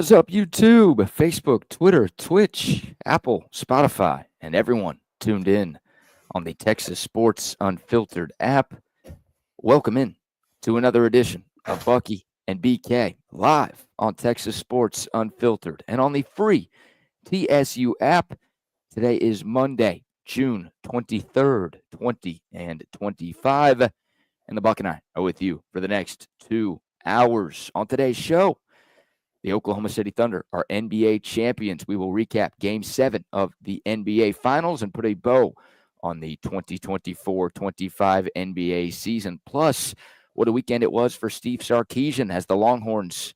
What's up, YouTube, Facebook, Twitter, Twitch, Apple, Spotify, and everyone tuned in on the Texas Sports Unfiltered app? Welcome in to another edition of Bucky and BK live on Texas Sports Unfiltered and on the free TSU app. Today is Monday, June 23rd, 2025, and the Buck and I are with you for the next 2 hours. On today's show, the Oklahoma City Thunder are NBA champions. We will recap Game 7 of the NBA Finals and put a bow on the 2024-25 NBA season. Plus, what a weekend it was for Steve Sarkisian as the Longhorns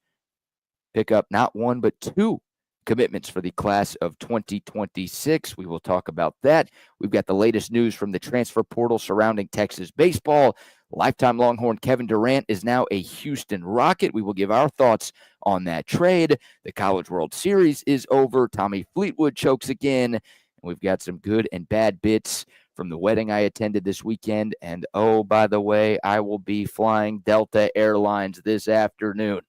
pick up not one but two commitments for the class of 2026. We will talk about that. We've got the latest news from the transfer portal surrounding Texas baseball. Lifetime Longhorn Kevin Durant is now a Houston Rocket. We will give our thoughts on that trade. The College World Series is over. Tommy Fleetwood chokes again. And we've got some good and bad bits from the wedding I attended this weekend. And oh, by the way, I will be flying Delta Airlines this afternoon.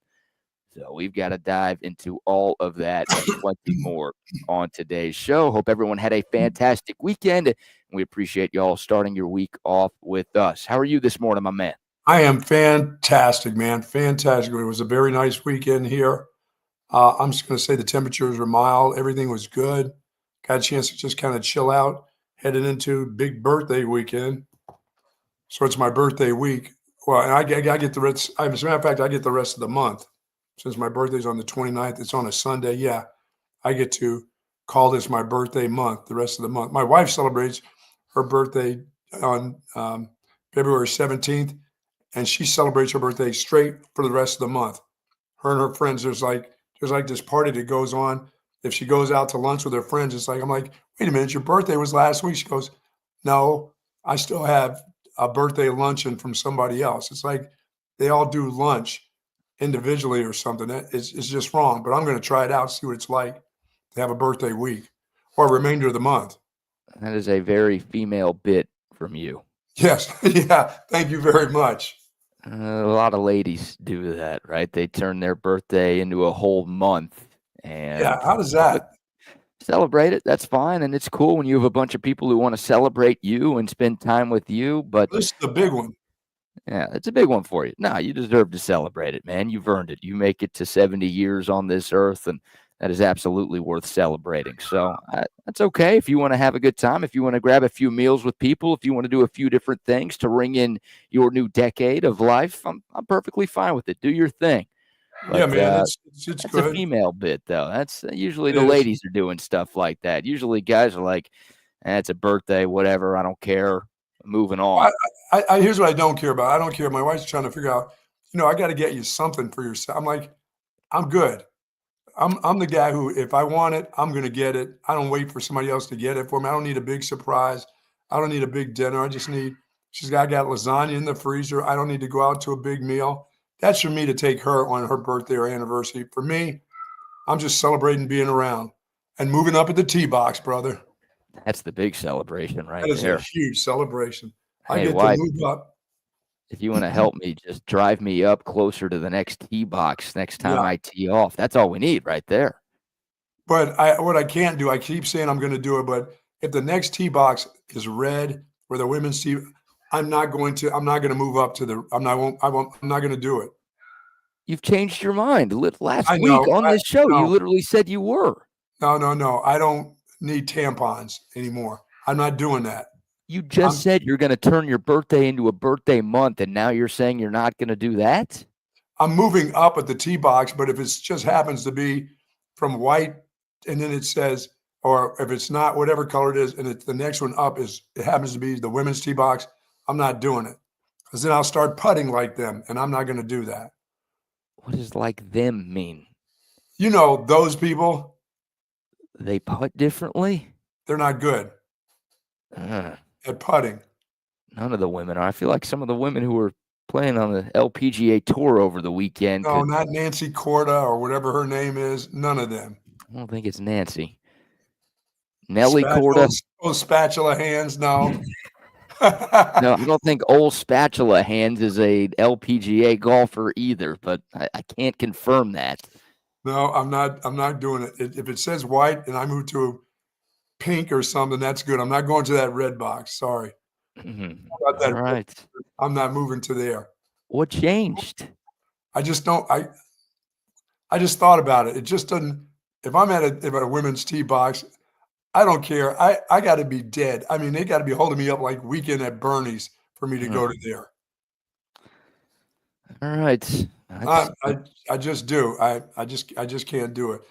So we've got to dive into all of that and plenty more on today's show. Hope everyone had a fantastic weekend. We appreciate y'all starting your week off with us. How are you this morning, my man? I am fantastic, man. Fantastic. It was a very nice weekend here. I'm just going to say the temperatures were mild. Everything was good. Got a chance to just kind of chill out, headed into big birthday weekend. So it's my birthday week. Well, and I get the rest. As a matter of fact, I get the rest of the month. Since my birthday's on the 29th, it's on a Sunday. Yeah, I get to call this my birthday month, the rest of the month. My wife celebrates her birthday on February 17th, and she celebrates her birthday straight for the rest of the month. Her and her friends, there's like this party that goes on. If she goes out to lunch with her friends, it's like, I'm like, wait a minute, your birthday was last week. She goes, no, I still have a birthday luncheon from somebody else. It's like they all do lunch individually or something. It's just wrong, but I'm going to try it out, see what it's like to have a birthday week or a remainder of the month. That is a very female bit from you. Yes. Yeah. Thank you very much. A lot of ladies do that, right? They turn their birthday into a whole month. And yeah. How does that? Celebrate it. That's fine. And it's cool when you have a bunch of people who want to celebrate you and spend time with you. But this is the big one. Yeah, it's a big one for you. No, you deserve to celebrate it, man. You've earned it. You make it to 70 years on this earth, and that is absolutely worth celebrating. So that's okay if you want to have a good time, if you want to grab a few meals with people, if you want to do a few different things to ring in your new decade of life. I'm perfectly fine with it. Do your thing. But, yeah, man, it's that's good. A female bit, though. That's usually the ladies are doing stuff like that. Usually guys are like, it's a birthday, whatever. I don't care. Moving on. I here's what I don't care about. I don't care. My wife's trying to figure out, I got to get you something for yourself. I'm like, I'm good. I'm the guy who, if I want it, I'm going to get it. I don't wait for somebody else to get it for me. I don't need a big surprise. I don't need a big dinner. I got lasagna in the freezer. I don't need to go out to a big meal. That's for me to take her on her birthday or anniversary. For me, I'm just celebrating being around and moving up at the tee box, brother. That's the big celebration right there. That is a huge celebration. Hey, I get to move up. If you want to help me, just drive me up closer to the next tee box next time I tee off. That's all we need right there. But what I can't do, I keep saying I'm going to do it, but if the next tee box is red where the women's tee, I'm not going to move up to the, I'm not going to do it. You've changed your mind. Last week on this show, you literally said you were. No. I don't need tampons anymore. I'm not doing that. You just said you're going to turn your birthday into a birthday month, and now you're saying you're not going to do that? I'm moving up at the tee box, but if it just happens to be from white and then it says, or if it's not, whatever color it is, and the next one up it happens to be the women's tee box, I'm not doing it. Because then I'll start putting like them, and I'm not going to do that. What does like them mean? Those people. They putt differently? They're not good at putting. None of the women are. I feel like some of the women who were playing on the LPGA tour over the weekend. No, not Nancy Corda or whatever her name is. None of them. I don't think it's Nancy. Nelly Corda. Oh, spatula hands, no. No, I don't think old spatula hands is a LPGA golfer either, but I can't confirm that. No, I'm not. I'm not doing it. If it says white and I move to pink or something, that's good. I'm not going to that red box. Sorry. Mhm. How about All that? right. I'm not moving to there. What changed? I just don't. I just thought about it. It just doesn't. If I'm at a women's tee box, I don't care. I got to be dead. I mean, they got to be holding me up like Weekend at Bernie's for me to go to Mhm. there. All right. I That's I I just do. I just can't do it.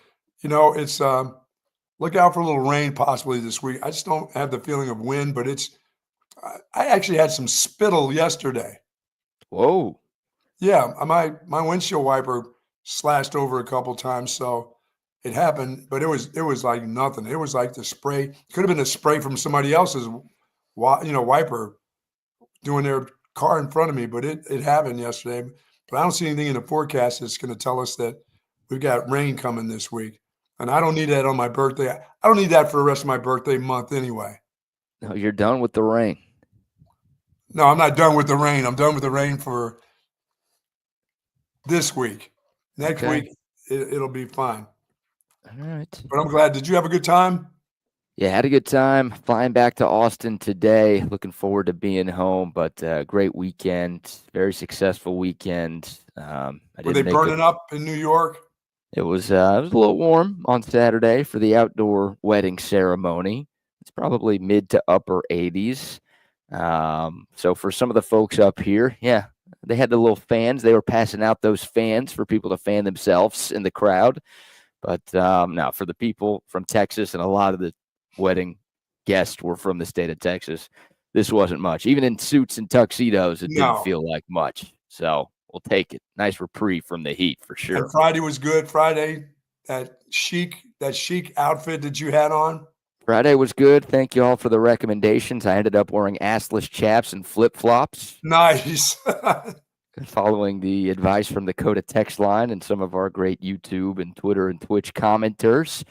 It's look out for a little rain possibly this week. I just don't have the feeling of wind, but I actually had some spittle yesterday. whoa. Yeah, my windshield wiper slashed over a couple times, so it happened, but it was like nothing. It was like the spray. Could have been a spray from somebody else's wiper doing their car in front of me, but it happened yesterday. But I don't see anything in the forecast that's going to tell us that we've got rain coming this week. And I don't need that on my birthday. I don't need that for the rest of my birthday month anyway. No, you're done with the rain. No, I'm not done with the rain. I'm done with the rain for this week. Next Okay. week, it'll be fine. All right. But I'm glad. Did you have a good time? Yeah, had a good time flying back to Austin today. Looking forward to being home, but great weekend, very successful weekend. I Were they didn't make it. burning up in New York? It was a little warm on Saturday for the outdoor wedding ceremony. It's probably mid to upper 80s. So for some of the folks up here, yeah, they had the little fans. They were passing out those fans for people to fan themselves in the crowd. But now for the people from Texas, and a lot of the wedding guests were from the state of Texas, this wasn't much. Even in suits and tuxedos, it didn't No. feel like much. So we'll take it. Nice reprieve from the heat for And sure. Friday was good. Friday, that chic outfit that you had on. Friday was good. Thank you all for the recommendations. I ended up wearing assless chaps and flip flops, Nice. following the advice from the Coda text line and some of our great YouTube and Twitter and Twitch commenters.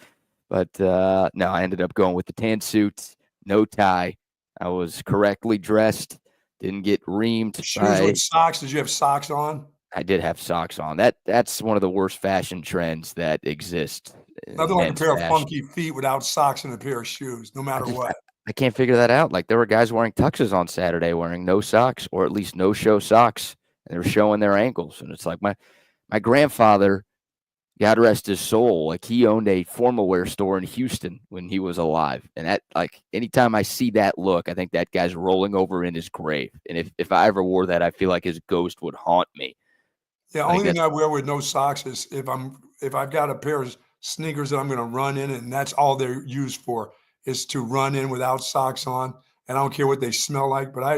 But no, I ended up going with the tan suit, no tie. I was correctly dressed, didn't get reamed Shoes by. with socks. Did you have socks on? I did have socks on. That's one of the worst fashion trends that exist in Nothing like a men's pair of fashion. funky feet without socks and a pair of shoes, no I matter just what. I can't figure that out. Like there were guys wearing tuxes on Saturday wearing no socks, or at least no show socks, and they were showing their ankles. And it's like my grandfather, God rest his soul, like he owned a formal wear store in Houston when he was alive. And that, like, anytime I see that look, I think that guy's rolling over in his grave. And if I ever wore that, I feel like his ghost would haunt me. The I think only thing that's I wear with no socks is if I've got a pair of sneakers that I'm going to run in, and that's all they're used for is to run in without socks on. And I don't care what they smell like, but I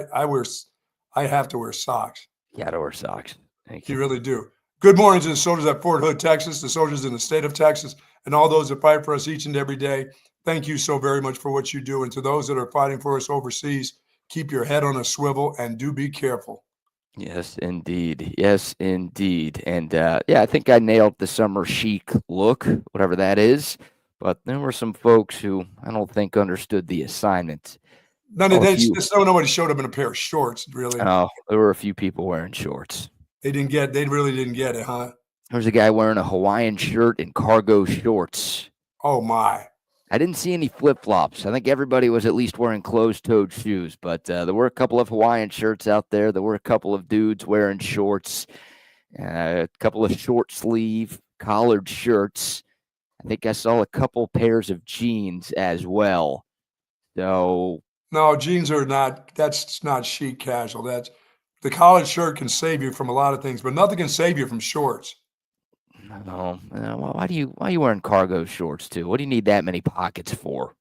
have to wear socks. gotta wear socks. Thank You you. really do. Good morning to the soldiers at Fort Hood, Texas, the soldiers in the state of Texas, and all those that fight for us each and every day. Thank you so very much for what you do. And to those that are fighting for us overseas, keep your head on a swivel and do be careful. Yes, indeed. Yes, indeed. And yeah, I think I nailed the summer chic look, whatever that is. But there were some folks who I don't think understood the assignment. None of Oh, a they, few. nobody showed up in a pair of shorts, really. Oh, there were a few people wearing shorts. They really didn't get it, huh? There was a guy wearing a Hawaiian shirt and cargo shorts. Oh my. I didn't see any flip flops. I think everybody was at least wearing closed toed shoes, but there were a couple of Hawaiian shirts out there. There were a couple of dudes wearing shorts, a couple of short sleeve collared shirts. I think I saw a couple pairs of jeans as well. So, No, jeans are not, that's not chic casual. That's the collared shirt can save you from a lot of things, but nothing can save you from shorts. I don't know. Why are you wearing cargo shorts too? What do you need that many pockets for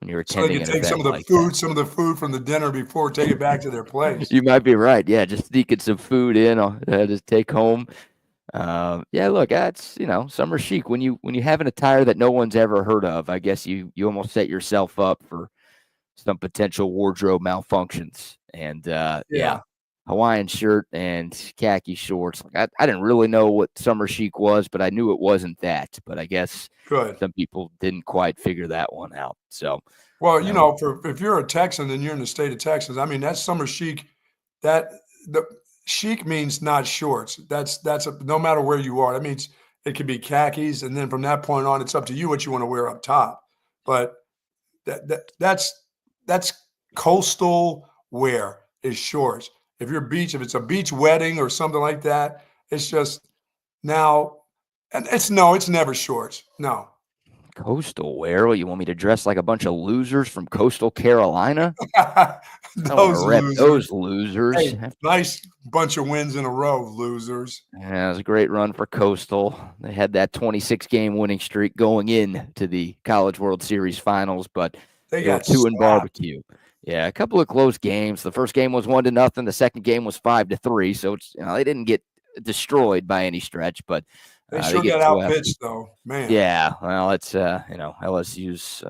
when you're So they attending can an take event like that? some of the food from the dinner before, take it back to their place. You might be right. Yeah, just sneaking some food in, just take home. Yeah, look, that's summer chic. When you have an attire that no one's ever heard of, I guess you almost set yourself up for some potential wardrobe malfunctions. And yeah, Yeah, Hawaiian shirt and khaki shorts. Like, I didn't really know what summer chic was, but I knew it wasn't that. But I guess good. some people didn't quite figure that one out. So Well, uh, we- if you're a Texan and you're in the state of Texas, I mean, that's summer chic. That the chic means not shorts. No matter where you are. That means it could be khakis, and then from that point on, it's up to you what you want to wear up top. But that's coastal wear is shorts. If it's a beach wedding or something like that, it's just now, and it's never shorts. No. Coastal wear? Well, you want me to dress like a bunch of losers from coastal Carolina? I don't want to Those rep losers. those losers. Hey, nice bunch of wins in a row, losers. Yeah, it was a great run for Coastal. They had that 26-game winning streak going in to the College World Series finals, but They were got 2 in slapped. barbecue. Yeah, a couple of close games. The first game was 1-0. The second game was 5-3. So it's, they didn't get destroyed by any stretch, but They sure get got swept. outpitched, though, man. Yeah, well, it's LSU's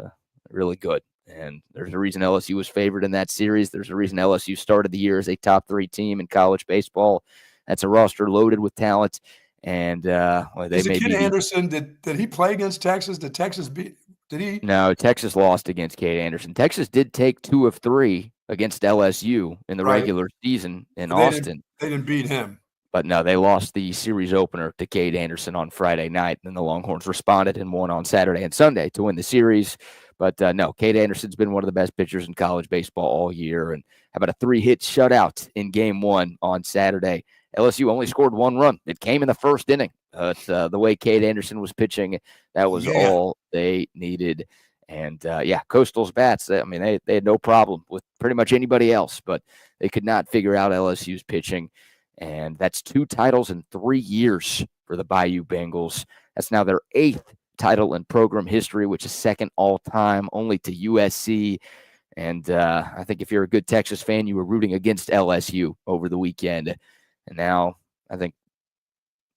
really good, and there's a reason LSU was favored in that series. There's a reason LSU started the year as a top 3 team in college baseball. That's a roster loaded with talent, and they may be. Anderson, did he play against Texas? Did Texas beat? Did he? No, Texas lost against Cade Anderson. Texas did take 2 of 3 against LSU in the regular season in Austin. They didn't beat him. But no, they lost the series opener to Cade Anderson on Friday night, and the Longhorns responded and won on Saturday and Sunday to win the series. But no, Cade Anderson's been one of the best pitchers in college baseball all year. And how about a 3-hit shutout in Game 1 on Saturday? LSU only scored 1 run. It came in the first inning. The way Cade Anderson was pitching, that was all they needed. And, Coastal's bats, they had no problem with pretty much anybody else, but they could not figure out LSU's pitching. And that's 2 titles in 3 years for the Bayou Bengals. That's now their 8th title in program history, which is second all-time, only to USC. And I think if you're a good Texas fan, you were rooting against LSU over the weekend. And now I think,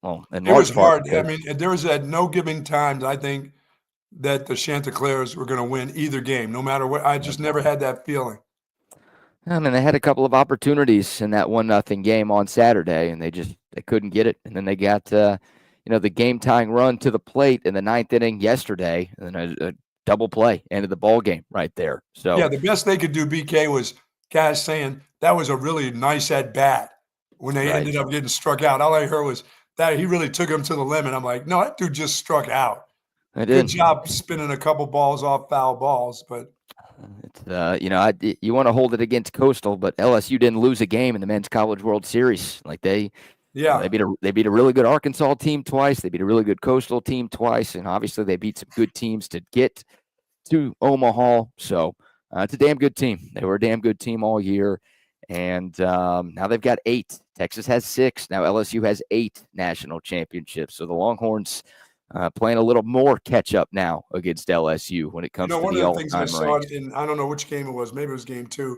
it was hard. There was at no given times, I think, that the Chanticleers were going to win either game, no matter what. I just never had that feeling. They had a couple of opportunities in that 1-0 game on Saturday, and they couldn't get it. And then they got, the game-tying run to the plate in the 9th inning yesterday, and then a double play ended the ball game right there. So yeah, the best they could do, BK, was guys saying that was a really nice at-bat when they ended up getting struck out. All I heard was that he really took him to the limit. I'm like, no, that dude just struck out. Good job spinning a couple balls off foul balls, but it's, you want to hold it against Coastal, but LSU didn't lose a game in the Men's College World Series. Like they beat a really good Arkansas team twice. They beat a really good Coastal team twice, and obviously they beat some good teams to get to Omaha. So it's a damn good team. They were a damn good team all year, and now they've got 8. Texas has 6. Now LSU has 8 national championships. So the Longhorns playing a little more catch up now against LSU when it comes to the all-time ranks. One of the things I saw in, I don't know which game it was, maybe it was game 2,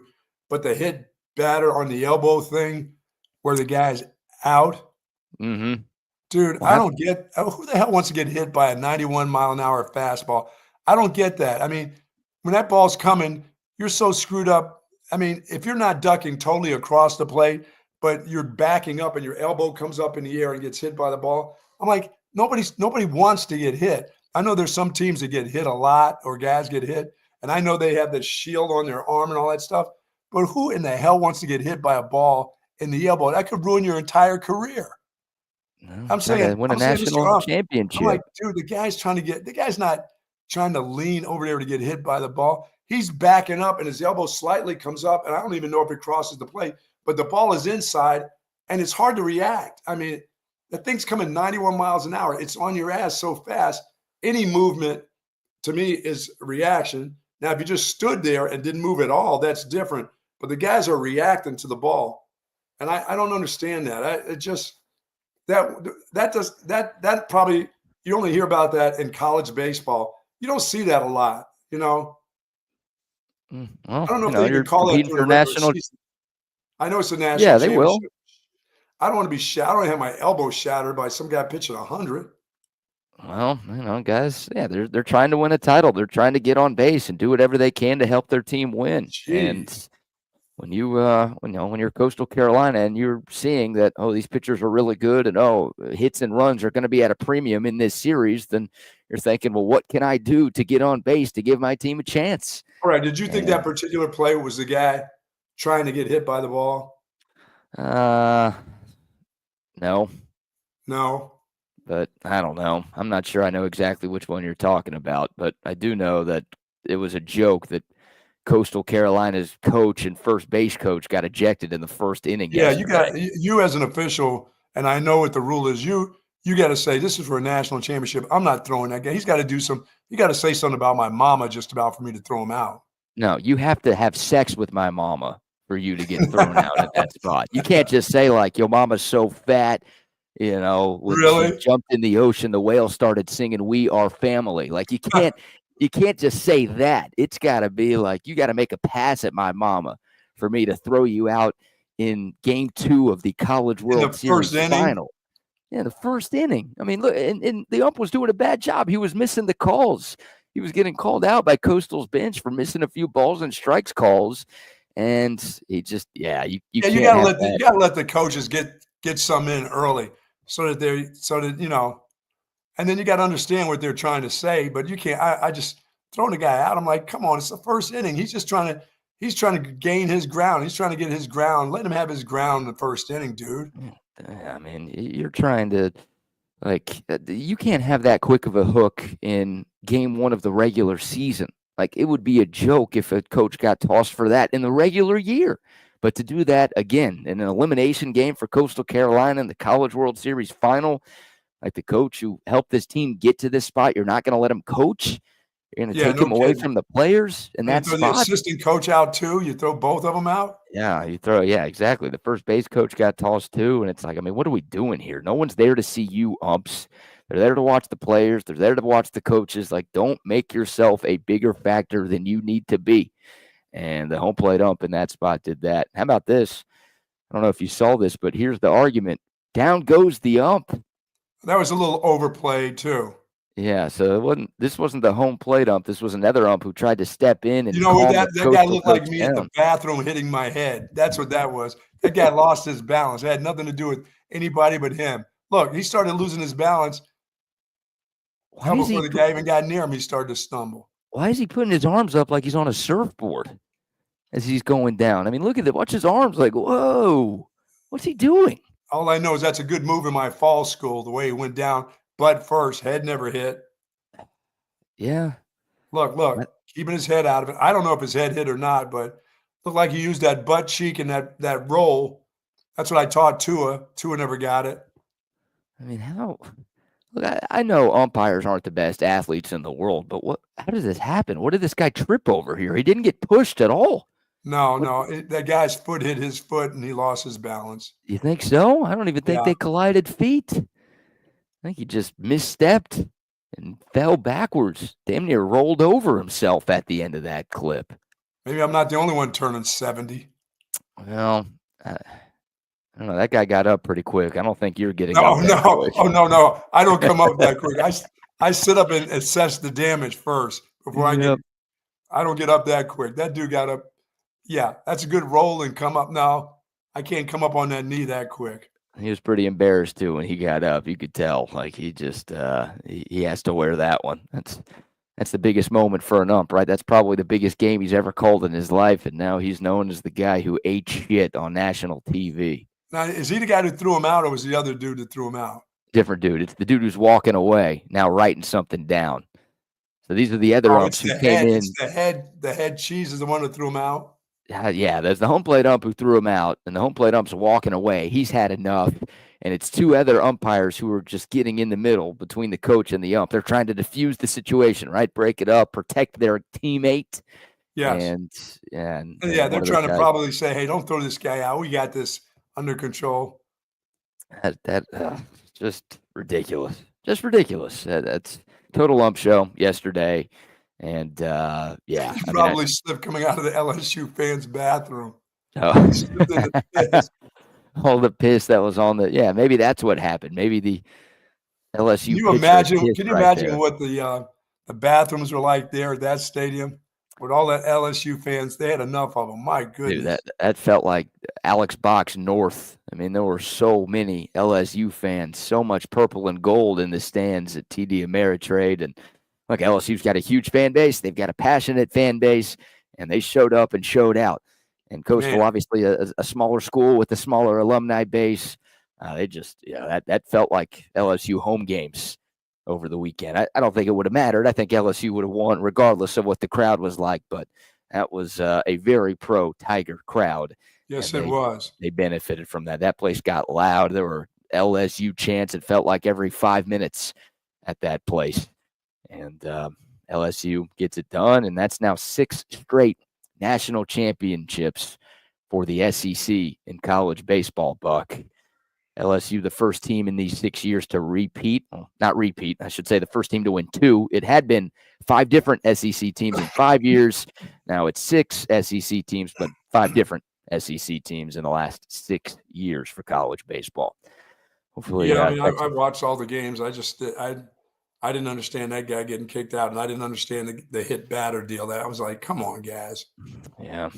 but the hit batter on the elbow thing where the guy's out. Mm-hmm. Dude, I don't get who the hell wants to get hit by a 91-mile-an-hour fastball. I don't get that. When that ball's coming, you're so screwed up. If you're not ducking totally across the plate, but you're backing up and your elbow comes up in the air and gets hit by the ball, I'm like, nobody wants to get hit. I know there's some teams that get hit a lot or guys get hit, and I know they have the shield on their arm and all that stuff, but who in the hell wants to get hit by a ball in the elbow? That could ruin your entire career. I'm saying win a national championship. I'm like, dude, the guy's not trying to lean over there to get hit by the ball. He's backing up and his elbow slightly comes up, and I don't even know if it crosses the plate, but the ball is inside and it's hard to react. The thing's coming 91 miles an hour. It's on your ass so fast. Any movement, to me, is a reaction. Now, if you just stood there and didn't move at all, that's different. But the guys are reacting to the ball, and I don't understand that. That probably, you only hear about that in college baseball. You don't see that a lot, Well, I don't know if they can call that for national. I know it's a national. Yeah, they will. I don't want to be I don't have my elbow shattered by some guy pitching 100. Well, guys, they're trying to win a title. They're trying to get on base and do whatever they can to help their team win. Jeez. And when you're Coastal Carolina and you're seeing that, these pitchers are really good and hits and runs are going to be at a premium in this series, then you're thinking, well, what can I do to get on base to give my team a chance? All right. Did you think that particular play was the guy trying to get hit by the ball? No. but I don't know. I'm not sure I know exactly which one you're talking about, but I do know that it was a joke that Coastal Carolina's coach and first base coach got ejected in the first inning Yeah, yesterday. you as an official, and I know what the rule is. You got to say this is for a national championship. I'm not throwing that guy. He's got to do some. You got to say something about my mama just about for me to throw him out. No, you have to have sex with my mama for you to get thrown out at that spot. You can't just say like your mama's so fat, when she Really? jumped in the ocean, the whale started singing "We Are Family." Like you can't just say that. It's got to be like you got to make a pass at my mama for me to throw you out in game 2 of the College In the World first Series inning? final. Yeah, the first inning. I mean, look, and the ump was doing a bad job. He was missing the calls. He was getting called out by Coastal's bench for missing a few balls and strikes calls. And he just, you Yeah, you can't gotta have let that. the coaches get some in early so that and then you got to understand what they're trying to say. But you can't. I just throwing the guy out. I'm like, come on, it's the first inning. He's trying to gain his ground. He's trying to get his ground. Let him have his ground in the first inning, dude. I mean, you're trying to, you can't have that quick of a hook in game 1 of the regular season. Like, it would be a joke if a coach got tossed for that in the regular year. But to do that again in an elimination game for Coastal Carolina in the College World Series final, like the coach who helped this team get to this spot, you're not going to let him coach. You're going to Yeah, take no him away kidding. from the players in And you that throw the spot. assistant coach out too. You throw both of them out. Yeah, exactly. The first base coach got tossed too, and it's like, I mean, what are we doing here? No one's there to see you umps. They're there to watch the players. They're there to watch the coaches. Like, don't make yourself a bigger factor than you need to be. And the home plate ump in that spot did that. How about this? I don't know if you saw this, but here's the argument. Down goes the ump. That was a little overplayed too. Yeah, so this wasn't the home plate ump. This was another ump who tried to step in You and know what? calm the That guy coastal looked like coach me at the down. bathroom hitting my head. That's what that was. That guy lost his balance. It had nothing to do with anybody but him. Look, he started losing his balance. Why is Before he the guy even got near him, he started to stumble. why is he putting his arms up like he's on a surfboard as he's going down? I mean, look at that. Watch his arms like, whoa. What's he doing? All I know is that's a good move in my fall school, the way he went down, butt first, head never hit. Yeah. Look, keeping his head out of it. I don't know if his head hit or not, but looked like he used that butt cheek and that roll. That's what I taught Tua. Tua never got it. I mean, how? Look, I know umpires aren't the best athletes in the world, but how does this happen? What did this guy trip over here? He didn't get pushed at all. No. That guy's foot hit his foot and he lost his balance. You think so? I don't even think Yeah. they collided feet. I think he just misstepped and fell backwards. Damn near rolled over himself at the end of that clip. Maybe I'm not the only one turning 70. Well, I don't know. That guy got up pretty quick. I don't think you're getting No, up that quick. Oh, no. I don't come up that quick. I sit up and assess the damage first before I don't get up that quick. That dude got up. Yeah, that's a good roll and come up now. I can't come up on that knee that quick. He was pretty embarrassed too when he got up. You could tell, like he just he has to wear that one. That's the biggest moment for an ump, right? That's probably the biggest game he's ever called in his life, and now he's known as the guy who ate shit on national TV. Now, is he the guy who threw him out, or was the other dude that threw him out? Different dude. It's the dude who's walking away now, writing something down. So these are the other umps who came in. It's the head cheese is the one who threw him out. Yeah, there's the home plate ump who threw him out, and the home plate ump's walking away. He's had enough, and it's two other umpires who are just getting in the middle between the coach and the ump. They're trying to diffuse the situation, right? Break it up, protect their teammate. Yes. And they're trying to probably say, "Hey, don't throw this guy out. We got this under control." Just ridiculous. Just ridiculous. That's total ump show yesterday. And You probably slipped coming out of the LSU fans' bathroom. All the piss that was on maybe that's what happened. Maybe the LSU. Can you imagine what the bathrooms were like there at that stadium with all that LSU fans? They had enough of them. My goodness. Dude, that felt like Alex Box North. I mean, there were so many LSU fans, so much purple and gold in the stands at TD Ameritrade. And look, LSU's got a huge fan base. They've got a passionate fan base, and they showed up and showed out. And Coastal, obviously, a smaller school with a smaller alumni base. They just, that felt like LSU home games over the weekend. I don't think it would have mattered. I think LSU would have won regardless of what the crowd was like, but that was a very pro-Tiger crowd. Yes, and it was. They benefited from that. That place got loud. There were LSU chants. It felt like every 5 minutes at that place. And LSU gets it done, and that's now 6 straight national championships for the SEC in college baseball, Buck. LSU, the first team in these 6 years to repeat. Well, not repeat, I should say the first team to win 2. It had been 5 different SEC teams in 5 years. Now it's 6 SEC teams, but 5 different SEC teams in the last 6 years for college baseball. Hopefully, yeah, I watched all the games. I didn't understand that guy getting kicked out, and I didn't understand the hit batter deal. That I was like, come on, guys. Yeah,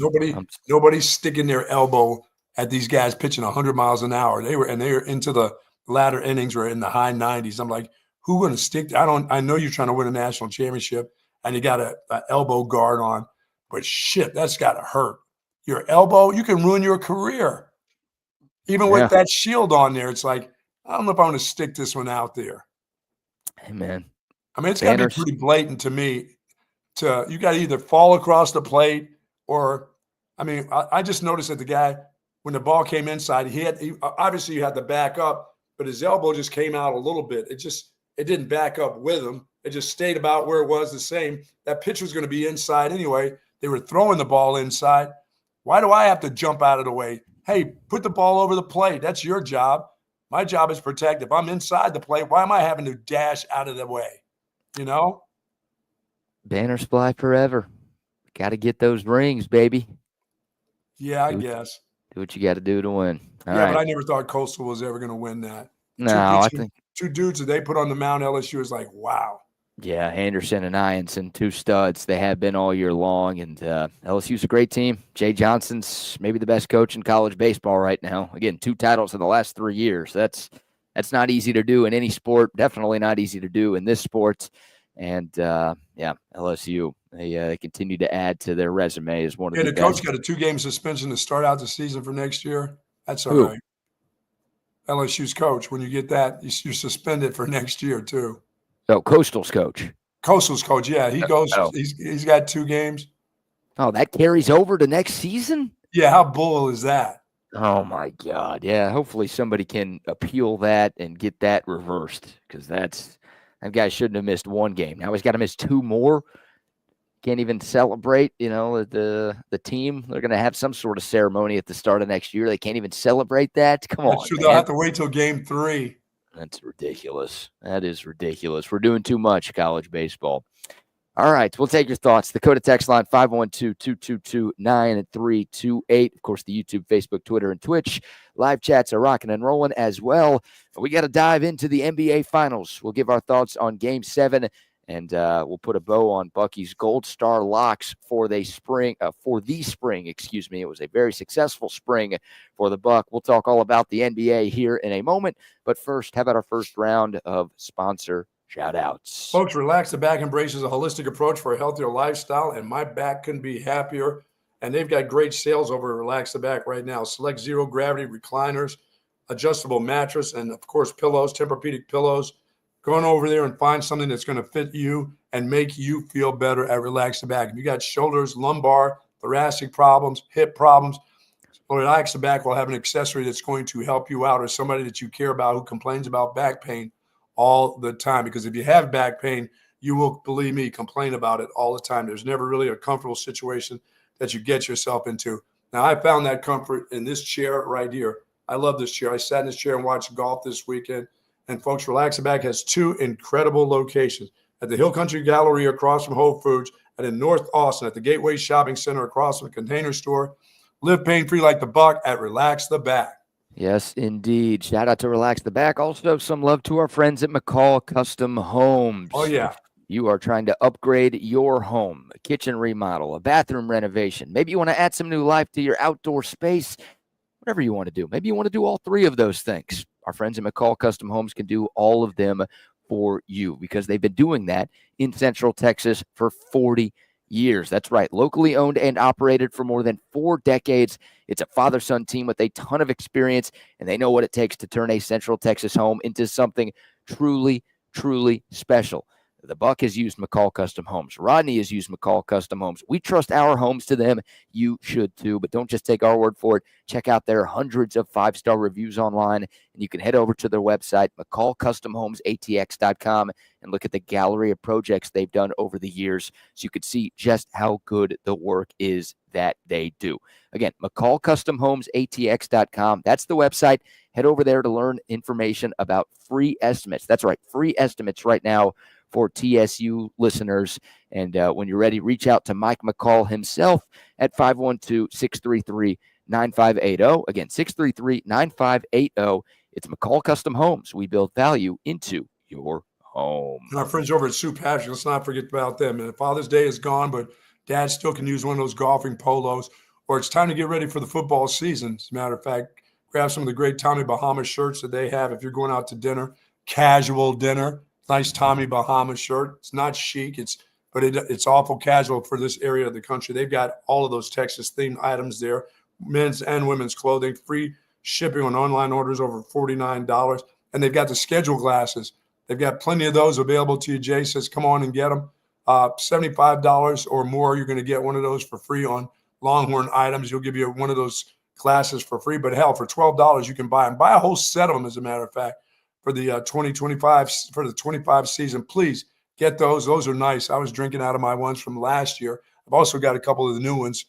nobody's sticking their elbow at these guys pitching 100 miles an hour. They were into the latter innings, were in the high 90s. I'm like, who going to stick? I know you're trying to win a national championship, and you got an elbow guard on, but shit, that's got to hurt. Your elbow, you can ruin your career. Even with that shield on there, it's like, I don't know if I want to stick this one out there. Hey, man. I mean, it's got to be pretty blatant to me. You got to either fall across the plate or, I mean, I just noticed that the guy, when the ball came inside, he obviously you had to back up, but his elbow just came out a little bit. It didn't back up with him. It just stayed about where it was the same. That pitch was going to be inside anyway. They were throwing the ball inside. Why do I have to jump out of the way? Hey, put the ball over the plate. That's your job. My job is protect. If I'm inside the plate, why am I having to dash out of the way? You know? Banners fly forever. Got to get those rings, baby. Yeah, I guess. Do what you got to do to win. All right. But I never thought Coastal was ever going to win that. No, I think 2 dudes that they put on the mound, LSU is like, wow. Yeah, Anderson and Ianson, 2 studs. They have been all year long, and LSU's a great team. Jay Johnson's maybe the best coach in college baseball right now. Again, 2 titles in the last 3 years. That's not easy to do in any sport. Definitely not easy to do in this sport. And LSU, they continue to add to their resume as one of the best. The coach got a 2-game suspension to start out the season for next year. That's all right. LSU's coach, when you get that, you're suspended for next year too. So Coastal's coach. Yeah. He goes, he's got 2 games. Oh, that carries over to next season? Yeah, how bull is that? Oh, my God. Yeah, hopefully somebody can appeal that and get that reversed, because that guy shouldn't have missed 1 game. Now he's got to miss 2 more. Can't even celebrate, the team. They're going to have some sort of ceremony at the start of next year. They can't even celebrate that? Come on, They'll have to wait till game 3. That's ridiculous. That is ridiculous. We're doing too much college baseball. All right, we'll take your thoughts. The Dakota text line, 512-222-9328. Of course, the YouTube, Facebook, Twitter, and Twitch. Live chats are rocking and rolling as well. We got to dive into the NBA Finals. We'll give our thoughts on Game 7, and we'll put a bow on Bucky's Gold Star locks for the spring. It was a very successful spring for the Buck. We'll talk all about the NBA here in a moment. But first, how about our first round of sponsor shout-outs? Folks, Relax the Back embraces a holistic approach for a healthier lifestyle, and my back couldn't be happier. And they've got great sales over at Relax the Back right now. Select zero-gravity recliners, adjustable mattress, and, of course, pillows, Tempur-Pedic pillows. Go on over there and find something that's going to fit you and make you feel better at Relax the Back. If you got shoulders, lumbar, thoracic problems, hip problems, Relax the Back will have an accessory that's going to help you out, or somebody that you care about who complains about back pain all the time. Because if you have back pain, you will, believe me, complain about it all the time. There's never really a comfortable situation that you get yourself into. Now, I found that comfort in this chair right here. I love this chair. I sat in this chair and watched golf this weekend. And folks, Relax the Back has 2 incredible locations: at the Hill Country Gallery across from Whole Foods, and in North Austin at the Gateway Shopping Center across from the Container Store. Live pain-free like the Buck at Relax the Back. Yes, indeed. Shout out to Relax the Back. Also, some love to our friends at McCall Custom Homes. Oh, yeah. You are trying to upgrade your home, a kitchen remodel, a bathroom renovation. Maybe you want to add some new life to your outdoor space. Whatever you want to do. Maybe you want to do all 3 of those things. Our friends at McCall Custom Homes can do all of them for you, because they've been doing that in Central Texas for 40 years. That's right. Locally owned and operated for more than 4 decades. It's a father-son team with a ton of experience, and they know what it takes to turn a Central Texas home into something truly, truly special. The Buck has used McCall Custom Homes. Rodney has used McCall Custom Homes. We trust our homes to them. You should too, but don't just take our word for it. Check out their hundreds of 5-star reviews online, and you can head over to their website, McCallCustomHomesATX.com, and look at the gallery of projects they've done over the years so you could see just how good the work is that they do. Again, McCallCustomHomesATX.com. That's the website. Head over there to learn information about free estimates. That's right, free estimates right now for TSU listeners. And when you're ready, reach out to Mike McCall himself at 512-633-9580. Again, 633-9580. It's McCall Custom Homes. We build value into your home. And our friends over at Sue Patrick, let's not forget about them. And Father's Day is gone, but Dad still can use one of those golfing polos, or it's time to get ready for the football season. As a matter of fact, grab some of the great Tommy Bahama shirts that they have if you're going out to dinner, casual dinner. Nice Tommy Bahama shirt. It's not chic, but it's awful casual for this area of the country. They've got all of those Texas-themed items there, men's and women's clothing, free shipping on online orders over $49. And they've got the schedule glasses. They've got plenty of those available to you. Jay says, come on and get them. $75 or more, you're going to get one of those for free on Longhorn items. You'll give you one of those glasses for free. But hell, for $12, you can buy them. Buy a whole set of them, as a matter of fact, for the 2025 for the 25 season. Please get those. Those are nice. I was drinking out of my ones from last year. I've also got a couple of the new ones.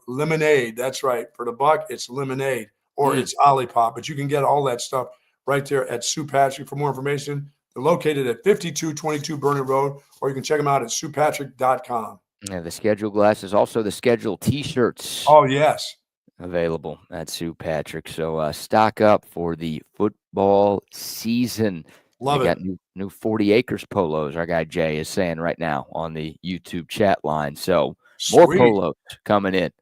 Lemonade. That's right. For the Buck, it's lemonade or it's OLIPOP. But you can get all that stuff right there at Sue Patrick. For more information, they're located at 5222 Burnet Road, or you can check them out at SuePatrick.com. Yeah, the schedule glasses, also the schedule T-shirts. Oh, yes. Available at Sue Patrick. So stock up for the football season. Love they it. Got new 40 acres polos, our guy Jay is saying right now on the YouTube chat line. So more polos coming in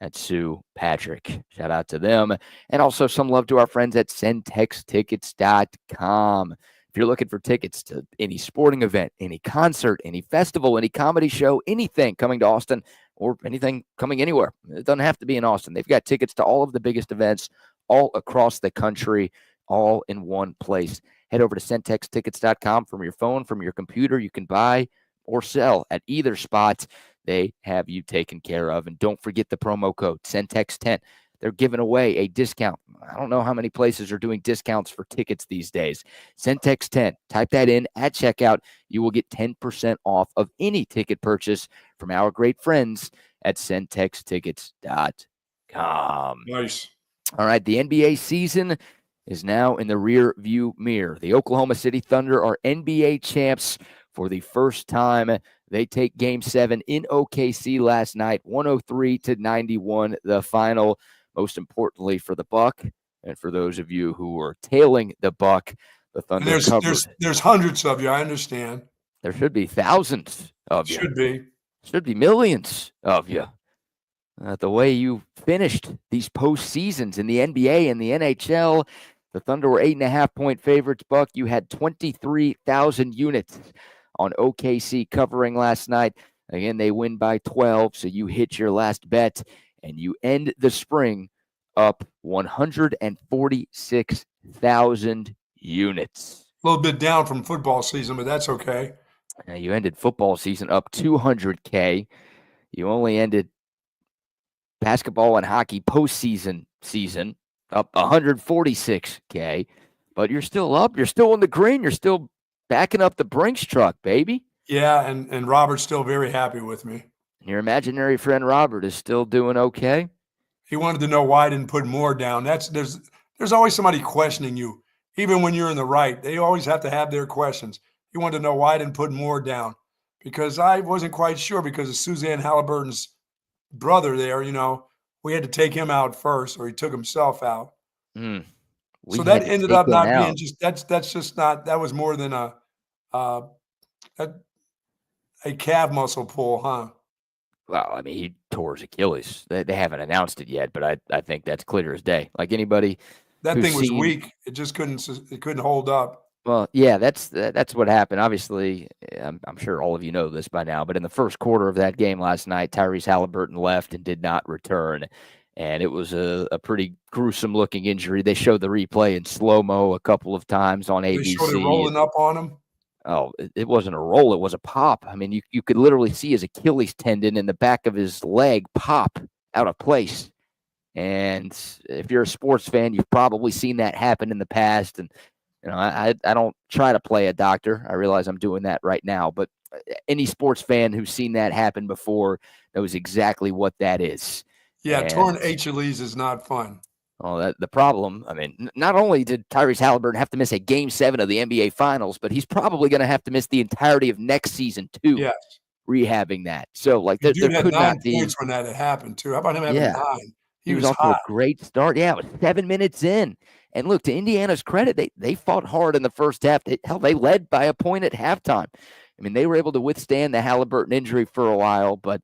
at Sue Patrick. Shout out to them. And also some love to our friends at SendTexTickets.com. If you're looking for tickets to any sporting event, any concert, any festival, any comedy show, anything coming to Austin, or anything coming anywhere, it doesn't have to be in Austin. They've got tickets to all of the biggest events all across the country, all in one place. Head over to SendTexTickets.com from your phone, from your computer. You can buy or sell at either spot. They have you taken care of. And don't forget the promo code, SendTex10. They're giving away a discount. I don't know how many places are doing discounts for tickets these days. SendTex10. Type that in at checkout. You will get 10% off of any ticket purchase from our great friends at SendTexTickets.com. Nice. All right, the NBA season is now in the rear view mirror. The Oklahoma City Thunder are NBA champs for the first time. They take Game 7 in OKC last night, 103-91, the final. Most importantly for the Buck, and for those of you who are tailing the Buck, the Thunder covered. There's hundreds of you, I understand. There should be thousands of you. Should be millions of you. The way you finished these postseasons in the NBA and the NHL, the Thunder were 8.5-point favorites. Buck, you had 23,000 units on OKC covering last night. Again, they win by 12, so you hit your last bet. And you end the spring up 146,000 units. A little bit down from football season, but that's okay. Now you ended football season up 200K. You only ended basketball and hockey postseason season up 146K. But you're still up. You're still on the green. You're still backing up the Brinks truck, baby. Yeah, and Robert's still very happy with me. Your imaginary friend Robert is still doing okay. He wanted to know why I didn't put more down. There's always somebody questioning you, even when you're in the right. They always have to have their questions. He wanted to know why I didn't put more down, because I wasn't quite sure, because of Suzanne Halliburton's brother there. We had to take him out first, or he took himself out. So that ended up not being just that's just not, that was more than a calf muscle pull, huh? Well, I mean, he tore his Achilles. They haven't announced it yet, but I think that's clear as day. Like anybody, that thing was weak. It just couldn't hold up. Well, yeah, that's what happened. Obviously, I'm sure all of you know this by now, but in the first quarter of that game last night, Tyrese Halliburton left and did not return. And it was a pretty gruesome looking injury. They showed the replay in slow-mo a couple of times on They showed it ABC. rolling up on him. Oh, it wasn't a roll, it was a pop. I mean, you could literally see his Achilles tendon in the back of his leg pop out of place. And if you're a sports fan, you've probably seen that happen in the past. And I don't try to play a doctor. I realize I'm doing that right now, but any sports fan who's seen that happen before knows exactly what that is. Yeah, And, torn Achilles is not fun. well, the problem, I mean, not only did Tyrese Halliburton have to miss a Game 7 of the NBA Finals, but he's probably going to have to miss the entirety of next season too, Yes. rehabbing that. So, like, The there dude had could 9 not be. points when that had happened too. How about him having Yeah. 9? He was was off to a hot. great start. Yeah, it was 7 minutes in. And look, to Indiana's credit, they fought hard in the first half. They led by a point at halftime. I mean, they were able to withstand the Halliburton injury for a while, but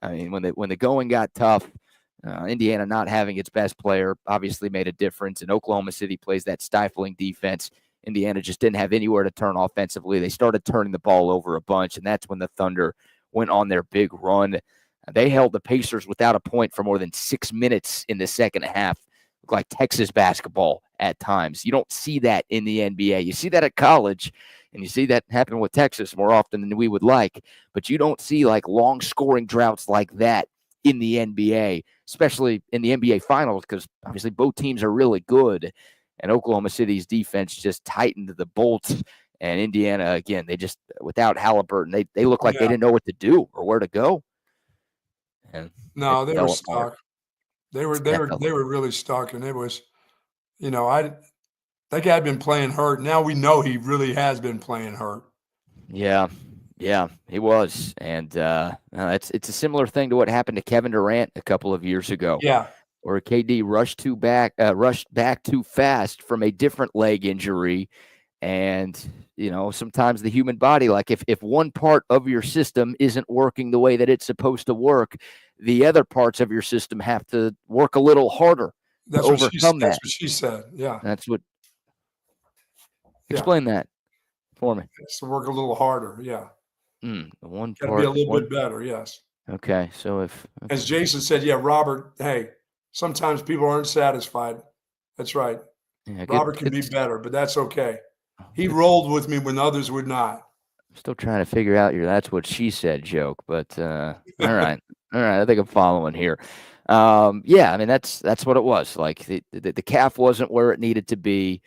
I mean, when the going got tough, Indiana not having its best player obviously made a difference. And Oklahoma City plays that stifling defense. Indiana just didn't have anywhere to turn offensively. They started turning the ball over a bunch, and that's when the Thunder went on their big run. They held the Pacers without a point for more than 6 minutes in the second half. Looked like Texas basketball at times. You don't see that in the NBA. You see that at college, and you see that happen with Texas more often than we would like. But you don't see like long scoring droughts like that in the NBA, especially in the NBA Finals, because obviously both teams are really good. And Oklahoma City's defense just tightened the bolts. And Indiana, again, they just, without Halliburton, they look like they didn't know what to do or where to go. And No, they were apart. stuck. They were really stuck, and it was, that guy had been playing hurt. Now we know he really has been playing hurt. Yeah, he was, and it's a similar thing to what happened to Kevin Durant a couple of years ago. Yeah, where KD rushed back too fast from a different leg injury. And, sometimes the human body, like if one part of your system isn't working the way that it's supposed to work, the other parts of your system have to work a little harder to overcome that. That's what she said. Yeah. Explain that for me. It's to work a little harder. Yeah. One Got to part. be a little bit better. Yes. Okay. So as Jason said, yeah, Robert, hey, sometimes people aren't satisfied. That's right. Yeah, Robert can be better, but that's okay. He rolled with me when others would not. I'm still trying to figure out your "that's what she said" joke, but all right. I think I'm following here. Yeah, I mean that's what it was. Like the calf wasn't where it needed to be,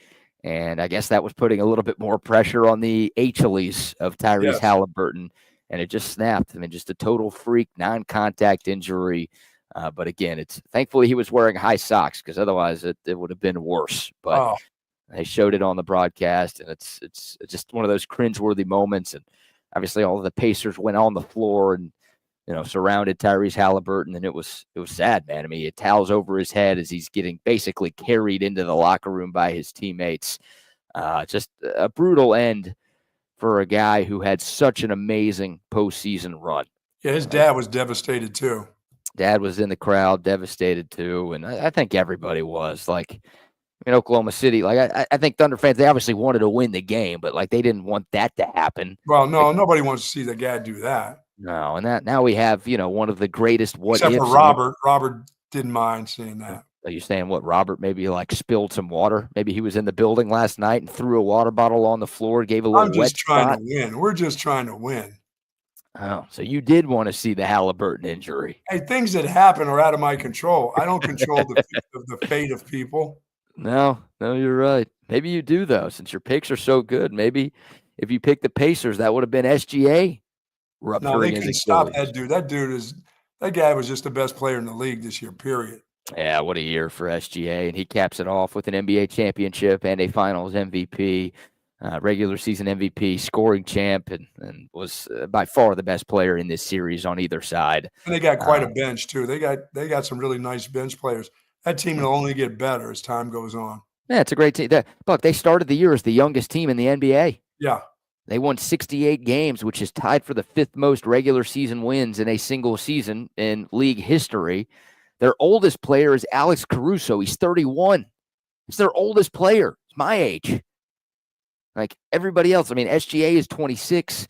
and I guess that was putting a little bit more pressure on the Achilles of Tyrese Halliburton, and it just snapped. I mean, just a total freak non-contact injury. But again, thankfully he was wearing high socks because otherwise it would have been worse. But they showed it on the broadcast, and it's just one of those cringeworthy moments. And obviously, all of the Pacers went on the floor and surrounded Tyrese Halliburton, and it was sad, man. I mean, he had towels over his head as he's getting basically carried into the locker room by his teammates. Just a brutal end for a guy who had such an amazing postseason run. Yeah, his dad was devastated too. Dad was in the crowd, devastated too, and I think everybody was. Like in Oklahoma City, like I think Thunder fans, they obviously wanted to win the game, but like they didn't want that to happen. Well, no, nobody wants to see the guy do that. No, and now we have one of the greatest except for Robert. Robert didn't mind seeing that. Are you saying what Robert maybe like spilled some water? Maybe he was in the building last night and threw a water bottle on the floor, gave a little. I'm just trying to win. We're just trying to win. Oh, so you did want to see the Halliburton injury? Hey, things that happen are out of my control. I don't control the fate of people. No, you're right. Maybe you do though, since your picks are so good. Maybe if you picked the Pacers, that would have been SGA. No, they can stop that dude. That guy was just the best player in the league this year, period. Yeah, what a year for SGA. And he caps it off with an NBA championship and a finals MVP, regular season MVP, scoring champ, and was by far the best player in this series on either side. And they got quite a bench too. They got some really nice bench players. That team will only get better as time goes on. Yeah, it's a great team. Buck, they started the year as the youngest team in the NBA. Yeah. They won 68 games, which is tied for the 5th most regular season wins in a single season in league history. Their oldest player is Alex Caruso. He's 31. He's their oldest player. He's my age. Like everybody else, I mean, SGA is 26.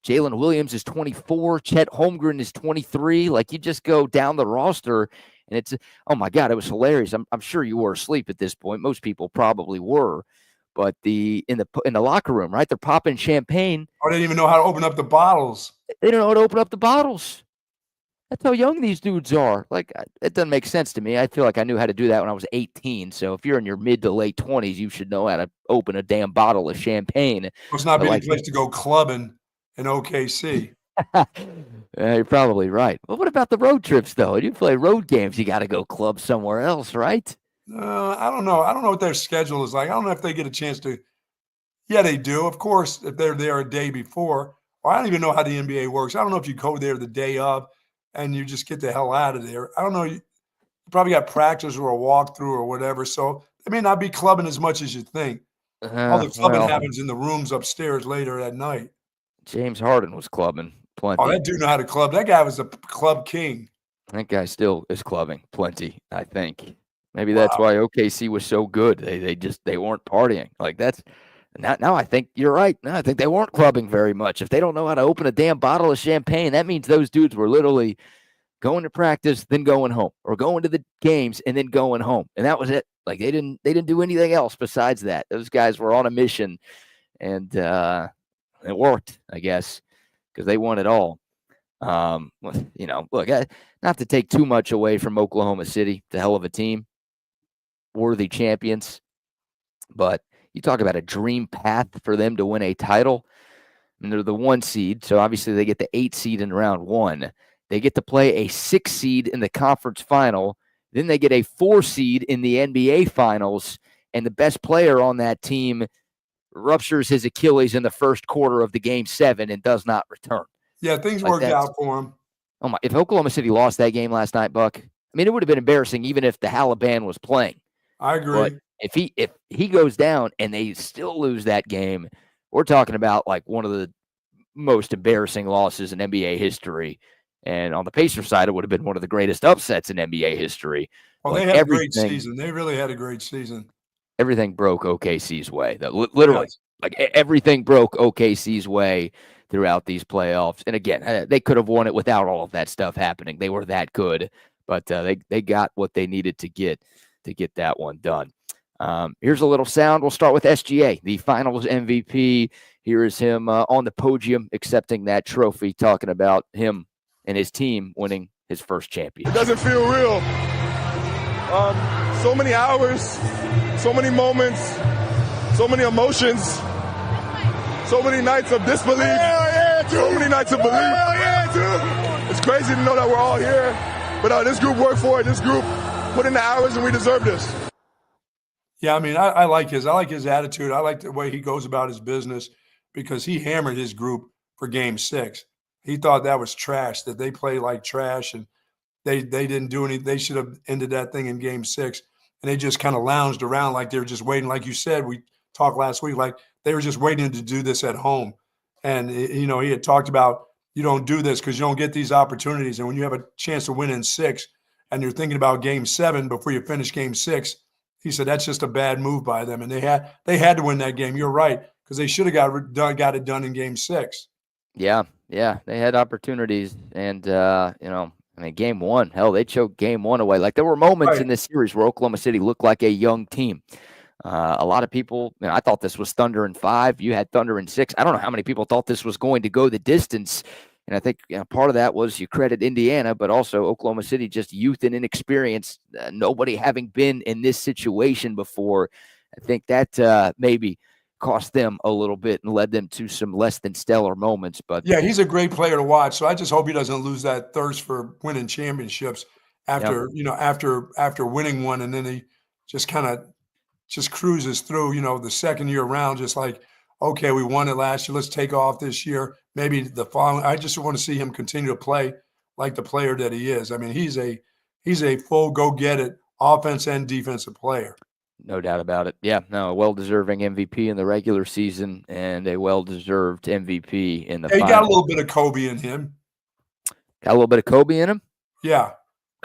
Jalen Williams is 24. Chet Holmgren is 23. Like you just go down the roster and it's, oh my God, it was hilarious. I'm sure you were asleep at this point. Most people probably were. But in the locker room, right? They're popping champagne. I didn't even know how to open up the bottles. They don't know how to open up the bottles. That's how young these dudes are. Like, it doesn't make sense to me. I feel like I knew how to do that when I was 18. So if you're in your mid to late 20s, you should know how to open a damn bottle of champagne. It's not being a place to go clubbing in OKC. You're probably right. But what about the road trips, though? You play road games, you got to go club somewhere else, right? I don't know. I don't know what their schedule is like. I don't know if they get a chance to. Yeah, they do. Of course, if they're there a day before. Or I don't even know how the NBA works. I don't know if you go there the day of and you just get the hell out of there. I don't know. You probably got practice or a walkthrough or whatever. So they may not be clubbing as much as you think. All the clubbing happens in the rooms upstairs later at night. James Harden was clubbing plenty. Oh, that dude know how to club. That guy was a club king. That guy still is clubbing plenty, I think. Maybe that's why OKC was so good. They weren't partying. Like that's now I think you're right. Now I think they weren't clubbing very much. If they don't know how to open a damn bottle of champagne, that means those dudes were literally going to practice, then going home, or going to the games and then going home. And that was it. Like they didn't do anything else besides that. Those guys were on a mission, and it worked, I guess, because they won it all. Look, not to take too much away from Oklahoma City, the hell of a team, worthy champions, but you talk about a dream path for them to win a title. And they're the 1 seed, so obviously they get the 8 seed in round 1. They get to play a 6 seed in the conference final. Then they get a 4 seed in the NBA finals, and the best player on that team ruptures his Achilles in the first quarter of the game 7 and does not return. Yeah, things worked out for him. Oh my! If Oklahoma City lost that game last night, Buck, I mean, it would have been embarrassing even if the Halaban was playing. I agree. But if he goes down and they still lose that game, we're talking about like one of the most embarrassing losses in NBA history. And on the Pacers side, it would have been one of the greatest upsets in NBA history. Well, they had a great season. They really had a great season. Everything broke OKC's way. Literally, like everything broke OKC's way throughout these playoffs. And again, they could have won it without all of that stuff happening. They were that good, but they got what they needed to get that one done. Here's a little sound. We'll start with SGA, the finals MVP. Here is him on the podium accepting that trophy, talking about him and his team winning his first championship. It doesn't feel real. So many hours, so many moments, so many emotions, so many nights of disbelief, so many nights of belief. It's crazy to know that we're all here, but this group worked for it. This group put in the hours, and we deserve this. Yeah, I mean, I like his attitude. I like the way he goes about his business because he hammered his group for Game 6. He thought that was trash, that they played like trash, and they didn't do anything. They should have ended that thing in Game 6, and they just kind of lounged around like they were just waiting. Like you said, we talked last week, like they were just waiting to do this at home. And, he had talked about you don't do this because you don't get these opportunities. And when you have a chance to win in 6 and you're thinking about Game 7 before you finish Game 6, he said that's just a bad move by them. And they had to win that game. You're right, because they should have got it done in Game 6. Yeah, they had opportunities, and Game 1, hell, they choked Game 1 away. Like there were moments in this series where Oklahoma City looked like a young team. A lot of people, I thought this was Thunder in 5. You had Thunder in 6. I don't know how many people thought this was going to go the distance. And I think part of that was you credit Indiana, but also Oklahoma City, just youth and inexperience, nobody having been in this situation before. I think that maybe cost them a little bit and led them to some less than stellar moments. But yeah, he's a great player to watch. So I just hope he doesn't lose that thirst for winning championships after winning one, and then he just kind of cruises through, the second year around, just like, okay, we won it last year. Let's take off this year. Maybe the following. I just want to see him continue to play like the player that he is. I mean, he's a full go-get-it offense and defensive player. No doubt about it. Yeah, no, a well-deserving MVP in the regular season and a well-deserved MVP in the finals. He got a little bit of Kobe in him. Got a little bit of Kobe in him? Yeah.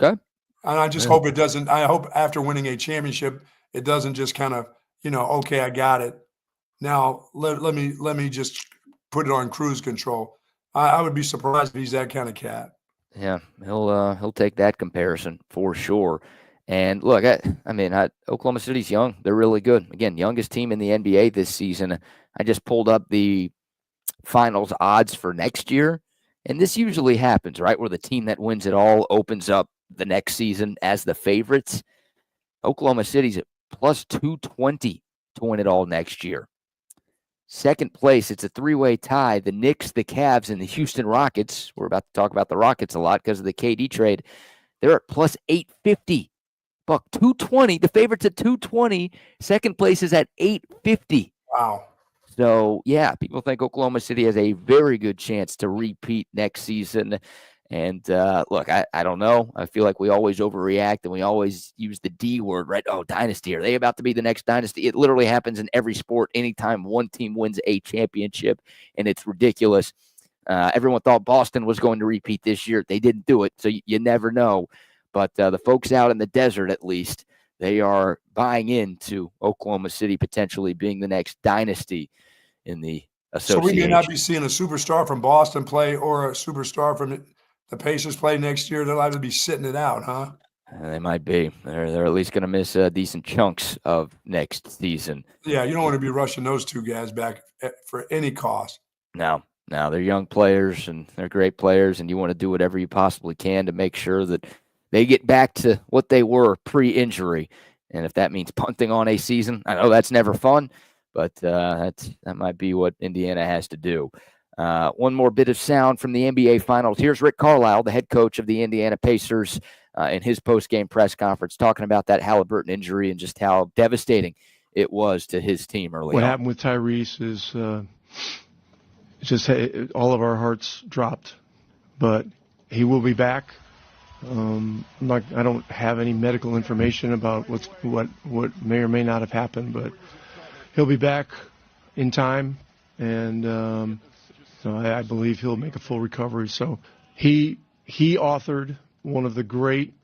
Okay. And I just hope it doesn't – I hope after winning a championship, it doesn't just kind of, okay, I got it. Now, let me just put it on cruise control. I would be surprised if he's that kind of cat. Yeah, he'll take that comparison for sure. And look, I mean, Oklahoma City's young. They're really good. Again, youngest team in the NBA this season. I just pulled up the finals odds for next year. And this usually happens, right? Where the team that wins it all opens up the next season as the favorites. Oklahoma City's at plus 220 to win it all next year. Second place, it's a three-way tie. The Knicks, the Cavs, and the Houston Rockets. We're about to talk about the Rockets a lot because of the KD trade. They're at plus 850. Buck, 220. The favorites at 220. Second place is at 850. Wow. So, yeah, people think Oklahoma City has a very good chance to repeat next season. And look, I don't know. I feel like we always overreact and we always use the D word, right? Oh, dynasty. Are they about to be the next dynasty? It literally happens in every sport anytime one team wins a championship, and it's ridiculous. Everyone thought Boston was going to repeat this year. They didn't do it, so you never know. But the folks out in the desert, at least, they are buying into Oklahoma City potentially being the next dynasty in the association. So we may not be seeing a superstar from Boston play or a superstar from the Pacers play next year. They'll have to be sitting it out, huh? They might be. They're at least going to miss decent chunks of next season. Yeah, you don't want to be rushing those two guys back for any cost. No, they're young players and they're great players, and you want to do whatever you possibly can to make sure that they get back to what they were pre-injury. And if that means punting on a season, I know that's never fun, but that might be what Indiana has to do. One more bit of sound from the NBA Finals. Here's Rick Carlisle, the head coach of the Indiana Pacers, in his post-game press conference, talking about that Halliburton injury and just how devastating it was to his team early on. What happened with Tyrese is just all of our hearts dropped, but he will be back. I don't have any medical information about what may or may not have happened, but he'll be back in time, and so I believe he'll make a full recovery. So he authored one of the great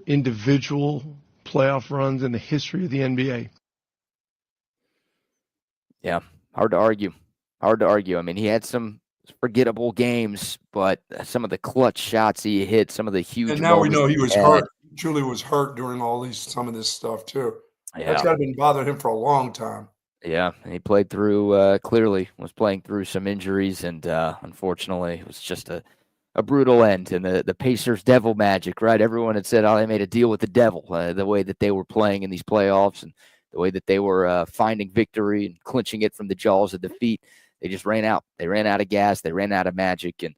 individual playoff runs in the history of the NBA. Yeah, hard to argue. I mean, he had some forgettable games, but some of the clutch shots he hit, some of the huge. And now we know he was hurt. He truly was hurt during some of this stuff too. Yeah. That's got to been bothering him for a long time. Yeah, he played through, clearly was playing through some injuries, and unfortunately it was just a brutal end. And the Pacers' devil magic, right? Everyone had said, oh, they made a deal with the devil, the way that they were playing in these playoffs and the way that they were finding victory and clinching it from the jaws of defeat. They just ran out. They ran out of gas. They ran out of magic. And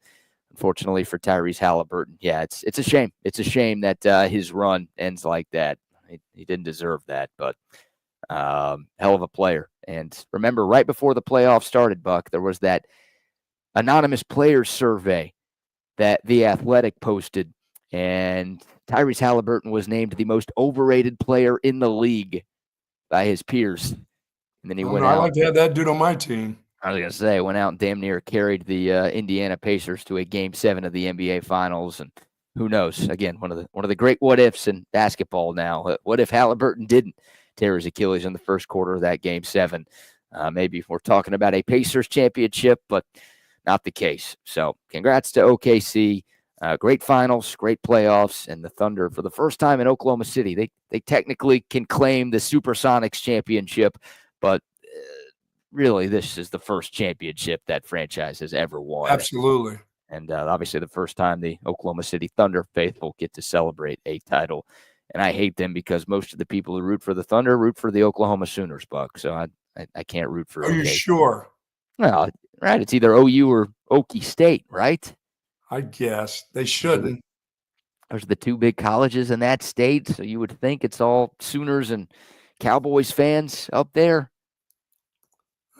unfortunately for Tyrese Halliburton, yeah, it's a shame. It's a shame that his run ends like that. He didn't deserve that, but hell of a player. And remember, right before the playoffs started, Buck, there was that anonymous players survey that The Athletic posted, and Tyrese Halliburton was named the most overrated player in the league by his peers. And then he went out. I like to have that dude on my team. I was going to say, went out and damn near carried the Indiana Pacers to a Game 7 of the NBA Finals. And who knows? Again, one of the great what-ifs in basketball now. What if Halliburton didn't tear his Achilles in the first quarter of that Game 7? Maybe we're talking about a Pacers championship, but not the case. So congrats to OKC. Great finals, great playoffs, and the Thunder, for the first time in Oklahoma City, they technically can claim the Supersonics championship, but really, this is the first championship that franchise has ever won. Absolutely. And obviously the first time the Oklahoma City Thunder faithful get to celebrate a title. And I hate them because most of the people who root for the Thunder root for the Oklahoma Sooners, Buck. So I can't root for. Are you sure? Well, right. It's either OU or Okie State, right? I guess they shouldn't. Those are the two big colleges in that state. So you would think it's all Sooners and Cowboys fans up there.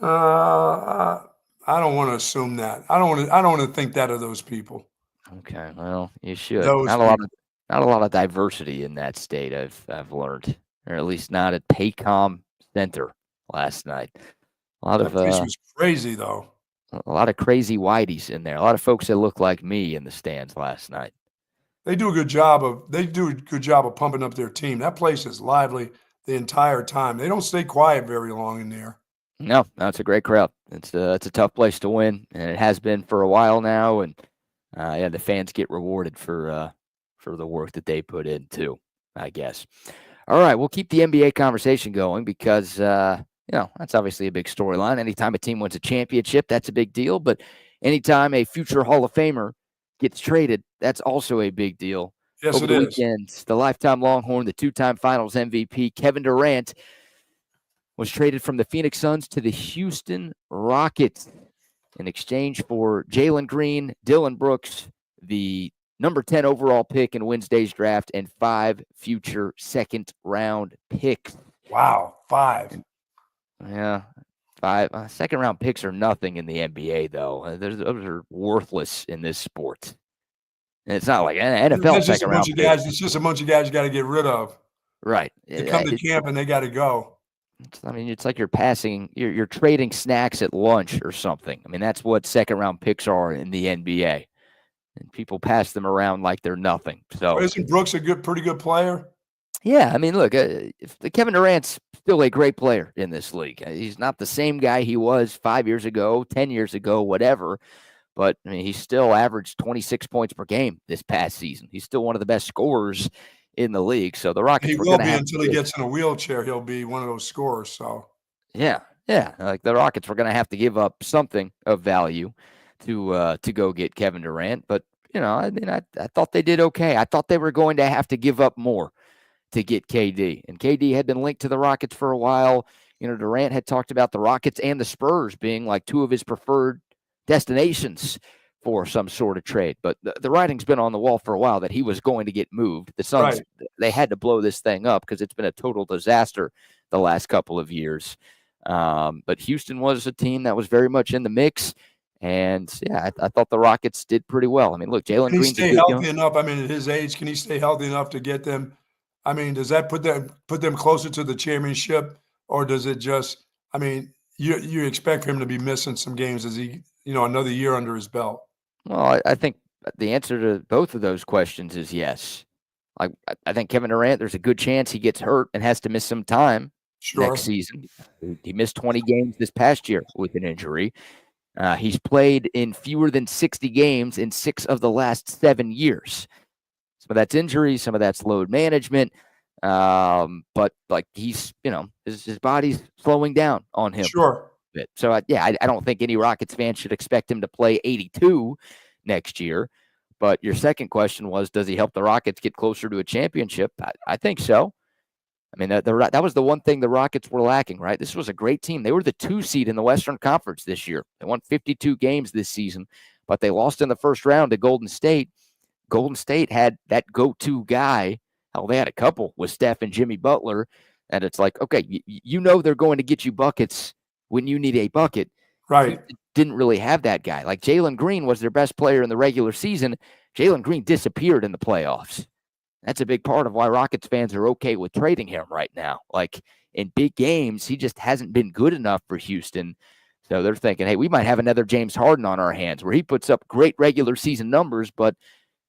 I don't want to assume that. I don't want to think that of those people. Okay, well, you should. Not a lot of diversity in that state. I've learned, or at least not at Paycom Center last night. That place was crazy, though. A lot of crazy whiteys in there. A lot of folks that look like me in the stands last night. They do a good job of pumping up their team. That place is lively the entire time. They don't stay quiet very long in there. No, it's a great crowd. It's a tough place to win, and it has been for a while now. And the fans get rewarded for the work that they put in too, I guess. All right, we'll keep the NBA conversation going because that's obviously a big storyline. Anytime a team wins a championship, that's a big deal. But anytime a future Hall of Famer gets traded, that's also a big deal. Yes, Over it the is. weekend, the lifetime Longhorn, the two-time Finals MVP, Kevin Durant, was traded from the Phoenix Suns to the Houston Rockets in exchange for Jalen Green, Dylan Brooks, the number 10 overall pick in Wednesday's draft, and 5 future second-round picks. Wow, 5. Yeah, 5 second-round picks are nothing in the NBA, though. Those are worthless in this sport. And it's not like an NFL second-round pick. It's just a bunch of guys you got to get rid of. Right. They come to camp and they got to go. It's like you're trading snacks at lunch or something. I mean, that's what second-round picks are in the NBA. And people pass them around like they're nothing. So isn't Brooks a pretty good player? Yeah, I mean, look, Kevin Durant's still a great player in this league. He's not the same guy he was 5 years ago, 10 years ago, whatever. But I mean, he still averaged 26 points per game this past season. He's still one of the best scorers in the league. So the Rockets he will be until he gets in a wheelchair. He'll be one of those scorers. So yeah, like the Rockets were going to have to give up something of value to go get Kevin Durant. But I mean, I thought they did okay. I thought they were going to have to give up more to get KD, and KD had been linked to the Rockets for a while. Durant had talked about the Rockets and the Spurs being like two of his preferred destinations for some sort of trade. But the writing's been on the wall for a while that he was going to get moved. The Suns, They had to blow this thing up because it's been a total disaster the last couple of years. But Houston was a team that was very much in the mix. And yeah, I thought the Rockets did pretty well. I mean, look, Jalen Green. Can he stay healthy enough? I mean, at his age, can he stay healthy enough to get them? I mean, does that put them closer to the championship, or does it just? I mean, you expect for him to be missing some games as he, another year under his belt. Well, I think the answer to both of those questions is yes. Like, I think Kevin Durant, there's a good chance he gets hurt and has to miss some time next season. He missed 20 games this past year with an injury. He's played in fewer than 60 games in 6 of the last 7 years. Some of that's injury, some of that's load management. But like he's, his body's slowing down on him. Sure. So I don't think any Rockets fan should expect him to play 82 next year. But your second question was, does he help the Rockets get closer to a championship? I think so. I mean, that was the one thing the Rockets were lacking, right? This was a great team. They were the 2 seed in the Western Conference this year. They won 52 games this season, but they lost in the first round to Golden State. Golden State had that go-to guy. Hell, they had a couple with Steph and Jimmy Butler. And it's like, okay, they're going to get you buckets when you need a bucket. Right. Didn't really have that guy. Like Jalen Green was their best player in the regular season. Jalen Green disappeared in the playoffs. That's a big part of why Rockets fans are okay with trading him right now. Like in big games, he just hasn't been good enough for Houston. So they're thinking, hey, we might have another James Harden on our hands where he puts up great regular season numbers, but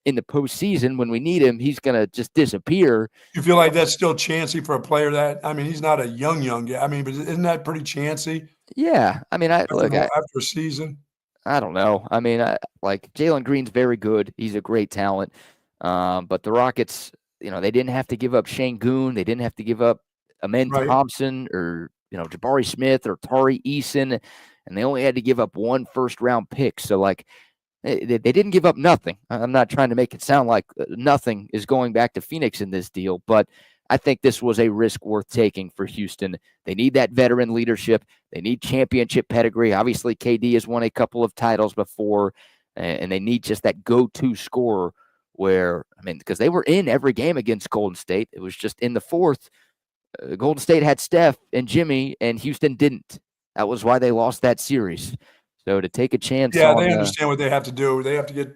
in the postseason, when we need him, he's going to just disappear. You feel like that's still chancy for a player that, I mean, he's not a young guy. I mean, but isn't that pretty chancy? Yeah. I mean, after a season, I don't know. I mean, like Jalen Green's very good. He's a great talent. But the Rockets, they didn't have to give up Şengün. They didn't have to give up Amen Thompson or, Jabari Smith or Tari Eason. And they only had to give up 1 first-round pick. So, like, they didn't give up nothing. I'm not trying to make it sound like nothing is going back to Phoenix in this deal, but I think this was a risk worth taking for Houston. They need that veteran leadership. They need championship pedigree. Obviously, KD has won a couple of titles before, and they need just that go-to scorer where, I mean, because they were in every game against Golden State. It was just in the fourth. Golden State had Steph and Jimmy, and Houston didn't. That was why they lost that series. So to take a chance. Yeah, they understand what they have to do. They have to get.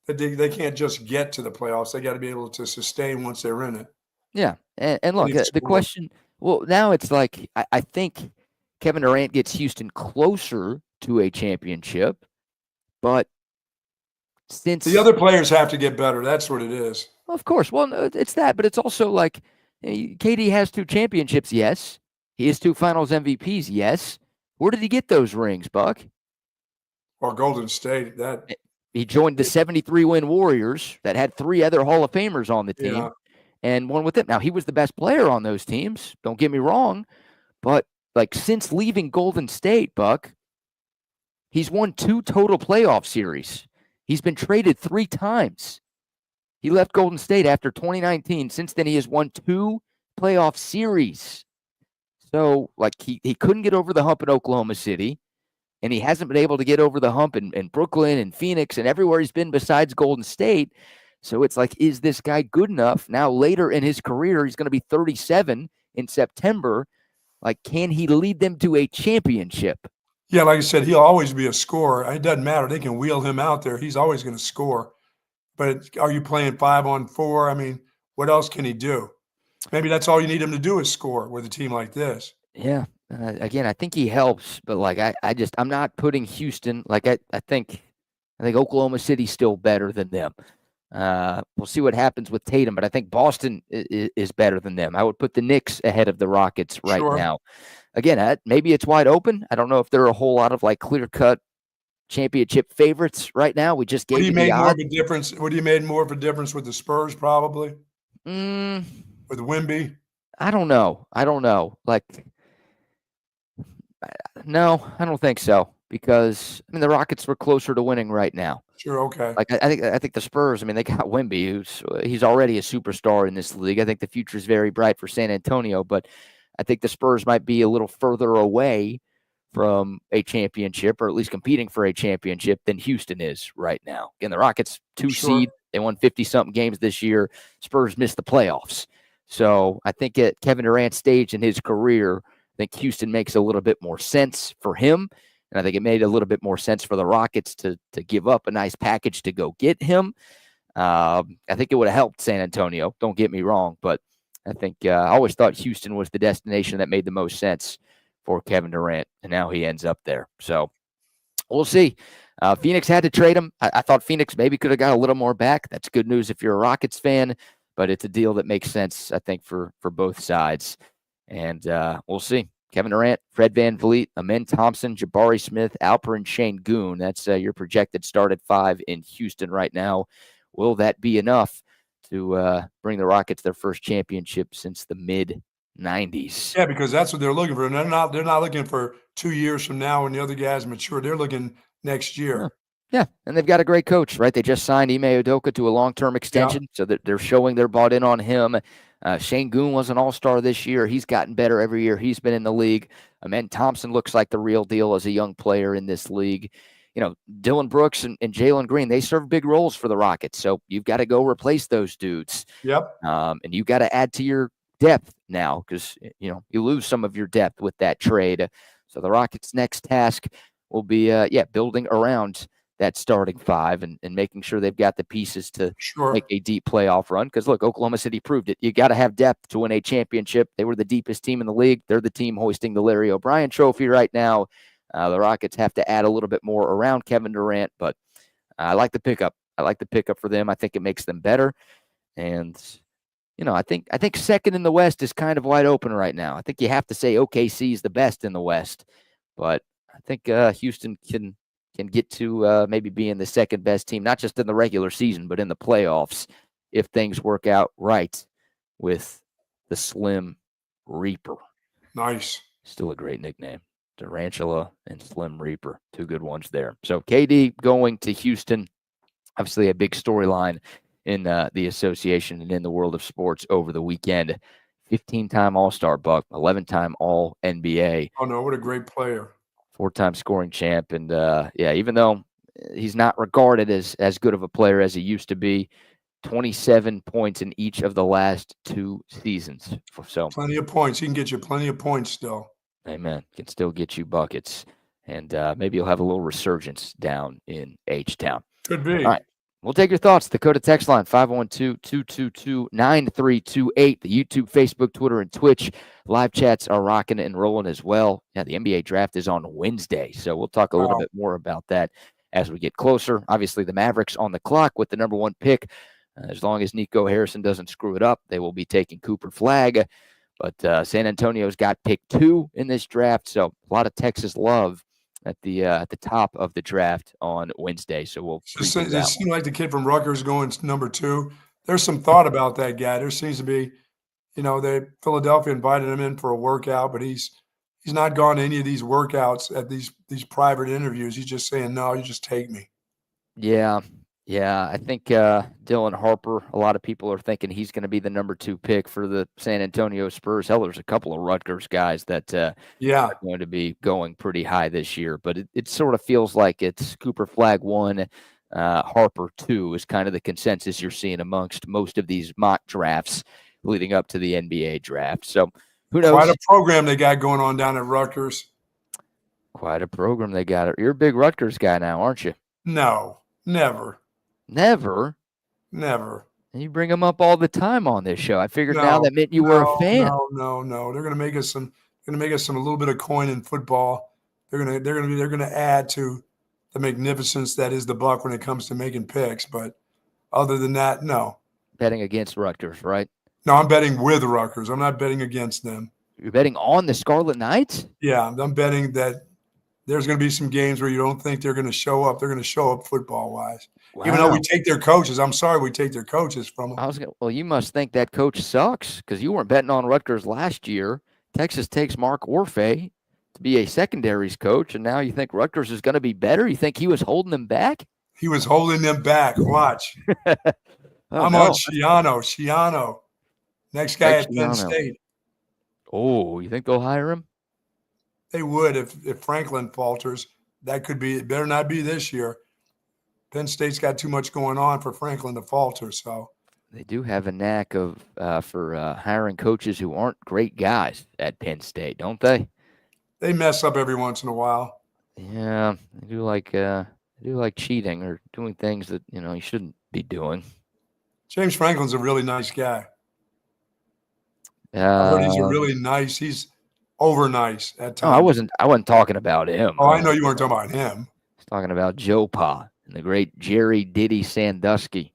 They can't just get to the playoffs. They got to be able to sustain once they're in it. Yeah, and look, the question. Well, now it's like I think Kevin Durant gets Houston closer to a championship, but since the other players have to get better, that's what it is. Well, of course. Well, no, it's that, but it's also like KD has 2 championships. Yes, he has 2 Finals MVPs. Yes. Where did he get those rings, Buck? Or Golden State. That He joined the 73-win Warriors that had 3 other Hall of Famers on the team and won with them. Now, he was the best player on those teams. Don't get me wrong. But, like, since leaving Golden State, Buck, he's won 2 total playoff series. He's been traded 3 times. He left Golden State after 2019. Since then, he has won 2 playoff series. So, like, he couldn't get over the hump in Oklahoma City, and he hasn't been able to get over the hump in Brooklyn and Phoenix and everywhere he's been besides Golden State. So it's like, is this guy good enough? Now, later in his career, he's going to be 37 in September. Like, can he lead them to a championship? Yeah, like I said, he'll always be a scorer. It doesn't matter. They can wheel him out there. He's always going to score. But are you playing 5-on-4? I mean, what else can he do? Maybe that's all you need him to do is score with a team like this. Yeah. Again, I think he helps, but like I'm not putting Houston. Like I think Oklahoma City's still better than them. We'll see what happens with Tatum, but I think Boston is better than them. I would put the Knicks ahead of the Rockets right now. Again, maybe it's wide open. I don't know if there are a whole lot of like clear-cut championship favorites right now. We just gave you the odds. More of a difference? Would you made more of a difference with the Spurs probably? With Wemby? I don't know. Like, no, I don't think so, because I mean the Rockets were closer to winning right now. Sure, okay. Like I think the Spurs. I mean, they got Wemby, he's already a superstar in this league. I think the future is very bright for San Antonio, but I think the Spurs might be a little further away from a championship, or at least competing for a championship, than Houston is right now. Again, the Rockets 2 seed. They won 50-something games this year. Spurs missed the playoffs. So I think at Kevin Durant's stage in his career, I think Houston makes a little bit more sense for him. And I think it made a little bit more sense for the Rockets to give up a nice package to go get him. I think it would have helped San Antonio. Don't get me wrong. But I think I always thought Houston was the destination that made the most sense for Kevin Durant. And now he ends up there. So we'll see. Phoenix had to trade him. I thought Phoenix maybe could have got a little more back. That's good news if you're a Rockets fan, but it's a deal that makes sense, I think, for both sides. And we'll see. Kevin Durant, Fred VanVleet, Amen Thompson, Jabari Smith, Alperen Şengün. That's your projected start at 5 in Houston right now. Will that be enough to bring the Rockets their first championship since the mid-90s? Yeah, because that's what they're looking for. And they're not looking for 2 years from now when the other guys mature. They're looking next year. Yeah, and they've got a great coach, right? They just signed Ime Udoka to a long-term extension, so that they're showing they're bought in on him. Şengün was an all-star this year. He's gotten better every year he's been in the league. Amen Thompson looks like the real deal as a young player in this league. You know, Dillon Brooks and Jalen Green, they serve big roles for the Rockets, so you've got to go replace those dudes. Yep. And you've got to add to your depth now, because, you know, you lose some of your depth with that trade. So the Rockets' next task will be, building around that starting 5 and making sure they've got the pieces to make a deep playoff run. Because, look, Oklahoma City proved it. You got to have depth to win a championship. They were the deepest team in the league. They're the team hoisting the Larry O'Brien trophy right now. The Rockets have to add a little bit more around Kevin Durant, but I like the pickup. I like the pickup for them. I think it makes them better. And, you know, I think second in the West is kind of wide open right now. I think you have to say OKC is the best in the West, but I think Houston can get to maybe being the second best team, not just in the regular season, but in the playoffs, if things work out right with the Slim Reaper. Nice. Still a great nickname. Tarantula and Slim Reaper, 2 good ones there. So KD going to Houston, obviously a big storyline in the association and in the world of sports over the weekend. 15-time All-Star Buck, 11-time All-NBA. Oh, no, what a great player. 4-time scoring champ. And, even though he's not regarded as good of a player as he used to be, 27 points in each of the last 2 seasons. So plenty of points. He can get you plenty of points still. Amen. Can still get you buckets. And maybe you'll have a little resurgence down in H-Town. Could be. All right. We'll take your thoughts. Dakota text line, 512-222-9328. The YouTube, Facebook, Twitter, and Twitch live chats are rocking and rolling as well. Yeah, the NBA draft is on Wednesday, so we'll talk a little bit more about that as we get closer. Obviously, the Mavericks on the clock with the number 1 pick. As long as Nico Harrison doesn't screw it up, they will be taking Cooper Flagg. But San Antonio's got pick 2 in this draft, so a lot of Texas love at the top of the draft on Wednesday. So we'll preview It that seemed like the kid from Rutgers going number 2. There's some thought about that guy. There seems to be, Philadelphia invited him in for a workout, but he's not gone to any of these workouts at these private interviews. He's just saying, no, you just take me. Yeah. I think Dylan Harper, a lot of people are thinking he's going to be the number 2 pick for the San Antonio Spurs. Hell, there's a couple of Rutgers guys that are going to be going pretty high this year. But it sort of feels like it's Cooper Flag 1, Harper 2 is kind of the consensus you're seeing amongst most of these mock drafts leading up to the NBA draft. So who knows? Quite a program they got going on down at Rutgers. Quite a program they got. You're a big Rutgers guy now, aren't you? No, never. Never? Never. And you bring them up all the time on this show. I figured now that meant you were a fan. No. They're going to make us some a little bit of coin in football. They're going to add to the magnificence that is the Buck when it comes to making picks. But other than that, no. Betting against Rutgers, right? No, I'm betting with Rutgers. I'm not betting against them. You're betting on the Scarlet Knights? Yeah, I'm betting that there's going to be some games where you don't think they're going to show up. They're going to show up football-wise. Wow. Even though we take their coaches. I'm sorry we take their coaches from them. Well, you must think that coach sucks because you weren't betting on Rutgers last year. Texas takes Mark Orfe to be a secondaries coach, and now you think Rutgers is going to be better? You think he was holding them back? He was holding them back. Watch. I'm on Schiano. Next guy at Penn State. Oh, you think they'll hire him? They would if Franklin falters. That could be. It better not be this year. Penn State's got too much going on for Franklin to falter. So they do have a knack of for hiring coaches who aren't great guys at Penn State, don't they? They mess up every once in a while. Yeah, they do like cheating or doing things that you shouldn't be doing. James Franklin's a really nice guy. I heard he's a really nice. He's over nice at times. I wasn't talking about him. Oh, I know you weren't talking about him. I was talking about Joe Pa and the great Jerry Diddy Sandusky.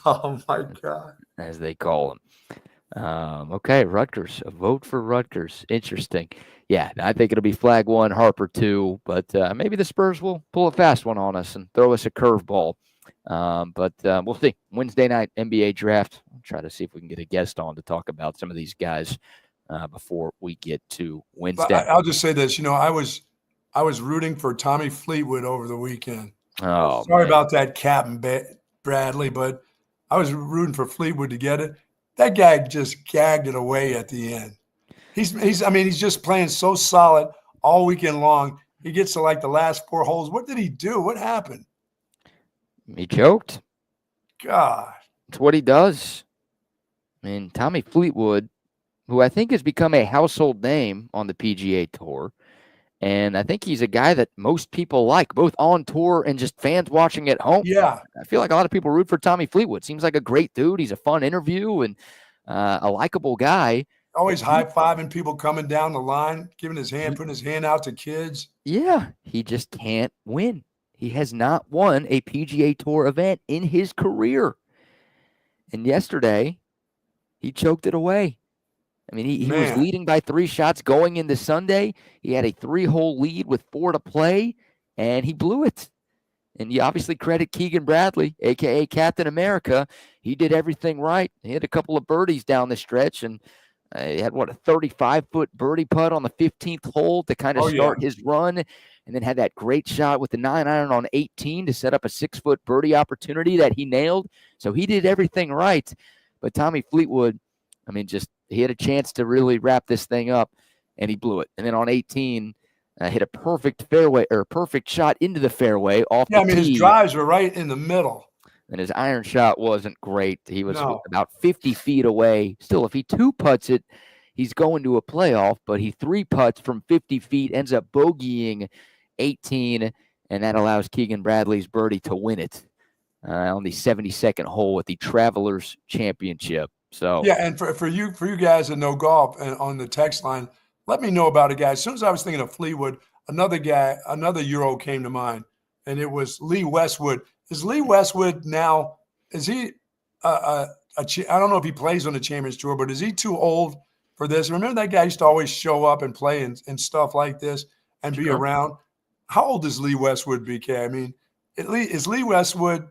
Oh my God, as they call him. Okay, Rutgers. A vote for Rutgers. Interesting. Yeah, I think it'll be Flag 1, Harper 2, but maybe the Spurs will pull a fast one on us and throw us a curveball. But we'll see. Wednesday night NBA draft. I'll try to see if we can get a guest on to talk about some of these guys before we get to Wednesday. But I'll just say this. I was rooting for Tommy Fleetwood over the weekend. Oh, sorry about that, Captain Bradley, but I was rooting for Fleetwood to get it. That guy just gagged it away at the end. He's just playing so solid all weekend long. He gets to like the last 4 holes. What did he do? What happened? He choked. God. It's what he does. I mean, Tommy Fleetwood, who I think has become a household name on the PGA Tour, and I think he's a guy that most people like, both on tour and just fans watching at home. Yeah. I feel like a lot of people root for Tommy Fleetwood. Seems like a great dude. He's a fun interview and a likable guy. Always high-fiving people coming down the line, giving his hand, putting his hand out to kids. Yeah, he just can't win. He has not won a PGA Tour event in his career. And yesterday, he choked it away. I mean, he was leading by 3 shots going into Sunday. He had a 3-hole lead with 4 to play, and he blew it. And you obviously credit Keegan Bradley, a.k.a. Captain America. He did everything right. He had a couple of birdies down the stretch, and he had, a 35-foot birdie putt on the 15th hole to kind of start his run, and then had that great shot with the 9-iron on 18 to set up a 6-foot birdie opportunity that he nailed. So he did everything right. But Tommy Fleetwood, he had a chance to really wrap this thing up, and he blew it. And then on 18, hit a perfect shot into the fairway off the tee. His drives were right in the middle. And his iron shot wasn't great. He was about 50 feet away. Still, if he 2-putts it, he's going to a playoff, but he 3-putts from 50 feet, ends up bogeying 18, and that allows Keegan Bradley's birdie to win it on the 72nd hole at the Travelers Championship. So and for you guys that know golf and on the text line, let me know about a guy. As soon as I was thinking of Fleetwood, another Euro came to mind, and it was Lee Westwood. Is Lee Westwood now? Is he? I don't know if he plays on the Champions Tour, but is he too old for this. Remember that guy used to always show up and play and stuff like this and be around. How old is Lee Westwood, BK? I mean, is Lee Westwood,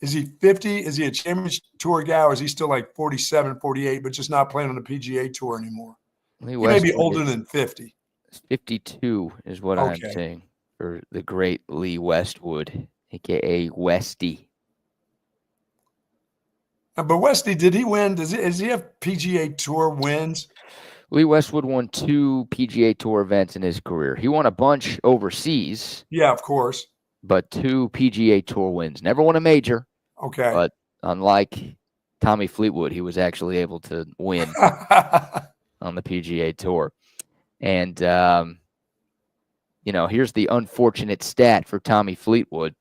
is he 50? Is he a championship tour guy, or is he still like 47, 48, but just not playing on the PGA tour anymore? He may be older than 50. 52 is what I'm saying for the great Lee Westwood, a.k.a. Westy. But Westy, did he win? Does he have PGA Tour wins? Lee Westwood won 2 PGA Tour events in his career. He won a bunch overseas. Yeah, of course. But 2 PGA Tour wins. Never won a major. Okay. But unlike Tommy Fleetwood, he was actually able to win on the PGA Tour. And, here's the unfortunate stat for Tommy Fleetwood.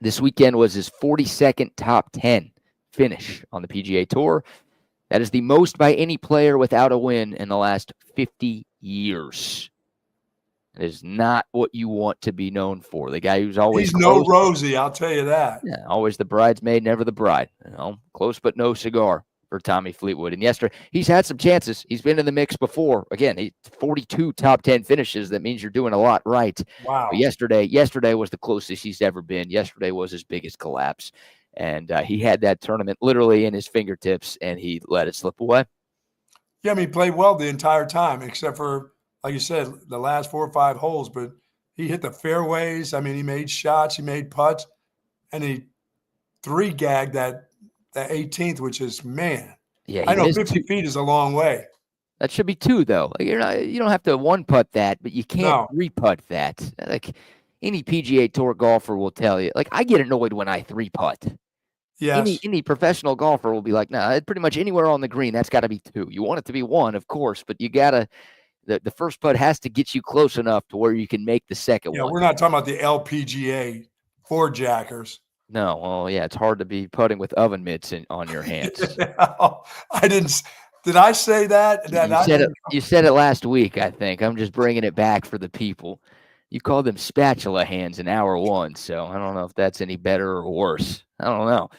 This weekend was his 42nd top 10 finish on the PGA Tour. That is the most by any player without a win in the last 50 years. It is not what you want to be known for. The guy who's always He's no Rosie, I'll tell you that. Yeah, always the bridesmaid, never the bride. Close but no cigar for Tommy Fleetwood. And yesterday, he's had some chances. He's been in the mix before. Again, 42 top 10 finishes. That means you're doing a lot right. Wow. But yesterday was the closest he's ever been. Yesterday was his biggest collapse. And he had that tournament literally in his fingertips, and he let it slip away. Yeah, I mean, he played well the entire time, except for, like you said, the last 4 or 5 holes. But he hit the fairways. I mean, he made shots, he made putts, and he 3-gagged that 18th, which is, man. Yeah, I know 50 feet is a long way. That should be 2, though. Like, you don't have to 1-putt that, but you can't 3-putt that. Like, any PGA Tour golfer will tell you. Like, I get annoyed when I 3-putt. Yes. Any professional golfer will be like, nah, pretty much anywhere on the green, that's got to be 2. You want it to be 1, of course, but you got to the first putt has to get you close enough to where you can make the second one. Yeah, we're not talking about the LPGA 4-jackers. No, well, yeah, it's hard to be putting with oven mitts on your hands. I didn't. Did I say that? You said it last week, I think. I'm just bringing it back for the people. You called them spatula hands in hour 1, so I don't know if that's any better or worse. I don't know.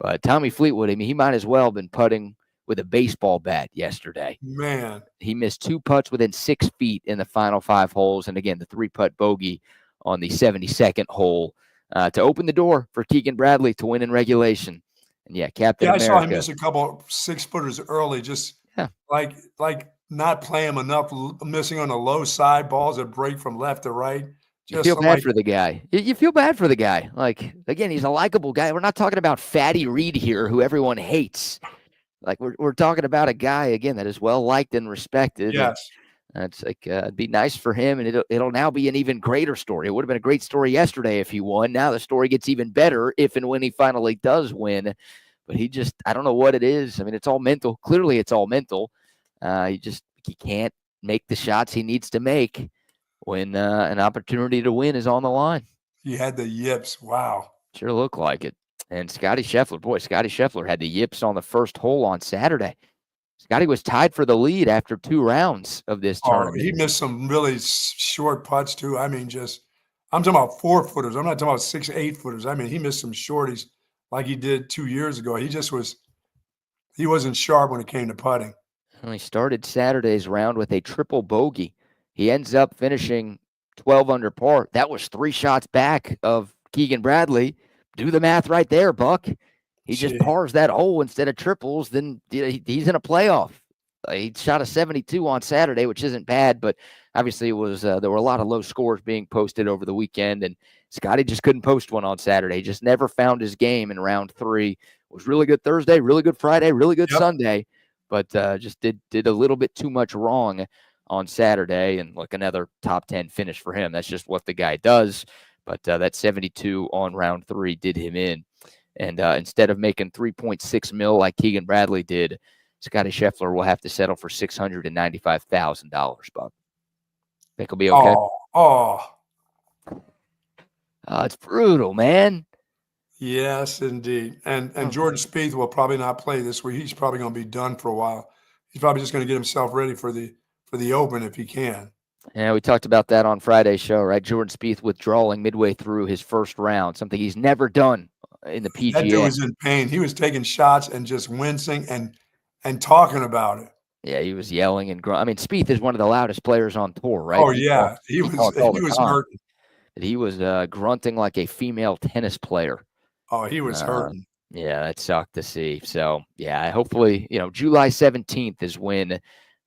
But Tommy Fleetwood, I mean, he might as well have been putting with a baseball bat yesterday. Man. He missed 2 putts within 6 feet in the final 5 holes. And again, the 3-putt bogey on the 72nd hole to open the door for Keegan Bradley to win in regulation. And yeah, Captain America. I saw him miss a couple 6-footers early, just like not playing him enough, missing on the low side balls that break from left to right. You feel bad for the guy. You feel bad for the guy. Like, again, he's a likable guy. We're not talking about Fatty Reed here, who everyone hates. Like, we're talking about a guy, again, that is well-liked and respected. Yes. And it's like, it'd be nice for him, and it'll now be an even greater story. It would have been a great story yesterday if he won. Now the story gets even better if and when he finally does win. But he just, I don't know what it is. I mean, it's all mental. Clearly, it's all mental. He can't make the shots he needs to make when an opportunity to win is on the line. He had the yips. Wow. Sure looked like it. And Scotty Scheffler had the yips on the first hole on Saturday. Scotty was tied for the lead after 2 rounds of this tournament. He missed some really short putts, too. I mean, I'm talking about 4-footers. I'm not talking about 6, 8-footers. I mean, he missed some shorties like he did 2 years ago. He wasn't sharp when it came to putting. Well, he started Saturday's round with a triple bogey. He ends up finishing 12 under par. That was 3 shots back of Keegan Bradley. Do the math right there, Buck. He just pars that hole instead of triples, then he's in a playoff. He shot a 72 on Saturday, which isn't bad, but obviously it was there were a lot of low scores being posted over the weekend, and Scotty just couldn't post one on Saturday. He just never found his game in round 3. It was really good Thursday, really good Friday, really good Sunday, but just did a little bit too much wrong on Saturday, and look, another top 10 finish for him. That's just what the guy does. But that 72 on round 3 did him in. And instead of making $3.6 million like Keegan Bradley did, Scotty Scheffler will have to settle for $695,000, Buck. Think he'll be okay? It's brutal, man. Yes, indeed. And Jordan Spieth will probably not play this week. He's probably going to be done for a while. He's probably just going to get himself ready for the Open if he can. Yeah, we talked about that on Friday's show, right? Jordan Spieth withdrawing midway through his first round, something he's never done in the PGA. That dude was in pain. He was taking shots and just wincing and talking about it. Yeah, he was yelling and grunting. I mean, Spieth is one of the loudest players on tour, right? Oh yeah, he was hurting. He was grunting like a female tennis player. Oh, he was hurting. Yeah, that sucked to see. So, yeah, hopefully, July 17th is when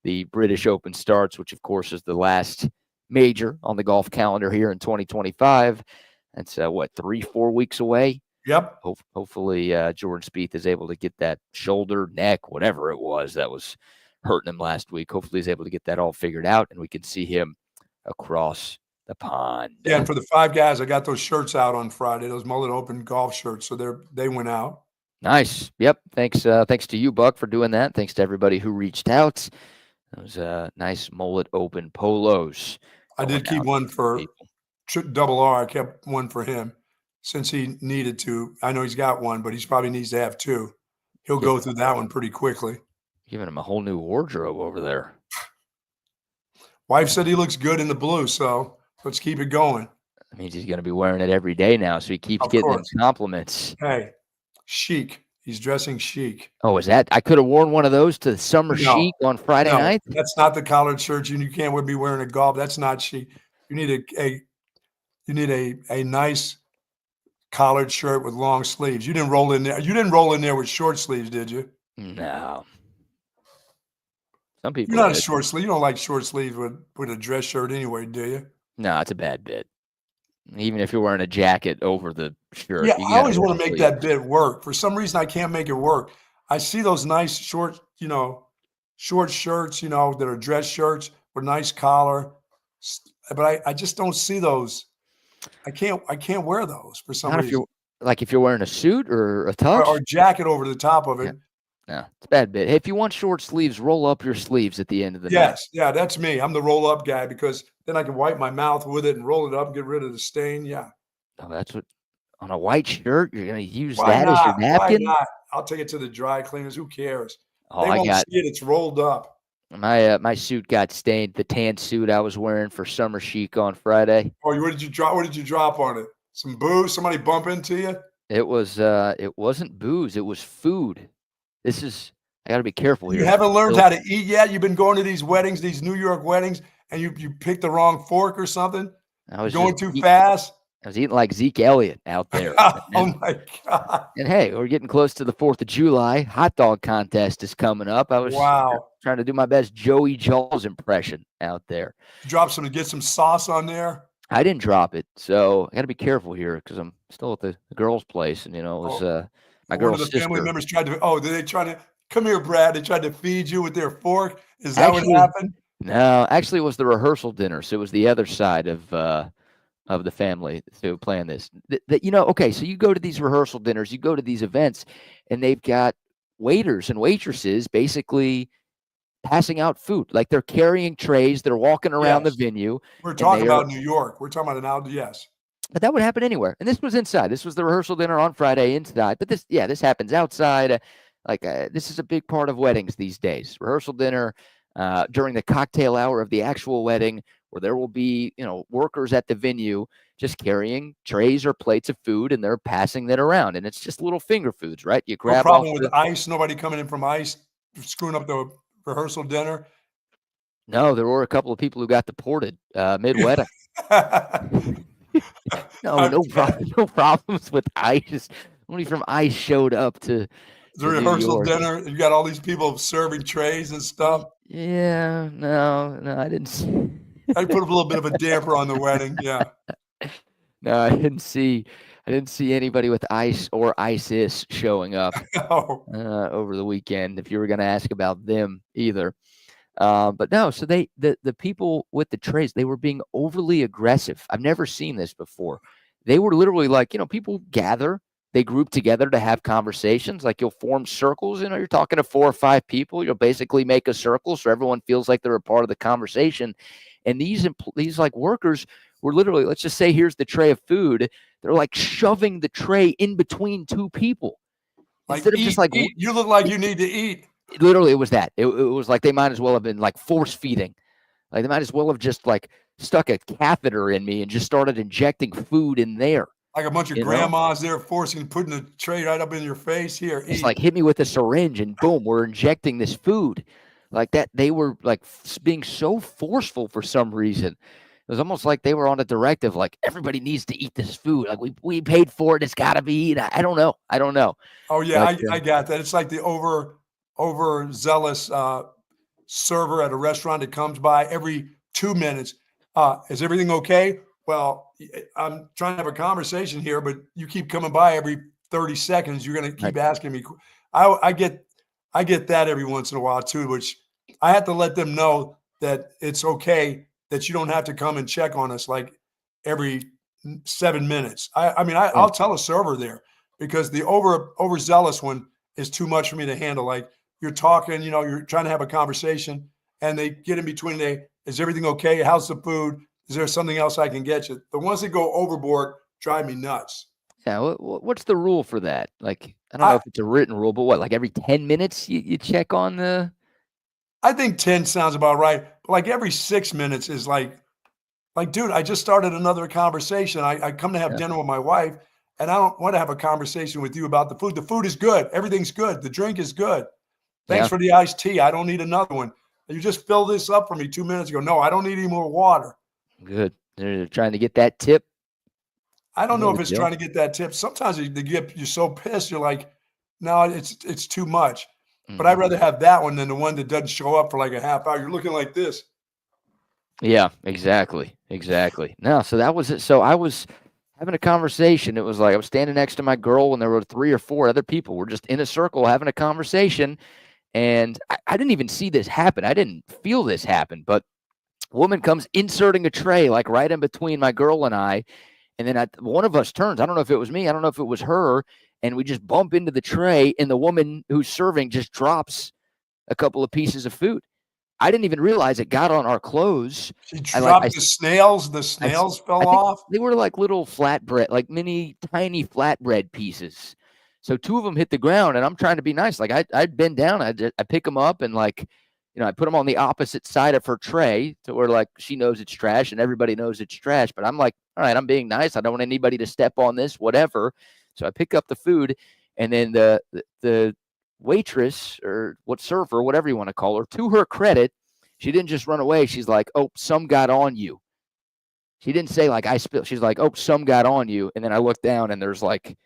the British Open starts, which, of course, is the last major on the golf calendar here in 2025. That's, 3-4 weeks away? Yep. Hopefully, Jordan Spieth is able to get that shoulder, neck, whatever it was that was hurting him last week. Hopefully, he's able to get that all figured out, and we can see him across the pond. Yeah, and for the 5 guys, I got those shirts out on Friday, those Mullet Open golf shirts. So they went out. Nice. Yep. Thanks to you, Buck, for doing that. Thanks to everybody who reached out. Those nice Mullet Open polos. I did keep one for Double R. I kept one for him since he needed to. I know he's got one, but he probably needs to have 2. He'll go through that one pretty quickly. Giving him a whole new wardrobe over there. Wife said he looks good in the blue, so let's keep it going. That means he's going to be wearing it every day now, so he keeps getting them compliments. Hey, chic. He's dressing chic. Oh, is that? I could have worn one of those to the summer chic on Friday night? That's not the collared shirt. You can't be wearing a golf. That's not chic. You need a nice collared shirt with long sleeves. You didn't roll in there. You didn't roll in there with short sleeves, did you? No. Some people. You're not a short sleeve. You don't like short sleeves with a dress shirt anyway, do you? No, it's a bad bit. Even if you're wearing a jacket over the shirt. Yeah, I always want to make that bit work. For some reason, I can't make it work. I see those nice short shirts, that are dress shirts with nice collar, but I just don't see those. I can't wear those for some reason. If you're wearing a suit or a tux or jacket over the top of it. Yeah. No, it's a bad bit. Hey, if you want short sleeves, roll up your sleeves at the end of the night. Yes, yeah, that's me. I'm the roll up guy because then I can wipe my mouth with it and roll it up and get rid of the stain. Yeah. Oh, that's what on a white shirt you're going to use that as your napkin. Why not? I'll take it to the dry cleaners. Who cares? Oh, they won't see it. It's rolled up. My suit got stained. The tan suit I was wearing for summer chic on Friday. Oh, what did you drop? What did you drop on it? Some booze? Somebody bump into you? It wasn't booze. It was food. I got to be careful here. You haven't learned how to eat yet? You've been going to these weddings, these New York weddings, and you picked the wrong fork or something? I was going too fast? I was eating like Zeke Elliott out there. Oh, my God. And, hey, we're getting close to the 4th of July. Hot dog contest is coming up. I was trying to do my best Joey Jaws impression out there. Get some sauce on there? I didn't drop it, so I got to be careful here because I'm still at the girl's place, and, it was my girl's sister. Family members tried to – come here, Brad. They tried to feed you with their fork. Is that what happened? No, actually, it was the rehearsal dinner. So it was the other side of the family who planned this. Okay, so you go to these rehearsal dinners, you go to these events, and they've got waiters and waitresses basically passing out food. Like they're carrying trays, they're walking around the venue. We're talking about New York. We're talking about yes. But that would happen anywhere. And this was inside. This was the rehearsal dinner on Friday inside. But this happens outside. This is a big part of weddings these days. Rehearsal dinner during the cocktail hour of the actual wedding, where there will be, workers at the venue just carrying trays or plates of food, and they're passing that around. And it's just little finger foods, right? You grab. No problem with ice. Nobody coming in from ice screwing up the rehearsal dinner. No, there were a couple of people who got deported mid-wedding. No problems with ice. Only from ice showed up to. The rehearsal dinner, you got all these people serving trays and stuff. Yeah, no, I didn't see. I put a little bit of a damper on the wedding, yeah. No, I didn't see anybody with ice or ISIS showing up over the weekend. If you were going to ask about them either, but no. So the people with the trays, they were being overly aggressive. I've never seen this before. They were literally like, people gather. They group together to have conversations. Like you'll form circles. You're talking to 4 or 5 people. You'll basically make a circle so everyone feels like they're a part of the conversation. And these like workers were literally, let's just say, here's the tray of food. They're like shoving the tray in between 2 people. Instead of just eat. You look like you need to eat. Literally, it was that. It was like they might as well have been like force feeding. Like they might as well have just like stuck a catheter in me and just started injecting food in there. Like a bunch of grandmas there putting the tray right up in your face. Here, it's like hit me with a syringe and boom, we're injecting this food. like that. They were like being so forceful for some reason. It was almost like they were on a directive, like everybody needs to eat this food. Like we paid for it. It's got to be eaten. I don't know. Oh yeah, But, I got that. It's like the overzealous server at a restaurant that comes by every 2 minutes. Is everything okay? Well, I'm trying to have a conversation here, but you keep coming by every 30 seconds. You're going to keep asking me. I get that every once in a while too, which I have to let them know that it's okay that you don't have to come and check on us like every 7 minutes. I'll tell a server there, because the overzealous one is too much for me to handle. Like you're talking, you're trying to have a conversation and they get in between. Is everything okay? How's the food? Is there something else I can get you? The ones that go overboard drive me nuts. Yeah. What's the rule for that? Like, I don't know if it's a written rule, but what, like every 10 minutes you check on the. I think 10 sounds about right. But like every 6 minutes is like, dude, I just started another conversation. I come to have dinner with my wife, and I don't want to have a conversation with you about the food. The food is good. Everything's good. The drink is good. Thanks for the iced tea. I don't need another one. You just filled this up for me 2 minutes ago. No, I don't need any more water. Good. They're trying to get that tip. I don't know if it's trying to get that tip. Sometimes you're so pissed. You're like, no, it's too much. But I'd rather have that one than the one that doesn't show up for like a half hour. You're looking like this. Yeah, exactly. No, so that was it. So I was having a conversation. It was like I was standing next to my girl, and there were 3 or 4 other people. We're just in a circle having a conversation. And I didn't even see this happen. I didn't feel this happen. But a woman comes inserting a tray like right in between my girl and I. And then one of us turns. I don't know if it was me. I don't know if it was her. And we just bump into the tray, and the woman who's serving just drops a couple of pieces of food. I didn't even realize it got on our clothes. She dropped the snails. The snails fell off. They were like little flatbread, like tiny flatbread pieces. So 2 of them hit the ground, and I'm trying to be nice. Like I'd bend down, I pick them up, and like, I put them on the opposite side of her tray to where like she knows it's trash and everybody knows it's trash. But I'm like, all right, I'm being nice. I don't want anybody to step on this, whatever. So I pick up the food, and then the waitress or server, whatever you want to call her, to her credit, she didn't just run away. She's like, oh, some got on you. She didn't say like I spilled. She's like, oh, some got on you. And then I look down, and there's like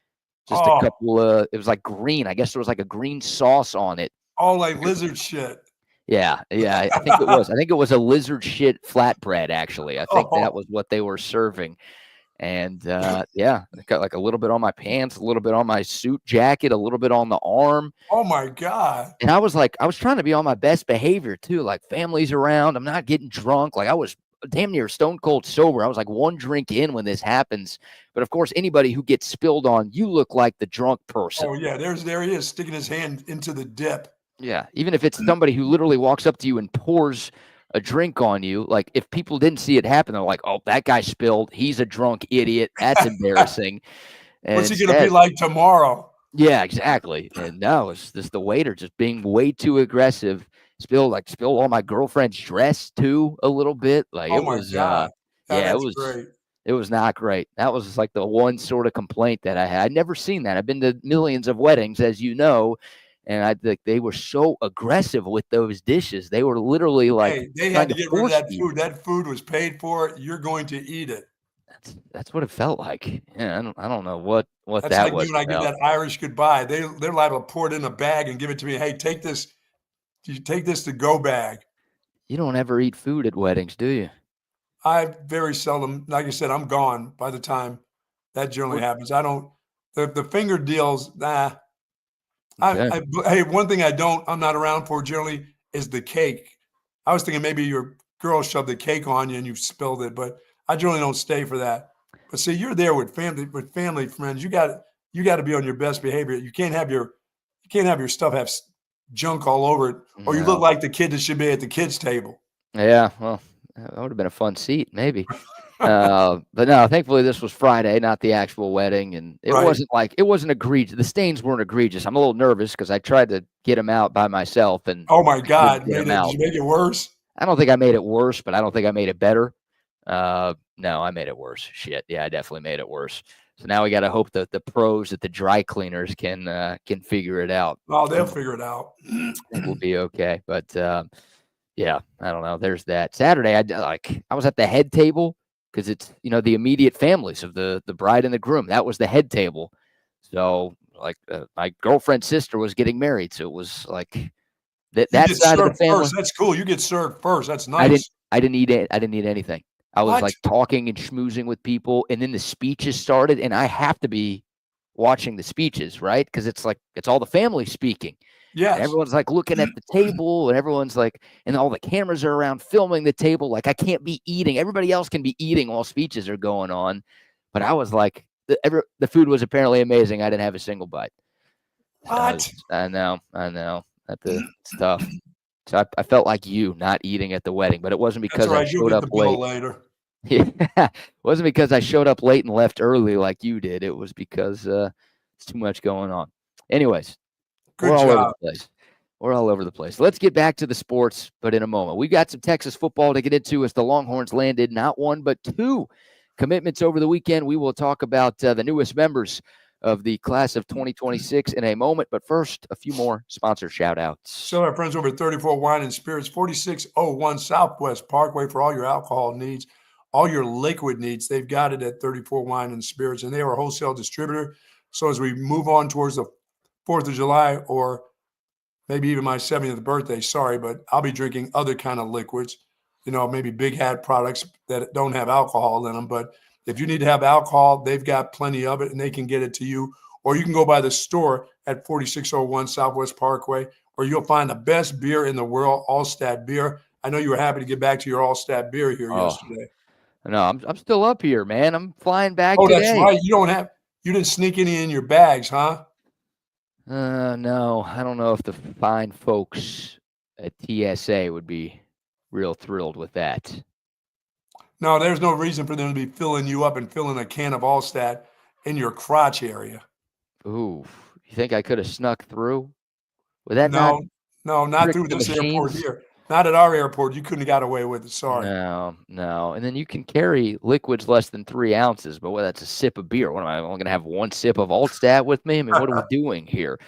just a couple of, it was like green. I guess there was like a green sauce on it. Oh, like lizard shit. Yeah. I think it was. I think it was a lizard shit flatbread, actually. I think that was what they were serving. And I got like a little bit on my pants, a little bit on my suit jacket, a little bit on the arm. Oh my God. And I was trying to be on my best behavior too. Like, family's around. I'm not getting drunk. Like, I was damn near stone cold sober. I was like 1 drink in when this happens. But of course, anybody who gets spilled on, you look like the drunk person. Oh yeah. There he is, sticking his hand into the dip. Yeah. Even if it's somebody who literally walks up to you and pours a drink on you, like if people didn't see it happen, they're like, oh, that guy spilled. He's a drunk idiot. That's embarrassing. And what's he going to be like tomorrow? Yeah, exactly. And no, it's just the waiter just being way too aggressive. Spilled all my girlfriend's dress too a little bit. Like, it was, God. It was great. It was not great. That was like the one sort of complaint that I had. I'd never seen that. I've been to millions of weddings, as you know. And I think they were so aggressive with those dishes. They were literally like, hey, they had to get rid of that food. That food was paid for. You're going to eat it. That's what it felt like. Yeah, I don't know what that's that like was. When I get that Irish goodbye, they're liable to pour it in a bag and give it to me. Hey, take this. You take this to go bag. You don't ever eat food at weddings, do you? I very seldom. Like I said, I'm gone by the time that generally happens. I don't. The finger deals. Nah. Okay. Hey, one thing I'm not around for generally is the cake. I was thinking maybe your girl shoved the cake on you and you spilled it, but I generally don't stay for that. But see, you're there with family friends. You got to be on your best behavior. You can't have your stuff have junk all over it, or you look like the kid that should be at the kids' table. Yeah, well, that would have been a fun seat, maybe. But no, thankfully this was Friday, not the actual wedding, and it wasn't egregious. The stains weren't egregious. I'm a little nervous because I tried to get them out by myself, and oh my God, did you make it worse? I don't think I made it worse, but I don't think I made it better. No, I made it worse. Shit, yeah, I definitely made it worse. So now we got to hope that the pros at the dry cleaners can figure it out. Oh, they'll figure it out. I think we'll be okay. But yeah, I don't know. There's that. Saturday, I was at the head table because it's the immediate families of the bride and the groom. That was the head table. So my girlfriend's sister was getting married, so it was like that side of the family. First. That's cool. You get served first. That's nice. I didn't eat it. I didn't eat anything. I was like talking and schmoozing with people, and then the speeches started, and I have to be watching the speeches, right? Because it's all the family speaking. Yeah. Everyone's like looking at the table, and everyone's like, and all the cameras are around filming the table. Like I can't be eating. Everybody else can be eating while speeches are going on, but I was like, the food was apparently amazing. I didn't have a single bite. What? I know. It's tough. So I felt like you not eating at the wedding, but it wasn't because I showed up late. Later. Yeah, it wasn't because I showed up late and left early like you did. It was because it's too much going on. Anyways, we're all over the place. We're all over the place. Let's get back to the sports, but in a moment. We've got some Texas football to get into as the Longhorns landed not one but two commitments over the weekend. We will talk about the newest members of the class of 2026 in a moment. But first, a few more sponsor shout-outs. So our friends over at 34 Wine and Spirits, 4601 Southwest Parkway for all your alcohol needs, all your liquid needs. They've got it at 34 Wine and Spirits, and they are a wholesale distributor. So as we move on towards the 4th of July or maybe even my 70th birthday, sorry, but I'll be drinking other kind of liquids, maybe big hat products that don't have alcohol in them. But if you need to have alcohol, they've got plenty of it, and they can get it to you. Or you can go by the store at 4601 Southwest Parkway, or you'll find the best beer in the world, Altstadt Beer. I know you were happy to get back to your Altstadt Beer here yesterday. No, I'm still up here, man. I'm flying back today. That's right. You didn't sneak any in your bags, huh? No, I don't know if the fine folks at TSA would be real thrilled with that. No, there's no reason for them to be filling you up and filling a can of Altstadt in your crotch area. Ooh, you think I could have snuck through? Would that No, not through this airport here. Not at our airport. You couldn't have got away with it. Sorry. No. And then you can carry liquids less than 3 ounces, but that's a sip of beer. What am I only going to have one sip of Altstadt with me? I mean, what are we doing here?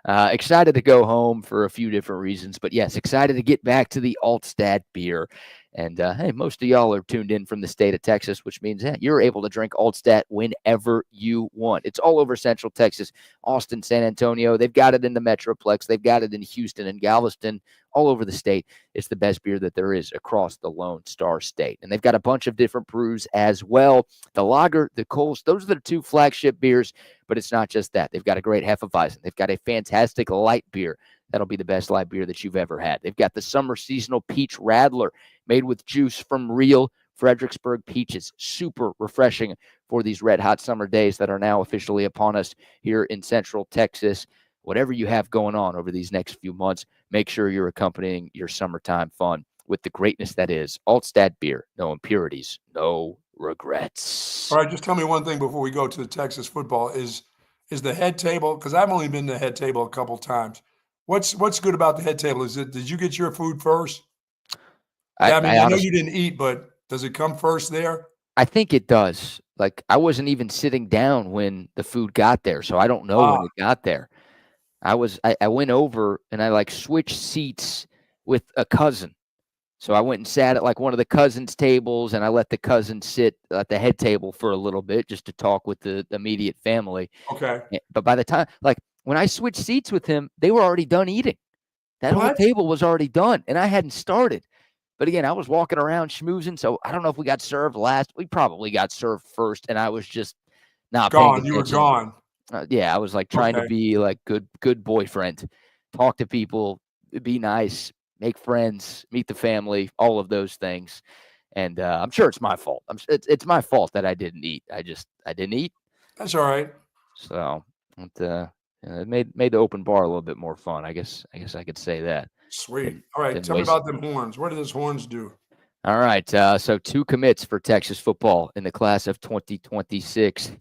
Excited to go home for a few different reasons, but yes, excited to get back to the Altstadt Beer. And hey, most of y'all are tuned in from the state of Texas, which means you're able to drink Altstadt whenever you want. It's all over Central Texas, Austin, San Antonio. They've got it in the Metroplex. They've got it in Houston and Galveston, all over the state. It's the best beer that there is across the Lone Star State. And they've got a bunch of different brews as well. The lager, the Coles, those are the two flagship beers, but it's not just that. They've got a great Hefeweizen. They've got a fantastic light beer. That'll be the best light beer that you've ever had. They've got the summer seasonal peach radler made with juice from real Fredericksburg peaches. Super refreshing for these red hot summer days that are now officially upon us here in Central Texas. Whatever you have going on over these next few months, make sure you're accompanying your summertime fun with the greatness that is Altstadt Beer. No impurities, no regrets. All right, just tell me one thing before we go to the Texas football. Is the head table, because I've only been to the head table a couple times. What's good about the head table? Did you get your food first? I know you didn't eat, but does it come first there? I think it does. Like, I wasn't even sitting down when the food got there, so I don't know when it got there. I went over and I switched seats with a cousin. So I went and sat at one of the cousins' tables, and I let the cousin sit at the head table for a little bit just to talk with the immediate family. Okay. But by the time, when I switched seats with him, they were already done eating. That whole table was already done, and I hadn't started. But again, I was walking around schmoozing, so I don't know if we got served last. We probably got served first, and I was just not gone. paying You were gone. Yeah, I was trying to be good boyfriend, talk to people, be nice, make friends, meet the family, all of those things. And I'm sure it's my fault. It's my fault that I didn't eat. I didn't eat. That's all right. So it made the open bar a little bit more fun. I guess I could say that. Sweet. All right, tell me about them horns. What do those horns do? All right, so 2 commits for Texas football in the class of 2026.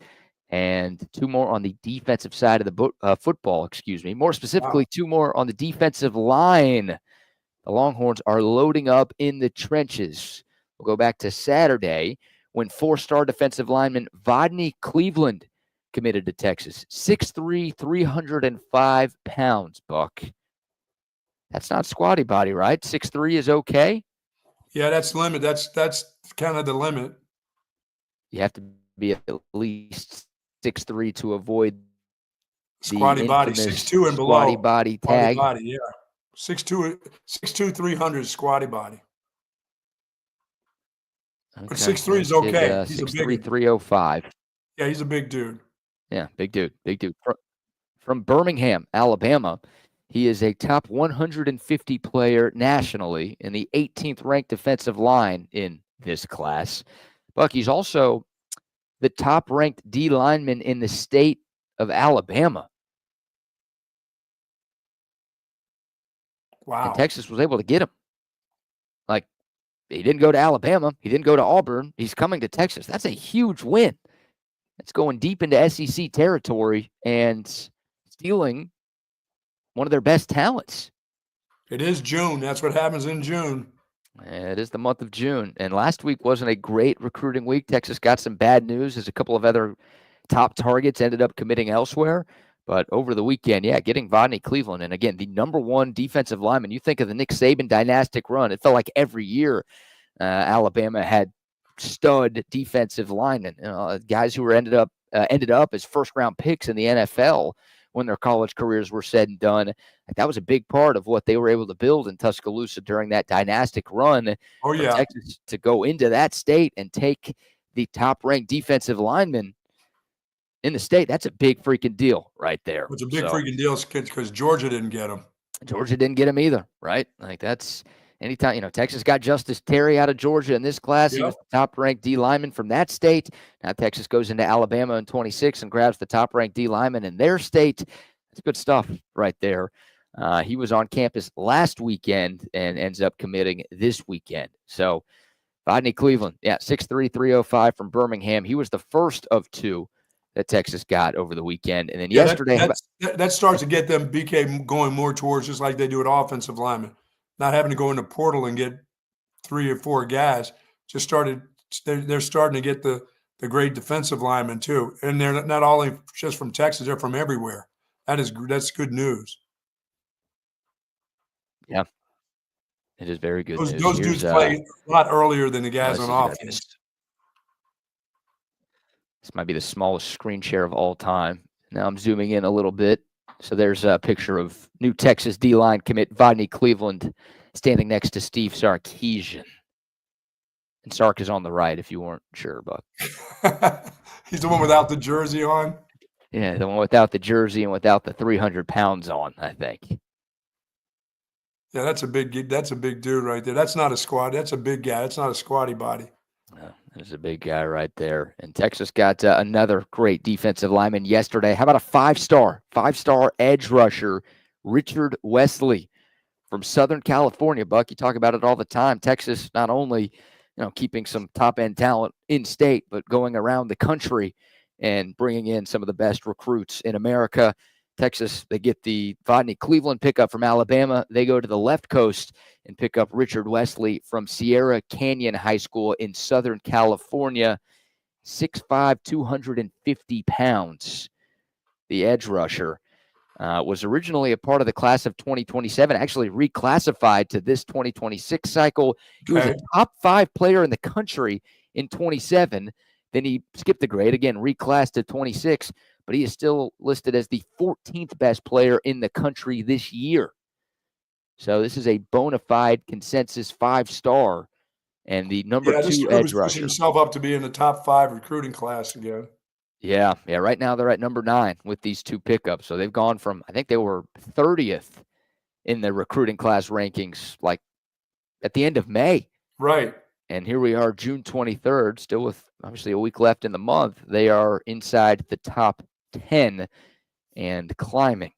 And 2 more on the defensive side of the football, More specifically, 2 more on the defensive line. The Longhorns are loading up in the trenches. We'll go back to Saturday when 4-star defensive lineman Rodney Cleveland committed to Texas. 6'3", 305 pounds, Buck. That's not squatty body, right? 6'3" is okay? Yeah, that's limit. That's kind of the limit. You have to be at least 6'3" to avoid Squatty body, 6'2" and below. Squatty body tag. Squatty body, yeah. 6'2", 300 squatty body. Okay. But 6'3" is okay. He's 6'3", 305. Yeah, he's a big dude. Yeah, big dude. Big dude. From Birmingham, Alabama. He is a top 150 player nationally in the 18th ranked defensive line in this class. Bucky's also the top ranked D lineman in the state of Alabama. Wow. And Texas was able to get him. Like, he didn't go to Alabama. He didn't go to Auburn. He's coming to Texas. That's a huge win. That's going deep into SEC territory and stealing one of their best talents. It is June. That's what happens in June. It is the month of June. And last week wasn't a great recruiting week. Texas got some bad news as a couple of other top targets ended up committing elsewhere. But over the weekend, yeah, getting Rodney Cleveland. And again, the number 1 defensive lineman. You think of the Nick Saban dynastic run. It felt like every year Alabama had stud defensive linemen, guys who were ended up as first-round picks in the NFL when their college careers were said and done. That was a big part of what they were able to build in Tuscaloosa during that dynastic run. Oh, yeah. Texas to go into that state and take the top-ranked defensive lineman in the state, that's a big freaking deal right there. It's a big freaking deal because Georgia didn't get him. Georgia didn't get him either, right? Like, that's anytime, Texas got Justice Terry out of Georgia in this class. Yep. He was the top-ranked D lineman from that state. Now Texas goes into Alabama in 26 and grabs the top-ranked D lineman in their state. That's good stuff right there. He was on campus last weekend and ends up committing this weekend. So, Rodney Cleveland, 6'3", 305 from Birmingham. He was the first of 2 that Texas got over the weekend. And then yesterday. That starts to get them, BK, going more towards just like they do at offensive linemen. Not having to go in the portal and get 3 or 4 guys. They're starting to get the great defensive linemen too. And they're not only just from Texas, they're from everywhere. That's good news. Yeah. It is very good news. Those dudes play a lot earlier than the guys on offense. This might be the smallest screen share of all time. Now I'm zooming in a little bit. So there's a picture of new Texas D-line commit Rodney Cleveland standing next to Steve Sarkisian. And Sark is on the right, if you weren't sure, Buck. He's the one without the jersey on? Yeah, the one without the jersey and without the 300 pounds on, I think. Yeah, that's a big dude right there. That's not a squad. That's a big guy. That's not a squatty body. There's a big guy right there. And Texas got another great defensive lineman yesterday. How about a five-star edge rusher, Richard Wesley from Southern California. Buck, you talk about it all the time. Texas not only, keeping some top-end talent in state, but going around the country and bringing in some of the best recruits in America. Texas, they get the Rodney Cleveland pickup from Alabama. They go to the left coast and pick up Richard Wesley from Sierra Canyon High School in Southern California. 6'5", 250 pounds. The edge rusher was originally a part of the class of 2027, actually reclassified to this 2026 cycle. He was a top 5 player in the country in 27. Then he skipped the grade, again, reclassed to 26. But he is still listed as the 14th best player in the country this year. So this is a bona fide consensus 5-star and the number 2 edge rusher. Himself up to be in the top 5 recruiting class again. Yeah. Right now they're at number 9 with these 2 pickups. So they've gone from, I think they were 30th in the recruiting class rankings, like at the end of May. Right. And here we are, June 23rd, still with obviously a week left in the month. They are inside the top 10 and climbing.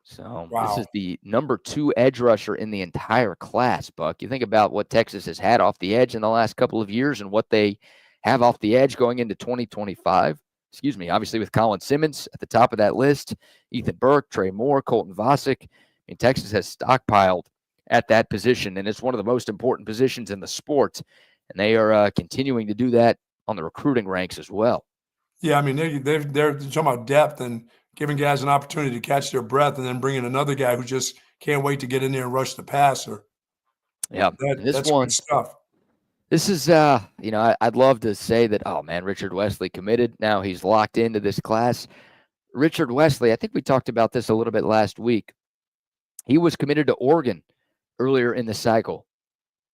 So This is the number 2 edge rusher in the entire class, Buck. You think about what Texas has had off the edge in the last couple of years and what they have off the edge going into 2025. Obviously with Colin Simmons at the top of that list, Ethan Burke, Trey Moore, Colton Vasek. Texas has stockpiled at that position, and it's one of the most important positions in the sport. And they are continuing to do that on the recruiting ranks as well. Yeah, I mean, they're talking about depth and giving guys an opportunity to catch their breath, and then bringing another guy who just can't wait to get in there and rush the passer. Yeah, this That's good one. stuff. This is, I'd love to say that, oh man, Richard Wesley committed. Now he's locked into this class. Richard Wesley, I think we talked about this a little bit last week. He was committed to Oregon earlier in the cycle.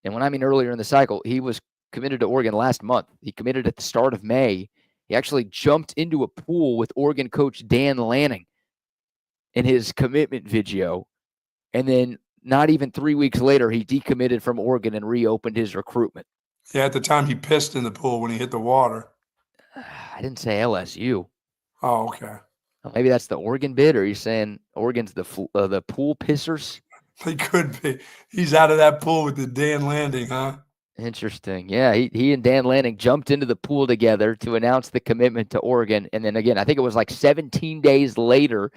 And when I mean earlier in the cycle, he was committed to Oregon last month. He committed at the start of May. He actually jumped into a pool with Oregon coach Dan Lanning in his commitment video. And then not even 3 weeks later, he decommitted from Oregon and reopened his recruitment. Yeah, at the time he pissed in the pool when he hit the water. I didn't say LSU. Oh, okay. Maybe that's the Oregon bid, or are you saying Oregon's the pool pissers? He could be. He's out of that pool with the Dan Landing, huh? Interesting. Yeah, he and Dan Lanning jumped into the pool together to announce the commitment to Oregon. And then again, I think it was like 17 days later,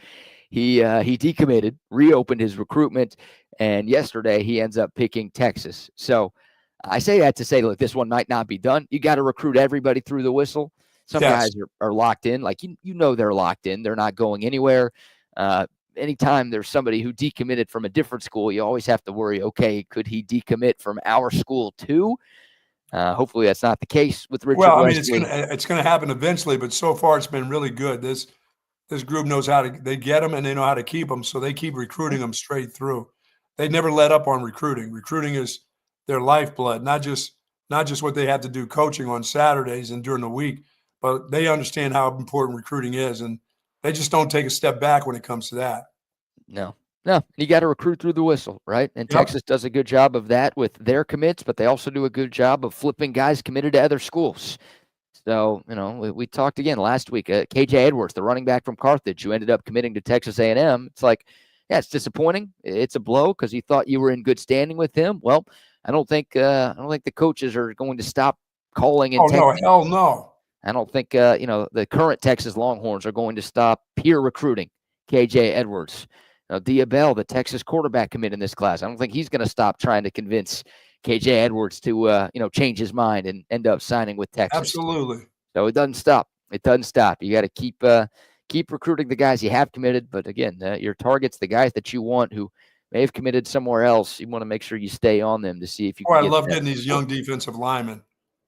he decommitted, reopened his recruitment, and yesterday he ends up picking Texas. So I say that to say, look, this one might not be done. You got to recruit everybody through the whistle. Some guys are locked in. Like, you know they're locked in. They're not going anywhere. Anytime there's somebody who decommitted from a different school, you always have to worry, okay, could he decommit from our school too? Hopefully that's not the case with Richard Wesley. It's gonna happen eventually, but so far it's been really good. This group knows they get them and they know how to keep them, so they keep recruiting them straight through. They never let up on recruiting. Recruiting is their lifeblood, not just what they have to do coaching on Saturdays and during the week, but they understand how important recruiting is, and they just don't take a step back when it comes to that. No. You got to recruit through the whistle, right? And Texas does a good job of that with their commits, but they also do a good job of flipping guys committed to other schools. So, we talked again last week. KJ Edwards, the running back from Carthage, who ended up committing to Texas A&M. It's like, yeah, it's disappointing. It's a blow because you thought you were in good standing with him. Well, I don't think the coaches are going to stop calling and texting. Oh, no, hell no. I don't think, the current Texas Longhorns are going to stop peer recruiting KJ Edwards. Diabell, the Texas quarterback commit in this class, I don't think he's going to stop trying to convince KJ Edwards to, change his mind and end up signing with Texas. Absolutely. So it doesn't stop. You got to keep recruiting the guys you have committed. But again, your targets, the guys that you want who may have committed somewhere else, you want to make sure you stay on them to see if you can. I love getting these young defensive linemen.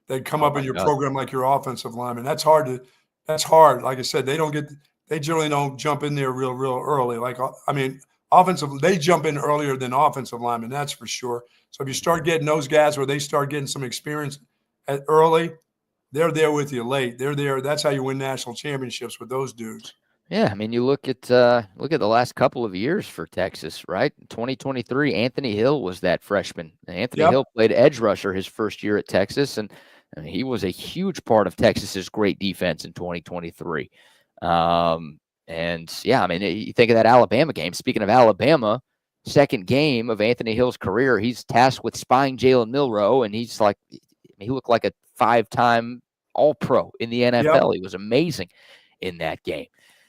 They come up in your program like your offensive lineman. That's hard. Like I said, they generally don't jump in there real early. They jump in earlier than offensive linemen, that's for sure. So if you start getting those guys where they start getting some experience early, they're there with you late. They're there. That's how you win national championships with those dudes. Yeah, I mean, you look at the last couple of years for Texas, right? 2023, Anthony Hill was that freshman. Anthony Hill played edge rusher his first year at Texas, and he was a huge part of Texas's great defense in 2023. You think of that Alabama game. Speaking of Alabama, second game of Anthony Hill's career, he's tasked with spying Jalen Milroe, and he looked like a 5-time All-Pro in the NFL. Yep. He was amazing in that game.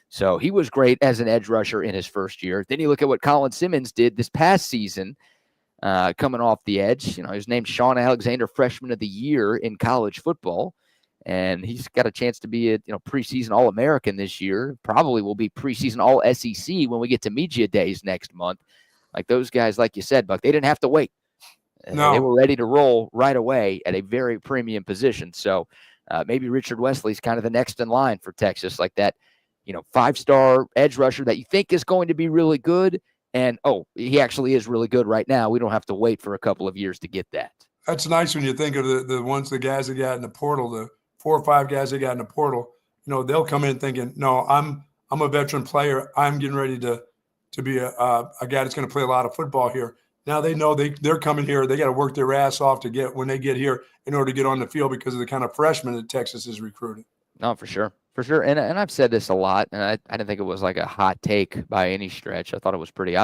So he was great as an edge rusher in his first year. Then you look at what Colin Simmons did this past season, coming off the edge. His name's Sean Alexander Freshman of the Year in college football. And he's got a chance to be a preseason All-American this year. Probably will be preseason All-SEC when we get to media days next month. Like those guys, like you said, Buck, they didn't have to wait. No. They were ready to roll right away at a very premium position. So maybe Richard Wesley's kind of the next in line for Texas, like that, 5-star edge rusher that you think is going to be really good. And, he actually is really good right now. We don't have to wait for a couple of years to get that. That's nice when you think of the guys that got in the portal, the 4 or 5 guys that got in the portal. They'll come in thinking, no, I'm a veteran player. I'm getting ready to be a guy that's going to play a lot of football here. Now they know they're coming here. They got to work their ass off when they get here in order to get on the field because of the kind of freshmen that Texas is recruiting. No, for sure. For sure. And I've said this a lot, and I didn't think it was like a hot take by any stretch. I thought it was pretty D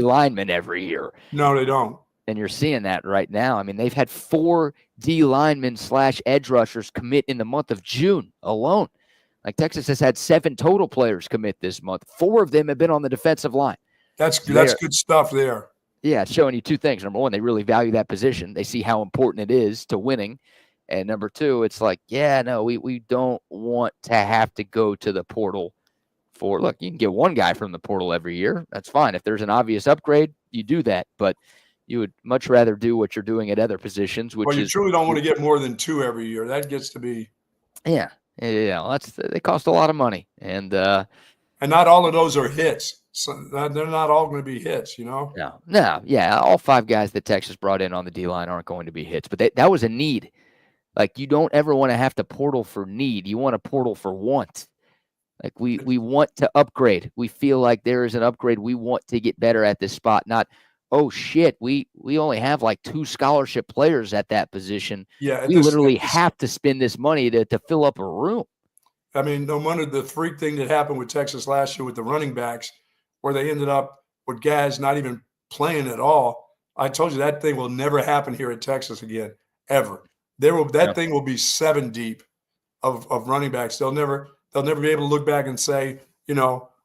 linemen every year. No, they don't. And you're seeing that right now. I mean, they've had 4 D linemen / edge rushers commit in the month of June alone. Like Texas has had 7 total players commit this month. 4 of them have been on the defensive line. That's good stuff there. Yeah, it's showing you two things. Number one, they really value that position. They see how important it is to winning. And number two, it's like, yeah, no, we don't want to have to go to the portal for, look, you can get one guy from the portal every year. That's fine. If there's an obvious upgrade, you do that. But you would much rather do what you're doing at other positions, which Well, you is truly don't want to get more than 2 every year. That gets to be. yeah. They cost a lot of money. And not all of those are hits. So they're not all going to be hits, No, yeah. All 5 guys that Texas brought in on the D-line aren't going to be hits. But that was a need. Like, you don't ever want to have to portal for need. You want to portal for want. Like, we want to upgrade. We feel like there is an upgrade. We want to get better at this spot. Not, oh, shit, we only have like 2 scholarship players at that position. Yeah, we literally have to spend this money to fill up a room. I mean, no wonder the freak thing that happened with Texas last year with the running backs, where they ended up with guys not even playing at all. I told you that thing will never happen here at Texas again, ever. That thing will be 7 deep of running backs. They'll never be able to look back and say,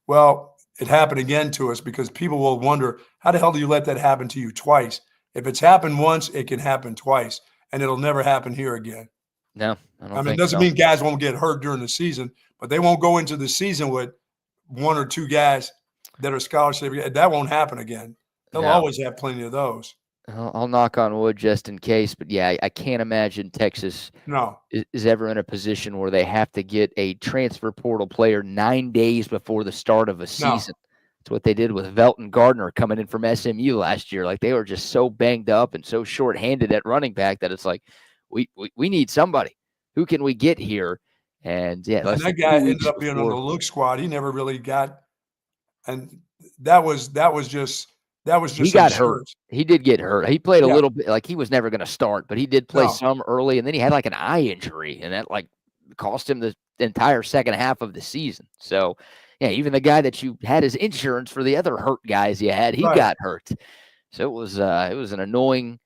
well, it happened again to us, because people will wonder, how the hell do you let that happen to you twice? If it's happened once, it can happen twice, and it'll never happen here again. No, I don't mean, think it doesn't mean guys won't get hurt during the season, but they won't go into the season with 1 or 2 guys that are scholarship. That won't happen again. They'll always have plenty of those. I'll knock on wood just in case, but yeah, I can't imagine Texas is ever in a position where they have to get a transfer portal player 9 days before the start of a season. That's what they did with Velton Gardner coming in from SMU last year. Like, they were just so banged up and so shorthanded at running back that it's like, we need somebody. Who can we get here? And yeah, and that guy ended up being on the look squad. He never really got, and that was just. He got hurt. He did get hurt. He played a little bit. Like, he was never going to start, but he did play some early, and then he had like an eye injury, and that like cost him the entire second half of the season. So, yeah, even the guy that you had as insurance for the other hurt guys you had, he got hurt. So it was an annoying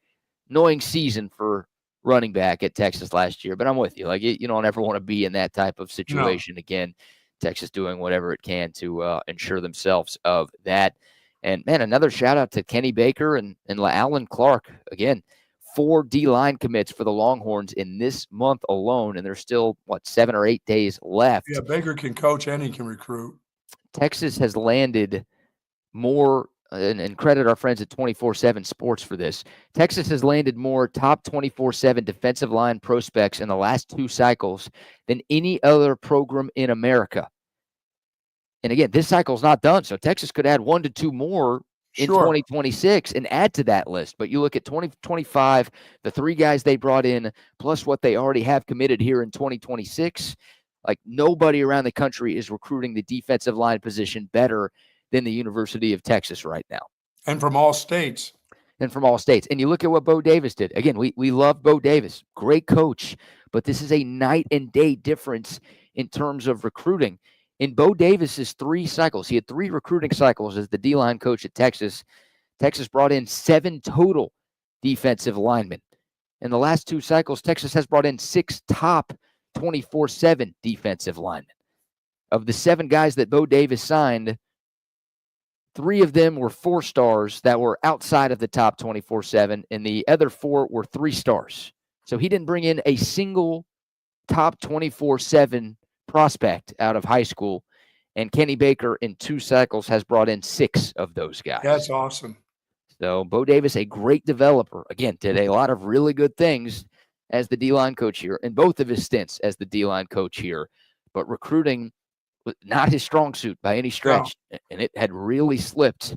season for running back at Texas last year. But I'm with you. Like, you don't ever want to be in that type of situation again. Texas doing whatever it can to ensure themselves of that. And, man, another shout-out to Kenny Baker and Alan Clark. Again, 4 D-line commits for the Longhorns in this month alone, and there's still, 7 or 8 days left. Yeah, Baker can coach and he can recruit. Texas has landed more, and credit our friends at 24/7 Sports for this. Texas has landed more top 24/7 defensive line prospects in the last 2 cycles than any other program in America. And again, this cycle's not done, so Texas could add 1 to 2 more in 2026 and add to that list. But you look at 2025, the 3 guys they brought in, plus what they already have committed here in 2026, like, nobody around the country is recruiting the defensive line position better than the University of Texas right now. And from all states. And you look at what Bo Davis did. Again, we love Bo Davis. Great coach. But this is a night and day difference in terms of recruiting. In Bo Davis's 3 cycles, he had 3 recruiting cycles as the D-line coach at Texas. Texas brought in 7 total defensive linemen. In the last 2 cycles, Texas has brought in 6 top 24/7 defensive linemen. Of the 7 guys that Bo Davis signed, 3 of them were 4 stars that were outside of the top 24/7, and the other 4 were 3 stars. So he didn't bring in a single top 24/7 prospect out of high school, and Kenny Baker in 2 cycles has brought in 6 of those guys. That's awesome. So Bo Davis, a great developer, again, did a lot of really good things as the D-line coach here, in both of his stints as the D-line coach here, but recruiting was not his strong suit by any stretch, and it had really slipped.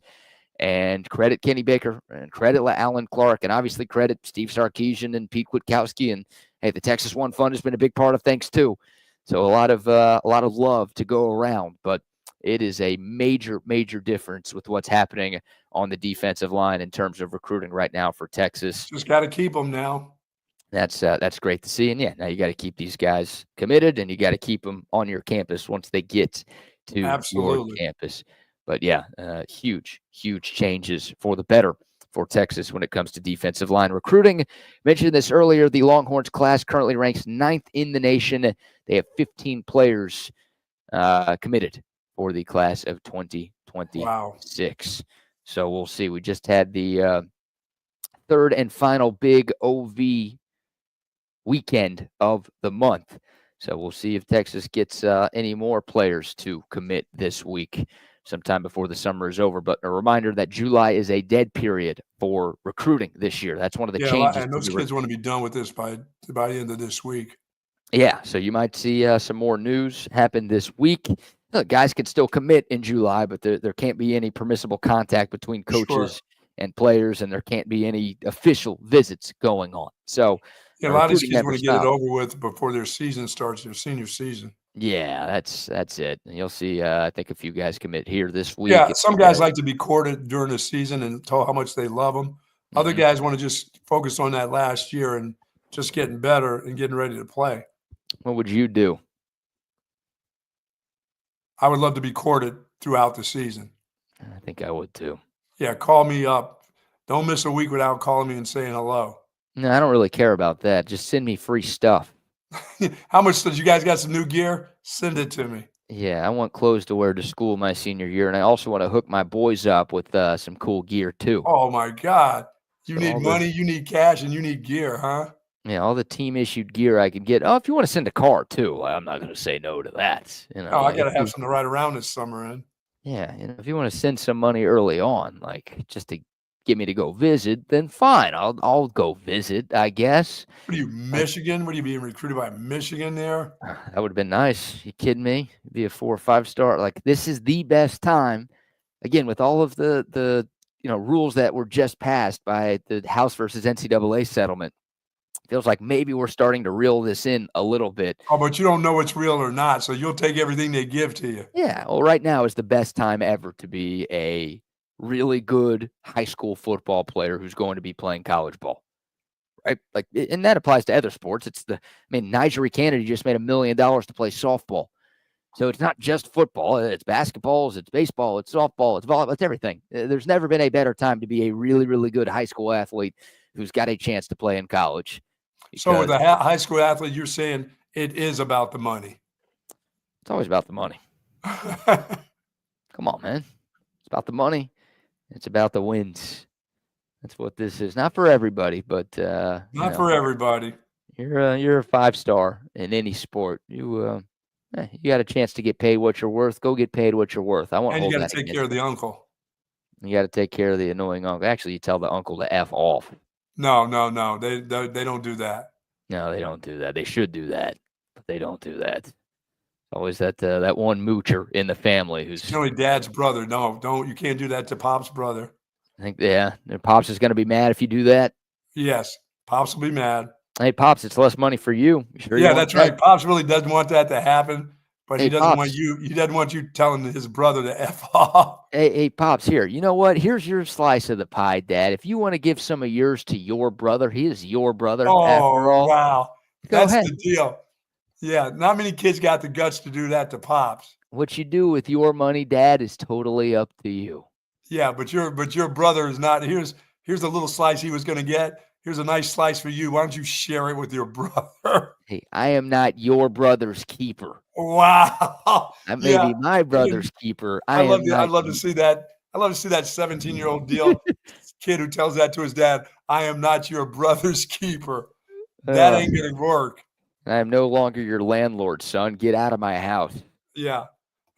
And credit Kenny Baker, and credit Alan Clark, and obviously credit Steve Sarkisian and Pete Kwiatkowski, and hey, the Texas One Fund has been a big part of things too. So a lot of love to go around, but it is a major difference with what's happening on the defensive line in terms of recruiting right now for Texas. Just got to keep them now. That's great to see, and yeah, now you got to keep these guys committed, and you got to keep them on your campus once they get to your campus. But yeah, huge changes for the better for Texas when it comes to defensive line recruiting. Mentioned this earlier, the Longhorns class currently ranks 9th in the nation. They have 15 players committed for the class of 2026. So we'll see. We just had the third and final big OV weekend of the month. So we'll see if Texas gets any more players to commit this week sometime before the summer is over. But a reminder that July is a dead period for recruiting this year. That's one of the changes. And those kids want to be done with this by the end of this week. Yeah, so you might see some more news happen this week. Look, guys can still commit in July, but there can't be any permissible contact between coaches and players, and there can't be any official visits going on. So a lot of these kids want to get it over with before their season starts, their senior season. Yeah, that's it. And you'll see, I think, a few guys commit here this week. Yeah, some guys like to be courted during the season and tell how much they love them. Other guys want to just focus on that last year and just getting better and getting ready to play. What would you do? I would love to be courted throughout the season. I think I would too. Yeah, call me up. Don't miss a week without calling me and saying hello. No, I don't really care about that. Just send me free stuff. How much did you guys got some new gear? Send it to me. Yeah, I want clothes to wear to school my senior year, and I also want to hook my boys up with some cool gear too. Oh my God. You need money, you need cash, and you need gear, huh? Yeah, all the team-issued gear I can get. Oh, if you want to send a car too, I'm not going to say no to that. You know, I got to have something to ride around this summer in. Yeah, if you want to send some money early on, like just to get me to go visit, then fine, I'll go visit, I guess. What are you, Michigan? What are you being recruited by Michigan there? That would have been nice. You kidding me? It'd be a 4 or 5 star. Like, this is the best time. Again, with all of the rules that were just passed by the House versus NCAA settlement, feels like maybe we're starting to reel this in a little bit. Oh, but you don't know it's real or not, so you'll take everything they give to you. Yeah, well, right now is the best time ever to be a really good high school football player who's going to be playing college ball, right? Like, and that applies to other sports. Nigeria, Canada just made $1 million to play softball. So it's not just football. It's basketball, it's baseball, it's softball, it's volleyball, it's everything. There's never been a better time to be a really, really good high school athlete who's got a chance to play in college. So with a high school athlete, you're saying it is about the money. It's always about the money. Come on, man. It's about the money. It's about the wins. That's what this is. Not for everybody, but not for everybody. You're a 5-star in any sport. You got a chance to get paid what you're worth. Go get paid what you're worth. I want. And you got to take care of the uncle. You got to take care of the annoying uncle. Actually, you tell the uncle to F off. No. They don't do that. No, they don't do that. They should do that, but they don't do that. Always that one moocher in the family who's only dad's brother. No, don't. You can't do that to Pop's brother. I think Pops is going to be mad if you do that. Yes, Pops will be mad. Hey, Pops, it's less money for you. Sure, yeah, that's right. Pops really doesn't want that to happen, but he doesn't want you. He doesn't want you telling his brother to F off. Hey, Pops, here. You know what? Here's your slice of the pie, Dad. If you want to give some of yours to your brother, he is your brother. Oh, after all. Wow. Go That's ahead. the deal. Yeah, not many kids got the guts to do that to Pops. What you do with your money, Dad, is totally up to you. Yeah, but your brother is not. Here's a little slice he was going to get. Here's a nice slice for you. Why don't you share it with your brother? Hey, I am not your brother's keeper. Wow. I may be my brother's keeper. I'd love to see that. I'd love to see that 17-year-old deal kid who tells that to his dad. I am not your brother's keeper. That ain't going to work. I am no longer your landlord, son. Get out of my house. Yeah.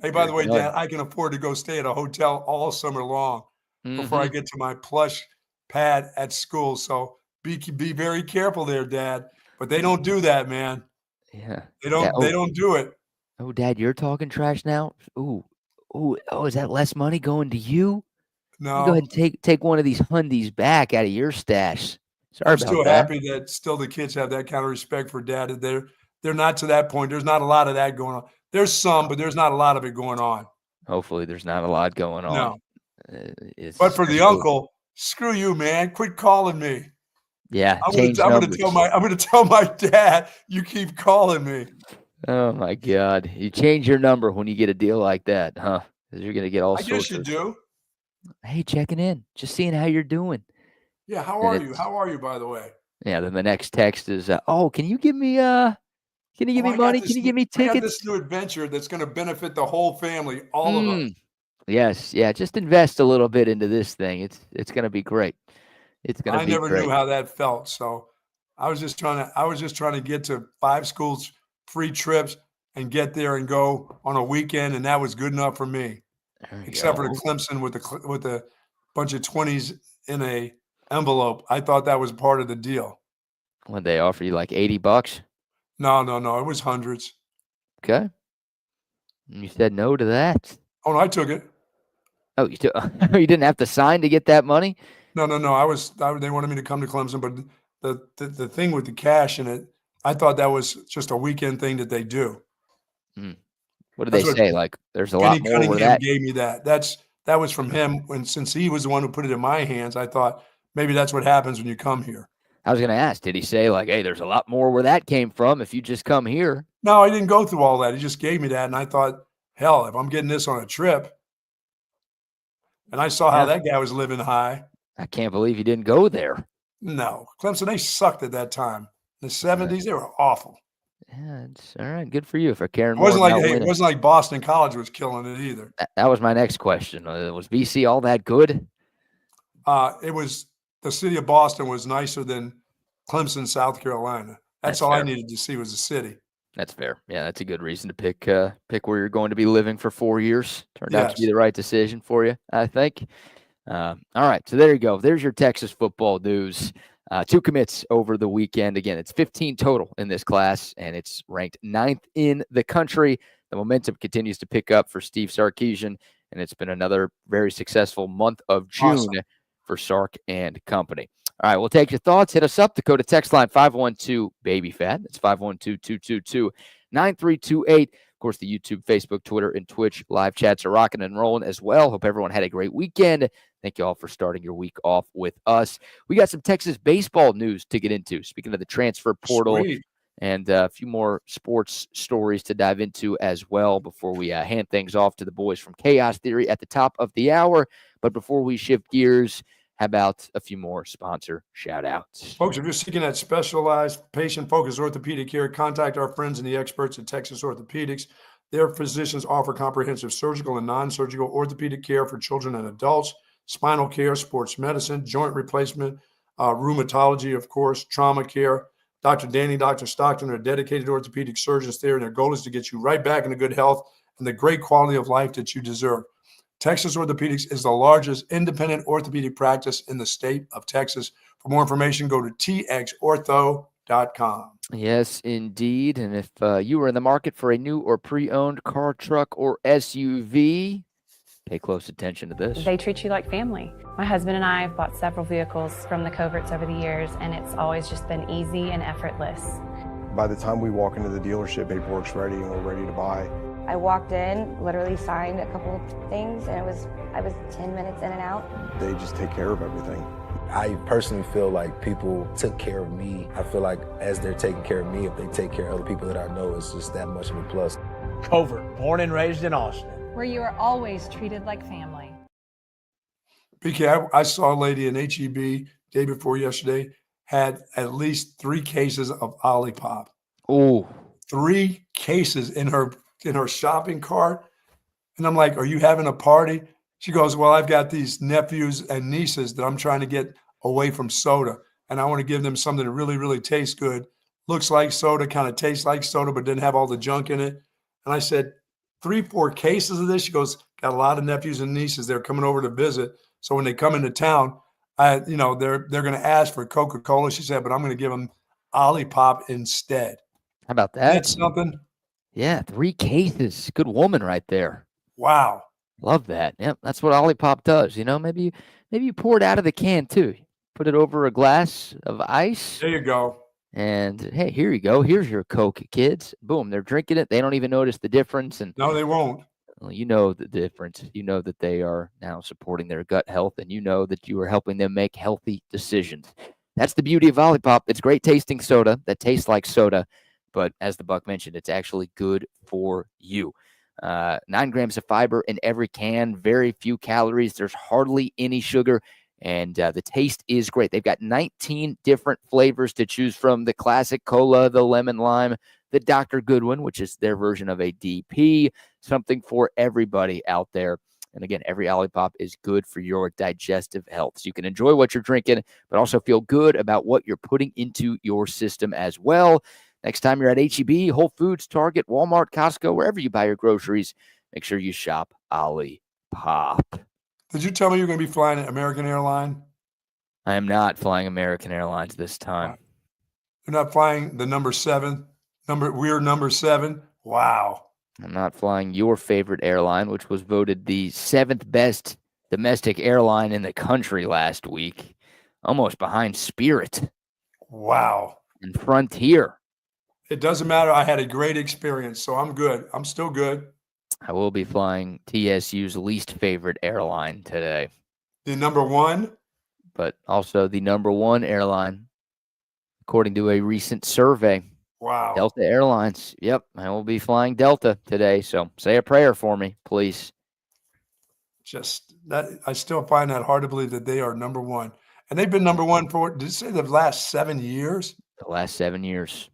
Hey, by the way, Dad, I can afford to go stay at a hotel all summer long before I get to my plush pad at school. So be very careful there, Dad. But they don't do that, man. Yeah. They don't do it. Oh, Dad, you're talking trash now? Ooh, is that less money going to you? No. You go ahead and take one of these hundies back out of your stash. Sorry I'm about still that. happy that still the kids have that kind of respect for Dad. They're not to that point. There's not a lot of that going on. There's some, but there's not a lot of it going on. Hopefully there's not a lot going on. No. But for the uncle, screw you, man. Quit calling me. Yeah, I'm gonna tell my dad you keep calling me. Oh my God. You change your number when you get a deal like that, huh? Because you're gonna get all sorts. I guess you do. Hey, checking in. Just seeing how you're doing. Yeah, how are you? How are you, by the way? Yeah, then the next text is, can you give me money? Can you give me tickets? I got this new adventure that's going to benefit the whole family, all of us. Yes, yeah. Just invest a little bit into this thing. It's going to be great. It's going to I be never great. knew how that felt. So I was just trying to get to 5 schools, free trips, and get there and go on a weekend, and that was good enough for me. Except for the Clemson with a bunch of 20s in a envelope. I thought that was part of the deal. When they offer you like $80? No. It was hundreds. Okay. And you said no to that? Oh, no, I took it. Oh, you didn't have to sign to get that money? No. They wanted me to come to Clemson, but the thing with the cash in it, I thought that was just a weekend thing that they do. What did they say? Like, there's a Kenny lot more Cunningham where that gave me that. That was from him. Since he was the one who put it in my hands, I thought maybe that's what happens when you come here. I was going to ask, did he say like, hey, there's a lot more where that came from if you just come here? No, I didn't go through all that. He just gave me that, and I thought, hell, if I'm getting this on a trip, and I saw how that guy was living high. I can't believe you didn't go there. No. Clemson, they sucked at that time. In the 70s, they were awful. Yeah, it's all right. Good for you for caring It wasn't more like about it winning. wasn't like Boston College was killing it either. That was my next question. Was BC all that good? It was the city of Boston was nicer than Clemson, South Carolina. That's all fair. I needed to see was the city. That's fair. Yeah, that's a good reason to pick where you're going to be living for 4 years. Turned out to be the right decision for you, I think. All right, so there you go. There's your Texas football news. 2 commits over the weekend. Again, it's 15 total in this class, and it's ranked 9th in the country. The momentum continues to pick up for Steve Sarkisian, and it's been another very successful month of June for Sark and company. All right, we'll take your thoughts. Hit us up. Dakota text line 512-BABY-FAT. That's 512-222-9328. Of course, the YouTube, Facebook, Twitter, and Twitch live chats are rocking and rolling as well. Hope everyone had a great weekend. Thank you all for starting your week off with us. We got some Texas baseball news to get into. Speaking of the transfer portal, and a few more sports stories to dive into as well before we hand things off to the boys from Chaos Theory at the top of the hour. But before we shift gears, how about a few more sponsor shout-outs? Folks, if you're seeking that specialized, patient-focused orthopedic care, contact our friends and the experts at Texas Orthopedics. Their physicians offer comprehensive surgical and non-surgical orthopedic care for children and adults, spinal care, sports medicine, joint replacement, rheumatology, of course, trauma care. Dr. Danny, Dr. Stockton are dedicated orthopedic surgeons there, and their goal is to get you right back into good health and the great quality of life that you deserve. Texas Orthopedics is the largest independent orthopedic practice in the state of Texas. For more information, go to txortho.com. Yes, indeed. And if you are in the market for a new or pre-owned car, truck, or SUV, pay close attention to this. They treat you like family. My husband and I have bought several vehicles from the Coverts over the years, and it's always just been easy and effortless. By the time we walk into the dealership, paperwork's ready and we're ready to buy. I walked in, literally signed a couple things, and I was 10 minutes in and out. They just take care of everything. I personally feel like people took care of me. I feel like as they're taking care of me, if they take care of other people that I know, it's just that much of a plus. Covert, born and raised in Austin, where you are always treated like family. PK, I saw a lady in HEB day before yesterday, had at least 3 cases of OLIPOP. Oh, 3 cases in her shopping cart. And I'm like, are you having a party? She goes, well, I've got these nephews and nieces that I'm trying to get away from soda. And I want to give them something that really, really tastes good. Looks like soda, kind of tastes like soda, but didn't have all the junk in it. And I said, 3-4 cases of this? She goes, got a lot of nephews and nieces. They're coming over to visit. So when they come into town, they're going to ask for Coca-Cola. She said, but I'm going to give them OLIPOP instead. How about that? That's something. Yeah, 3 cases. Good woman right there. Wow. Love that. Yep, that's what OLIPOP does. Maybe you pour it out of the can too. Put it over a glass of ice. There you go. And hey, here you go. Here's your Coke, kids. Boom, they're drinking it. They don't even notice the difference. And no, they won't. Well, you know the difference. You know that they are now supporting their gut health, and you know that you are helping them make healthy decisions. That's the beauty of OLIPOP. It's great tasting soda that tastes like soda. But as the Buck mentioned, it's actually good for you. 9 grams of fiber in every can, very few calories. There's hardly any sugar, and the taste is great. They've got 19 different flavors to choose from: the classic cola, the lemon lime, the Dr. Goodwin, which is their version of a DP, something for everybody out there. And again, every OLIPOP is good for your digestive health. So you can enjoy what you're drinking, but also feel good about what you're putting into your system as well. Next time you're at H-E-B, Whole Foods, Target, Walmart, Costco, wherever you buy your groceries, make sure you shop OLIPOP. Did you tell me you're going to be flying American Airlines? I am not flying American Airlines this time. You're not flying the number 7? We're number 7? Wow. I'm not flying your favorite airline, which was voted the 7th best domestic airline in the country last week, almost behind Spirit. Wow. And Frontier. It doesn't matter. I had a great experience, so I'm good. I'm still good. I will be flying TSU's least favorite airline today. The number 1? But also the number 1 airline, according to a recent survey. Wow. Delta Airlines. Yep, I will be flying Delta today, so say a prayer for me, please. Just that, I still find that hard to believe that they are number 1. And they've been number 1 for, did you say the last 7 years? The last 7 years.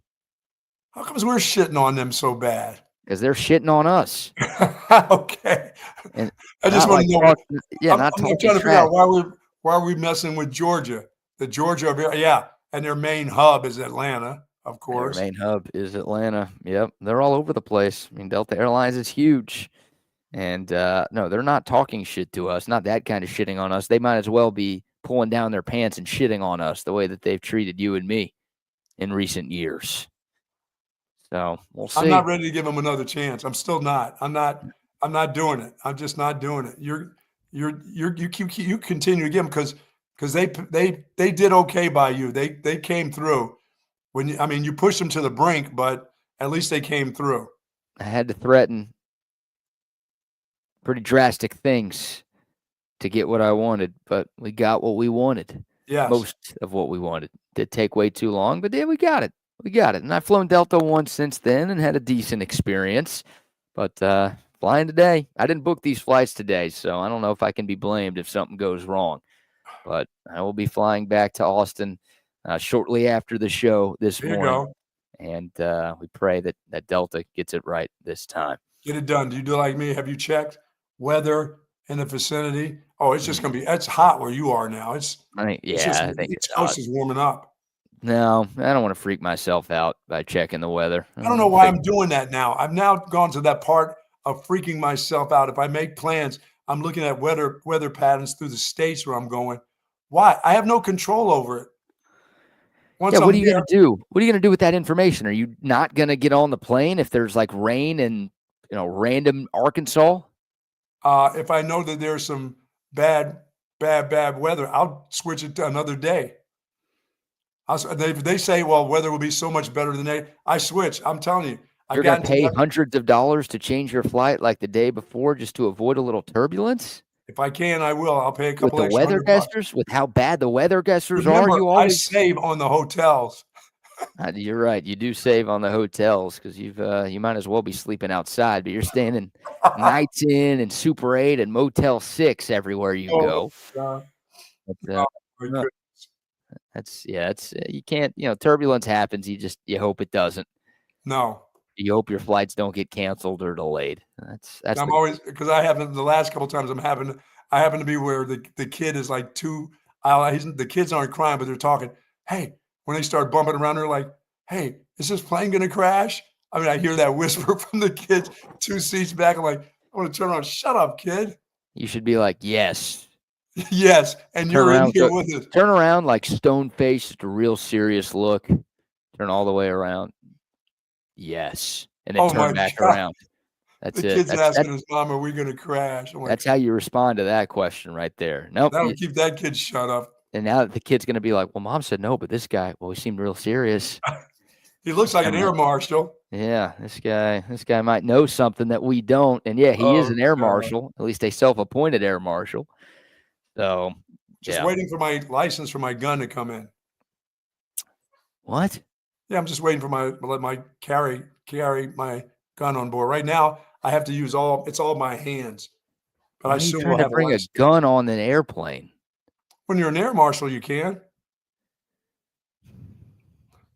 How comes we're shitting on them so bad? Because they're shitting on us. Okay. And I just want to know. not I'm trying to figure out why are we messing with Georgia? The Georgia, yeah, and their main hub is Atlanta, of course. Their main hub is Atlanta. Yep, they're all over the place. I mean, Delta Airlines is huge. And no, they're not talking shit to us. Not that kind of shitting on us. They might as well be pulling down their pants and shitting on us the way that they've treated you and me in recent years. So we'll see. I'm not ready to give them another chance. I'm still not. I'm not doing it. I'm just not doing it. You continue to give them because they did okay by you. They came through. You pushed them to the brink, but at least they came through. I had to threaten pretty drastic things to get what I wanted, but we got what we wanted. Yes. Most of what we wanted. Did take way too long, but yeah, we got it. We got it. And I've flown Delta once since then and had a decent experience. But flying today, I didn't book these flights today, so I don't know if I can be blamed if something goes wrong. But I will be flying back to Austin shortly after the show this morning. Go. And we pray that Delta gets it right this time. Get it done. Do you do like me? Have you checked weather in the vicinity? Oh, it's just going to be – it's hot where you are now. I think it's coast is warming up. No, I don't want to freak myself out by checking the weather. I don't know why I'm doing that now. I've now gone to that part of freaking myself out. If I make plans, I'm looking at weather patterns through the states where I'm going. Why? I have no control over it. What are you going to do? What are you going to do with that information? Are you not going to get on the plane if there's like rain in random Arkansas? If I know that there's some bad weather, I'll switch it to another day. They say, well, weather will be so much better than they. I switch. I'm telling you. You're going to pay hundreds of dollars to change your flight like the day before just to avoid a little turbulence? If I can, I will. I'll pay a couple with the weather guessers, with how bad the weather guessers are. I save on the hotels. You're right. You do save on the hotels because you might as well be sleeping outside, but you're staying in Nights Inn and Super 8 and Motel 6 everywhere you go. That's you can't, turbulence happens. You hope it doesn't. No. You hope your flights don't get canceled or delayed. That's always, because I haven't, the last couple of times I happen to be where the kid is like the kids aren't crying, but they're talking. Hey, when they start bumping around, they're like, hey, is this plane going to crash? I mean, I hear that whisper from the kids 2 seats back. I'm like, I want to turn around. Shut up, kid. You should be like, yes. Yes, and you're in here with us. Turn around like stone-faced, a real serious look. Turn all the way around. Yes. And then turn back around. That's it. The kid's asking his mom, are we going to crash? That's how you respond to that question right there. Nope. That'll keep that kid shut up. And now the kid's going to be like, well, mom said no, but this guy, he seemed real serious. He looks like an air marshal. Yeah, this guy might know something that we don't. And yeah, he is an air marshal, at least a self-appointed air marshal. So just waiting for my license for my gun to come in. What? Yeah, I'm just waiting for my carry my gun on board. Right now, I have to use it's all my hands. But I assume we'll have to bring a gun on an airplane. When you're an air marshal, you can.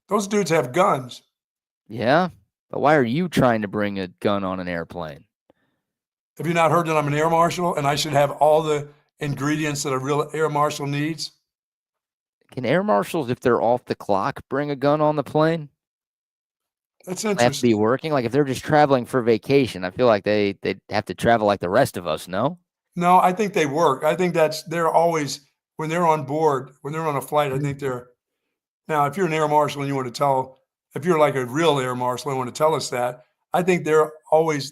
Those dudes have guns. Yeah, but why are you trying to bring a gun on an airplane? Have you not heard that I'm an air marshal and I should have all the ingredients that a real air marshal needs? Can air marshals, if they're off the clock, bring a gun on the plane? That's They have to be interesting. working? Like, if they're just traveling for vacation, I feel like they'd have to travel like the rest of us, no? No, I think they work. I think they're always, when they're on board, when they're on a flight, I think they're, now, if you're an air marshal and you want to tell, if you're like a real air marshal and want to tell us that, I think they're always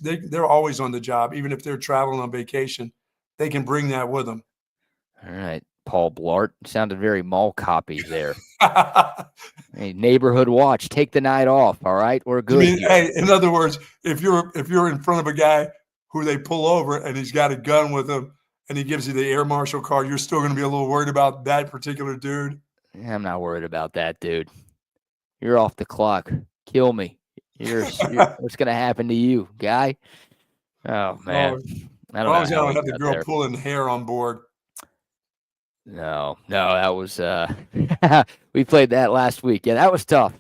on the job, even if they're traveling on vacation. They can bring that with them. All right, Paul Blart. Sounded very mall copy there. Hey, neighborhood watch. Take the night off, all right? We're good here. Hey, in other words, if you're in front of a guy who they pull over and he's got a gun with him and he gives you the air marshal card, you're still going to be a little worried about that particular dude? I'm not worried about that, dude. You're off the clock. Kill me. What's going to happen to you, guy? Oh, man. I don't know. I don't have the girl pulling hair on board. No, that was we played that last week. Yeah, that was tough.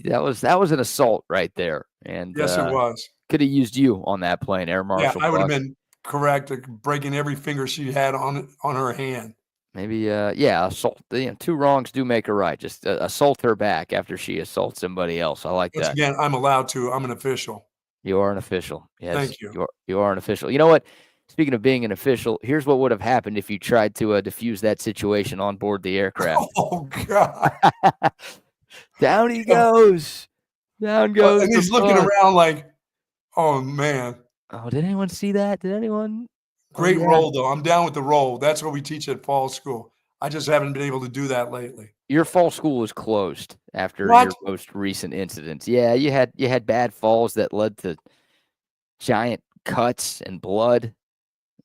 That was an assault right there. And yes, it was. Could have used you on that plane, Air Marshal. Yeah, I would have been correct, breaking every finger she had on her hand. Maybe, assault. Two wrongs do make a right. Just assault her back after she assaults somebody else. I like that. Once again, I'm allowed to. I'm an official. You are an official. Yes, thank you. You are an official. You know what? Speaking of being an official, here's what would have happened if you tried to defuse that situation on board the aircraft. Oh, God. Down he goes. Down goes. And he's looking around like, oh, man. Oh, did anyone see that? Did anyone? Great roll, though. I'm down with the roll. That's what we teach at fall school. I just haven't been able to do that lately. Your fall school was closed after your most recent incidents. Yeah, you had bad falls that led to giant cuts and blood.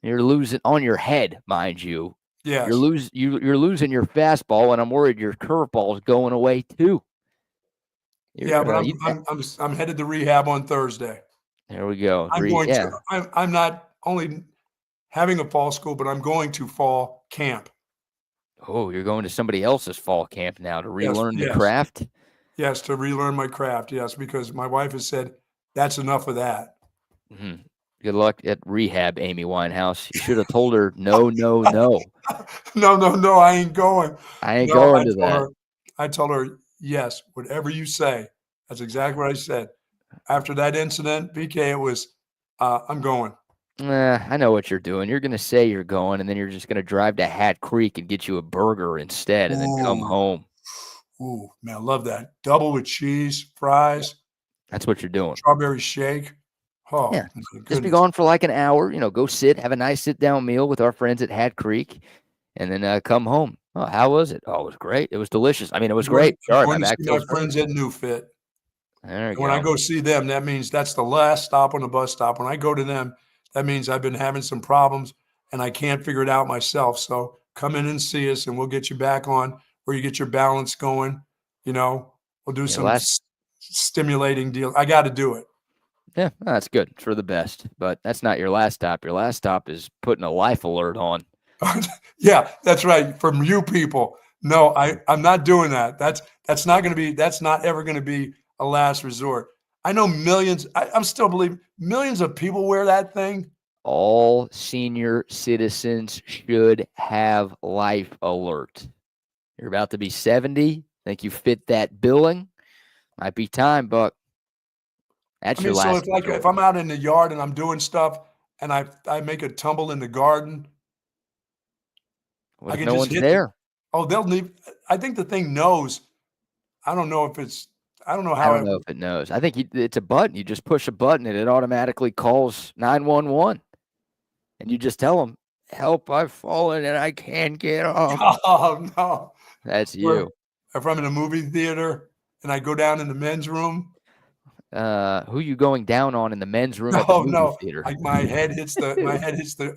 You're losing on your head, mind you. Yes. You're losing your fastball, and I'm worried your curveball is going away too. I'm headed to rehab on Thursday. There we go. I'm not only having a fall school, but I'm going to fall camp. Oh, you're going to somebody else's fall camp now to relearn the craft? Yes, to relearn my craft, yes, because my wife has said that's enough of that. Mm-hmm. Good luck at rehab, Amy Winehouse. You should have told her no. No, I ain't going. I ain't going to that. I told her, yes, whatever you say. That's exactly what I said. After that incident, BK, it was, I'm going. I know what you're doing. You're going to say you're going, and then you're just going to drive to Hat Creek and get you a burger instead and then come home. Ooh, man, I love that. Double with cheese, fries. That's what you're doing. Strawberry shake. Oh, yeah. Just be gone for like an hour. Go sit, have a nice sit-down meal with our friends at Hat Creek, and then come home. Oh, how was it? Oh, it was great. It was delicious. I mean, it was great. Sorry, my friends at New Fit. When I go see them, that means that's the last stop on the bus stop. When I go to them, that means I've been having some problems and I can't figure it out myself. So come in and see us and we'll get you back on where you get your balance going. We'll do some stimulating deal. I got to do it. Yeah, that's good. It's for the best. But that's not your last stop. Your last stop is putting a life alert on. Yeah, that's right. From you people. No, I'm not doing that. That's not ever going to be a last resort. I know millions. I'm still believing millions of people wear that thing. All senior citizens should have life alert. You're about to be 70. Think you fit that billing? Might be time, Buck. That's your last. So if I'm out in the yard and I'm doing stuff and I make a tumble in the garden, I can no one's there. They'll leave. I think the thing knows. I don't know if it's. I don't know how. I don't know if it knows. I think it's a button. You just push a button and it automatically calls 911. And you just tell them, "Help! I've fallen and I can't get up." Oh no, that's you. If I'm in a movie theater and I go down in the men's room. Who you going down on in the men's room at the movie theater? My head hits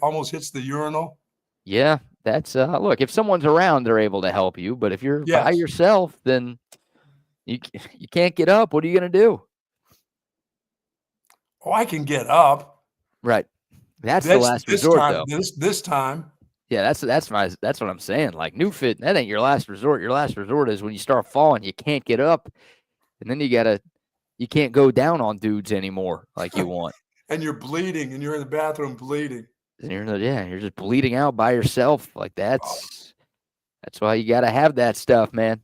almost hits the urinal. Yeah, that's look, if someone's around, they're able to help you. But if you're by yourself, then you can't get up. What are you going to do? Oh, I can get up. Right. That's the last resort, time, though. This time. Yeah, that's what I'm saying. Like New Fit, that ain't your last resort. Your last resort is when you start falling, you can't get up, and then you can't go down on dudes anymore like you want. and you're bleeding, and you're in the bathroom bleeding. And you're just bleeding out by yourself. Like that's why you got to have that stuff, man.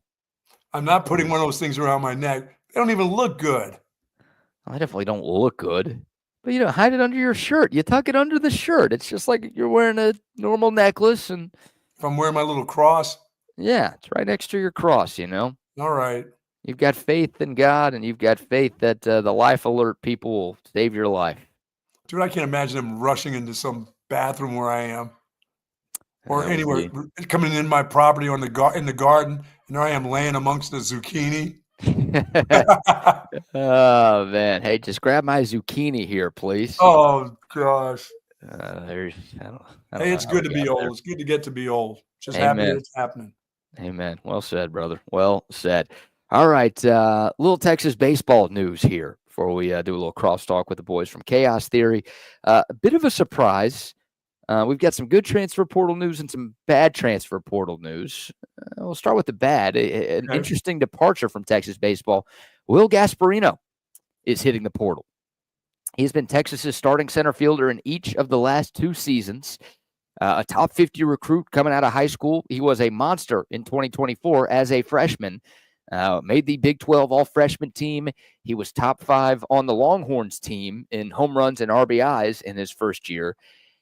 I'm not putting one of those things around my neck. They don't even look good. I definitely don't look good. But you hide it under your shirt. You tuck it under the shirt. It's just like you're wearing a normal necklace. And if I'm wearing my little cross. Yeah, it's right next to your cross, All right. You've got faith in God, and you've got faith that the Life Alert people will save your life. Dude, I can't imagine them rushing into some bathroom where I am. Or anywhere, coming in my property in the garden, and there I am laying amongst the zucchini. Oh, man. Hey, just grab my zucchini here, please. Oh, gosh. Hey, it's good to be old. It's good to get to be old. Just happy that it's happening. Amen. Well said, brother. Well said. All right. Little Texas baseball news here before we do a little crosstalk with the boys from Chaos Theory. A bit of a surprise. We've got some good transfer portal news and some bad transfer portal news. We'll start with the bad. An interesting departure from Texas baseball. Will Gasparino is hitting the portal. He's been Texas's starting center fielder in each of the last 2 seasons. A top 50 recruit coming out of high school. He was a monster in 2024 as a freshman. Made the Big 12 all-freshman team. He was top 5 on the Longhorns team in home runs and RBIs in his first year.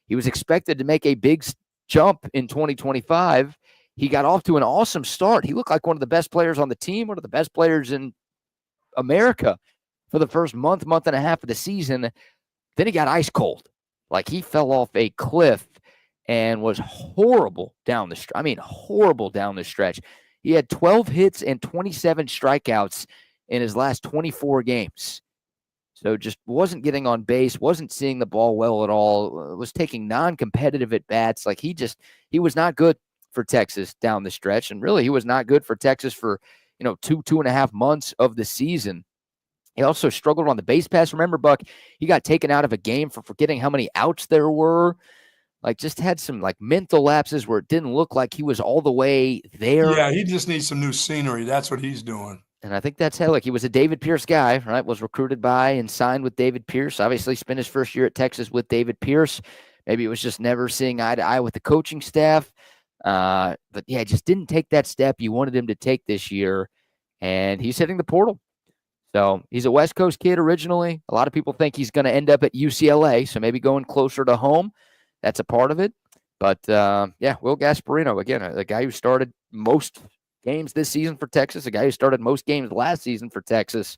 He was expected to make a big jump in 2025. He got off to an awesome start. He looked like one of the best players on the team, one of the best players in America for the first month and a half of the season. Then he got ice cold. Like he fell off a cliff and was horrible down the stretch. I mean, horrible down the stretch. He had 12 hits and 27 strikeouts in his last 24 games. So just wasn't getting on base, wasn't seeing the ball well at all, was taking non-competitive at-bats. Like he was not good for Texas down the stretch. And really, he was not good for Texas for, 2.5 months of the season. He also struggled on the base pass. Remember, Buck, he got taken out of a game for forgetting how many outs there were. Like just had some like mental lapses where it didn't look like he was all the way there. Yeah, he just needs some new scenery. That's what he's doing. And I think that's how, he was a David Pierce guy, right? Was recruited by and signed with David Pierce. Obviously spent his first year at Texas with David Pierce. Maybe it was just never seeing eye to eye with the coaching staff. But yeah, just didn't take that step you wanted him to take this year. And he's hitting the portal. So he's a West Coast kid originally. A lot of people think he's going to end up at UCLA. So maybe going closer to home. That's a part of it. But, Will Gasparino, again, a guy who started most games this season for Texas, a guy who started most games last season for Texas.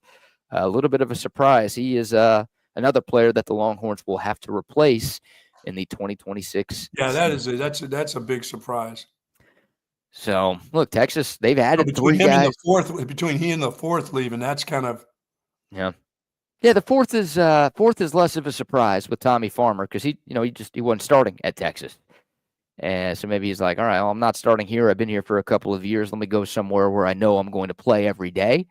A little bit of a surprise. He is another player that the Longhorns will have to replace in the 2026 Yeah, that's a big surprise. So, look, Texas, they've added between 3 him guys. And the fourth, between he and the fourth leaving, that's kind of – Yeah. Yeah, the fourth is less of a surprise with Tommy Farmer because he wasn't starting at Texas. And so maybe he's like, all right, well, I'm not starting here. I've been here for a couple of years. Let me go somewhere where I know I'm going to play every day.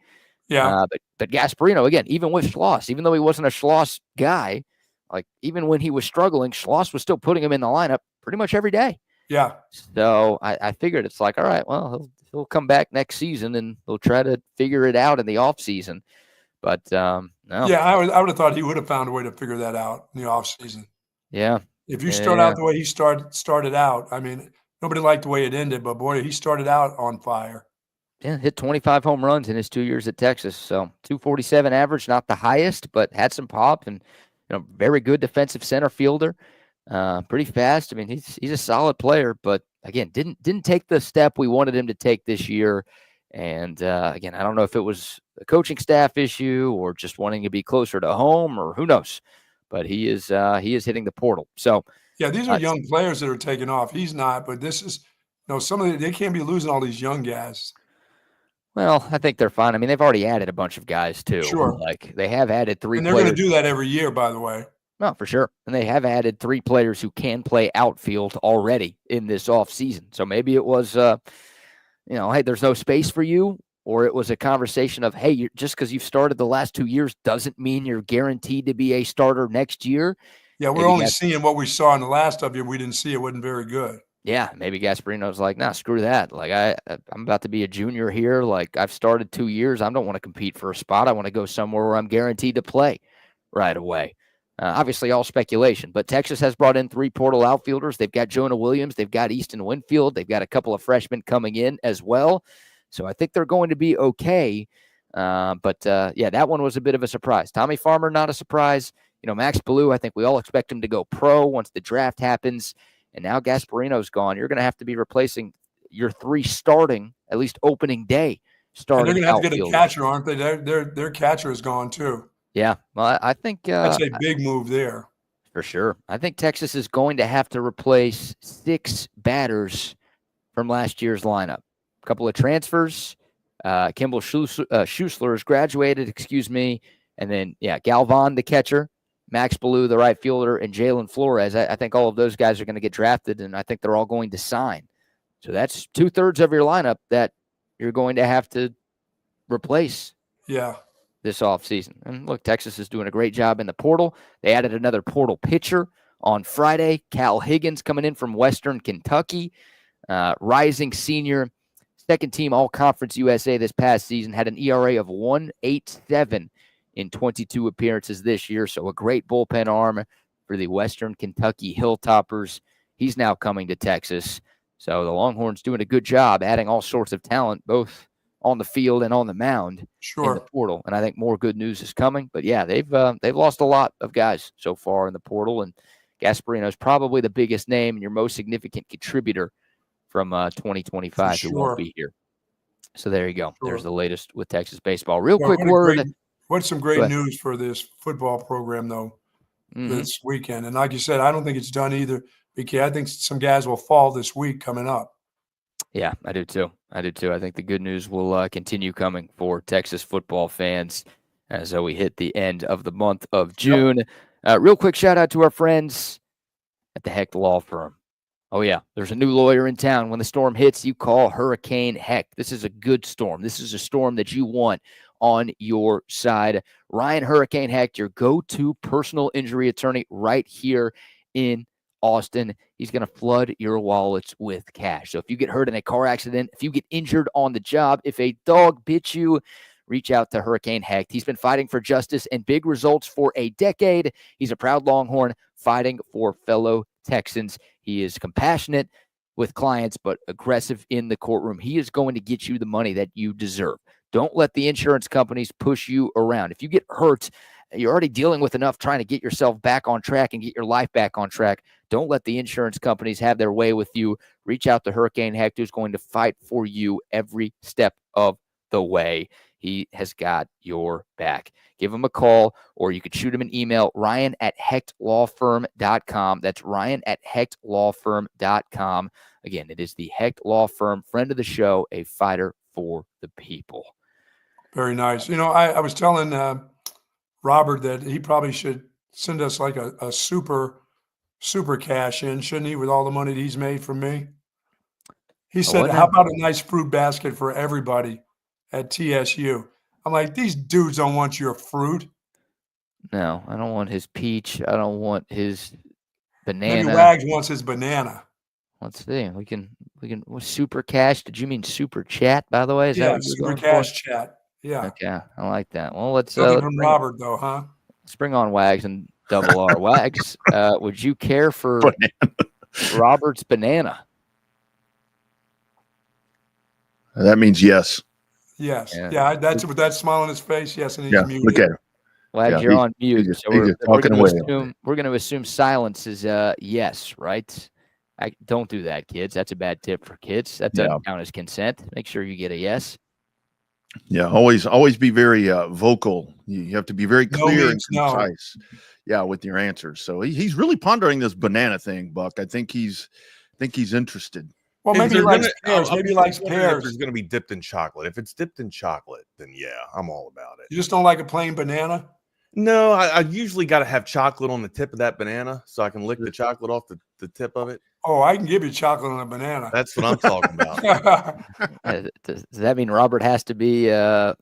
Yeah. But Gasparino, again, even with Schloss, even though he wasn't a Schloss guy, like even when he was struggling, Schloss was still putting him in the lineup pretty much every day. Yeah. So I figured it's like, all right, well, he'll come back next season and they'll try to figure it out in the offseason. But no. Yeah, I would have thought he would have found a way to figure that out in the offseason. Yeah. If you start out the way he started out, I mean, nobody liked the way it ended, but boy, he started out on fire. Yeah, hit 25 home runs in his 2 years at Texas. So 247 average, not the highest, but had some pop and very good defensive center fielder. Pretty fast. I mean, he's a solid player, but again, didn't take the step we wanted him to take this year. And again, I don't know if it was a coaching staff issue or just wanting to be closer to home or who knows. But he is hitting the portal. So yeah, these are young players that are taking off. He's not, but this is they can't be losing all these young guys. Well, I think they're fine. I mean, they've already added a bunch of guys too. Sure, like they have added 3 and they're players. going to do that every year, by the way. No, for sure. And they have added 3 players who can play outfield already in this offseason. So maybe it was, hey, there's no space for you. Or it was a conversation of, hey, just because you've started the last 2 years doesn't mean you're guaranteed to be a starter next year. Yeah, we're only seeing what we saw in the last of you. We didn't see it wasn't very good. Yeah, maybe Gasparino's like, nah, screw that. Like, I'm about to be a junior here. Like, I've started 2 years. I don't want to compete for a spot. I want to go somewhere where I'm guaranteed to play right away. Obviously, all speculation, but Texas has brought in 3 portal outfielders. They've got Jonah Williams. They've got Easton Winfield. They've got a couple of freshmen coming in as well. So I think they're going to be okay. But that one was a bit of a surprise. Tommy Farmer, not a surprise. Max Blue, I think we all expect him to go pro once the draft happens. And now Gasparino's gone. You're going to have to be replacing your 3 starting, at least opening day, starting. And they're going to have to get a catcher, aren't they? Their catcher is gone too. Yeah, well, I think that's a big move there. For sure. I think Texas is going to have to replace 6 batters from last year's lineup. A couple of transfers. Kimball Schuessler has graduated, and then, Galvan, the catcher, Max Ballou, the right fielder, and Jalen Flores. I think all of those guys are going to get drafted, and I think they're all going to sign. So that's 2/3 of your lineup that you're going to have to replace. Yeah. This offseason. And look, Texas is doing a great job in the portal. They added another portal pitcher on Friday. Cal Higgins coming in from Western Kentucky. Rising senior, second team All-Conference USA this past season. Had an ERA of 1.87 in 22 appearances this year. So a great bullpen arm for the Western Kentucky Hilltoppers. He's now coming to Texas. So the Longhorns doing a good job adding all sorts of talent, both on the field and on the mound in the portal. And I think more good news is coming. But yeah, they've lost a lot of guys so far in the portal, and Gasparino is probably the biggest name and your most significant contributor from 2025 who won't be here. So there you go. Sure. There's the latest with Texas baseball. Real quick word. What's some great news for this football program, though, this weekend? And like you said, I don't think it's done either, because I think some guys will fall this week coming up. Yeah, I do too. I think the good news will continue coming for Texas football fans as we hit the end of the month of June. Real quick shout out to our friends at the Hecht Law Firm. Oh, yeah, there's a new lawyer in town. When the storm hits, you call Hurricane Hecht. This is a good storm. This is a storm that you want on your side. Ryan Hurricane Hecht, your go-to personal injury attorney right here in Austin. He's going to flood your wallets with cash. So if you get hurt in a car accident, if you get injured on the job, if a dog bit you, reach out to Hurricane Hecht. He's been fighting for justice and big results for a decade. He's a proud Longhorn fighting for fellow Texans. He is compassionate with clients, but aggressive in the courtroom. He is going to get you the money that you deserve. Don't let the insurance companies push you around. If you get hurt, you're already dealing with enough trying to get yourself back on track and get your life back on track. Don't let the insurance companies have their way with you. Reach out to Hurricane Hecht, who's going to fight for you every step of the way. He has got your back. Give him a call, or you could shoot him an email, ryan@hechtlawfirm.com. That's ryan@hechtlawfirm.com. Again, it is the Hecht Law Firm, friend of the show, a fighter for the people. Very nice. I was telling Robert that he probably should send us like a super cash in, shouldn't he, with all the money that he's made from me? He said, how about a nice fruit basket for everybody at TSU? I'm like, these dudes don't want your fruit. No, I don't want his peach. I don't want his banana. Maybe Wags wants his banana. Let's see. We can super cash. Did you mean super chat, by the way? Is that super cash chat. Yeah. Okay, I like that. Well, let's from Robert though, huh? Let's bring on Wags and double R. Wags, would you care for Robert's banana? That means yes. Yes. Yeah, that's with that smile on his face. Yes, and he's muted. Look at him. Wags, you're on mute. So we're going to assume silence is yes, right? Don't do that, kids. That's a bad tip for kids. That doesn't count as consent. Make sure you get a yes. Yeah, always be very vocal. You have to be very clear and concise. Yeah, with your answers. So he's really pondering this banana thing, Buck. I think he's interested. Well, maybe he likes pears. Maybe he likes pears. It's going to be dipped in chocolate. If it's dipped in chocolate, then yeah, I'm all about it. You just don't like a plain banana? No, I usually got to have chocolate on the tip of that banana so I can lick the chocolate off the tip of it. Oh, I can give you chocolate on a banana. That's what I'm talking about. Does that mean Robert has to be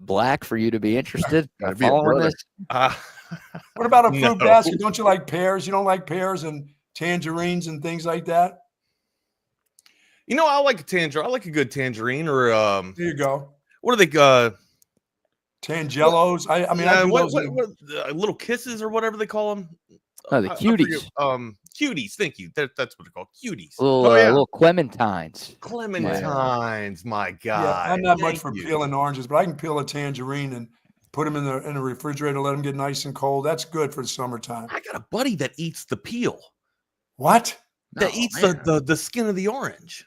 black for you to be interested? Gotta be a brother. What about a fruit basket? Don't you like pears? You don't like pears and tangerines and things like that? I like a tangerine. I like a good tangerine or there you go. What are they? Tangelos. I mean, what little kisses or whatever they call them. Oh, the cuties. Cuties. Thank you. That's what they're called. Cuties. Little clementines. Clementines. My God. Yeah, I'm not much for peeling oranges, but I can peel a tangerine and put them in the refrigerator, let them get nice and cold. That's good for the summertime. I got a buddy that eats the peel. What? That eats the skin of the orange.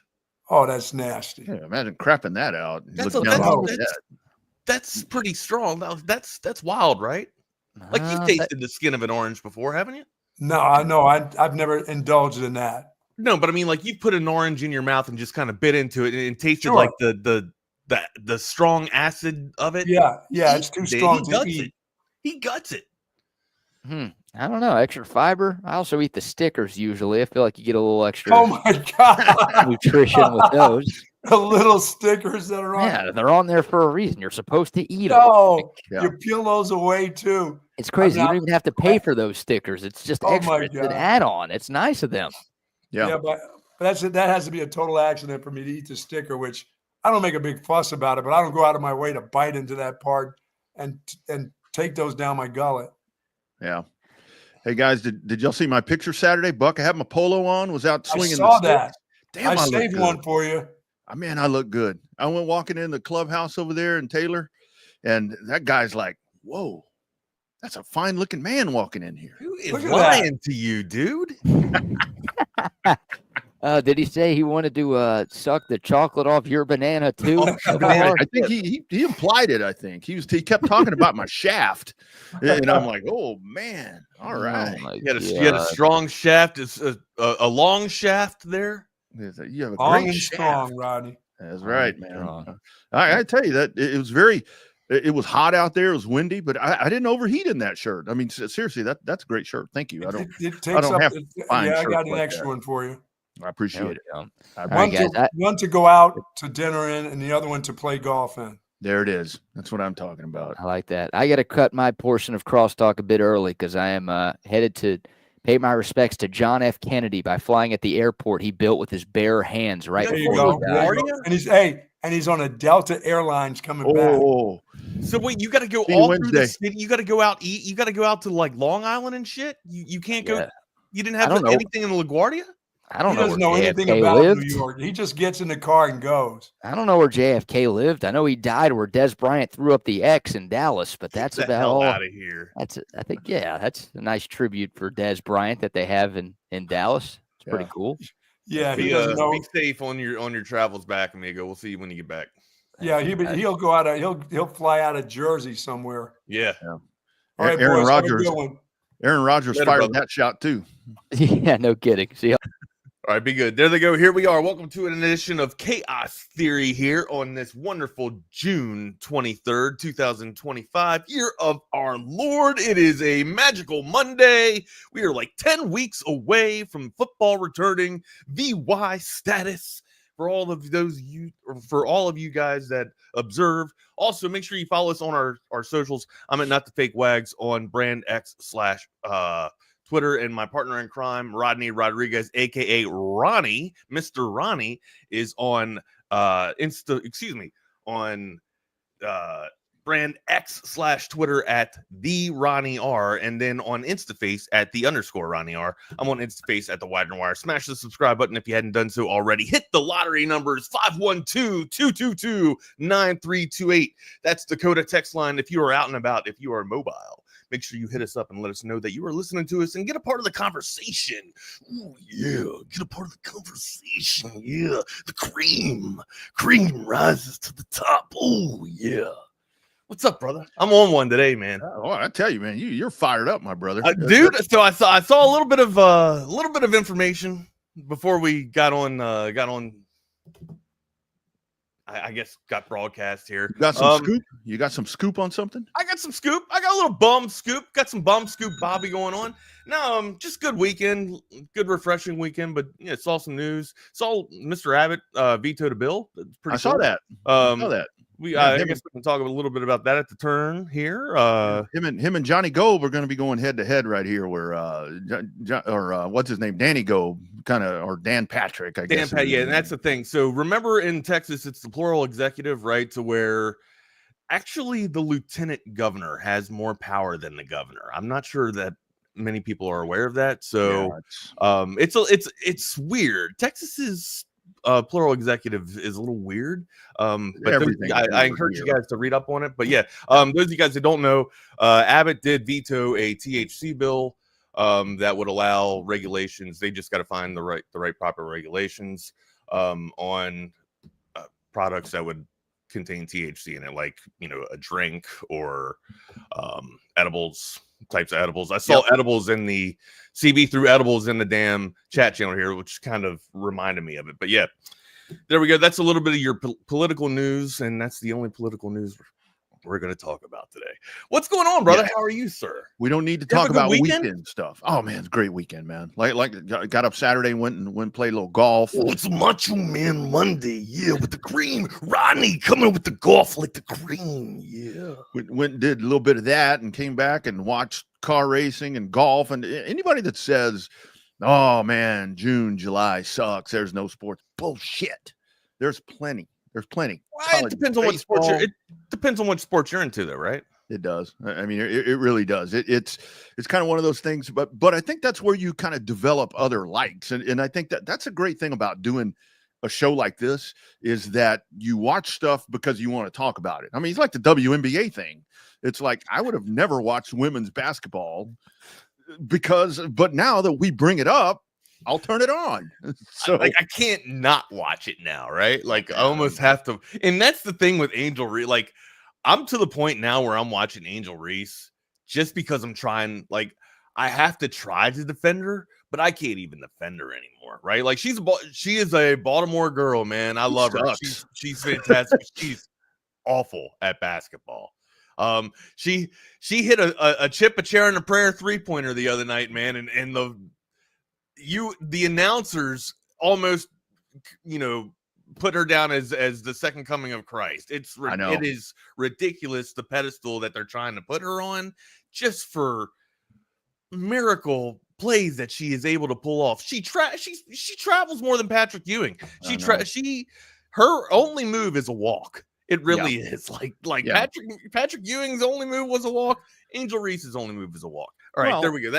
Oh, that's nasty. Yeah, imagine crapping that out. That's pretty strong. That's wild, right? Like you've tasted the skin of an orange before, haven't you? No, I know. I've never indulged in that. No, but I mean, like you've put an orange in your mouth and just kind of bit into it and tasted like the strong acid of it. Yeah, it's too strong to eat. He guts it. I don't know. Extra fiber. I also eat the stickers usually. I feel like you get a little extra. Oh my God! Nutrition with those. The little stickers that are on. Yeah, they're on there for a reason. You're supposed to eat them. No, you peel those away too. It's crazy. You don't even have to pay for those stickers. It's just extra. It's an add-on. It's nice of them. Yeah, but that has to be a total accident for me to eat the sticker, which I don't make a big fuss about it, but I don't go out of my way to bite into that part and take those down my gullet. Yeah. Hey guys, did y'all see my picture Saturday? Buck, I had my polo on, was out swinging. I saw the that. Damn, I saved one for you. Man, I look good. I went walking in the clubhouse over there in Taylor, and that guy's like, "Whoa, that's a fine looking man walking in here." Who is lying to you, dude? Did he say he wanted to suck the chocolate off your banana too? I think he implied it. I think he kept talking about my shaft, and I'm like, "Oh man, all right." You had a strong shaft. It's a long shaft there. You have a long great and shaft. strong, Rodney. That's right, man. I tell you that it was it was hot out there. It was windy, but I didn't overheat in that shirt. I mean, seriously, that's a great shirt. Thank you. I don't have I got an extra one for you. I appreciate it. One to go out to dinner in, and the other one to play golf in. There it is. That's what I'm talking about. I like that. I got to cut my portion of crosstalk a bit early because I am headed to pay my respects to John F. Kennedy by flying at the airport he built with his bare hands. Right there you go. And he's on a Delta Airlines coming back. So wait, you got to go all through the city. You got to go out eat. You got to go out to like Long Island and shit. You can't go. You didn't have anything in LaGuardia. I don't know. He doesn't know anything about New York. He just gets in the car and goes. I don't know where JFK lived. I know he died where Des Bryant threw up the X in Dallas, but that's about all. Out of here. That's that's a nice tribute for Des Bryant that they have in Dallas. It's pretty cool. Yeah, be safe on your travels back, amigo. We'll see you when you get back. Yeah, he'll go out. He'll fly out of Jersey somewhere. Yeah. All right, Aaron boys, Rodgers. Aaron Rodgers fired that shot too. Yeah, no kidding. See. All right, be good. There they go. Here we are. Welcome to an edition of Chaos Theory here on this wonderful June 23rd, 2025, year of our Lord. It is a magical Monday. We are like 10 weeks away from football returning VY status for all of you guys that observe. Also, make sure you follow us on our socials. I'm at Not the Fake Wags on Brand X / Twitter, and my partner in crime, Rodney Rodriguez, aka Ronnie, Mr. Ronnie, is on on Brand X / Twitter at the Ronnie R, and then on InstaFace at the _Ronnie R. I'm on InstaFace at the Widener Wire. Smash the subscribe button if you hadn't done so already. Hit the lottery numbers 512-222-9328. That's Dakota text line if you are out and about, if you are mobile. Make sure you hit us up and let us know that you are listening to us and get a part of the conversation. Oh, yeah. Get a part of the conversation. Yeah. The cream rises to the top. Oh, yeah. What's up, brother? I'm on one today, man. Oh, I tell you, man, you're fired up, my brother. Dude, so I saw a little bit of information before we got on I guess got broadcast here. You got some scoop? You got some scoop on something? I got some scoop. I got a little bum scoop. Got some bum scoop Bobby going on. No, just good weekend. Good refreshing weekend, but yeah, saw some news. Saw Mr. Abbott vetoed a bill. I saw that. I saw that. I guess we can talk a little bit about that at the turn here. Him and Johnny Gobe are going to be going head to head right here. Where what's his name, Danny Gobe, or Dan Patrick, I guess. Yeah, and that's the thing. So remember, in Texas, it's the plural executive, right? To where actually the lieutenant governor has more power than the governor. I'm not sure that many people are aware of that. So it's weird. Texas's plural executive is a little weird. But I encourage you guys to read up on it. But yeah, those of you guys that don't know, Abbott did veto a THC bill that would allow regulations. They just got to find the right proper regulations on products that would contain THC in it, like, you know, a drink or types of edibles. I saw edibles in the CB through edibles in the damn chat channel here, which kind of reminded me of it. But yeah, there we go. That's a little bit of your political news, and that's the only political news we're going to talk about today. What's going on, brother? How are you, sir? We don't need to talk about weekend stuff. Oh man, it's a great weekend, man. Like got up Saturday, went and played a little golf. Oh, it's Macho Man Monday, yeah, with the cream. Rodney coming with the golf like the cream, yeah. Went and did a little bit of that, and came back and watched car racing and golf. And anybody that says, "Oh man, June, July sucks. There's no sports," bullshit. There's plenty. There's plenty. Well, it depends on what sports it depends on what sports you're into, though, right? It does. I mean, it really does. It's kind of one of those things, but I think that's where you kind of develop other likes. And I think that's a great thing about doing a show like this, is that you watch stuff because you want to talk about it. I mean, it's like the WNBA thing. It's like, I would have never watched women's basketball but now that we bring it up, I'll turn it on. So I can't not watch it now, right? Like, I almost have to. And that's the thing with Angel Reese. Like, I'm to the point now where I'm watching Angel Reese just because I'm trying. Like, I have to try to defend her, but I can't even defend her anymore, right? Like, she is a Baltimore girl, man. I love her. She's fantastic. She's awful at basketball. She hit a chip, a chair, and a prayer 3-pointer the other night, man, and the announcers almost, you know, put her down as the second coming of Christ. It is ridiculous, the pedestal that they're trying to put her on, just for miracle plays that she is able to pull off. She travels more than Patrick Ewing. Her only move is a walk. It really is. Patrick Ewing's only move was a walk. Angel Reese's only move is a walk. All right, there we go.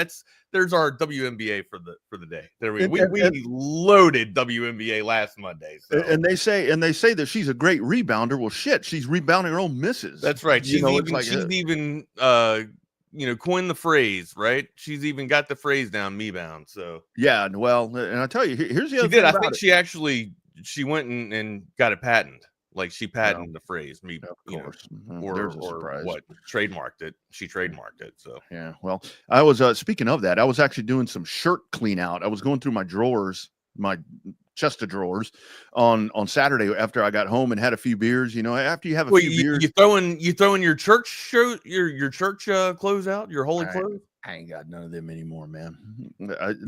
There's our WNBA for the day. There we go. We loaded WNBA last Monday. So. And they say that she's a great rebounder. Well, shit, she's rebounding her own misses. That's right. She's even coined the phrase, right? She's even got the phrase down, me bound. So yeah, well, and I tell you, here's the other thing. I think she went and got it patented. Like, she patented the phrase, me, or what, trademarked it. She trademarked it. So yeah. Well, I was speaking of that, I was actually doing some shirt clean out. I was going through my drawers, my chest of drawers on Saturday after I got home and had a few beers. You know, after you have a few beers, you throwing your church show, your church clothes out, your holy clothes. I ain't got none of them anymore, man.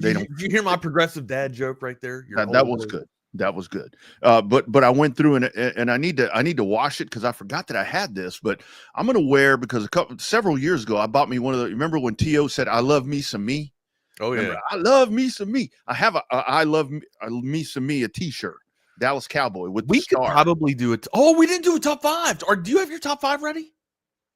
Did you hear my progressive dad joke right there? That was good. That was good. But I went through and I need to wash it because I forgot that I had this, but I'm going to wear, because several years ago, I bought me one of the, remember when T.O. said, "I love me some me"? Oh, yeah. I love me some me. I have I love me some me, a t-shirt, Dallas Cowboy with the star. We could probably do it. Oh, we didn't do a top 5. Or do you have your top 5 ready?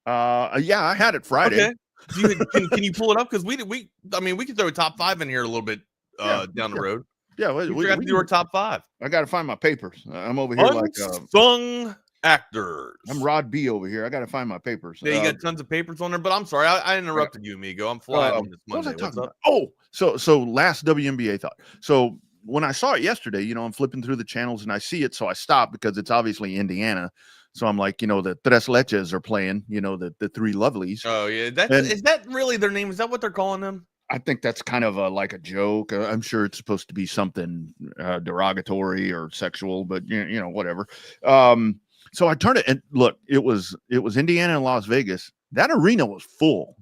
Yeah, I had it Friday. Okay. Can you pull it up? Because we can throw a top 5 in here a little bit down the road. Yeah, we got to do our top 5. I got to find my papers. I'm over here Unsung actors. I'm Rod B over here. I got to find my papers. Yeah, you got tons of papers on there, but I'm sorry, I interrupted you, amigo. I'm flying on this Monday. What's up? Oh, so last WNBA thought. So when I saw it yesterday, you know, I'm flipping through the channels and I see it, so I stopped because it's obviously Indiana. So I'm like, you know, the Tres Leches are playing, you know, the three lovelies. Oh yeah, is that really their name? Is that what they're calling them? I think that's kind of like a joke. I'm sure it's supposed to be something derogatory or sexual, but you know, whatever. So I turned it and look, it was Indiana and Las Vegas. That arena was full.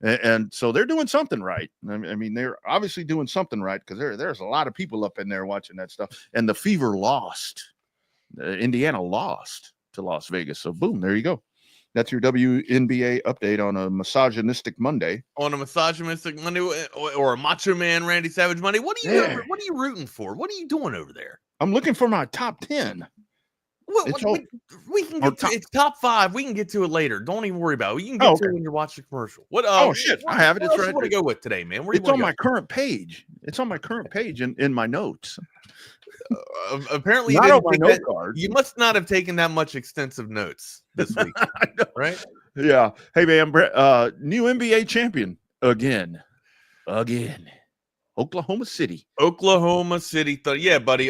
And so they're doing something right. I mean, they're obviously doing something right because there's a lot of people up in there watching that stuff. And the Fever lost. Indiana lost to Las Vegas. So boom, there you go. That's your WNBA update on a misogynistic Monday. On a misogynistic Monday or a Macho Man Randy Savage Monday. What are you rooting for? What are you doing over there? I'm looking for my top 10. Well, It's all, we can get to it's top 5. We can get to it later. Don't even worry about it. We can get to it when you're watching the commercial. What? Shit, I have it. It's right. What do you want to go with today, man? It's on my current page. It's on my current page in my notes. Apparently, not on my note card. You must not have taken that much extensive notes this week, right? Yeah. Hey, man. New NBA champion again. Oklahoma City. Yeah, buddy.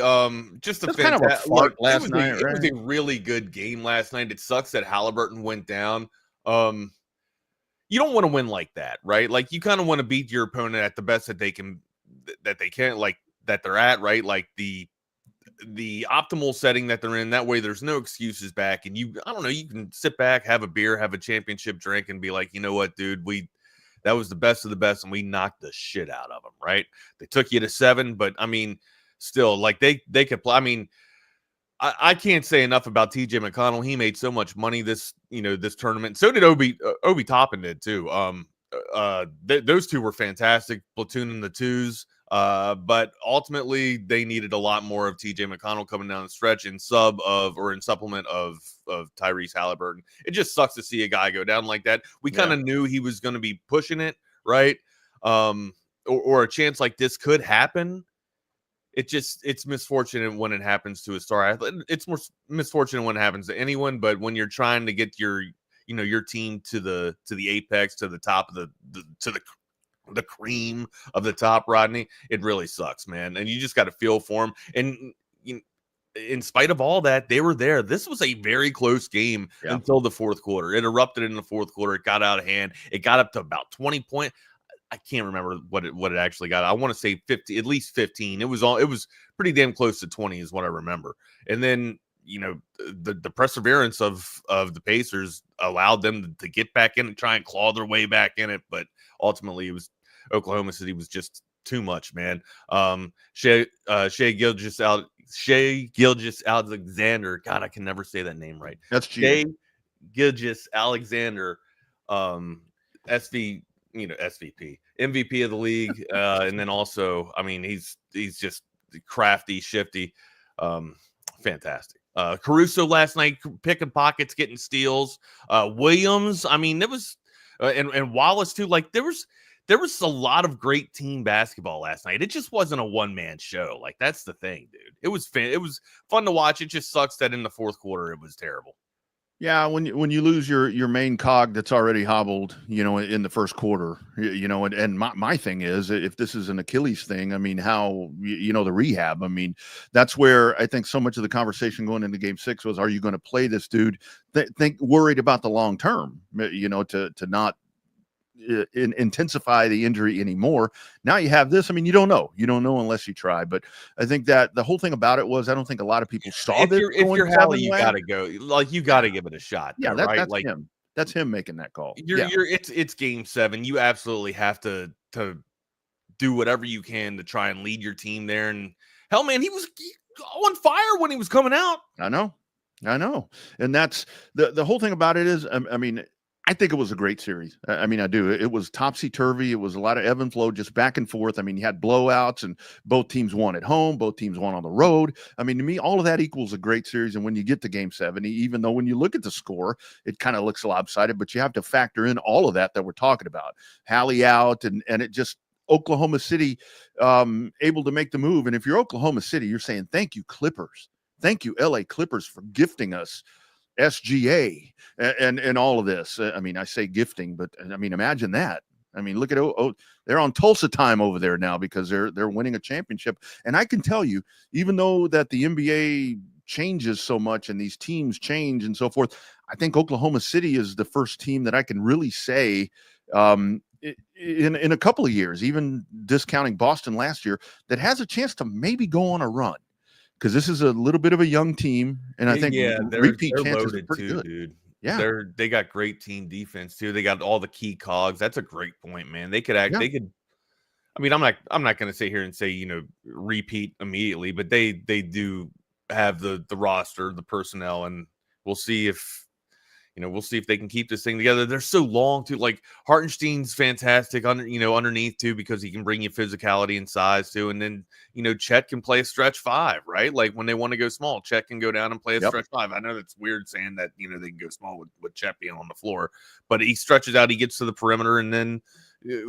Just a kind of a fart last night. It was a really good game last night. It sucks that Halliburton went down. You don't want to win like that, right? Like you kind of want to beat your opponent at the best that they can, like that they're at, right? Like the optimal setting that they're in. That way, there's no excuses back, and you can sit back, have a beer, have a championship drink, and be like, you know what, dude, that was the best of the best, and we knocked the shit out of them, right? They took you to 7, but I mean, still, like they could play. I mean, I can't say enough about TJ McConnell. He made so much money this tournament. So did Obi Toppin did too. Those two were fantastic, platooning the twos. But ultimately they needed a lot more of TJ McConnell coming down the stretch in supplement of Tyrese Halliburton. It just sucks to see a guy go down like that. We kind of knew he was going to be pushing it, right? Or a chance like this could happen. It's misfortunate when it happens to a star athlete. It's more misfortunate when it happens to anyone, but when you're trying to get your team to the apex, to the top of the cream of the top, Rodney, it really sucks, man. And you just got to feel for them. And in spite of all that, they were there. This was a very close game until the fourth quarter. It erupted in the fourth quarter. It got out of hand. It got up to about 20 points. I can't remember what it actually got. I want to say 50, at least 15. It was pretty damn close to 20 is what I remember. And then, the perseverance of the Pacers allowed them to get back in and try and claw their way back in it. But ultimately, it was Oklahoma City was just too much, man. Shai Gilgeous-Alexander. God, I can never say that name right. That's Shai Gilgeous-Alexander, SVP, MVP of the league, and then also, I mean, he's just crafty, shifty, fantastic. Caruso last night picking pockets, getting steals. Williams, I mean, it was, and Wallace too. Like there was a lot of great team basketball last night. It just wasn't a one-man show. Like that's the thing, dude. It was fun to watch. It just sucks that in the fourth quarter it was terrible. Yeah, when you lose your main cog that's already hobbled, in the first quarter, and my thing is, if this is an Achilles thing, I mean, how, the rehab, I mean, that's where I think so much of the conversation going into game 6 was, are you going to play this dude? Worried about the long term, to not intensify the injury anymore. Now you have this. I mean, you don't know unless you try. But I think that the whole thing about it was, I don't think a lot of people saw this. If you're Hallie, you got to go. Like you got to give it a shot. Yeah, right? That's like him. That's him making that call. It's game 7. You absolutely have to do whatever you can to try and lead your team there. And hell, man, he was on fire when he was coming out. I know. And that's the whole thing about it is, I mean, I think it was a great series. I mean, I do. It was topsy-turvy. It was a lot of ebb and flow, just back and forth. I mean, you had blowouts, and both teams won at home. Both teams won on the road. I mean, to me, all of that equals a great series. And when you get to game 7, even though when you look at the score, it kind of looks lopsided, but you have to factor in all of that we're talking about. Hallie out, and it just Oklahoma City able to make the move. And if you're Oklahoma City, you're saying, thank you, Clippers. Thank you, LA Clippers, for gifting us SGA and all of this. I mean, I say gifting, but I mean, imagine that. I mean, look at they're on Tulsa time over there now because they're winning a championship. And I can tell you, even though that the NBA changes so much and these teams change and so forth, I think Oklahoma City is the first team that I can really say in a couple of years, even discounting Boston last year, that has a chance to maybe go on a run. Because this is a little bit of a young team, and I think repeat chances are pretty good, dude. Yeah, they got great team defense too. They got all the key cogs. That's a great point, man. They could act. Yeah. They could. I mean, I'm not going to sit here and say repeat immediately, but they do have the roster, the personnel, and we'll see if we'll see if they can keep this thing together. They're so long too. Like Hartenstein's fantastic underneath too, because he can bring you physicality and size too. And then, Chet can play a stretch 5, right? Like when they want to go small, Chet can go down and play a stretch 5. I know that's weird saying that, they can go small with Chet being on the floor, but he stretches out, he gets to the perimeter, and then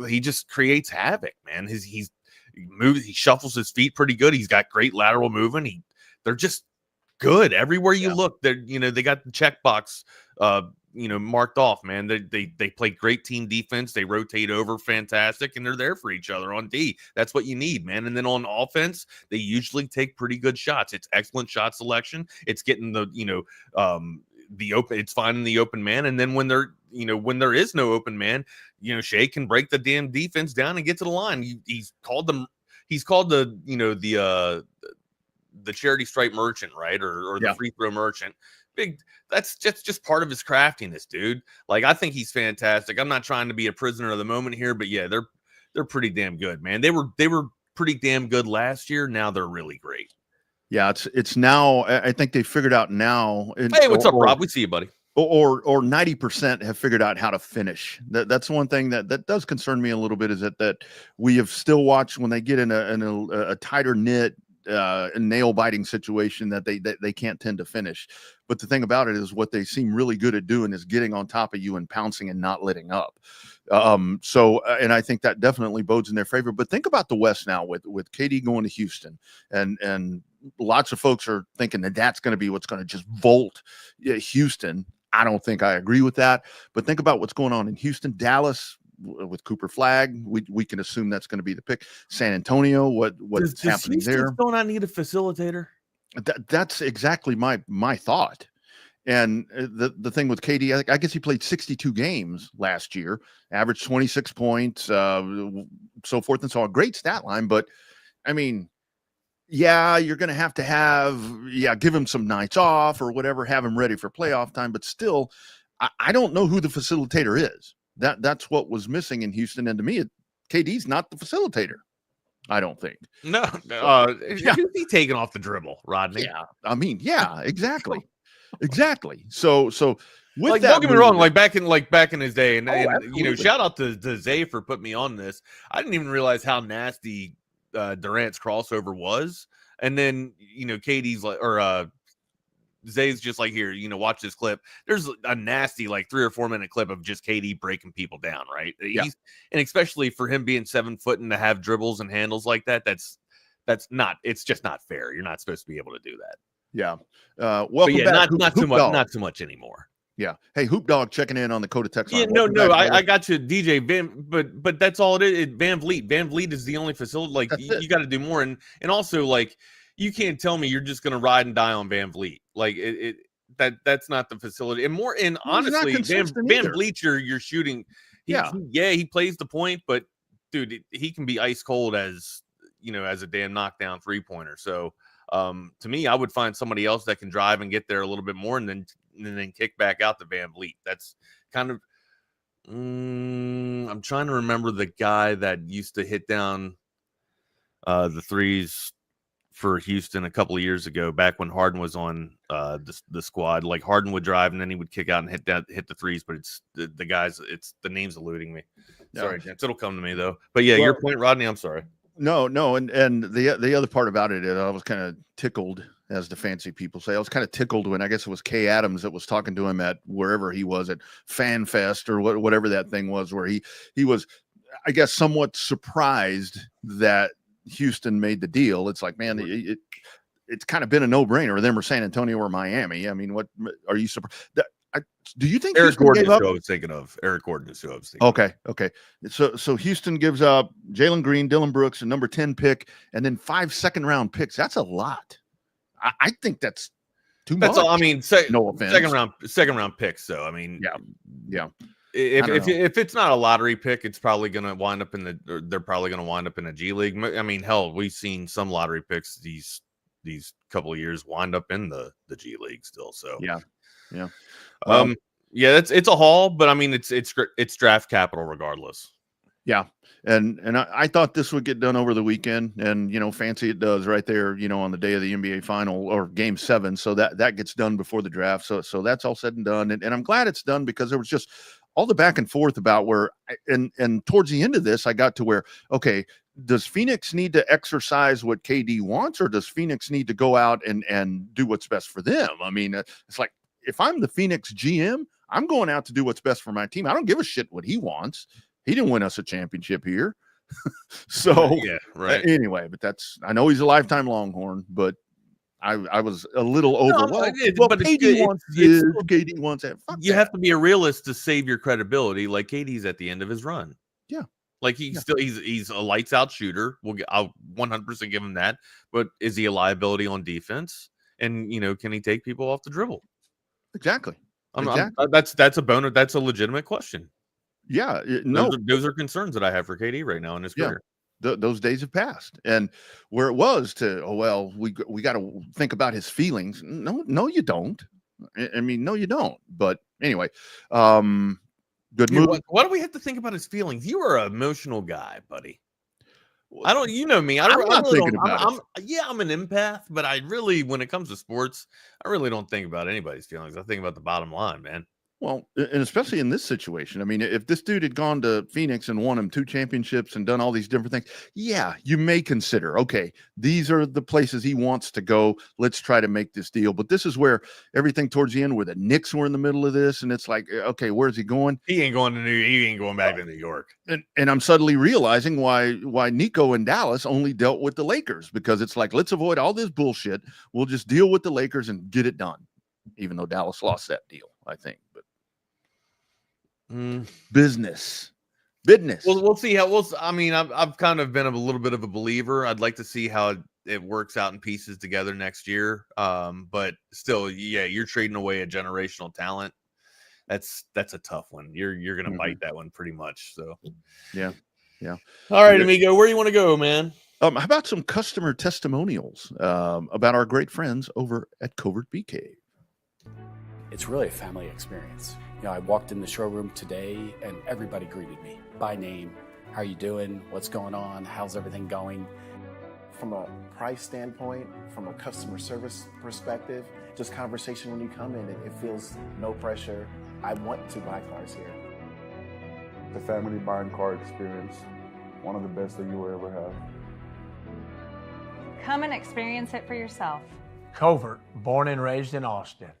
he just creates havoc, man. He moves, he shuffles his feet pretty good. He's got great lateral movement. They're just good everywhere you look. They're, they got the checkbox, marked off, man. They play great team defense. They rotate over fantastic, and they're there for each other on D. That's what you need, man. And then on offense, they usually take pretty good shots. It's excellent shot selection. It's getting the open, it's finding the open man. And then when there is no open man, Shea can break the damn defense down and get to the line. He's called the charity stripe merchant, right? Or the free throw merchant. That's just part of his craftiness, dude. Like, I think he's fantastic. I'm not trying to be a prisoner of the moment here, but yeah, they're pretty damn good, man. They were pretty damn good last year. Now they're really great. Yeah, it's now. I think they figured out now. Hey, what's up, Rob? We see you, buddy. Or 90% have figured out how to finish. That's one thing that does concern me a little bit, is that we have still watched when they get in a tighter knit, nail biting situation that they can't tend to finish. But the thing about it is, what they seem really good at doing is getting on top of you and pouncing and not letting up. And I think that definitely bodes in their favor. But think about the West now with KD going to Houston, and lots of folks are thinking that's going to be what's going to just vault Houston. I don't think I agree with that. But think about what's going on in Houston, Dallas with Cooper Flagg. We can assume that's going to be the pick. San Antonio, what's happening there? Don't I need a facilitator? That's exactly my thought. And the thing with KD, I guess he played 62 games last year, averaged 26 points, so forth and so on. Great stat line, but I mean, yeah, you're going to have give him some nights off or whatever, have him ready for playoff time. But still, I don't know who the facilitator is. That's what was missing in Houston. And to me, KD's not the facilitator. I don't think. No. Who's he taking off the dribble, Rodney? Yeah, I mean, yeah, exactly. Exactly. So with like, that, don't get me wrong. Like back in his day, and shout out to Zay for putting me on this. I didn't even realize how nasty Durant's crossover was, and then KD's like, or Zay's just like, here, watch this clip. There's a nasty 3 or 4 minute clip of just KD breaking people down, right? Yeah. And especially for him being 7 foot and to have dribbles and handles like that, it's just not fair. You're not supposed to be able to do that. Yeah. Welcome back. Not too much anymore. Yeah. Hey, Hoop Dog checking in on the Coda text line. Yeah, I got you, DJ but that's all it is. Van Vliet is the only facility. Like, you got to do more, and also, like, you can't tell me you're just going to ride and die on Van Vliet. Like, that's not the facility. And more, and honestly, Van Vliet, you're shooting. He plays the point, but dude, he can be ice cold as a damn knockdown 3-pointer. So to me, I would find somebody else that can drive and get there a little bit more, and then kick back out to Van Vliet. That's kind of I'm trying to remember the guy that used to hit down the threes for Houston a couple of years ago, back when Harden was on the squad. Like, Harden would drive and then he would kick out and hit the threes, but it's the guys, it's the name's eluding me. Sorry, gents. It'll come to me though. But yeah, your point, Rodney, I'm sorry. No, and the other part about it is I was kind of tickled, as the fancy people say. I was kind of tickled when, I guess it was Kay Adams that was talking to him at wherever he was at Fan Fest or whatever that thing was, where he was, I guess, somewhat surprised that Houston made the deal. It's like, man, it's kind of been a no-brainer. Them or San Antonio or Miami. I mean, what are you surprised? Do you think Eric Gordon is who I was thinking of? Eric Gordon is who I was thinking of. Okay. So Houston gives up Jalen Green, Dylan Brooks, a number 10 pick, and then 5 second-round picks. That's a lot. I think that's too much. That's all. I mean, no offense. Second round picks. So I mean, yeah. If it's not a lottery pick, it's probably going to wind up they're probably going to wind up in a G League. I mean, hell, we've seen some lottery picks these couple of years wind up in the G League still. So yeah. It's a haul, but I mean, it's draft capital regardless. Yeah. And I thought this would get done over the weekend, and, fancy it does right there, on the day of the NBA final or game 7. So that gets done before the draft. So that's all said and done. And I'm glad it's done, because there was just all the back and forth about where, and towards the end of this, I got to where, okay, does Phoenix need to exercise what KD wants, or does Phoenix need to go out and do what's best for them? I mean, it's like, if I'm the Phoenix GM, I'm going out to do what's best for my team. I don't give a shit what he wants. He didn't win us a championship here. So yeah, right. Anyway, but I know he's a lifetime Longhorn, but I was a little overwhelmed. But KD wants this, KD wants that. You have to be a realist to save your credibility. Like, KD's at the end of his run. Yeah. Like, he's a lights out shooter. I'll 100% give him that. But is he a liability on defense? And, can he take people off the dribble? Exactly. That's a bonus. That's a legitimate question. Yeah, those are concerns that I have for KD right now in his career. Those days have passed, and where it was we got to think about his feelings. No, you don't. I mean, no, you don't. But anyway, good move. Why do we have to think about his feelings? You are an emotional guy, buddy. I don't. You know me. I'm an empath, but I really, when it comes to sports, I really don't think about anybody's feelings. I think about the bottom line, man. Well, and especially in this situation. I mean, if this dude had gone to Phoenix and won him 2 championships and done all these different things, yeah, you may consider, okay, these are the places he wants to go. Let's try to make this deal. But this is where everything towards the end, where the Knicks were in the middle of this, and it's like, okay, where's he going? He ain't going back to New York. And I'm suddenly realizing why Nico and Dallas only dealt with the Lakers, because it's like, let's avoid all this bullshit. We'll just deal with the Lakers and get it done. Even though Dallas lost that deal, I think. But business. Well, we'll see how. I've kind of been a little bit of a believer. I'd like to see how it works out in pieces together next year. But still, yeah, you're trading away a generational talent. That's a tough one. You're gonna bite that one pretty much. So yeah. All right, amigo, where do you want to go, man? How about some customer testimonials about our great friends over at Covert Bee Cave? It's really a family experience. I walked in the showroom today and everybody greeted me by name. How are you doing? What's going on? How's everything going? From a price standpoint, from a customer service perspective, just conversation when you come in, it feels no pressure. I want to buy cars here. The family buying car experience, one of the best that you will ever have. Come and experience it for yourself. Covert, born and raised in Austin.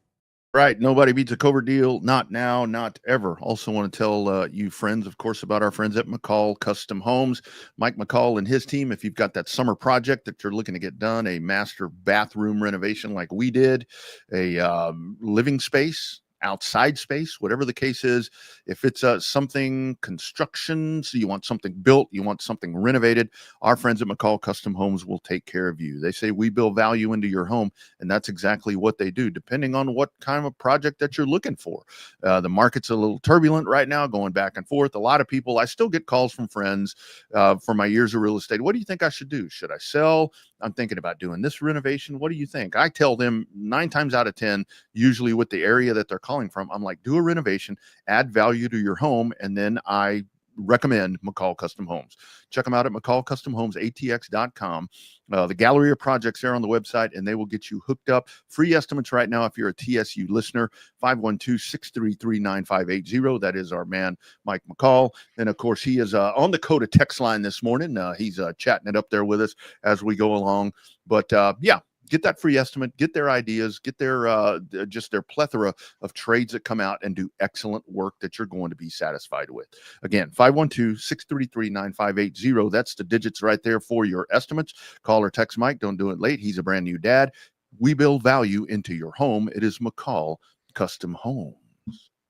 Right. Nobody beats a Covert deal. Not now, not ever. Also want to tell you friends, of course, about our friends at McCall Custom Homes. Mike McCall and his team, if you've got that summer project that you're looking to get done, a master bathroom renovation like we did, a living space, outside space, whatever the case is, if it's something construction, so you want something built, you want something renovated, our friends at McCall Custom Homes will take care of you. They say we build value into your home, and that's exactly what they do, depending on what kind of project that you're looking for. The market's a little turbulent right now, going back and forth. A lot of people, I still get calls from friends for my years of real estate. What do you think I should do? Should I sell? I'm thinking about doing this renovation. What do you think? I tell them 9 times out of 10, usually with the area that they're calling from, I'm like, do a renovation, add value to your home, and then I recommend McCall Custom Homes. Check them out at McCallCustomHomesATX.com. The gallery of projects there on the website, and they will get you hooked up. Free estimates right now if you're a TSU listener, 512-633-9580. That is our man, Mike McCall. And, of course, he is on the Coda text line this morning. He's chatting it up there with us as we go along. But, yeah. Get that free estimate, get their ideas, get their just their plethora of trades that come out and do excellent work that you're going to be satisfied with. Again, 512-633-9580. That's the digits right there for your estimates. Call or text Mike. Don't do it late. He's a brand new dad. We build value into your home. It is McCall Custom Homes.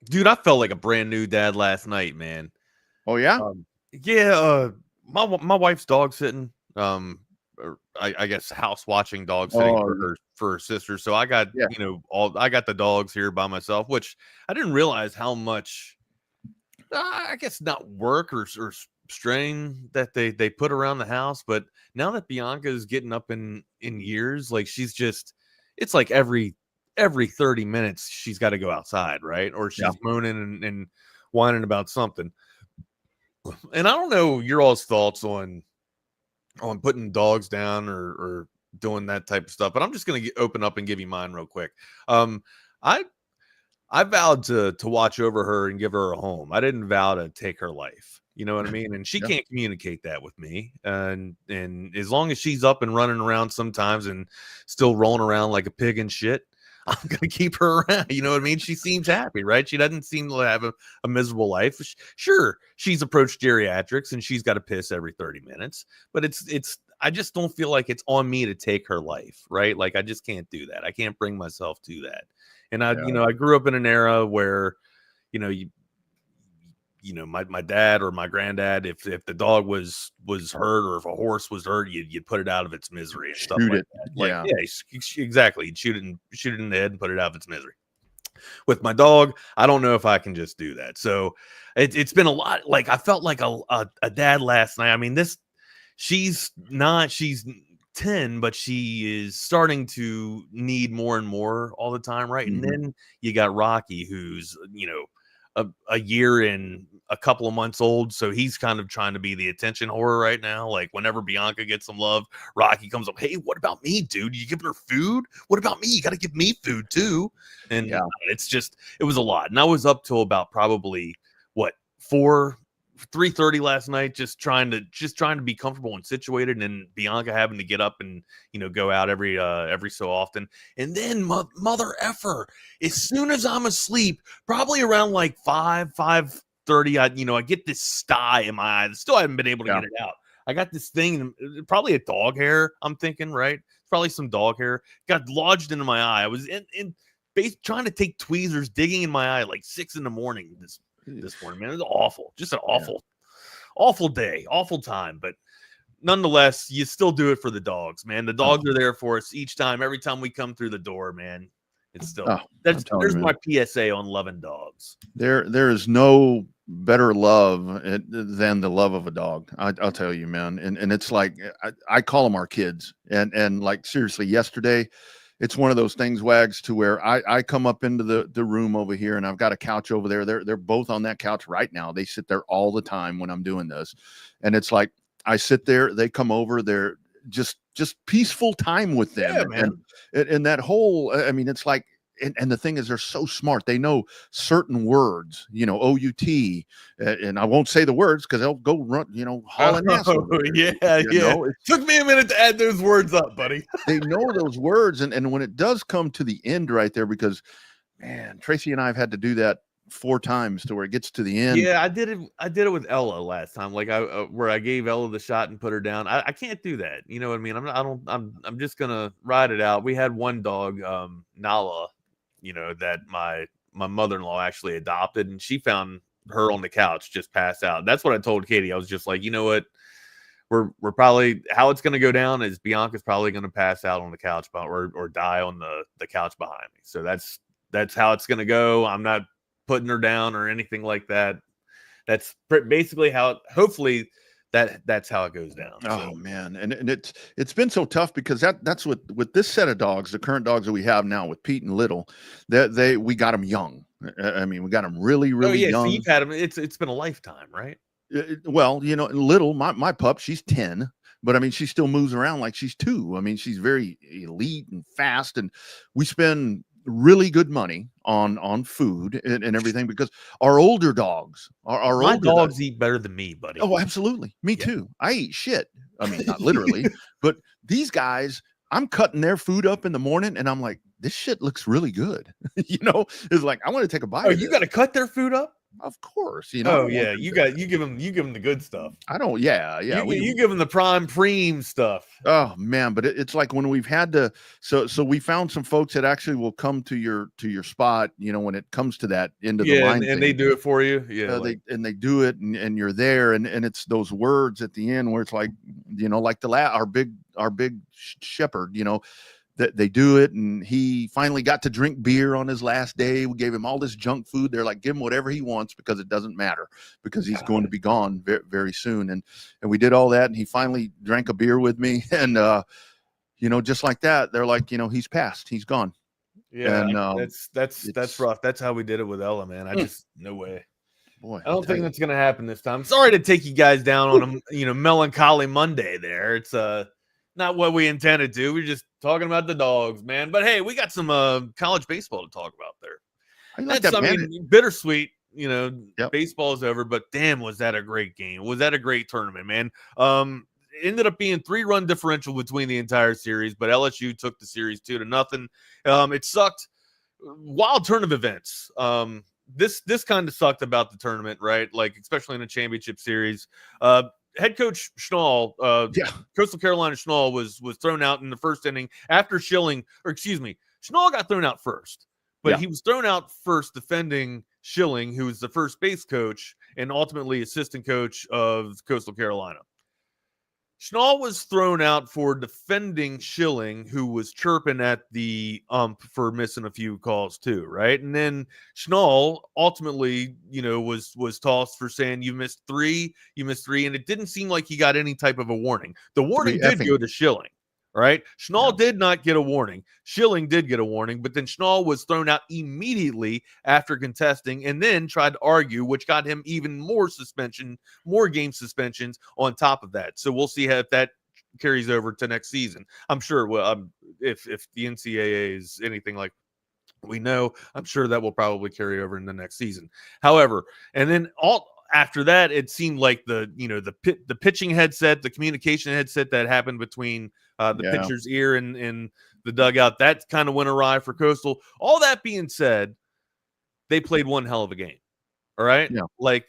Dude, I felt like a brand new dad last night, man. Oh, yeah? My wife's dog sitting. I guess house watching, dog sitting for her sister. So I got I got the dogs here by myself, which I didn't realize how much I guess not work or strain that they put around the house. But now that Bianca is getting up in years, like she's just, it's like every 30 minutes she's got to go outside, right? Or she's moaning and whining about something. and I don't know your all's thoughts on putting dogs down or doing that type of stuff, but I'm just going to open up and give you mine real quick. I vowed to watch over her and give her a home. I didn't vow to take her life. You know what I mean? And she can't communicate that with me. And as long as she's up and running around sometimes and still rolling around like a pig and shit, I'm going to keep her around. You know what I mean? She seems happy, right? She doesn't seem to have a miserable life. Sure, she's approached geriatrics and she's got to piss every 30 minutes, but I just don't feel like it's on me to take her life, right? Like I just can't do that. I can't bring myself to that. And I grew up in an era where, my dad or my granddad, if the dog was hurt or if a horse was hurt, you'd put it out of its misery and stuff like that. Exactly. You'd shoot it in the head and put it out of its misery. With my dog, I don't know if I can just do that. So it's been a lot. Like I felt like a dad last night. I mean, she's 10, but she is starting to need more and more all the time, right? Mm-hmm. And then you got Rocky, who's a year and a couple of months old, so he's kind of trying to be the attention whore right now. Like whenever Bianca gets some love, Rocky comes up, hey, what about me, dude? You giving her food? What about me? You got to give me food too. And it was a lot. And I was up till about probably 3:30 last night, just trying to be comfortable and situated, and Bianca having to get up and go out every so often. And then mother effer, as soon as I'm asleep, probably around like 5:30, I get this sty in my eye. Still haven't been able to get it out. I got this thing, probably a dog hair, I'm thinking, right? Probably some dog hair got lodged into my eye. I was trying to take tweezers, digging in my eye like 6 a.m. this morning, man. It was awful. Just an awful day, awful time. But nonetheless, you still do it for the dogs, man. The dogs are there for us each time, every time we come through the door, man. It's still there's my PSA on loving dogs. There is no better love than the love of a dog. I'll tell you, man. And it's like I call them our kids. And like seriously, yesterday, it's one of those things, Wags, to where I come up into the room over here and I've got a couch over there. They're both on that couch right now. They sit there all the time when I'm doing this. And it's like I sit there, they come over, they're just peaceful time with them. Yeah, man. And that whole, I mean, it's like, and the thing is, they're so smart. They know certain words, OUT, and I won't say the words because they'll go run, hauling ass over there. It took me a minute to add those words up, buddy. They know those words, and when it does come to the end right there, because man, Tracy and I have had to do that 4 times to where it gets to the end. Yeah, I did it with Ella last time, like where I gave Ella the shot and put her down. I can't do that. You know what I mean? I'm just gonna ride it out. We had one dog, Nala, that my mother-in-law actually adopted, and she found her on the couch just passed out. That's what I told Katie. I was just like, you know what, we're probably, how it's going to go down is Bianca's probably going to pass out on the couch or die on the couch behind me. So that's how it's going to go. I'm not putting her down or anything like that. That's basically how hopefully that's how it goes down. Oh man. And it's been so tough because that's what with this set of dogs, the current dogs that we have now with Pete and Little, that we got them young. I mean, we got them really young. So you've had them. It's been a lifetime, right? Well, Little, my pup, she's 10, but I mean, she still moves around like she's 2. I mean, she's very elite and fast, and we spend really good money on food and everything because our older dogs my dogs eat better than me, buddy. Oh, absolutely. Me too. I eat shit. I mean, not literally, but these guys, I'm cutting their food up in the morning and I'm like, this shit looks really good. It's like, I want to take a bite. Oh, you got to cut their food up? Of course, Oh yeah, you give them the good stuff. I don't. Yeah. You give them the preem stuff. Oh man, but it's like when we've had to. So we found some folks that actually will come to your spot. When it comes to that end of the line, and they do it for you. Yeah, they do it, and you're there, and it's those words at the end where it's like, like our big shepherd, that they do it, and he finally got to drink beer on his last day. We gave him all this junk food. They're like, give him whatever he wants because it doesn't matter because he's going to be gone very, very soon. And we did all that, and he finally drank a beer with me, and just like that, they're like, he's passed, he's gone. Yeah, and that's rough. That's how we did it with Ella, man. I just no way. Boy, I don't think that's going to happen this time. Sorry to take you guys down on a melancholy Monday there. It's not what we intended to. We're just talking about the dogs, man. But hey, we got some college baseball to talk about there. I mean, bittersweet. Baseball is over, but damn, was that a great game? Was that a great tournament, man? Ended up being 3-run differential between the entire series, but LSU took the series 2-0. It sucked. Wild turn of events. This kind of sucked about the tournament, right? Like, especially in a championship series. Head coach Schnall, Coastal Carolina Schnall was thrown out in the first inning after Schnall got thrown out first, but he was thrown out first defending Schilling, who was the first base coach and ultimately assistant coach of Coastal Carolina. Schnall was thrown out for defending Schilling, who was chirping at the ump for missing a few calls too, right? And then Schnall ultimately, was tossed for saying you missed three, and it didn't seem like he got any type of a warning. The warning did go to Schilling, right? Schnall did not get a warning. Schilling did get a warning, but then Schnall was thrown out immediately after contesting and then tried to argue, which got him even more game suspensions on top of that. So we'll see if that carries over to next season. I'm sure if the NCAA is anything like we know, I'm sure that will probably carry over in the next season. However, and then after that, it seemed like the pitching headset, the communication headset that happened between the pitcher's ear and the dugout, that kind of went awry for Coastal. All that being said, they played one hell of a game. All right. Yeah. Like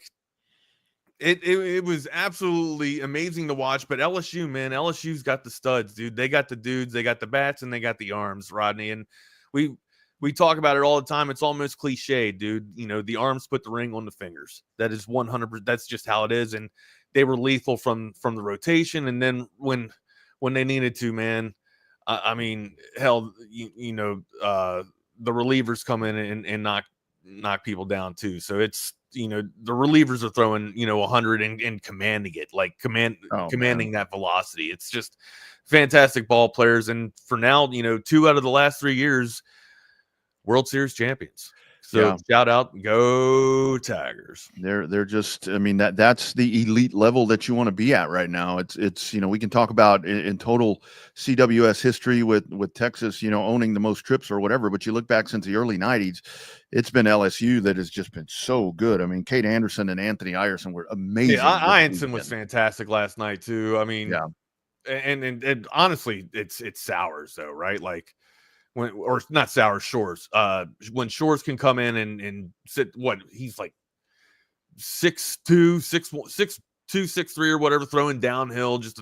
it was absolutely amazing to watch, but LSU's got the studs, dude. They got the dudes, they got the bats, and they got the arms, Rodney. And we talk about it all the time. It's almost cliche, dude. The arms put the ring on the fingers. That is 100%. That's just how it is. And they were lethal from the rotation. And then when they needed to, man, I mean, hell, the relievers come in and knock people down too. So it's, the relievers are throwing, 100 and commanding it, like commanding that velocity. It's just fantastic ball players. And for now, 2 out of the last 3 years, World Series champions. So shout out, go Tigers. They're just, I mean, that's the elite level that you want to be at right now. It's we can talk about in total CWS history with Texas, owning the most trips or whatever, but you look back since the early 90s, it's been LSU that has just been so good. I mean, Kate Anderson and Anthony Iverson were amazing. Yeah, Iverson was fantastic last night too. I mean, and honestly, it's Sowers though, right? Like, or not Sour, Shores. When Shores can come in and sit, he's like 6'2", 6'1", 6'2", 6'3", or whatever, throwing downhill, just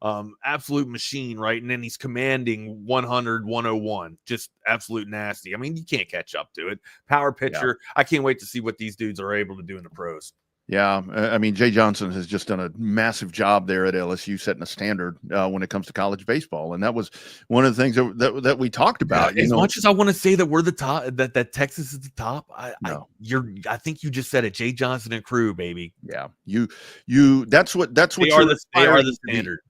an absolute machine, right? And then he's commanding 100, 101, just absolute nasty. I mean, you can't catch up to it. Power pitcher. I can't wait to see what these dudes are able to do in the pros. Yeah, I mean, Jay Johnson has just done a massive job there at LSU, setting a standard when it comes to college baseball, and that was one of the things that we talked about. As much as I want to say that we're the top, that Texas is the top, I think you just said it. Jay Johnson and crew, baby. Yeah, you. That's what they are the standard.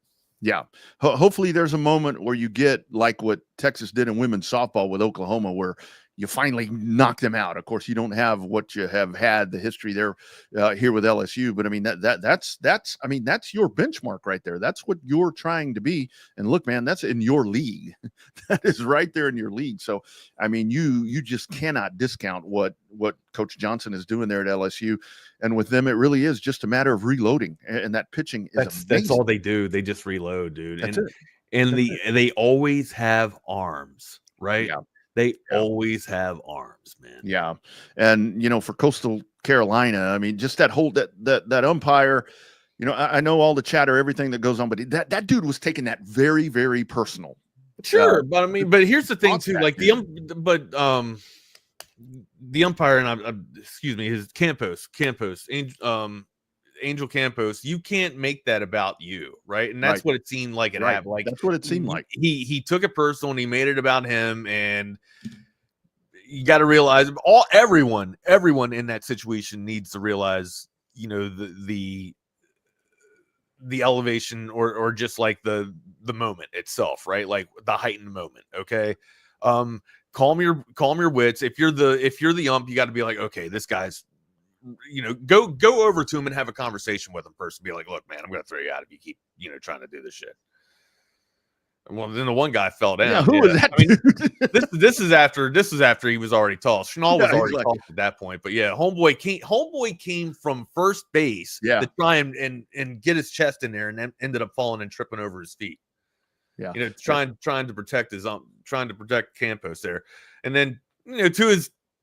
Yeah. Hopefully, there's a moment where you get like what Texas did in women's softball with Oklahoma, where you finally knock them out. Of course, you don't have what you have had the history there here with LSU, but I mean that's your benchmark right there. That's what you're trying to be. And look, man, that's in your league. That is right there in your league. So I mean, you just cannot discount what Coach Johnson is doing there at LSU. And with them, it really is just a matter of reloading. And that pitching is that's all they do. They just reload, dude. And they always have arms, right? Yeah. They always have arms, man. Yeah. And, for Coastal Carolina, I mean, just that whole, that umpire, I know all the chatter, everything that goes on, but that dude was taking that very, very personal. Sure. But I mean, but here's the thing too, like the umpire and his Campos, Angel Campos, you can't make that about you, right? And that's what it seemed like it happened. Like that's what it seemed like. He took it personal and he made it about him. And you got to realize everyone in that situation needs to realize, the elevation or just like the moment itself, right? Like the heightened moment. Okay. Calm your wits. If you're the ump, you got to be like, okay, this guy's go over to him and have a conversation with him first and be like, look, man, I'm going to throw you out if you keep, trying to do this shit. Well, then the one guy fell down. Yeah, who was that? I mean, this is after he was already tall. Schnall was already tall at that point. But yeah, homeboy came from first base to try and get his chest in there, and then ended up falling and tripping over his feet. Yeah, trying to protect trying to protect Campos there, and then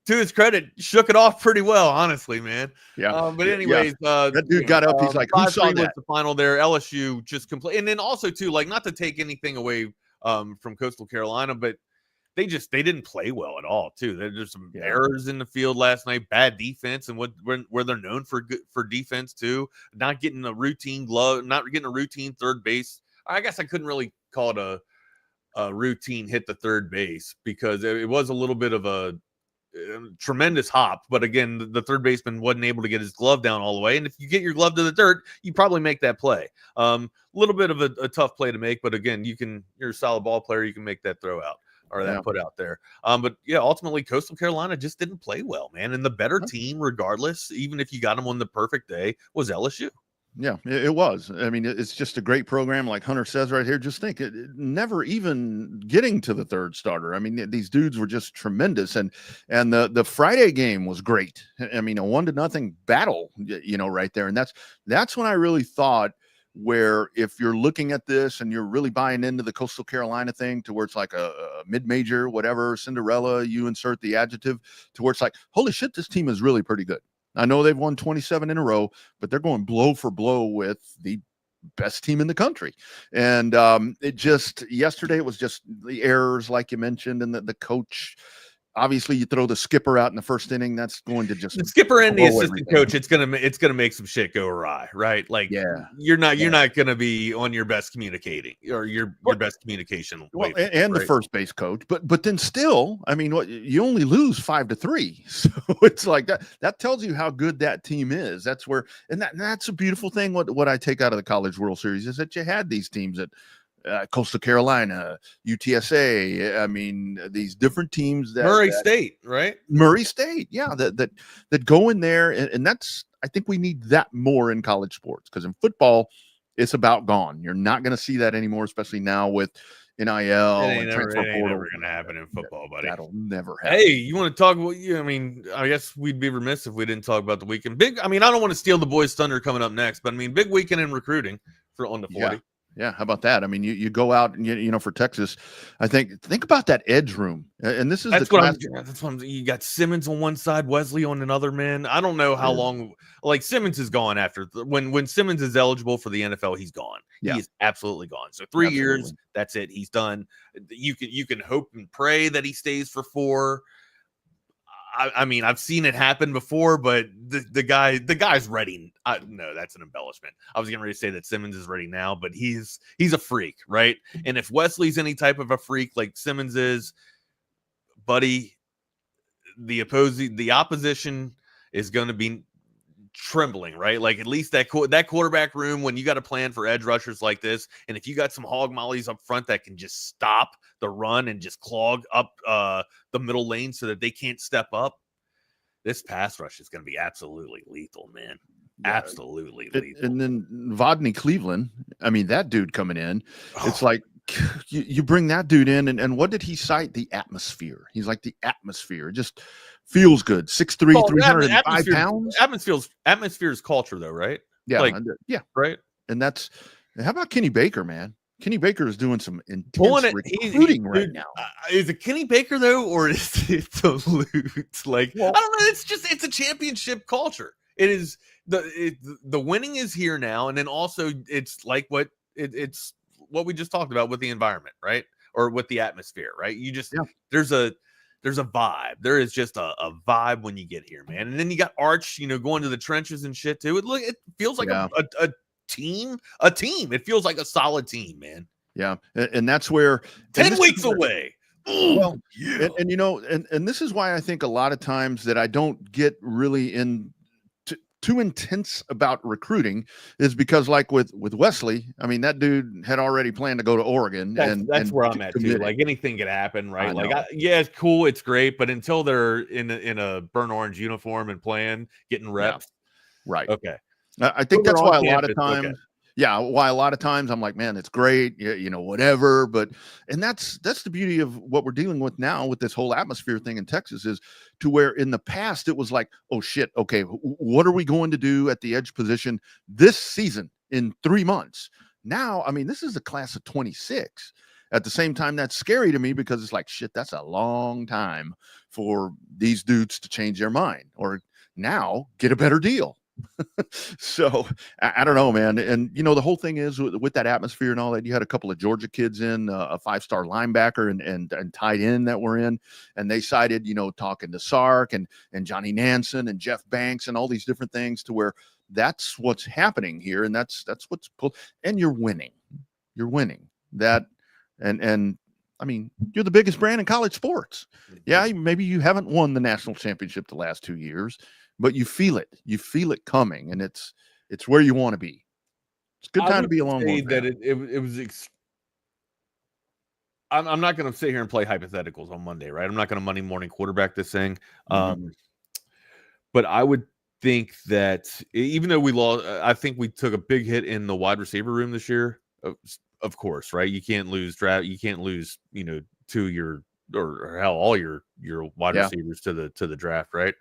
to his credit, shook it off pretty well, honestly, man. Yeah. But anyways, that dude got up. He's like, who saw that? The final there, LSU just complete. And then also too, like, not to take anything away from Coastal Carolina, but they didn't play well at all too. There's some errors in the field last night, bad defense, and where they're known for defense too. Not getting a routine glove, not getting a routine third base. I guess I couldn't really call it a routine hit the third base, because it was a little bit of a tremendous hop, but again, the third baseman wasn't able to get his glove down all the way, and if you get your glove to the dirt, you probably make that play. Little bit of a tough play to make, but again, you're a solid ball player, you can make that throw out or that put out there. But yeah, ultimately Coastal Carolina just didn't play well, man, and the better team, regardless, even if you got them on the perfect day, was LSU. Yeah, it was. I mean, it's just a great program. Like Hunter says right here, just think, never even getting to the third starter. I mean, these dudes were just tremendous. And the Friday game was great. I mean, a 1-0 battle, right there. And that's when I really thought, where if you're looking at this and you're really buying into the Coastal Carolina thing, to where it's like a mid-major, whatever, Cinderella, you insert the adjective, to where it's like, holy shit, this team is really pretty good. I know they've won 27 in a row, but they're going blow for blow with the best team in the country. And yesterday it was just the errors, like you mentioned, and the coach. Obviously, you throw the skipper out in the first inning, that's going to just the skipper and the assistant coach. It's gonna make some shit go awry, right? Like, you're not gonna be on your best communicating or your best communication. And the first base coach, but then still, I mean, you only lose 5-3, so it's like that tells you how good that team is. That's where, and that's a beautiful thing. What I take out of the College World Series is that you had these teams that. Coastal Carolina, UTSA. I mean, these different teams that Murray State, right? Murray State, yeah, that go in there, and that's, I think we need that more in college sports, because in football, it's about gone. You're not going to see that anymore, especially now with NIL and transfer portal. It ain't never going to happen in football, buddy. That'll never happen. Hey, you want to talk about you? I mean, I guess we'd be remiss if we didn't talk about the weekend. I mean, I don't want to steal the boys' thunder coming up next, but I mean, big weekend in recruiting on the 40. Yeah, how about that? I mean, you go out and for Texas, I think about that edge room, and this is that's what you got Simmons on one side, Wesley on another. Man, I don't know how long. Like, Simmons is gone after when Simmons is eligible for the NFL, he's gone. He is absolutely gone. So 3 years, that's it. He's done. You can hope and pray that he stays for 4. I mean, I've seen it happen before, but the guy's ready. No, that's an embellishment. I was getting ready to say that Simmons is ready now, but he's a freak, right? And if Wesley's any type of a freak like Simmons is, buddy, the opposition is going to be trembling, right? Like, at least that quarterback room, when you got a plan for edge rushers like this, and if you got some hog mollies up front that can just stop the run and just clog up the middle lane so that they can't step up, this pass rush is going to be absolutely lethal, man. Absolutely lethal. And then Rodney Cleveland, I mean, that dude coming in, it's like you bring that dude in, and what did he cite? The atmosphere. He's like, the atmosphere. It just feels good. 6'3", 305 pounds. Atmosphere is culture, though, right? Yeah, yeah, right. And that's, how about Kenny Baker, man? Kenny Baker is doing some intense recruiting right now. Is it Kenny Baker though, or is it the Lutes? Like, I don't know. It's a championship culture. It is the winning is here now, and then also it's like it's what we just talked about with the environment, right? Or with the atmosphere, right? You just there's a vibe. There is just a vibe when you get here, man. And then you got Arch, going to the trenches and shit too. It feels like a team. It feels like a solid team, man. Yeah, and that's where 10 weeks away. Well, and this is why I think a lot of times that I don't get really into too intense about recruiting is because, like with Wesley, I mean, that dude had already planned to go to Oregon. That's where I'm at too. Like anything could happen, right? Yeah, it's cool, it's great, but until they're in a burnt orange uniform and playing, getting reps, right? Okay, I think that's why a lot of times. Yeah, why a lot of times I'm like, man, it's great, whatever. But that's the beauty of what we're dealing with now with this whole atmosphere thing in Texas, is to where in the past it was like, oh shit, okay, what are we going to do at the edge position this season in 3 months? Now, I mean, this is a class of 26. At the same time, that's scary to me because it's like, shit, that's a long time for these dudes to change their mind or now get a better deal. So I don't know, man. And the whole thing is with that atmosphere and all that, you had a couple of Georgia kids in, a 5-star linebacker and tight end that were in, and they cited, talking to Sark and Johnny Nansen and Jeff Banks and all these different things, to where that's what's happening here. And that's what's and you're winning that. And I mean, you're the biggest brand in college sports. Yeah, maybe you haven't won the national championship the last 2 years, but you feel it coming, and it's where you want to be. It's a good time to be a Longhorn fan. I'm not going to sit here and play hypotheticals on Monday, right? I'm not going to Monday morning quarterback this thing. But I would think that even though we lost, I think we took a big hit in the wide receiver room this year. Of course, right? You can't lose draft. You can't lose, to your or hell, all your wide receivers to the draft, right?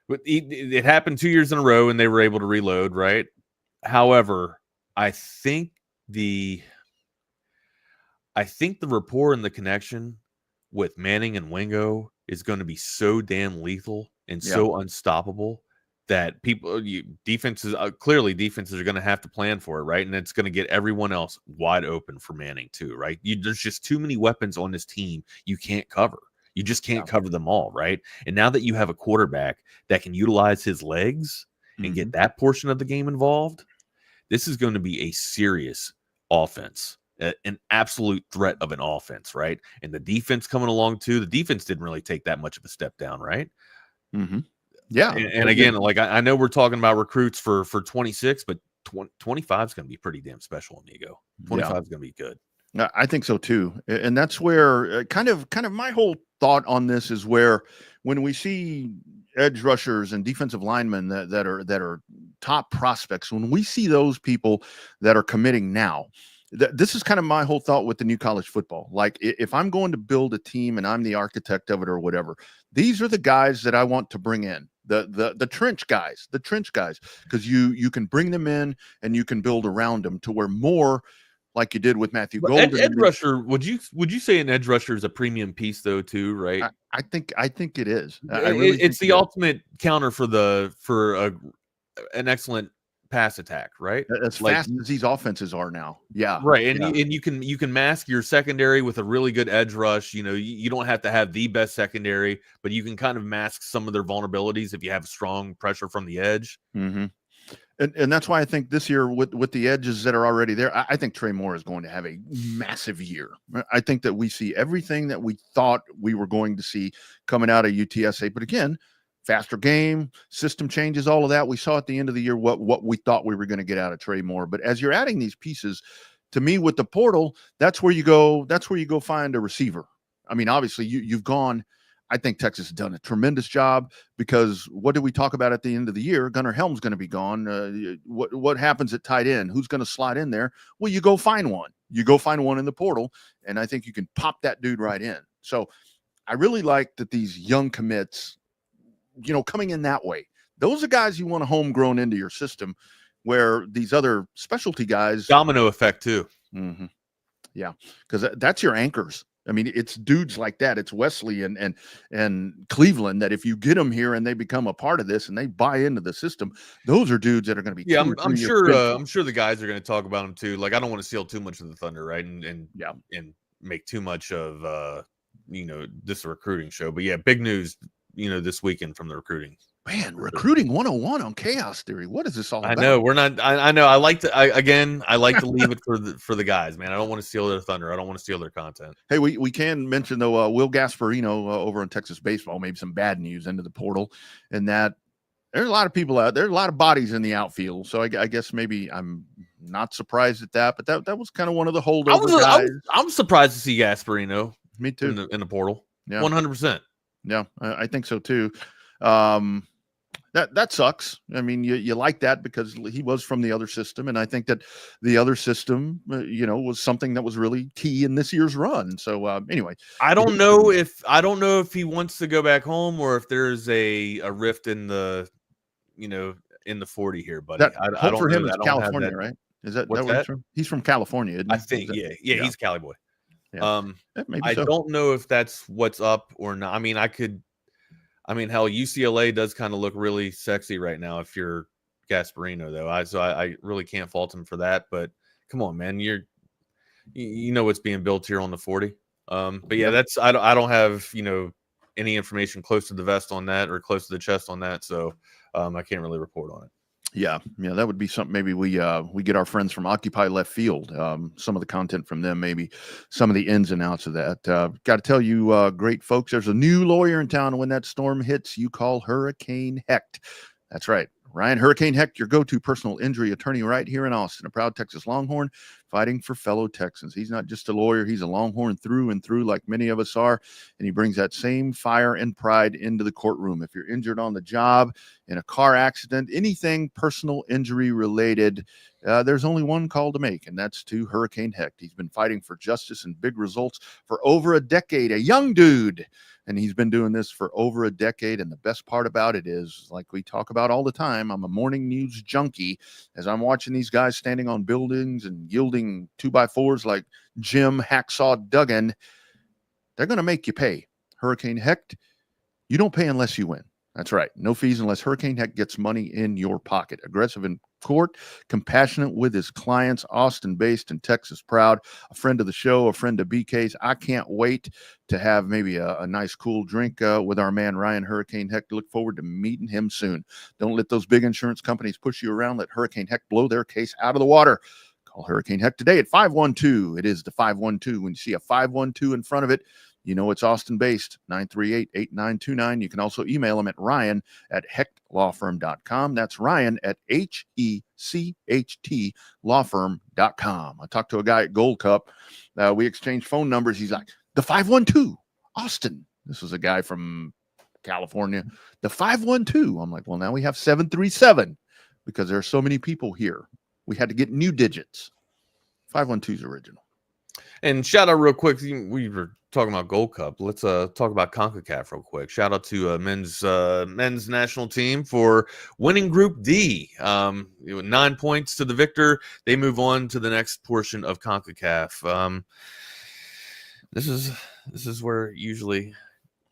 But it happened 2 years in a row, and they were able to reload, right? However, I think the rapport and the connection with Manning and Wingo is going to be so damn lethal and so unstoppable that defenses are going to have to plan for it, right? And it's going to get everyone else wide open for Manning too, right? There's just too many weapons on this team you can't cover. You just can't cover them all, right? And now that you have a quarterback that can utilize his legs and get that portion of the game involved, this is going to be a serious offense, an absolute threat of an offense, right? And the defense coming along too. The defense didn't really take that much of a step down, right? Yeah. And again, like I know we're talking about recruits for 26, but 25 is going to be pretty damn special, amigo. 25 is going to be good. I think so too. And that's where kind of my whole thought on this is, where when we see edge rushers and defensive linemen that are top prospects, when we see those people that are committing now, this is kind of my whole thought with the new college football. Like, if I'm going to build a team and I'm the architect of it or whatever, these are the guys that I want to bring in. The trench guys, because you can bring them in and you can build around them to where more, like you did with Matthew Golden. Edge rusher, would you say an edge rusher is a premium piece though too, right? I think it is. It's the ultimate counter for an excellent pass attack, right? As fast as these offenses are now. Yeah. Right. And you can mask your secondary with a really good edge rush. You don't have to have the best secondary, but you can kind of mask some of their vulnerabilities if you have strong pressure from the edge. And that's why I think this year with the edges that are already there, I think Trey Moore is going to have a massive year. I think that we see everything that we thought we were going to see coming out of UTSA. But again, faster game, system changes, all of that. We saw at the end of the year what we thought we were going to get out of Trey Moore. But as you're adding these pieces, to me, with the portal, that's where you go find a receiver. I mean, obviously you've gone. I think Texas has done a tremendous job, because what did we talk about at the end of the year? Gunnar Helm's going to be gone. What happens at tight end? Who's going to slide in there? Well, you go find one. You go find one in the portal, and I think you can pop that dude right in. So I really like that these young commits, coming in that way. Those are guys you want to homegrown into your system, where these other specialty guys. Domino effect too. Yeah, because that's your anchors. I mean, it's dudes like that. It's Wesley and Cleveland that if you get them here and they become a part of this and they buy into the system, those are dudes that are going to be. Yeah, I'm sure the guys are going to talk about them too. Like, I don't want to steal too much of the thunder, right? And make too much of this recruiting show. But yeah, big news, this weekend from the recruiting. Man, recruiting 101 on Chaos Theory. What is this all about? I know we're not. I know. I like to leave it for the guys, man. I don't want to steal their thunder. I don't want to steal their content. Hey, we can mention though, Will Gasparino over in Texas baseball, maybe some bad news into the portal, and that there's a lot of people out there, a lot of bodies in the outfield. So I guess maybe I'm not surprised at that, but that was kind of one of the holdover guys. I'm surprised to see Gasparino. Me too. In the portal. Yeah. 100%. Yeah, I think so too. That sucks. I mean, you like that because he was from the other system, and I think that the other system, was something that was really key in this year's run. So anyway, I don't know if he wants to go back home or if there's a rift in the in the 40 here, buddy. I don't for him know. It's California, right? Is that where he's from? He's from California, isn't he? I think, yeah, he's Cali boy. Yeah. I don't know if that's what's up or not. I mean, hell, UCLA does kind of look really sexy right now if you're Gasparino, though. I really can't fault him for that. But come on, man, you know what's being built here on the 40. But yeah, that's I don't have any information close to the vest on that or close to the chest on that, so I can't really report on it. Yeah, that would be something. Maybe we get our friends from Occupy Left Field, some of the content from them, maybe some of the ins and outs of that. Got to tell you, great folks, there's a new lawyer in town, and when that storm hits, you call Hurricane Hecht. That's right. Ryan Hurricane Hecht, your go-to personal injury attorney right here in Austin, a proud Texas Longhorn fighting for fellow Texans. He's not just a lawyer, he's a Longhorn through and through like many of us are, and he brings that same fire and pride into the courtroom. If you're injured on the job, in a car accident, anything personal injury related, there's only one call to make, and that's to Hurricane Hecht. He's been fighting for justice and big results for over a decade, a young dude. And he's been doing this for over a decade. And the best part about it is, like we talk about all the time, I'm a morning news junkie. As I'm watching these guys standing on buildings and yielding 2x4s like Jim Hacksaw Duggan, they're going to make you pay. Hurricane Hecht, you don't pay unless you win. That's right. No fees unless Hurricane Hecht gets money in your pocket. Aggressive in court, compassionate with his clients, Austin-based and Texas proud, a friend of the show, a friend of BK's. I can't wait to have maybe a nice, cool drink with our man, Ryan Hurricane Hecht. Look forward to meeting him soon. Don't let those big insurance companies push you around. Let Hurricane Hecht blow their case out of the water. Call Hurricane Hecht today at 512. It is the 512. When you see a 512 in front of it, you know it's Austin-based, 938-8929. You can also email him at ryan@hechtlawfirm.com. That's Ryan at HECHT lawfirm.com. I talked to a guy at Gold Cup. We exchanged phone numbers. He's like, the 512, Austin. This was a guy from California. The 512. I'm like, well, now we have 737 because there are so many people here. We had to get new digits. 512 is original. And shout out real quick. We were talking about Gold Cup. Let's talk about CONCACAF real quick. Shout out to men's national team for winning Group D. 9 points to the victor. They move on to the next portion of CONCACAF. This is where usually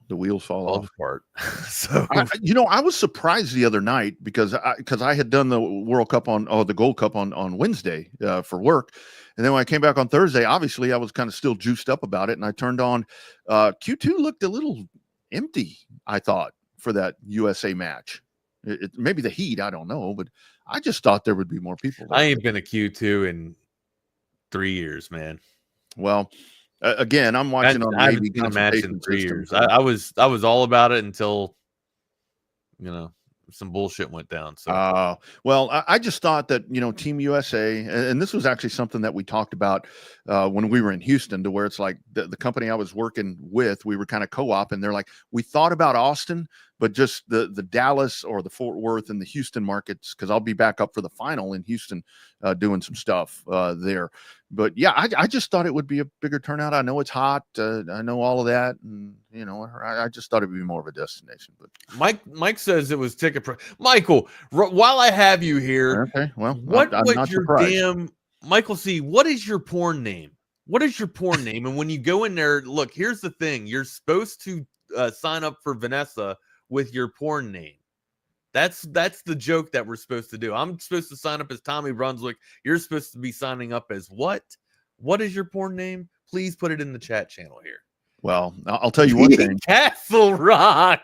the wheels fall apart. So I was surprised the other night because I had done the World Cup the Gold Cup on Wednesday for work. And then when I came back on Thursday, obviously I was kind of still juiced up about it. And I turned on Q2 looked a little empty, I thought, for that USA match. Maybe the heat, I don't know, but I just thought there would be more people. I ain't been a Q2 in 3 years, man. Well, again, I'm watching on I Navy haven't seen a match in 3 system. years. I was all about it until some bullshit went down. So well, I just thought that Team USA, and this was actually something that we talked about when we were in Houston, to where it's like the company I was working with, we were kind of co-op, and they're like, we thought about Austin, but just the Dallas or the Fort Worth and the Houston markets, because I'll be back up for the final in Houston doing some stuff there. But yeah, I just thought it would be a bigger turnout. I know it's hot. I know all of that. And, I just thought it would be more of a destination. But Mike says it was ticket Michael, while I have you here. Okay, well, what I'm was not your surprised. damn Michael C? What is your porn name? What is your porn name? And when you go in there, look, here's the thing. You're supposed to sign up for Vanessa with your porn name. That's the joke that we're supposed to do. I'm supposed to sign up as Tommy Brunswick. You're supposed to be signing up as what? What is your porn name? Please put it in the chat channel here. Well, I'll tell you one thing. Castle Rock.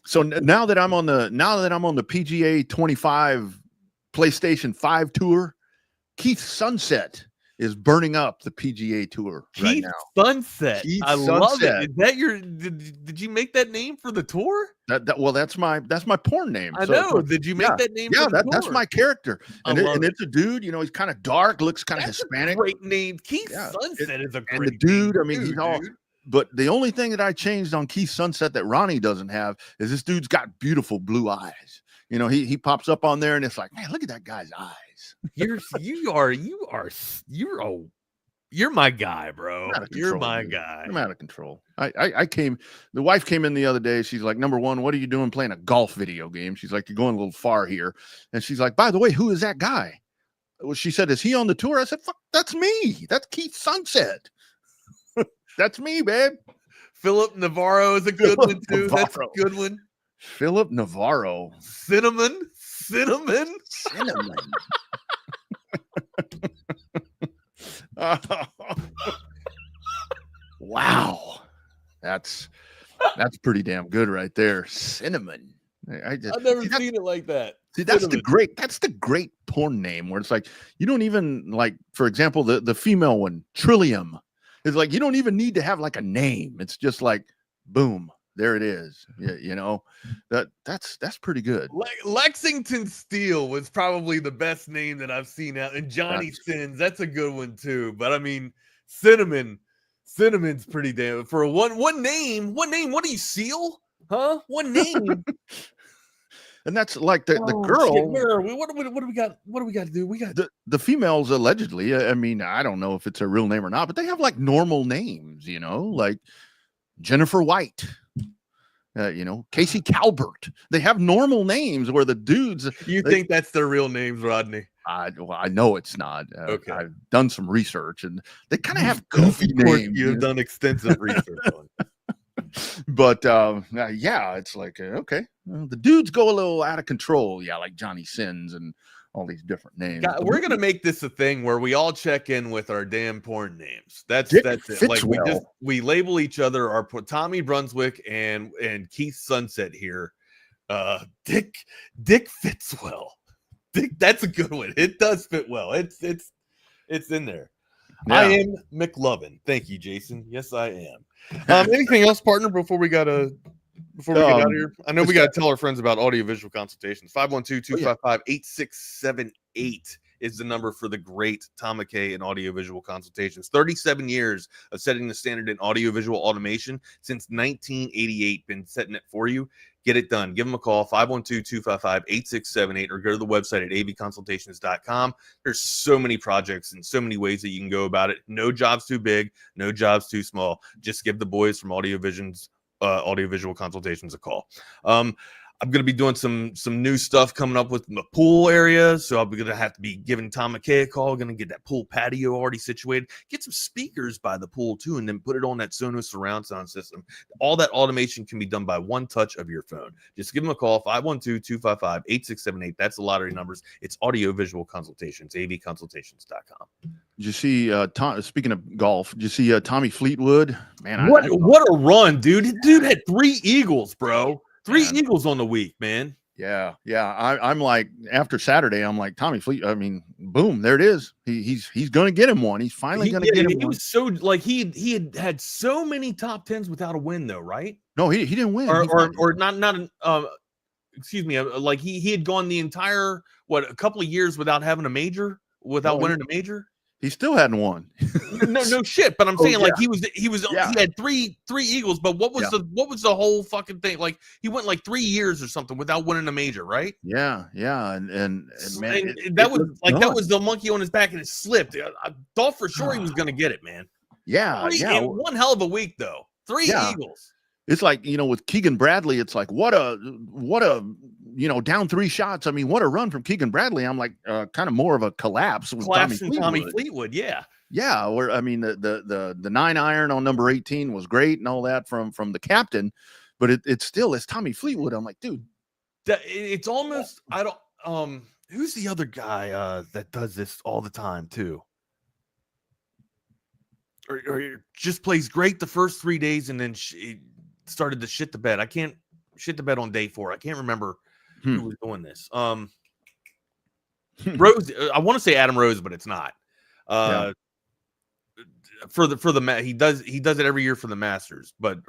So now that I'm on the PGA 25 PlayStation 5 tour, Keith Sunset is burning up the PGA Tour right Keith now. Sunset. Keith I love Sunset. it. Is that your? Did you make that name for the tour? Well, that's my porn name. I know. Did you make that name? Yeah, for the that's tour? my character, and it. it's a dude. You know, he's kind of dark, looks kind of Hispanic. Great name. Keith Sunset is a great and the dude. name I mean, too, he's all. But the only thing that I changed on Keith Sunset that Ronnie doesn't have is this dude's got beautiful blue eyes. You know, he pops up on there, and it's like, man, look at that guy's eyes. You're my guy, bro. You're my guy. I'm out of control. The wife came in the other day. She's like, number one, what are you doing playing a golf video game? She's like, you're going a little far here. And she's like, by the way, who is that guy? Well, she said, is he on the tour? I said, fuck, that's me. That's Keith Sunset. That's me, babe. Philip Navarro is a good one too. Navarro. That's a good one. Philip Navarro. Cinnamon. Wow, that's pretty damn good right there. Cinnamon. I've never seen it like that. See, that's the great porn name where it's like you don't even like, for example, the female one, Trillium. It's like you don't even need to have like a name. It's just like boom, there it is. Yeah, you know, that's pretty good. Lexington Steel was probably the best name that I've seen out. And Johnny Sins, that's a good one too. But I mean, Cinnamon. Cinnamon's pretty damn for one name. What do you seal? Huh? One name. And that's like the girl. Shit, where are we? What do we got? What do we got to do? We got the females allegedly. I mean, I don't know if it's a real name or not, but they have like normal names, you know, like Jennifer White, you know, Casey Calvert. They have normal names where the dudes. You think that's their real names, Rodney? I know it's not. Okay, I've done some research, and they kind of have goofy names. You've done extensive research on it. But yeah, it's like okay, the dudes go a little out of control. Yeah, like Johnny Sins and all these different names. God, we're gonna make this a thing where we all check in with our damn porn names. That's Dick it. Like we label each other. Our Tommy Brunswick and Keith Sunset here. Dick Fitzwell. Dick, that's a good one. It does fit well. It's in there. Yeah. I am McLovin. Thank you, Jason. Yes, I am. Anything else, partner, before we get out of here? I know we got to tell our friends about audiovisual consultations. 512-255-8678 is the number for the great Tom McKay and audiovisual consultations. 37 years of setting the standard in audiovisual automation since 1988. Been setting it for you. Get it done. Give them a call, 512-255-8678, or go to the website at avconsultations.com. There's so many projects and so many ways that you can go about it. No job's too big, no job's too small. Just give the boys from audiovisual consultations a call. I'm going to be doing some new stuff coming up with the pool area. So I'm going to have to be giving Tom McKay a call. Going to get that pool patio already situated. Get some speakers by the pool too, and then put it on that Sonos surround sound system. All that automation can be done by one touch of your phone. Just give them a call, 512-255-8678. That's the lottery numbers. It's audiovisual consultations, avconsultations.com. Did you see, speaking of golf, did you see Tommy Fleetwood? Man, what a run, dude. Dude had 3 eagles, bro. 3 Eagles on the week, man. Yeah. I'm like, after Saturday, I'm like, Tommy Fleet. I mean, boom, there it is. He's going to get him one. He's finally going to get him one. He was so like he had so many top 10s without a win, though, right? No, he didn't win. Or not. Excuse me. Like he had gone the entire a couple of years without having a major, without winning a major. He still hadn't won. no shit. But I'm saying like he had three Eagles. But what was the whole fucking thing? Like he went like 3 years or something without winning a major, right? Yeah. And man, that was the monkey on his back and it slipped. I thought for sure he was going to get it, man. Yeah. One hell of a week though. 3 Eagles. It's like, with Keegan Bradley, it's like, what a down 3 shots. I mean, what a run from Keegan Bradley. I'm like, kind of more of a collapse with Tommy Fleetwood. Yeah. Yeah. Where, I mean, the 9-iron on number 18 was great and all that from the captain, but it's Tommy Fleetwood. I'm like, dude, it's almost, who's the other guy that does this all the time too? Or just plays great the first 3 days and then started to shit the bed. I can't shit the bed on day 4. I can't remember who was doing this. Rose, I want to say Adam Rose, but it's not. for the he does it every year for the Masters, but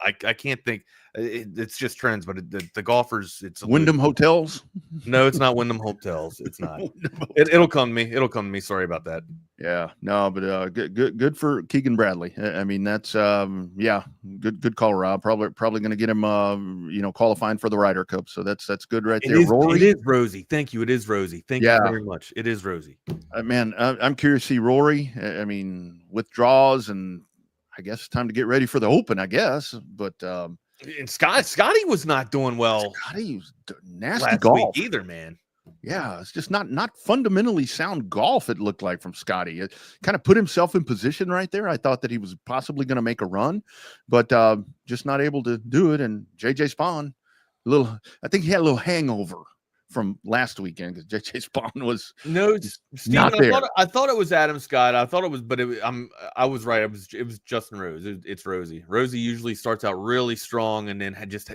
I can't think. It's just trends, but the golfers, it's Wyndham Hotels. No, it's not Wyndham Hotels. It's not. It'll come to me. It'll come to me. Sorry about that. Yeah, no, but good for Keegan Bradley. I mean, that's good call, Rob. Probably going to get him qualifying for the Ryder Cup. So that's good right there. Rory, it is Rosie. Thank you. It is Rosie. Thank you very much. It is Rosie. Man, I'm curious to see Rory. I mean, withdraws, and I guess it's time to get ready for the Open, I guess. But and Scotty was not doing well. Scotty was nasty last golf week either, man. Yeah, it's just not fundamentally sound golf, it looked like, from Scotty. It kind of put himself in position right there. I thought that he was possibly going to make a run, but just not able to do it. And JJ Spawn, I think he had a little hangover from last weekend because JJ Spawn was Steven, not there. I thought it was Adam Scott. I thought it was, but I was right. It was Justin Rose. It's Rosie. Rosie usually starts out really strong and then just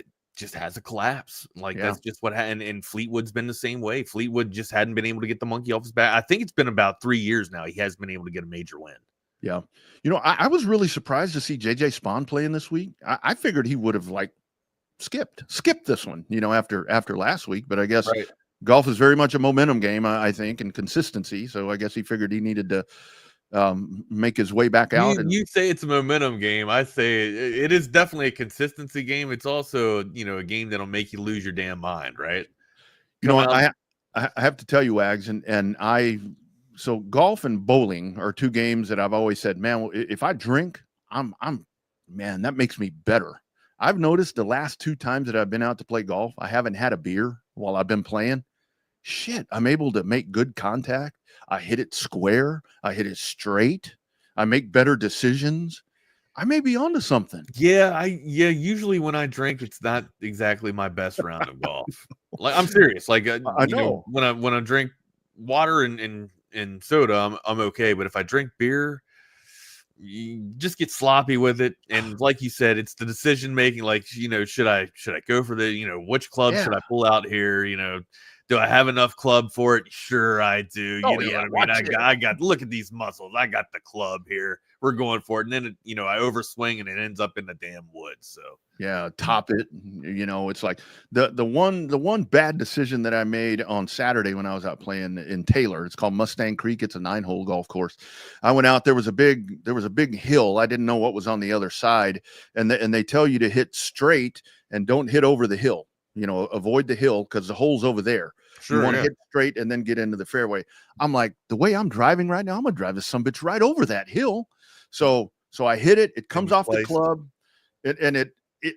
has a collapse. That's just what happened. And Fleetwood's been the same way. Fleetwood just hadn't been able to get the monkey off his back. I think it's been about 3 years now. He has been able to get a major win. Yeah. I was really surprised to see JJ Spawn playing this week. I figured he would have skipped this one, after last week, but I guess golf is very much a momentum game, I think, and consistency. So I guess he figured he needed to make his way back out. You say it's a momentum game. I say it is definitely a consistency game. It's also, a game that'll make you lose your damn mind, right? I have to tell you, Wags, so golf and bowling are two games that I've always said, man, if I drink, that makes me better. I've noticed the last 2 times that I've been out to play golf, I haven't had a beer while I've been playing. Shit, I'm able to make good contact. I hit it square. I hit it straight. I make better decisions. I may be onto something. Yeah. Usually when I drink, it's not exactly my best round of golf. I'm serious. I know when I drink water and soda, I'm okay. But if I drink beer, you just get sloppy with it. And like you said, it's the decision making. Should I go for which club should I pull out here? Do I have enough club for it? Sure, I do. What I mean? I got look at these muscles. I got the club here. We're going for it. And then, I overswing and it ends up in the damn woods. So yeah, top it. It's like the one bad decision that I made on Saturday when I was out playing in Taylor. It's called Mustang Creek. It's a 9-hole golf course. I went out. There was a big hill. I didn't know what was on the other side, and they tell you to hit straight and don't hit over the hill. Avoid the hill because the hole's over there. Sure, you want to hit straight and then get into the fairway. I'm like, the way I'm driving right now, I'm gonna drive this sumbitch right over that hill. So I hit it. It comes off the club, and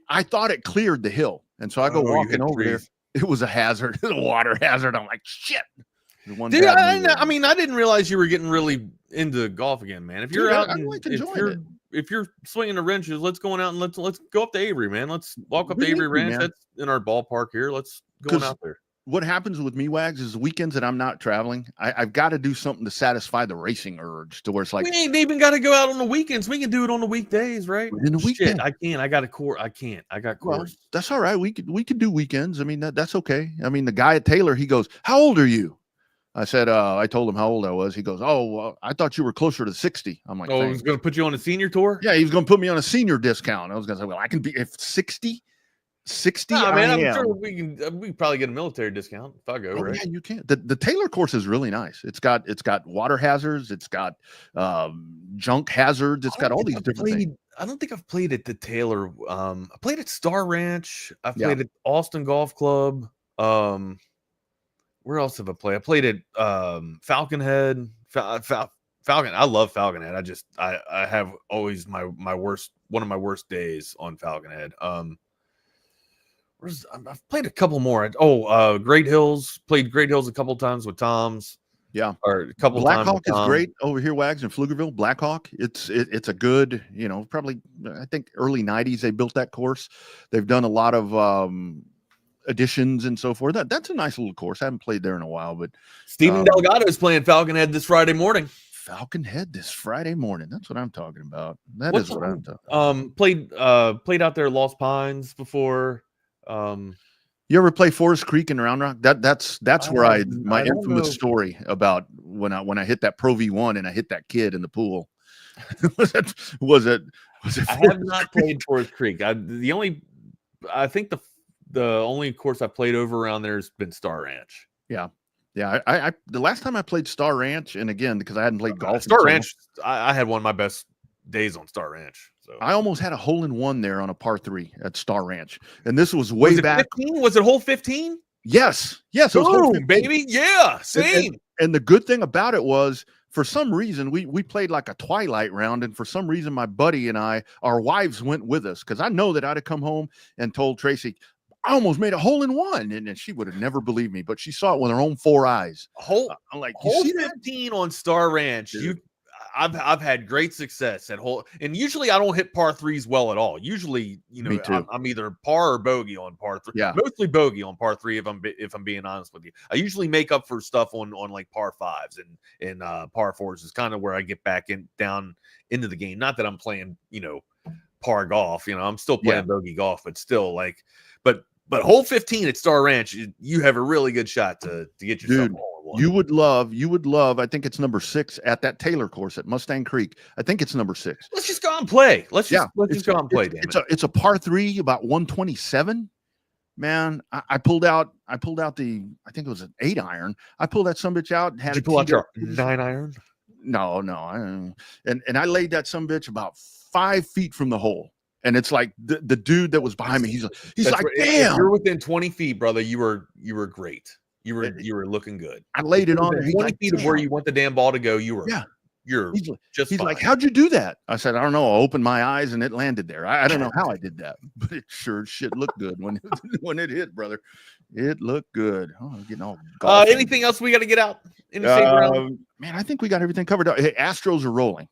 I thought it cleared the hill, and so I go walking over there. It was a hazard, a water hazard. I'm like, shit. Dude, I didn't realize you were getting really into golf again, man. If you're out, if you're swinging the wrenches, let's go on out and let's go up to Avery, man. Let's walk up to Avery Ranch. Man. That's in our ballpark here. Let's go on out there. What happens with me, Wags, is the weekends that I'm not traveling, I've got to do something to satisfy the racing urge to where it's like, we ain't even got to go out on the weekends. We can do it on the weekdays, right? In the weekend. Shit, I can't. I got a course. I can't. I got course. Well, that's all right. We could do weekends. I mean, that's okay. I mean, the guy at Taylor, he goes, how old are you? I said, I told him how old I was. He goes, I thought you were closer to 60. I'm like, he was going to put you on a senior tour? Yeah, he was going to put me on a senior discount. I was going to say, well, I can be, if 60. 60. No, man, I'm sure we can probably get a military discount if I go. Right? Yeah, you can. The Taylor course is really nice. It's got water hazards. It's got junk hazards. It's got all these different things. I don't think I've played at the Taylor. I played at Star Ranch. I've played at Austin Golf Club. Where else have I played? I played at Falcon Head. Falcon. I love Falcon Head. I have always one of my worst days on Falcon Head. I've played a couple more. Great Hills. Played Great Hills a couple times with Tom's. Yeah, or a couple Blackhawk times. Blackhawk is great over here, Wags, in Pflugerville. Blackhawk, it's a good, probably I think early 90s they built that course. They've done a lot of additions and so forth. That's a nice little course. I haven't played there in a while, but Stephen Delgado is playing Falcon Head this Friday morning. Falcon Head this Friday morning. That's what I'm talking about. What I'm talking about. Played out there at Lost Pines before. You ever play Forest Creek in Round Rock? That's where my infamous story about when I hit that Pro V1 and I hit that kid in the pool. was it? I have not played Forest Creek. I think the only course I played over around there has been Star Ranch. Yeah. I the last time I played Star Ranch, and again because I hadn't played golf. Star Ranch, I had one of my best days on Star Ranch. So I almost had a hole-in-one there on a par 3 at Star Ranch, and this was way back. 15? Was it hole 15? Yes. It was hole 15. Baby, yeah, same. And the good thing about it was, for some reason, we played like a twilight round, and for some reason, my buddy and our wives went with us because I know that I'd have come home and told Tracy, I almost made a hole-in-one, and she would have never believed me, but she saw it with her own 4 eyes. I'm like, hole 15 on Star Ranch. Dude. I've had great success at hole, and usually I don't hit par 3s well at all. Usually, Me too. I'm either par or bogey on par 3. Yeah, mostly bogey on par 3 if I'm being honest with you. I usually make up for stuff on like par 5s and par 4s is kind of where I get back down into the game. Not that I'm playing, par golf. I'm still playing bogey golf, but still like, but hole 15 at Star Ranch, you have a really good shot to get yourself a hole. You would love. I think it's number 6 at that Taylor course at Mustang Creek. I think it's number 6. Let's just go and play. Let's just go and play. It's a par 3, about 127. Man, I pulled out I think it was an 8-iron. I pulled that sumbitch out and had Did you pull out your 9-iron? No. And I laid that sumbitch about 5 feet from the hole. And it's like the dude that was behind me. He's like, damn. If you're within 20 feet, brother. You were great. You were looking good. I laid it on 20 feet of where you want the damn ball to go. You were. Yeah. He's like, how'd you do that? I said, I don't know. I opened my eyes and it landed there. I don't know how I did that, but it sure shit looked good when it hit, brother. It looked good. Oh, I'm getting all golfing. Anything else we got to get out in the same round? Man, I think we got everything covered. Hey, Astros are rolling.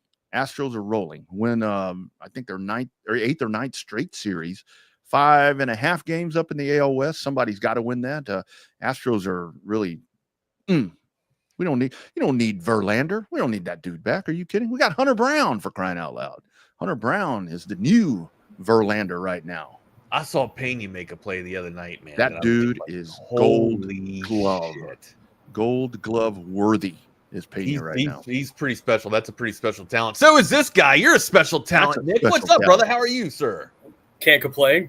When I think their 8th or 9th straight series. 5.5 games up in the AL West. Somebody's got to win that. Astros are really. You don't need Verlander. We don't need that dude back. Are you kidding? We got Hunter Brown, for crying out loud. Hunter Brown is the new Verlander right now. I saw Pena make a play the other night, man. That dude is gold glove worthy. Is Pena right now. He's pretty special. That's a pretty special talent. So is this guy. You're a special talent, Nick. What's up, brother? How are you, sir? Can't complain.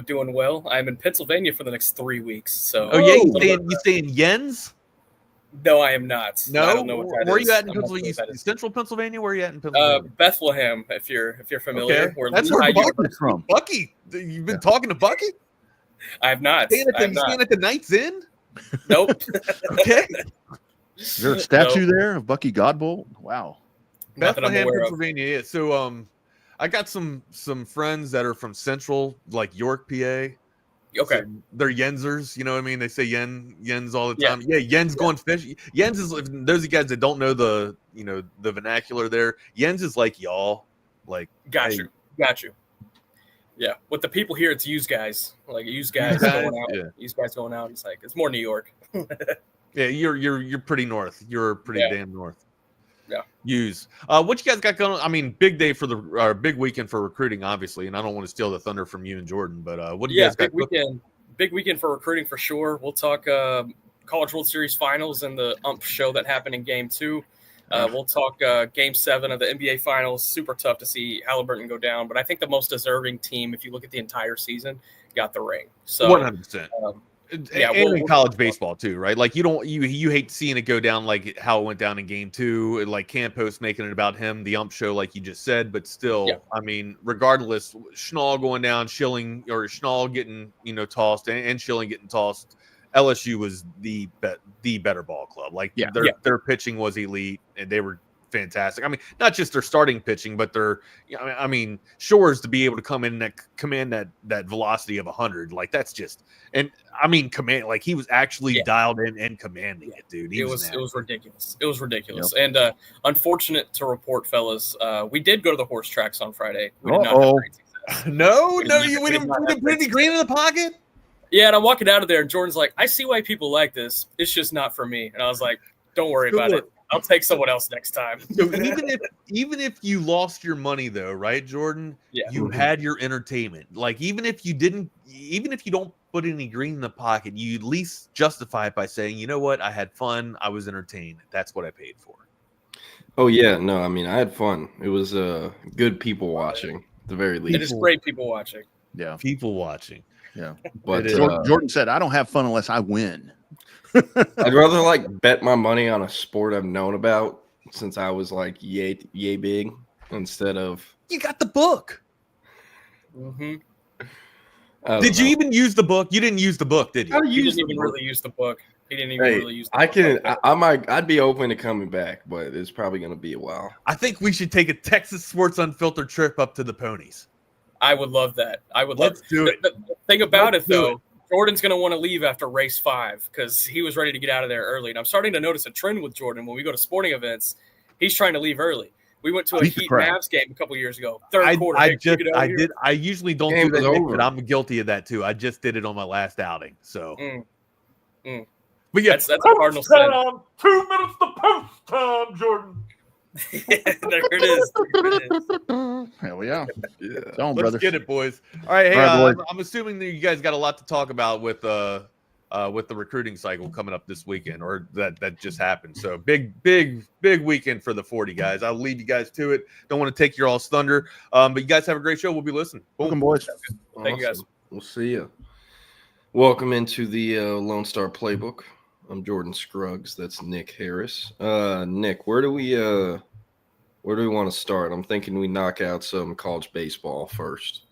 Doing well. I'm in Pennsylvania for the next 3 weeks. So. Oh yeah, you staying Jens? No, I am not. No, I don't know what that where is. Are you at in Pennsylvania? Central Pennsylvania? Where are you at in Pennsylvania? Bethlehem, if you're familiar. Okay. That's where Bucky's from. Bucky, you've been talking to Bucky? I have not. Staying at the Knights Inn? Nope. Okay. Is there a statue there of Bucky Godbolt? Wow. Bethlehem, Pennsylvania. Yeah. So I got some friends that are from Central, like York, PA. Okay. So they're Yenzers, you know what I mean? They say Yens all the time. Yeah, Jens going fishing. Jens is, those of you guys that don't know the vernacular there, Jens is like y'all. Like got you. Yeah. With the people here, it's use guys. Like use guys going out. Yeah. Use guys going out. It's like it's more New York. Yeah, you're pretty north. You're pretty damn north. Yeah. Use. What you guys got going on? I mean, big day for big weekend for recruiting, obviously, and I don't want to steal the thunder from you and Jordan, but what do you guys got? Big weekend for recruiting for sure. We'll talk College World Series Finals and the UMP show that happened in Game 2. We'll talk Game 7 of the NBA Finals. Super tough to see Halliburton go down, but I think the most deserving team, if you look at the entire season, got the ring. So 100%. Yeah, and in college baseball too, right? Like you hate seeing it go down like how it went down in Game 2, like Campos making it about him, the ump show, like you just said, but still, I mean, regardless, Schnall going down, Schilling or Schnall getting tossed, and Schilling getting tossed. LSU was the better ball club. Like their pitching was elite, and they were fantastic. I mean, not just their starting pitching, but their, I mean, Shores to be able to come in and command that velocity of 100, like that's just, and I mean, command, like he was actually dialed in and commanding it, dude. It was ridiculous. It was ridiculous. Yep. And unfortunate to report, fellas, we did go to the horse tracks on Friday. We did not have great success. We didn't put any green in the pocket. Yeah, and I'm walking out of there, and Jordan's like, I see why people like this. It's just not for me. And I was like, don't worry about it. I'll take someone else next time. So even if you lost your money though, right, Jordan? Yeah. You had your entertainment. Like even if you don't put any green in the pocket, you at least justify it by saying, you know what, I had fun, I was entertained. That's what I paid for. Oh yeah, no, I mean I had fun. It was good people watching, at the very least. It is great people watching. Yeah, people watching. Yeah, but Jordan said, "I don't have fun unless I win." I'd rather like bet my money on a sport I've known about since I was like yay big instead of you got the book. Mm-hmm. Did you even use the book? You didn't use the book, did you? He didn't even really use the book. He didn't even really use the book. I'd be open to coming back, but it's probably going to be a while. I think we should take a Texas Sports Unfiltered trip up to the Ponies. I would love that. Let's do it. The thing about it, though, Jordan's going to want to leave after race 5 because he was ready to get out of there early. And I'm starting to notice a trend with Jordan. When we go to sporting events, he's trying to leave early. We went to a Heat Mavs game a couple years ago. Third quarter. I usually don't do that, Nick, but I'm guilty of that too. I just did it on my last outing. So, but yeah, that's a Cardinal sin. 2 minutes to post time, Jordan. There it is. Hell yeah. Let's brother. get it, boys. All right, hey, All right, boys. I'm assuming that you guys got a lot to talk about with the recruiting cycle coming up this weekend, or that just happened. So big weekend for the 40 guys. I'll leave you guys to it. Don't want to take your all's thunder, but you guys have a great show. We'll be listening. Welcome, boys. Thank you, guys. We'll see you. Welcome into the Lone Star Playbook. I'm Jordan Scruggs. That's Nick Harris. Nick, where do we want to start? I'm thinking we knock out some college baseball first.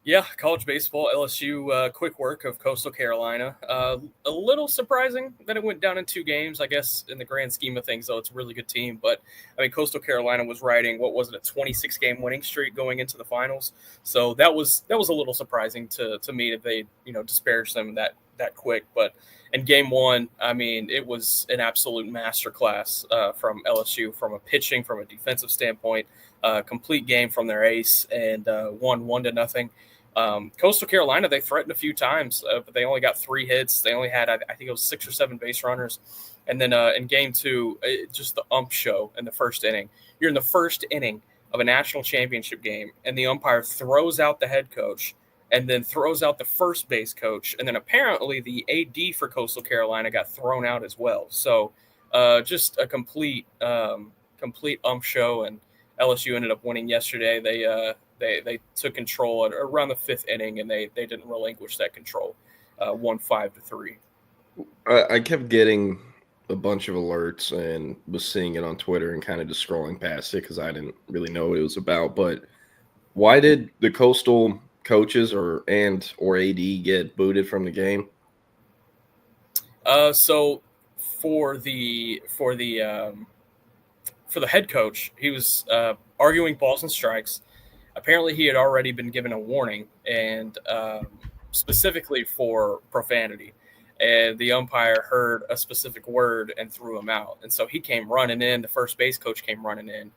Yeah, college baseball, LSU, quick work of Coastal Carolina. A little surprising that it went down in 2 games. I guess in the grand scheme of things, though, it's a really good team. But, I mean, Coastal Carolina was riding, what was it, a 26-game winning streak going into the finals. So that was a little surprising to me that they, disparaged them that quick. But in game 1, I mean, it was an absolute masterclass from LSU, from a pitching, from a defensive standpoint, complete game from their ace, and won 1-0. Coastal Carolina, they threatened a few times, but they only got 3 hits. They only had, I think it was 6 or 7 base runners. And then in game 2, just the ump show in the first inning. You're in the first inning of a national championship game, and the umpire throws out the head coach and then throws out the first base coach. And then apparently the AD for Coastal Carolina got thrown out as well. So just a complete ump show, and LSU ended up winning yesterday. They took control at around the 5th inning, and they didn't relinquish that control. Won 5-3. I kept getting a bunch of alerts and was seeing it on Twitter and kind of just scrolling past it because I didn't really know what it was about. But why did the Coastal coaches or AD get booted from the game? So for the head coach, he was arguing balls and strikes. Apparently, he had already been given a warning, and specifically for profanity. And the umpire heard a specific word and threw him out. And so he came running in. The first base coach came running in.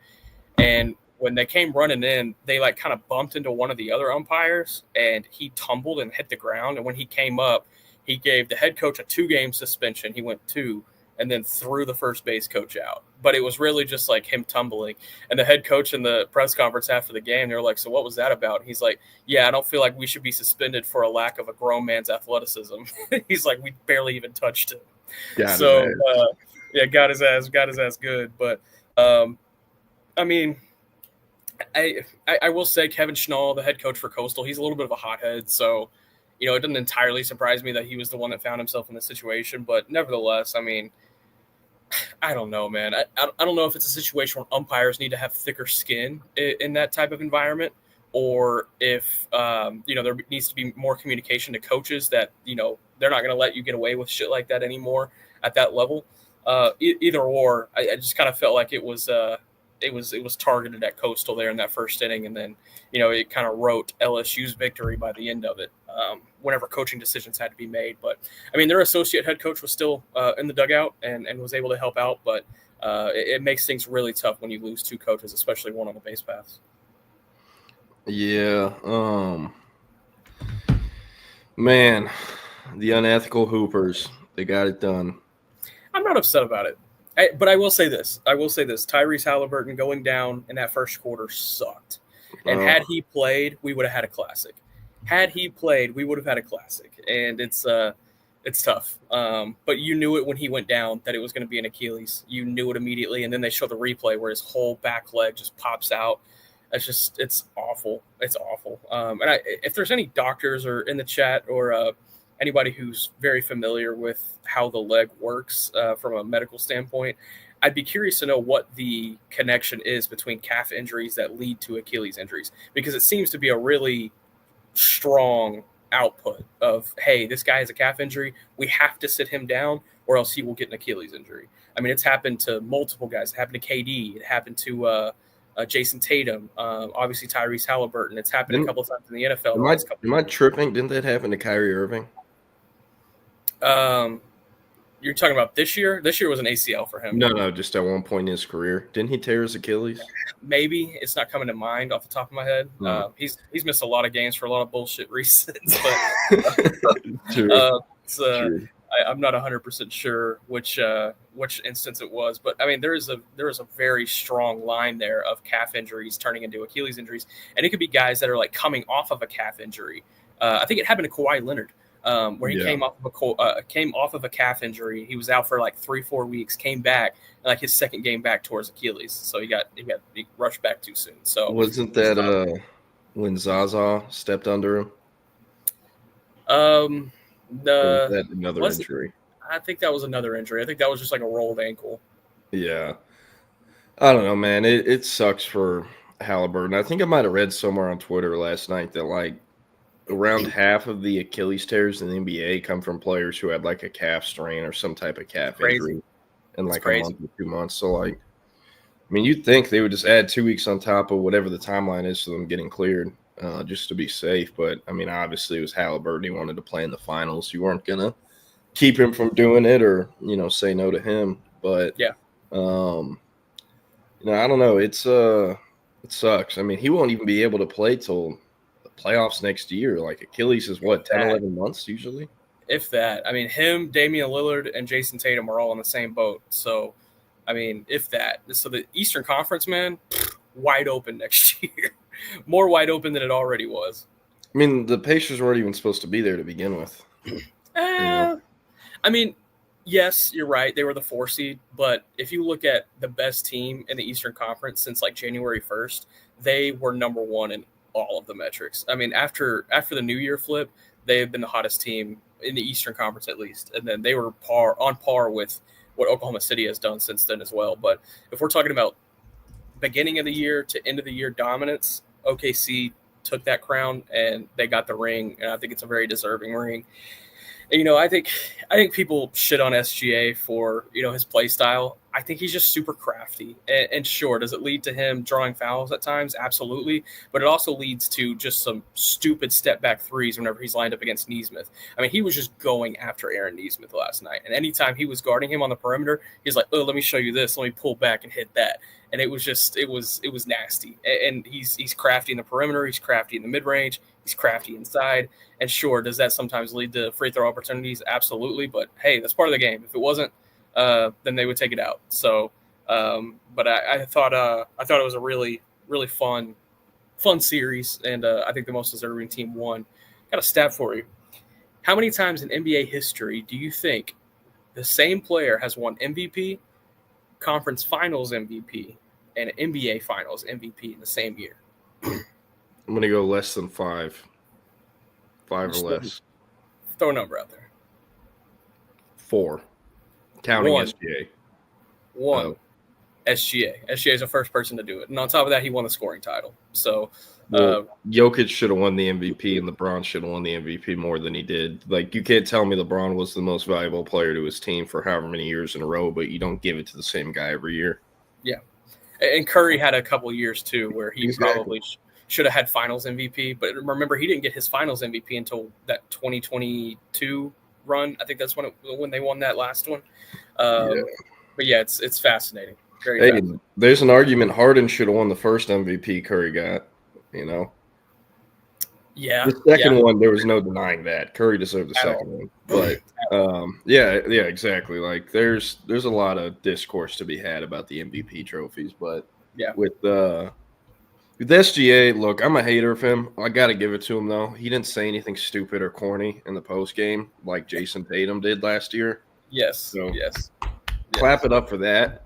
And when they came running in, they kind of bumped into one of the other umpires, and he tumbled and hit the ground. And when he came up, he gave the head coach a 2-game suspension. He went 2 and then threw the first base coach out. But it was really just like him tumbling. And the head coach in the press conference after the game, they were like, "So what was that about?" And he's like, "Yeah, I don't feel like we should be suspended for a lack of a grown man's athleticism." He's like, "We barely even touched him." Got his ass good. But I mean, I will say Kevin Schnall, the head coach for Coastal, he's a little bit of a hothead. So, it doesn't entirely surprise me that he was the one that found himself in this situation. But nevertheless, I mean, I don't know, man. I don't know if it's a situation where umpires need to have thicker skin in that type of environment, or if, there needs to be more communication to coaches that, they're not going to let you get away with shit like that anymore at that level. Either or, I just kind of felt like it was targeted at Coastal there in that first inning. And then, it kind of wrote LSU's victory by the end of it, whenever coaching decisions had to be made. But, I mean, their associate head coach was still in the dugout and was able to help out. But it makes things really tough when you lose 2 coaches, especially one on the base paths. Yeah. Man, the unethical Hoopers, they got it done. I'm not upset about it. But I will say this. Tyrese Halliburton going down in that first quarter sucked. And had he played, we would have had a classic. And it's It's tough. But you knew it when he went down that it was going to be an Achilles. You knew it immediately, and then they show the replay where his whole back leg just pops out. It's awful. It's awful. If there's any doctors or in the chat or anybody who's very familiar with how the leg works from a medical standpoint, I'd be curious to know what the connection is between calf injuries that lead to Achilles injuries, because it seems to be a really strong output of, hey, this guy has a calf injury, we have to sit him down or else he will get an Achilles injury. I mean, it's happened to multiple guys. It happened to KD. It happened to Jason Tatum, obviously Tyrese Halliburton. It's happened a couple of times in the NFL. Am I tripping? Didn't that happen to Kyrie Irving? You're talking about this year? This year was an ACL for him. No, just at one point in his career. Didn't he tear his Achilles? Maybe. It's not coming to mind off the top of my head. He's missed a lot of games for a lot of bullshit reasons. But True. I'm not 100% sure which instance it was. But, I mean, there is a very strong line there of calf injuries turning into Achilles injuries. And it could be guys that are, like, coming off of a calf injury. I think it happened to Kawhi Leonard. Where he came off of a calf injury. He was out for like 3-4 weeks, came back, and like his second game back towards Achilles. So he rushed back too soon. So wasn't that when Zaza stepped under him? Was that another injury? I think that was another injury. I think that was just like a rolled ankle. Yeah. I don't know, man. It sucks for Halliburton. I think I might have read somewhere on Twitter last night that like around half of the Achilles tears in the NBA come from players who had like a calf strain or some type of calf injury in like a month or 2 months. So like, I mean, you'd think they would just add 2 weeks on top of whatever the timeline is for them getting cleared just to be safe. But I mean, obviously it was Halliburton. He wanted to play in the finals. You weren't going to keep him from doing it or, say no to him. But yeah, I don't know. It sucks. I mean, he won't even be able to play till playoffs next year. Like Achilles is what, 10, 11 months usually? If that. I mean, him, Damian Lillard, and Jason Tatum are all in the same boat. So, I mean, if that. So the Eastern Conference, man, wide open next year. More wide open than it already was. I mean, the Pacers weren't even supposed to be there to begin with. I mean, yes, you're right. They were the 4 seed. But if you look at the best team in the Eastern Conference since like January 1st, they were number one in all of the metrics. I mean, after the New Year flip, they have been the hottest team in the Eastern Conference at least, and then they were on par with what Oklahoma City has done since then as well. But if we're talking about beginning of the year to end of the year dominance, OKC took that crown and they got the ring, and I think it's a very deserving ring. And, I think people shit on SGA for his play style. I think he's just super crafty. And sure, does it lead to him drawing fouls at times? Absolutely. But it also leads to just some stupid step-back threes whenever he's lined up against Nesmith. I mean, he was just going after Aaron Nesmith last night. And anytime he was guarding him on the perimeter, he's like, oh, let me show you this. Let me pull back and hit that. And it was nasty. And he's crafty in the perimeter. He's crafty in the mid-range. He's crafty inside. And sure, does that sometimes lead to free throw opportunities? Absolutely. But, hey, that's part of the game. If it wasn't, then they would take it out. So, but I thought it was a really, really fun series, and I think the most deserving team won. Got a stat for you. How many times in NBA history do you think the same player has won MVP, Conference Finals MVP, and NBA Finals MVP in the same year? I'm going to go less than 5. 5 or less. Throw a number out there. 4. Counting 1. SGA. 1. Oh. SGA. SGA is the first person to do it. And on top of that, he won the scoring title. So Jokic should have won the MVP, and LeBron should have won the MVP more than he did. Like, you can't tell me LeBron was the most valuable player to his team for however many years in a row, but you don't give it to the same guy every year. Yeah. And Curry had a couple years, too, where he probably should have had finals MVP. But remember, he didn't get his finals MVP until that 2022 run. I think that's when they won that last one. But yeah, it's fascinating. Very fascinating. There's an argument Harden should have won the first MVP Curry got, Yeah. The second one, there was no denying that. Curry deserved the second one. But yeah, exactly. Like there's a lot of discourse to be had about the MVP trophies, but with With SGA, look, I'm a hater of him. I got to give it to him, though. He didn't say anything stupid or corny in the post game like Jason Tatum did last year. Yes. So Yes. clap it up for that.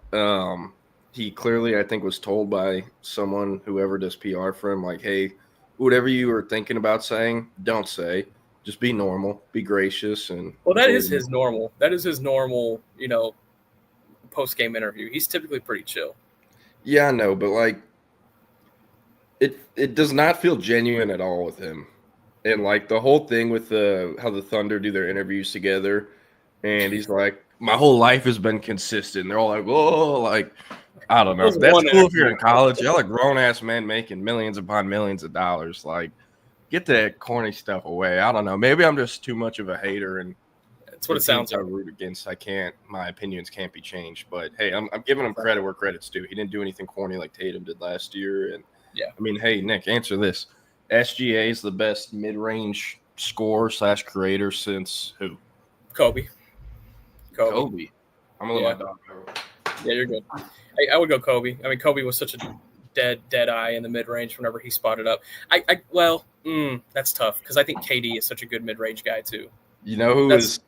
He clearly, I think, was told by someone, whoever does PR for him, like, hey, whatever you were thinking about saying, don't say. Just be normal, be gracious. And well, that is his normal. That is his normal, post-game interview. He's typically pretty chill. Yeah, I know, but, like, it does not feel genuine at all with him. And, like, the whole thing with how the Thunder do their interviews together, and he's like, my whole life has been consistent. They're all like, oh, like, I don't know. That's cool if you're in college. Y'all are grown-ass men making millions upon millions of dollars. Like, get that corny stuff away. I don't know. Maybe I'm just too much of a hater, and that's what it sounds like. I root against. My opinions can't be changed. But, hey, I'm giving him credit where credit's due. He didn't do anything corny like Tatum did last year, and yeah. I mean, hey, Nick, answer this. SGA is the best mid-range scorer / creator since who? Kobe. I'm going to let my dog go. Yeah, you're good. I would go Kobe. I mean, Kobe was such a dead eye in the mid-range whenever he spotted up. That's tough because I think KD is such a good mid-range guy too. You know who is?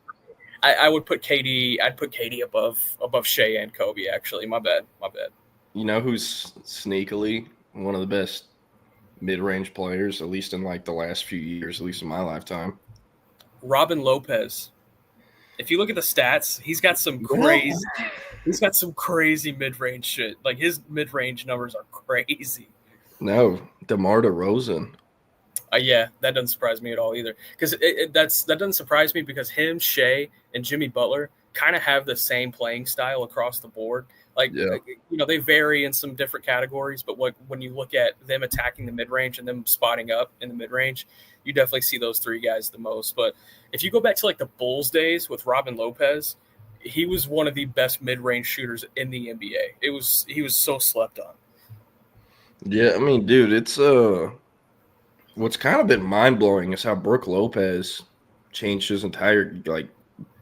I would put KD. I'd put KD above Shea and Kobe. Actually, my bad. You know who's sneakily one of the best mid-range players, at least in like the last few years, at least in my lifetime? Robin Lopez. If you look at the stats, he's got some crazy mid-range shit. Like his mid-range numbers are crazy. No, DeMar DeRozan. Yeah, that doesn't surprise me at all either. Because that doesn't surprise me because him, Shea, and Jimmy Butler kind of have the same playing style across the board. They vary in some different categories, but when you look at them attacking the mid-range and them spotting up in the mid-range, you definitely see those three guys the most. But if you go back to like the Bulls days with Robin Lopez, he was one of the best mid-range shooters in the NBA. He was so slept on. Yeah, I mean, dude, it's what's kind of been mind-blowing is how Brook Lopez changed his entire like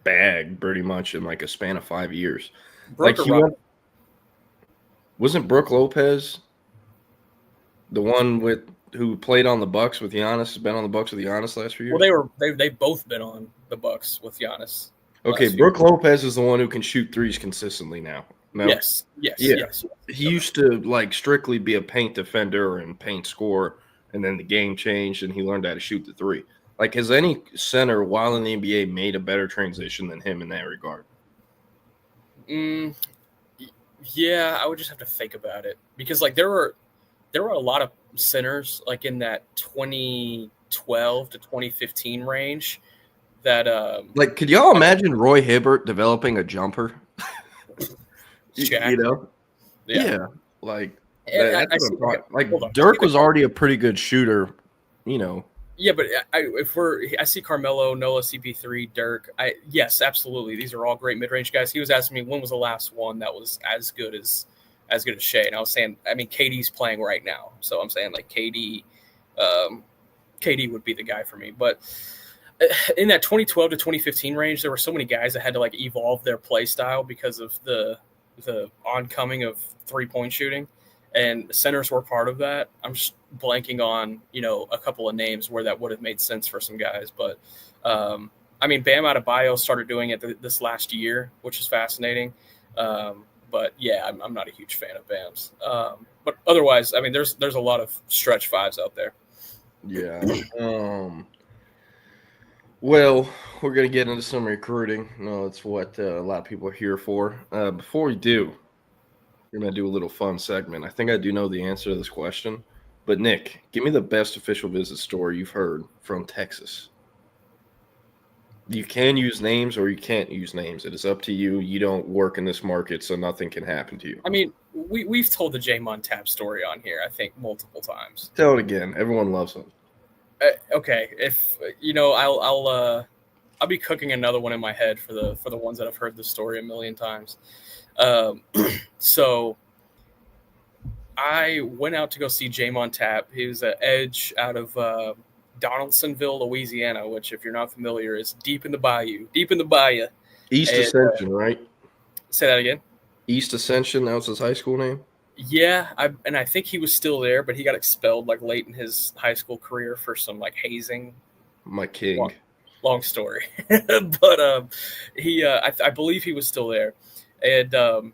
bag pretty much in like a span of 5 years. Wasn't Brook Lopez the one who played on the Bucks with Giannis? Been on the Bucks with Giannis last few years. Well, they've both been on the Bucks with Giannis. Okay, Brook Lopez is the one who can shoot threes consistently now. No? Yes. He used to like strictly be a paint defender and paint scorer, and then the game changed and he learned how to shoot the three. Like, has any center while in the NBA made a better transition than him in that regard? Yeah, I would just have to think about it because like there were a lot of centers like in that 2012 to 2015 range that like could y'all imagine Roy Hibbert developing a jumper? Yeah. Like Dirk was already a pretty good shooter, Yeah, but I see Carmelo, Nola, CP3, Dirk. Yes, absolutely. These are all great mid-range guys. He was asking me when was the last one that was as good as Shea, and I was saying, I mean, KD's playing right now, so I'm saying like KD would be the guy for me. But in that 2012 to 2015 range, there were so many guys that had to like evolve their play style because of the oncoming of 3-point shooting. And centers were part of that. I'm just blanking on, a couple of names where that would have made sense for some guys. But, I mean, Bam Adebayo started doing it this last year, which is fascinating. But, yeah, I'm not a huge fan of Bam's. But otherwise, I mean, there's a lot of stretch fives out there. Yeah. Well, we're going to get into some recruiting. No, it's what a lot of people are here for. Before we do, we're going to do a little fun segment. I think I do know the answer to this question. But, Nick, give me the best official visit story you've heard from Texas. You can use names or you can't use names. It is up to you. You don't work in this market, so nothing can happen to you. I mean, we've told the Jamon Tap story on here, I think, multiple times. Tell it again. Everyone loves it. Okay. If, I'll be cooking another one in my head for the ones that have heard the story a million times. So I went out to go see Jamon Tap. He was an edge out of Donaldsonville, Louisiana, which, if you're not familiar, is deep in the bayou. East Ascension, right? Say that again. East Ascension, that was his high school name? Yeah, I think he was still there, but he got expelled like late in his high school career for some like hazing. My king. Long story, but I believe he was still there, and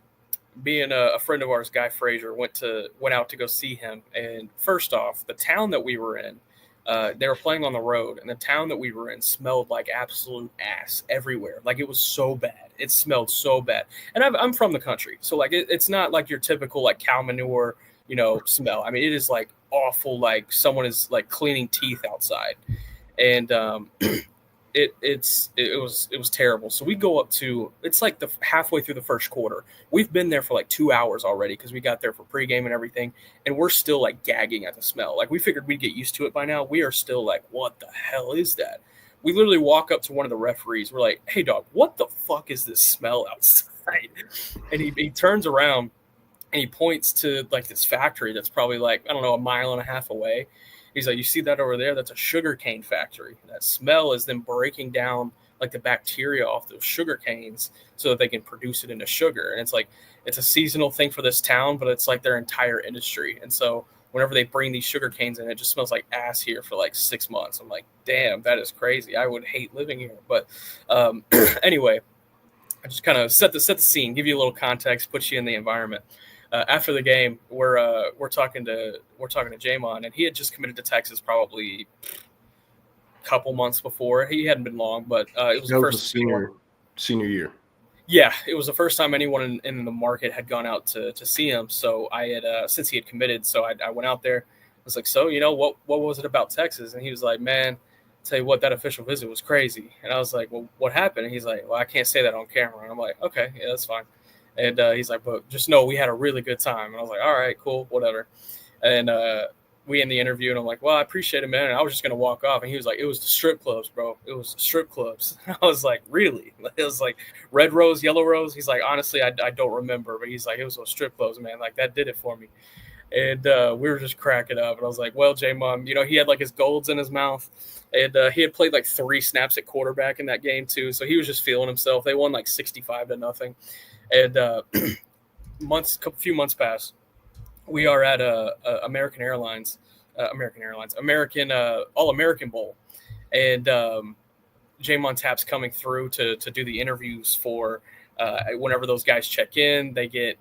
being a friend of ours, Guy Frazier, went out to go see him. And first off, the town that we were in, they were playing on the road, and the town that we were in smelled like absolute ass everywhere. Like it was so bad. It smelled so bad. And I'm from the country, so like it's not like your typical like cow manure, smell. I mean, it is like awful. Like someone is like cleaning teeth outside, and it was terrible. So we go up to, it's like the halfway through the first quarter. We've been there for like 2 hours already because we got there for pregame and everything, and we're still like gagging at the smell. Like we figured we'd get used to it by now. We are still like, what the hell is that? We literally walk up to one of the referees. We're like, hey dog, what the fuck is this smell outside? And he turns around and he points to like this factory that's probably like, I don't know, 1.5 miles away. He's like, you see that over there? That's a sugarcane factory. That smell is them breaking down like the bacteria off those sugar canes so that they can produce it into sugar. And it's like, it's a seasonal thing for this town, but it's like their entire industry. And so whenever they bring these sugar canes in, it just smells like ass here for like 6 months. I'm like, damn, that is crazy. I would hate living here. But anyway, I just kind of set the scene, give you a little context, put you in the environment. After the game, we're talking to Jamon, and he had just committed to Texas probably a couple months before. He hadn't been long, but it was the first senior year. Yeah, it was the first time anyone in the market had gone out to see him. So I had since he had committed, so I went out there. I was like, so what was it about Texas? And he was like, man, tell you what, that official visit was crazy. And I was like, well, what happened? And he's like, well, I can't say that on camera. And I'm like, okay, yeah, that's fine. And he's like, but just know we had a really good time. And I was like, all right, cool, whatever. And we end the interview, and I'm like, well, I appreciate it, man. And I was just going to walk off. And he was like, it was the strip clubs, bro. It was the strip clubs. And I was like, really? It was like red rose, yellow rose. He's like, honestly, I don't remember. But he's like, it was those strip clubs, man. Like, that did it for me. And we were just cracking up. And I was like, well, J-Mom, he had like his golds in his mouth. And he had played like 3 snaps at quarterback in that game, too. So he was just feeling himself. They won like 65-0. And a few months pass. We are at American All-American Bowl, and Jamon Tapp's coming through to do the interviews for whenever those guys check in. They get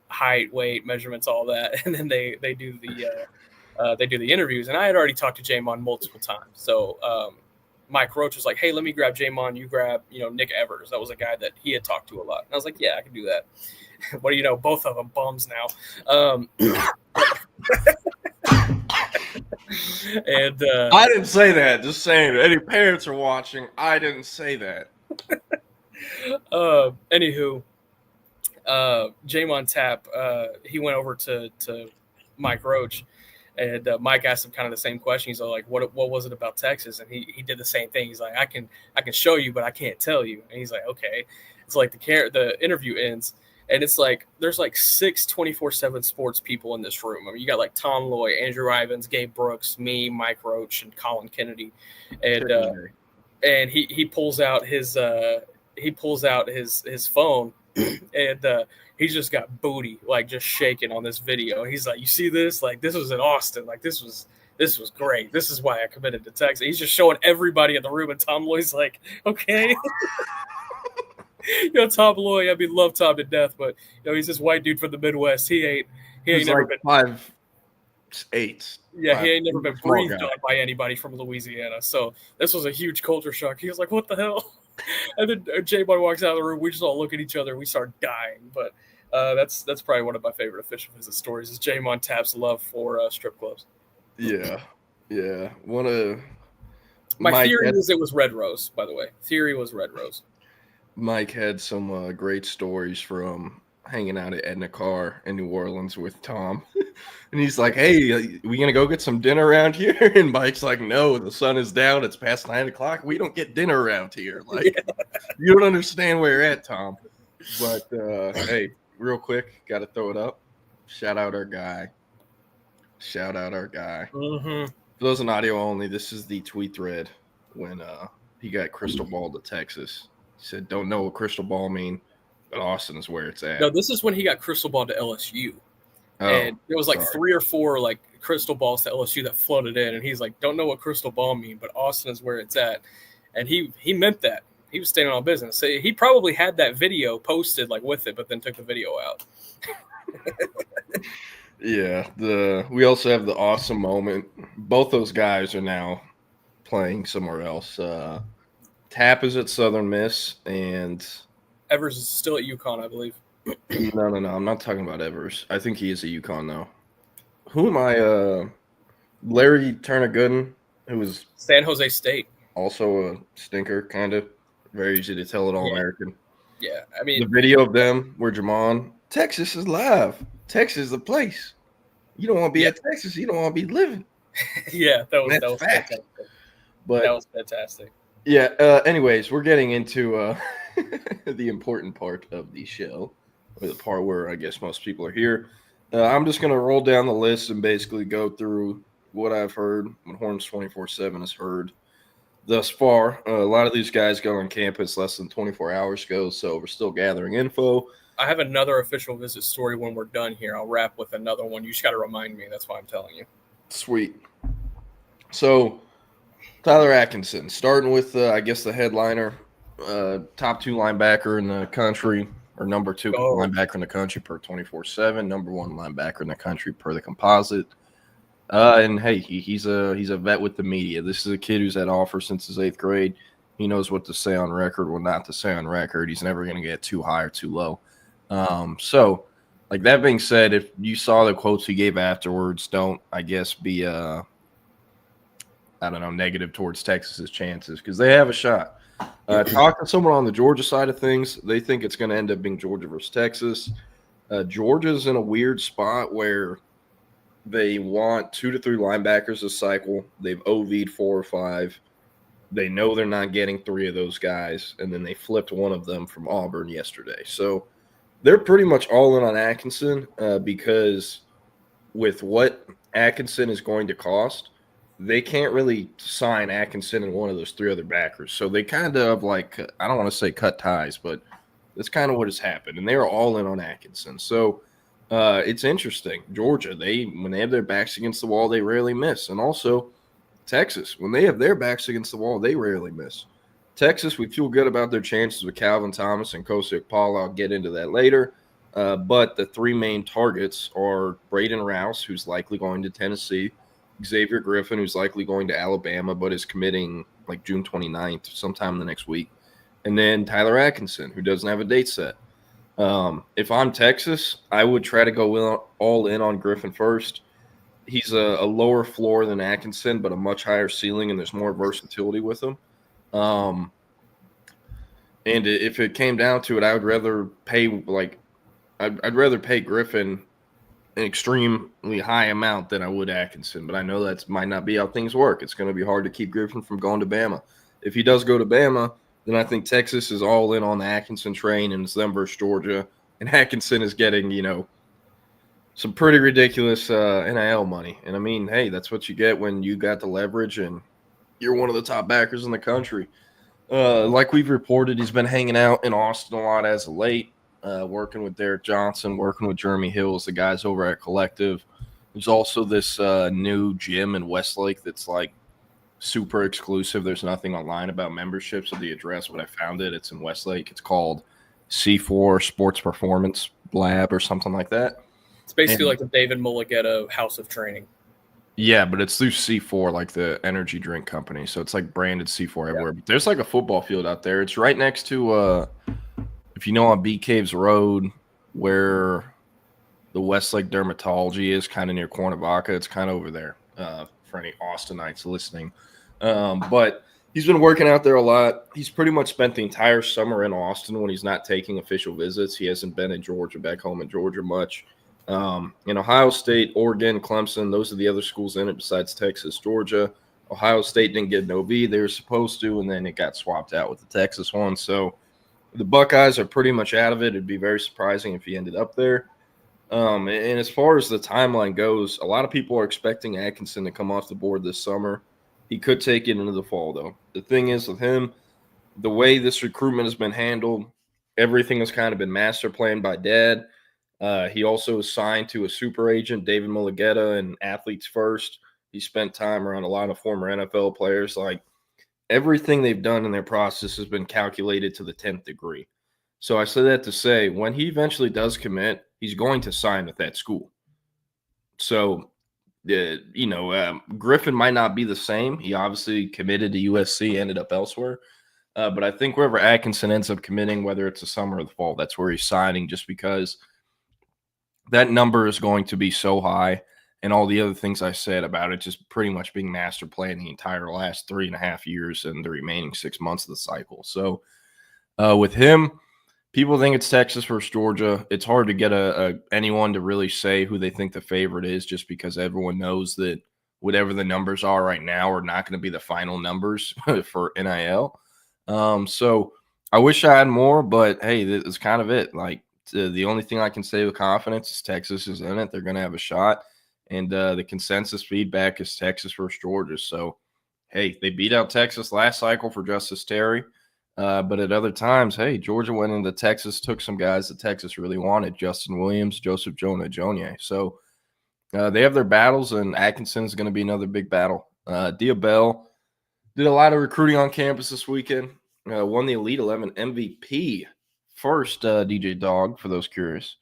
height, weight, measurements, all that, and then they do the interviews. And I had already talked to Jamon multiple times, so Mike Roach was like, hey, let me grab Jamon, you grab Nick Evers. That was a guy that he had talked to a lot. And I was like, yeah, I can do that. What do you know? Both of them bums now. And I didn't say that. Just saying. Any parents are watching, I didn't say that. Anywho, Jamon Tapp, he went over to Mike Roach, and Mike asked him kind of the same question. He's like, what was it about Texas? And he did the same thing. He's like, I can show you, but I can't tell you. And he's like, okay. It's like the interview ends, and it's like there's like 6 24/7 sports people in this room. I mean, you got like Tom Loy, Andrew Ivins, Gabe Brooks, me, Mike Roach, and Colin Kennedy. And he pulls out his phone, and he's just got booty like just shaking on this video. He's like, you see this? Like, this was in Austin. Like, this was great. This is why I committed to Texas. He's just showing everybody in the room, and Tom Loy's like, okay. Tom Loy, love Tom to death, but he's this white dude from the Midwest. He ain't never been 5'8". Yeah, he ain't never been breathed on by anybody from Louisiana. So this was a huge culture shock. He was like, what the hell? And then J-Boy walks out of the room. We just all look at each other. We start dying. But that's probably one of my favorite official visit stories is Jamon Tapp's love for strip clubs. Yeah. My theory is it was Red Rose, by the way. Theory was Red Rose. Mike had some great stories from hanging out at Edna Carr in New Orleans with Tom. And he's like, hey, we going to go get some dinner around here? And Mike's like, no, the sun is down. It's past 9 o'clock. We don't get dinner around here. Like, You don't understand where you're at, Tom. But, hey, real quick, got to throw it up. Shout out our guy. Mm-hmm. For those in audio only, this is the tweet thread when he got crystal ball to Texas. He said, don't know what crystal ball mean, but Austin is where it's at. No, this is when he got crystal ball to LSU. and there was like 3 or 4 like crystal balls to LSU that floated in, and he's like, "Don't know what crystal ball mean, but Austin is where it's at," and he meant that. He was standing on business. So he probably had that video posted like with it, but then took the video out. Yeah, we also have the awesome moment. Both those guys are now playing somewhere else. Tap is at Southern Miss, and Evers is still at UConn, I believe. No. I'm not talking about Evers. I think he is at UConn though. Who am I? Larry Turnagooden, who was San Jose State. Also a stinker, kind of. Very easy to tell it all American. Yeah, I mean the video of them where Jamon, Texas is live. Texas is the place. You don't want to be at Texas. You don't want to be living. Yeah, that was fantastic. But that was fantastic. Yeah. Anyways, we're getting into the important part of the show, or the part where I guess most people are here. I'm just going to roll down the list and basically go through what I've heard, what Horns 24/7 has heard thus far. A lot of these guys got on campus less than 24 hours ago, so we're still gathering info. I have another official visit story when we're done here. I'll wrap with another one. You just got to remind me. That's why I'm telling you. Sweet. So, Tyler Atkinson, starting with, I guess, the headliner, top 2 linebacker in the country, or number 2 linebacker in the country per 24/7, number 1 linebacker in the country per the composite. And hey, he's a vet with the media. This is a kid who's had offers since his 8th grade. He knows what to say on record, what not to say on record. He's never going to get too high or too low. So, like that being said, if you saw the quotes he gave afterwards, don't, I guess, be negative towards Texas's chances, because they have a shot. Talking to someone on the Georgia side of things, they think it's going to end up being Georgia versus Texas. Georgia's in a weird spot where they want 2 to 3 linebackers a cycle. They've OV'd 4 or 5. They know they're not getting 3 of those guys, and then they flipped one of them from Auburn yesterday. So they're pretty much all in on Atkinson because with what Atkinson is going to cost, they can't really sign Atkinson and one of those 3 other backers. So they kind of like, I don't want to say cut ties, but that's kind of what has happened. And they're all in on Atkinson. So it's interesting. Georgia, when they have their backs against the wall, they rarely miss. And also Texas, when they have their backs against the wall, they rarely miss. Texas, we feel good about their chances with Calvin Thomas and Kosiak Paul. I'll get into that later. But the 3 main targets are Braden Rouse, who's likely going to Tennessee, Xavier Griffin, who's likely going to Alabama but is committing like June 29th, sometime in the next week, and then Tyler Atkinson, who doesn't have a date set. If I'm Texas, I would try to go all in on Griffin first. He's a lower floor than Atkinson, but a much higher ceiling, and there's more versatility with him. And if it came down to it, I would rather pay I'd rather pay Griffin an extremely high amount than I would Atkinson, but I know that might not be how things work. It's going to be hard to keep Griffin from going to Bama. If he does go to Bama, then I think Texas is all in on the Atkinson train, and it's them versus Georgia. And Atkinson is getting, some pretty ridiculous NIL money. And I mean, hey, that's what you get when you got the leverage and you're one of the top backers in the country. Like we've reported, he's been hanging out in Austin a lot as of late. Working with Derek Johnson, working with Jeremy Hills, the guys over at Collective. There's also this new gym in Westlake that's like super exclusive. There's nothing online about memberships of the address, but I found it. It's in Westlake. It's called C4 Sports Performance Lab or something like that. It's basically like the David Mulligetta House of Training. Yeah, but it's through C4, like the energy drink company. So it's like branded C4 everywhere. But there's like a football field out there. It's right next to if you know on Bee Caves Road where the Westlake Dermatology is, kind of near Cuernavaca, it's kind of over there for any Austinites listening. But he's been working out there a lot. He's pretty much spent the entire summer in Austin when he's not taking official visits. He hasn't been in Georgia, back home in Georgia much. In Ohio State, Oregon, Clemson, those are the other schools in it besides Texas, Georgia. Ohio State didn't get an OV. They were supposed to, and then it got swapped out with the Texas one. So the Buckeyes are pretty much out of it. It'd be very surprising if he ended up there. And as far as the timeline goes, a lot of people are expecting Atkinson to come off the board this summer. He could take it into the fall, though. The thing is with him, the way this recruitment has been handled, everything has kind of been master planned by Dad. He also is signed to a super agent, David Mulugeta, and Athletes First. He spent time around a lot of former NFL players. Like, everything they've done in their process has been calculated to the 10th degree. So I say that to say, when he eventually does commit, he's going to sign with that school. So, Griffin might not be the same. He obviously committed to USC, ended up elsewhere. But I think wherever Atkinson ends up committing, whether it's the summer or the fall, that's where he's signing, just because that number is going to be so high. And all the other things I said about it just pretty much being master plan the entire last 3.5 years and the remaining 6 months of the cycle. So with him, people think it's Texas versus Georgia. It's hard to get anyone to really say who they think the favorite is, just because everyone knows that whatever the numbers are right now are not going to be the final numbers for NIL. So I wish I had more, but hey, that's kind of it. Like, the only thing I can say with confidence is Texas is in it. They're going to have a shot. And the consensus feedback is Texas versus Georgia. So, hey, they beat out Texas last cycle for Justice Terry. But at other times, hey, Georgia went into Texas, took some guys that Texas really wanted, Justin Williams, Joseph Jonah. So they have their battles, and Atkinson is going to be another big battle. Diabell did a lot of recruiting on campus this weekend, won the Elite 11 MVP. First, DJ Dog, for those curious.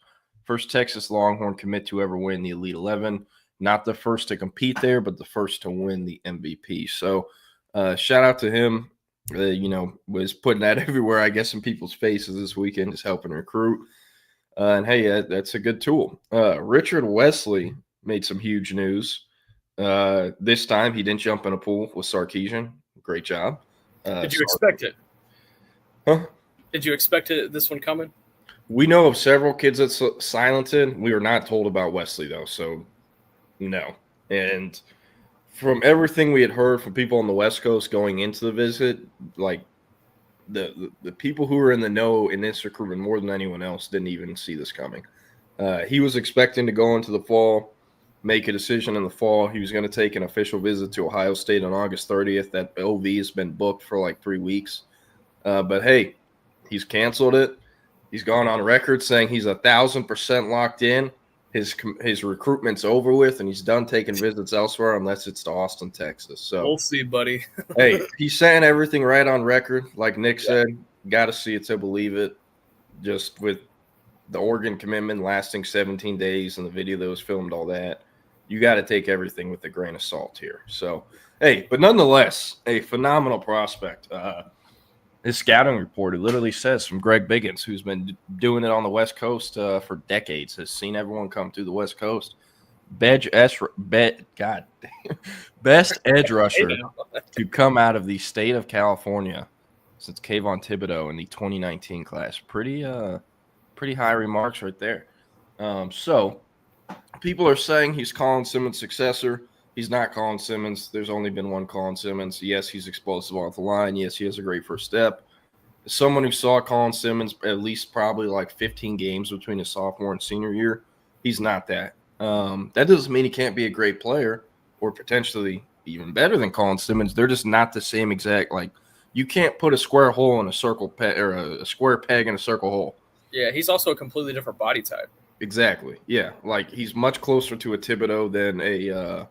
First Texas Longhorn commit to ever win the Elite 11. Not the first to compete there, but the first to win the MVP. So shout out to him. Was putting that everywhere, I guess, in people's faces this weekend, just helping recruit. And hey, that's a good tool. Richard Wesley made some huge news. This time he didn't jump in a pool with Sarkisian. Great job. Did you expect it? Huh? Did you expect this one coming? We know of several kids that's silenced. We were not told about Wesley, though, so no. And from everything we had heard from people on the West Coast going into the visit, like the people who were in the know in this recruitment more than anyone else didn't even see this coming. He was expecting to go into the fall, make a decision in the fall. He was going to take an official visit to Ohio State on August 30th. That OV has been booked for like 3 weeks. But, hey, he's canceled it. He's gone on record saying he's 1,000% locked in. His recruitment's over with, and he's done taking visits elsewhere unless it's to Austin, Texas. So we'll see, buddy. Hey, he's saying everything right on record. Like Nick said, got to see it to believe it. Just with the Oregon commitment lasting 17 days and the video that was filmed, all that, you got to take everything with a grain of salt here. So, hey, but nonetheless, a phenomenal prospect. His scouting report, it literally says from Greg Biggins, who's been doing it on the West Coast for decades, has seen everyone come through the West Coast. Best edge rusher to come out of the state of California since Kayvon Thibodeau in the 2019 class. Pretty high remarks right there. So people are saying he's Colin Simmons' successor. He's not Colin Simmons. There's only been one Colin Simmons. Yes, he's explosive off the line. Yes, he has a great first step. As someone who saw Colin Simmons at least probably like 15 games between his sophomore and senior year, he's not that. That doesn't mean he can't be a great player or potentially even better than Colin Simmons. They're just not the same exact. Like, you can't put a square hole in a circle peg or a square peg in a circle hole. Yeah, he's also a completely different body type. Exactly. Yeah, like he's much closer to a Thibodeau than a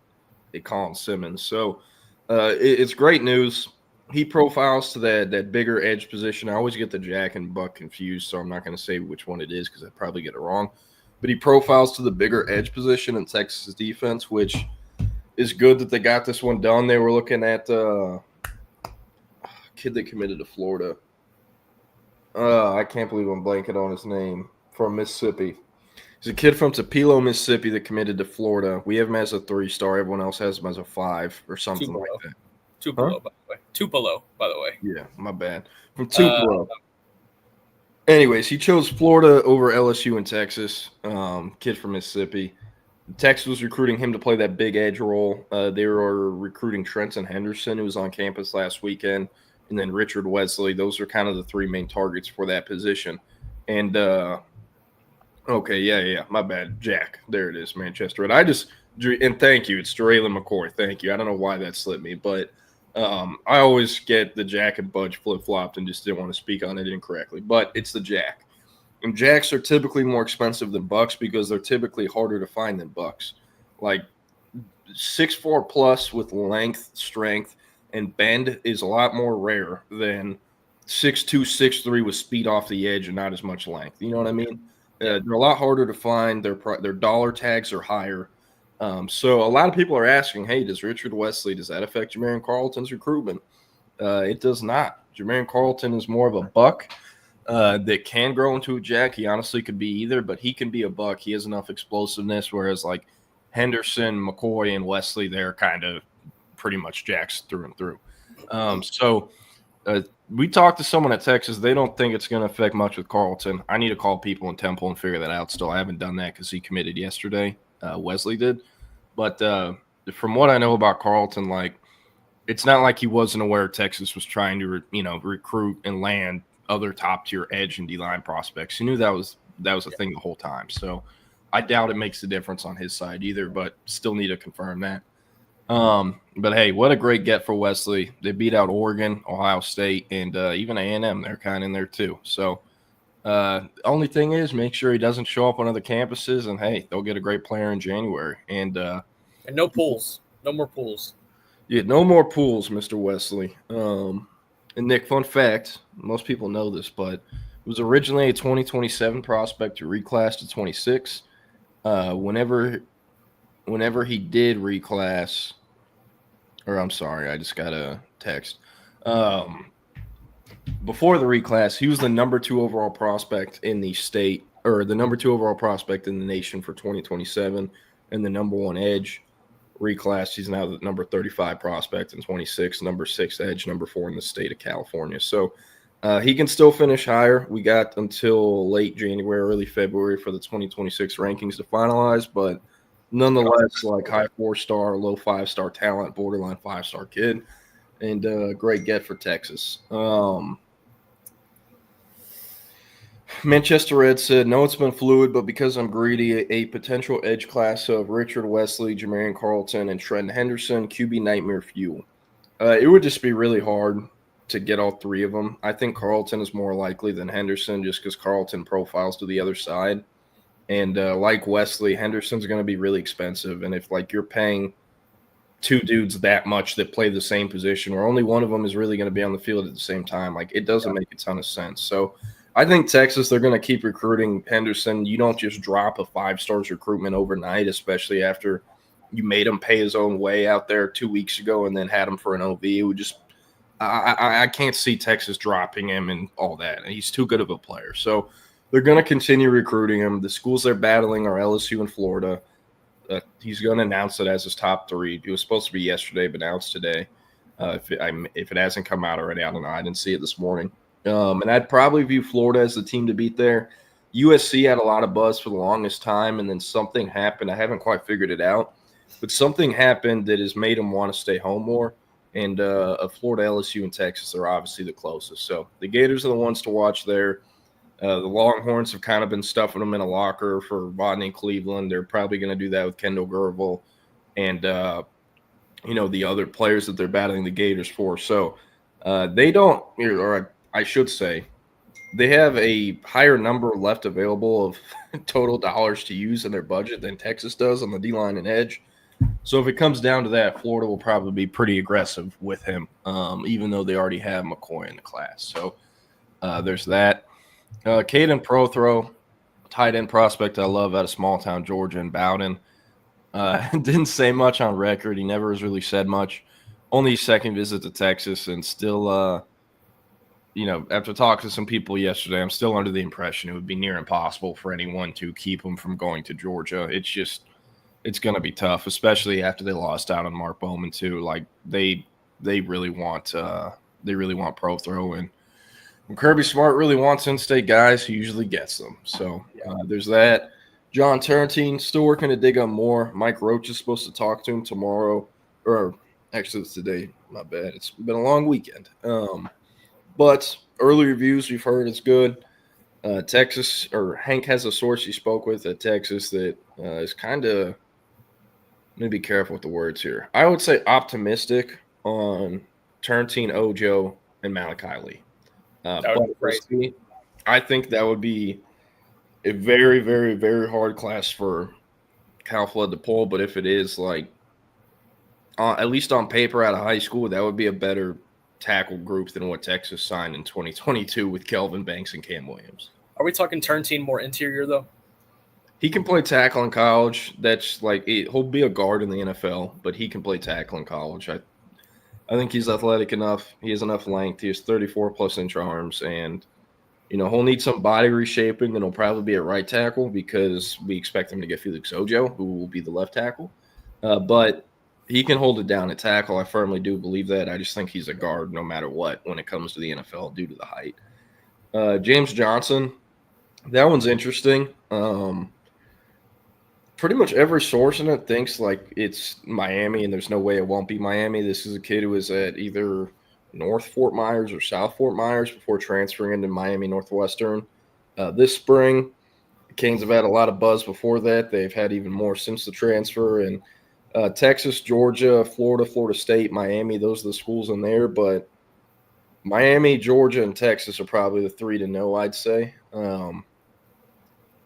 Colin Simmons. So it's great news. He profiles to that bigger edge position. I always get the Jack and Buck confused, so I'm not going to say which one it is because I'd probably get it wrong. But he profiles to the bigger edge position in Texas defense, which is good that they got this one done. They were looking at a kid that committed to Florida. I can't believe I'm blanking on his name. From Mississippi. He's a kid from Tupelo, Mississippi that committed to Florida. We have him as a 3-star. Everyone else has him as a 5 or something like that. Tupelo, by the way. Tupelo, by the way. Yeah, my bad. From Tupelo. Anyways, he chose Florida over LSU and Texas. Kid from Mississippi. Texas was recruiting him to play that big edge role. They were recruiting Trenton Henderson, who was on campus last weekend, and then Richard Wesley. Those are kind of the 3 main targets for that position. And okay, yeah, my bad. Jack, there it is, Manchester. And thank you. It's Draylen McCoy. Thank you. I don't know why that slipped me, but I always get the Jack and Budge flip-flopped and just didn't want to speak on it incorrectly. But it's the Jack. And jacks are typically more expensive than bucks because they're typically harder to find than bucks. Like 6'4" plus with length, strength, and bend is a lot more rare than 6'2", 6'3" with speed off the edge and not as much length. You know what I mean? They're a lot harder to find. Their dollar tags are higher. So a lot of people are asking, hey, does Richard Wesley, does that affect Jermaine Carlton's recruitment? It does not. Jermaine Carlton is more of a buck that can grow into a jack. He honestly could be either, but he can be a buck. He has enough explosiveness, whereas like Henderson, McCoy, and Wesley, they're kind of pretty much jacks through and through. We talked to someone at Texas. They don't think it's going to affect much with Carlton. I need to call people in Temple and figure that out still. I haven't done that because he committed yesterday. Wesley did. But from what I know about Carlton, like, it's not like he wasn't aware Texas was trying to, recruit and land other top-tier edge and D-line prospects. He knew that was a thing the whole time. So I doubt it makes a difference on his side either, but still need to confirm that. But hey, what a great get for Wesley. They beat out Oregon, Ohio State, and even A&M. They're kind of in there too. So only thing is, make sure he doesn't show up on other campuses, and hey, they'll get a great player in January. And no pools. No more pools. Yeah, no more pools, Mr. Wesley. And Nick, fun fact, most people know this, but it was originally a 2027 prospect who reclassed to 26. Whenever he did reclass, or I'm sorry, I just got a text. Before the reclass, he was the number 2 overall prospect in the state, or the number 2 overall prospect in the nation for 2027, and the number 1 edge. Reclass, he's now the number 35 prospect in 26, number 6 edge, number 4 in the state of California. So he can still finish higher. We got until late January, early February for the 2026 rankings to finalize, but nonetheless, like high 4-star, low 5-star talent, borderline 5-star kid, and great get for Texas. Manchester Red said, no, it's been fluid, but because I'm greedy, a potential edge class of Richard Wesley, Jermaine Carlton, and Trenton Henderson, QB nightmare fuel. It would just be really hard to get all 3 of them. I think Carlton is more likely than Henderson just because Carlton profiles to the other side. And like Wesley, Henderson's going to be really expensive. And if like you're paying 2 dudes that much that play the same position, or only one of them is really going to be on the field at the same time, like it doesn't make a ton of sense. So I think Texas, they're going to keep recruiting Henderson. You don't just drop a 5-stars recruitment overnight, especially after you made him pay his own way out there 2 weeks ago and then had him for an OV. It would just I can't see Texas dropping him and all that. And he's too good of a player. So they're going to continue recruiting him. The schools they're battling are LSU and Florida. He's going to announce it as his top 3. It was supposed to be yesterday, but now it's today. If it hasn't come out already, I don't know. I didn't see it this morning. And I'd probably view Florida as the team to beat there. USC had a lot of buzz for the longest time, and then something happened. I haven't quite figured it out, but something happened that has made them want to stay home more. And Florida, LSU, and Texas are obviously the closest. So the Gators are the ones to watch there. The Longhorns have kind of been stuffing them in a locker for Rodney and Cleveland. They're probably going to do that with Kendall Gervil and, the other players that they're battling the Gators for. So they don't – or I should say they have a higher number left available of total dollars to use in their budget than Texas does on the D-line and edge. So if it comes down to that, Florida will probably be pretty aggressive with him, even though they already have McCoy in the class. So there's that. Caden Prothro, tight end prospect I love out of small town Georgia in Bowden. Didn't say much on record. He never has really said much. Only his second visit to Texas, and still after talking to some people yesterday, I'm still under the impression it would be near impossible for anyone to keep him from going to Georgia. It's going to be tough, especially after they lost out on Mark Bowman too. Like they really want Prothro, and when Kirby Smart really wants in-state guys, he usually gets them. So there's that. John Turrentine still working to dig up more. Mike Roach is supposed to talk to him tomorrow, or actually it's today. My bad. It's been a long weekend. But early reviews we've heard is good. Texas, or Hank has a source he spoke with at Texas that is kind of – let me be careful with the words here. I would say optimistic on Turrentine, Ojo, and Malachi Lee. That would be crazy. I think that would be a very, very, very hard class for Cal Flood to pull. But if it is, like, at least on paper out of high school, that would be a better tackle group than what Texas signed in 2022 with Kelvin Banks and Cam Williams. Are we talking Turntine more interior, though? He can play tackle in college. That's like he'll be a guard in the NFL, but he can play tackle in college. I think he's athletic enough. He has enough length. He has 34+ inch arms, and he'll need some body reshaping, and he'll probably be at right tackle because we expect him to get Felix Ojo, who will be the left tackle. But he can hold it down at tackle. I firmly do believe that. I just think he's a guard no matter what when it comes to the NFL due to the height. James Johnson, that one's interesting. Pretty much every source in it thinks like it's Miami, and there's no way it won't be Miami. This is a kid who was at either North Fort Myers or South Fort Myers before transferring into Miami Northwestern this spring. The Canes have had a lot of buzz before that. They've had even more since the transfer. And Texas, Georgia, Florida, Florida State, Miami, those are the schools in there. But Miami, Georgia, and Texas are probably the three to know, I'd say.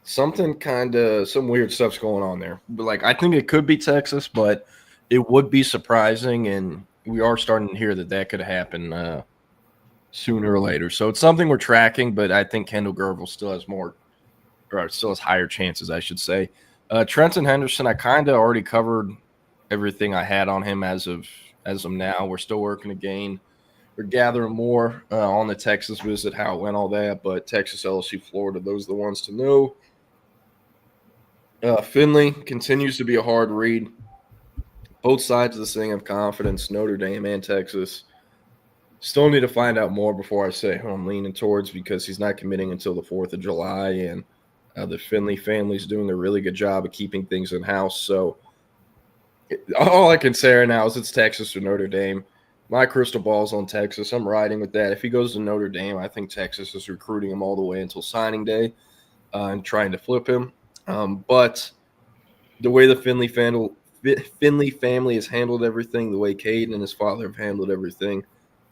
Some weird stuff's going on there. But like, I think it could be Texas, but it would be surprising, and we are starting to hear that could happen sooner or later. So it's something we're tracking, but I think Kendall Gerville still has higher chances, I should say. Trenton Henderson, I kind of already covered everything I had on him as of now. We're still working again. We're gathering more on the Texas visit, how it went, all that. But Texas, LSU, Florida, those are the ones to know. Finley continues to be a hard read. Both sides of this thing have confidence, Notre Dame and Texas. Still need to find out more before I say who I'm leaning towards because he's not committing until the 4th of July, and the Finley family's doing a really good job of keeping things in-house. So all I can say right now is it's Texas or Notre Dame. My crystal ball's on Texas. I'm riding with that. If he goes to Notre Dame, I think Texas is recruiting him all the way until signing day and trying to flip him. But the way the Finley family has handled everything, the way Caden and his father have handled everything,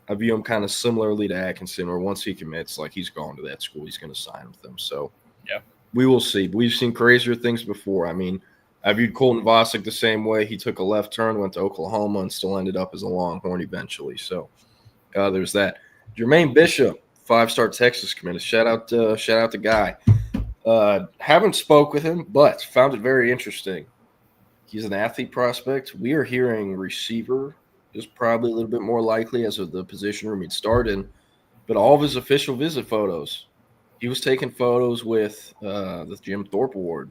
I view him kind of similarly to Atkinson, where once he commits, like he's gone to that school, he's going to sign with them. So yeah, we will see. We've seen crazier things before. I mean, I viewed Colton Vosick the same way. He took a left turn, went to Oklahoma, and still ended up as a Longhorn eventually. So there's that. Jermaine Bishop, 5-star Texas committed. Shout out to Guy. Haven't spoke with him, but found it very interesting. He's an athlete prospect. We are hearing receiver is probably a little bit more likely as of the position room he'd start in, but all of his official visit photos, he was taking photos with the Jim Thorpe Award.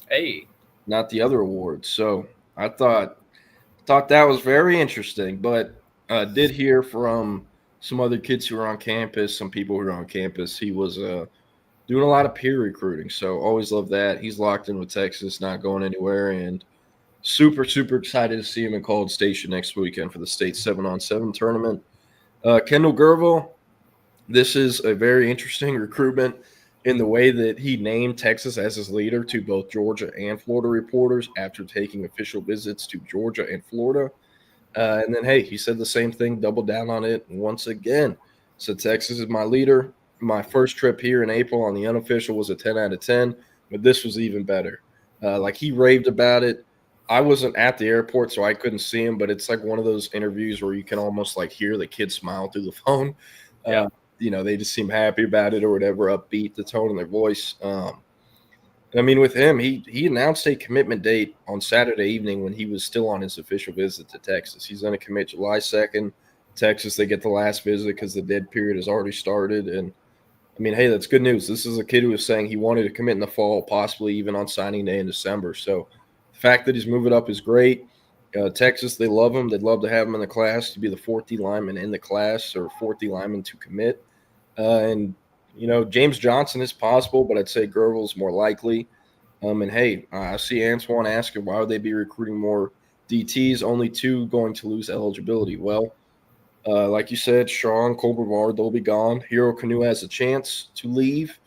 Hey. Not the other awards. So I thought that was very interesting, but did hear from some other kids who were on campus, some people who were on campus. He was doing a lot of peer recruiting, so always love that. He's locked in with Texas, not going anywhere, and super, super excited to see him in College Station next weekend for the state 7-on-7 tournament. Kendall Gerville, this is a very interesting recruitment in the way that he named Texas as his leader to both Georgia and Florida reporters after taking official visits to Georgia and Florida. And then, hey, he said the same thing, doubled down on it once again. So Texas is my leader. My first trip here in April on the unofficial was a 10 out of 10, but this was even better. Like he raved about it. I wasn't at the airport, so I couldn't see him, but it's like one of those interviews where you can almost like hear the kid smile through the phone. Yeah. They just seem happy about it or whatever, upbeat, the tone in their voice. I mean, with him, he announced a commitment date on Saturday evening when he was still on his official visit to Texas. He's going to commit July 2nd. Texas, they get the last visit because the dead period has already started. And, I mean, hey, that's good news. This is a kid who was saying he wanted to commit in the fall, possibly even on signing day in December. So the fact that he's moving up is great. Texas, they love him. They'd love to have him in the class to be the 4th D lineman in the class or 4th D lineman to commit. And, James Johnson is possible, but I'd say Gerville's more likely. And, hey, I see Antoine asking why would they be recruiting more DTs, only 2 going to lose eligibility. Well, like you said, Sean, Cole Brevard, they'll be gone. Hero Canoe has a chance to leave.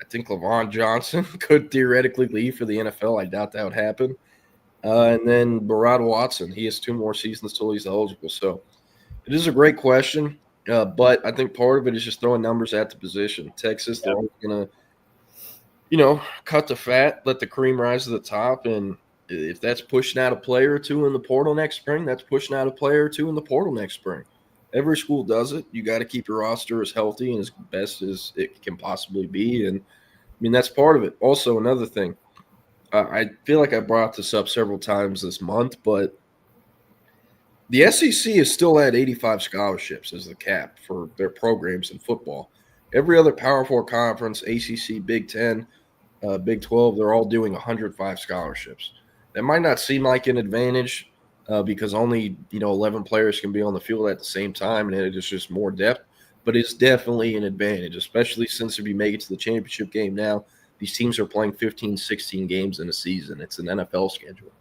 I think Levon Johnson could theoretically leave for the NFL. I doubt that would happen. And then Barad Watson, he has 2 more seasons till he's eligible. So it is a great question. But I think part of it is just throwing numbers at the position. Texas, they're always going to cut the fat, let the cream rise to the top. And if that's pushing out a player or two in the portal next spring, that's pushing out a player or two in the portal next spring. Every school does it. You got to keep your roster as healthy and as best as it can possibly be. And, that's part of it. Also, another thing, I feel like I brought this up several times this month, but the SEC is still at 85 scholarships as the cap for their programs in football. Every other Power 4 conference, ACC, Big 10, Big 12, they're all doing 105 scholarships. That might not seem like an advantage because only 11 players can be on the field at the same time, and it is just more depth. But it's definitely an advantage, especially since if you make it to the championship game now, these teams are playing 15, 16 games in a season. It's an NFL schedule.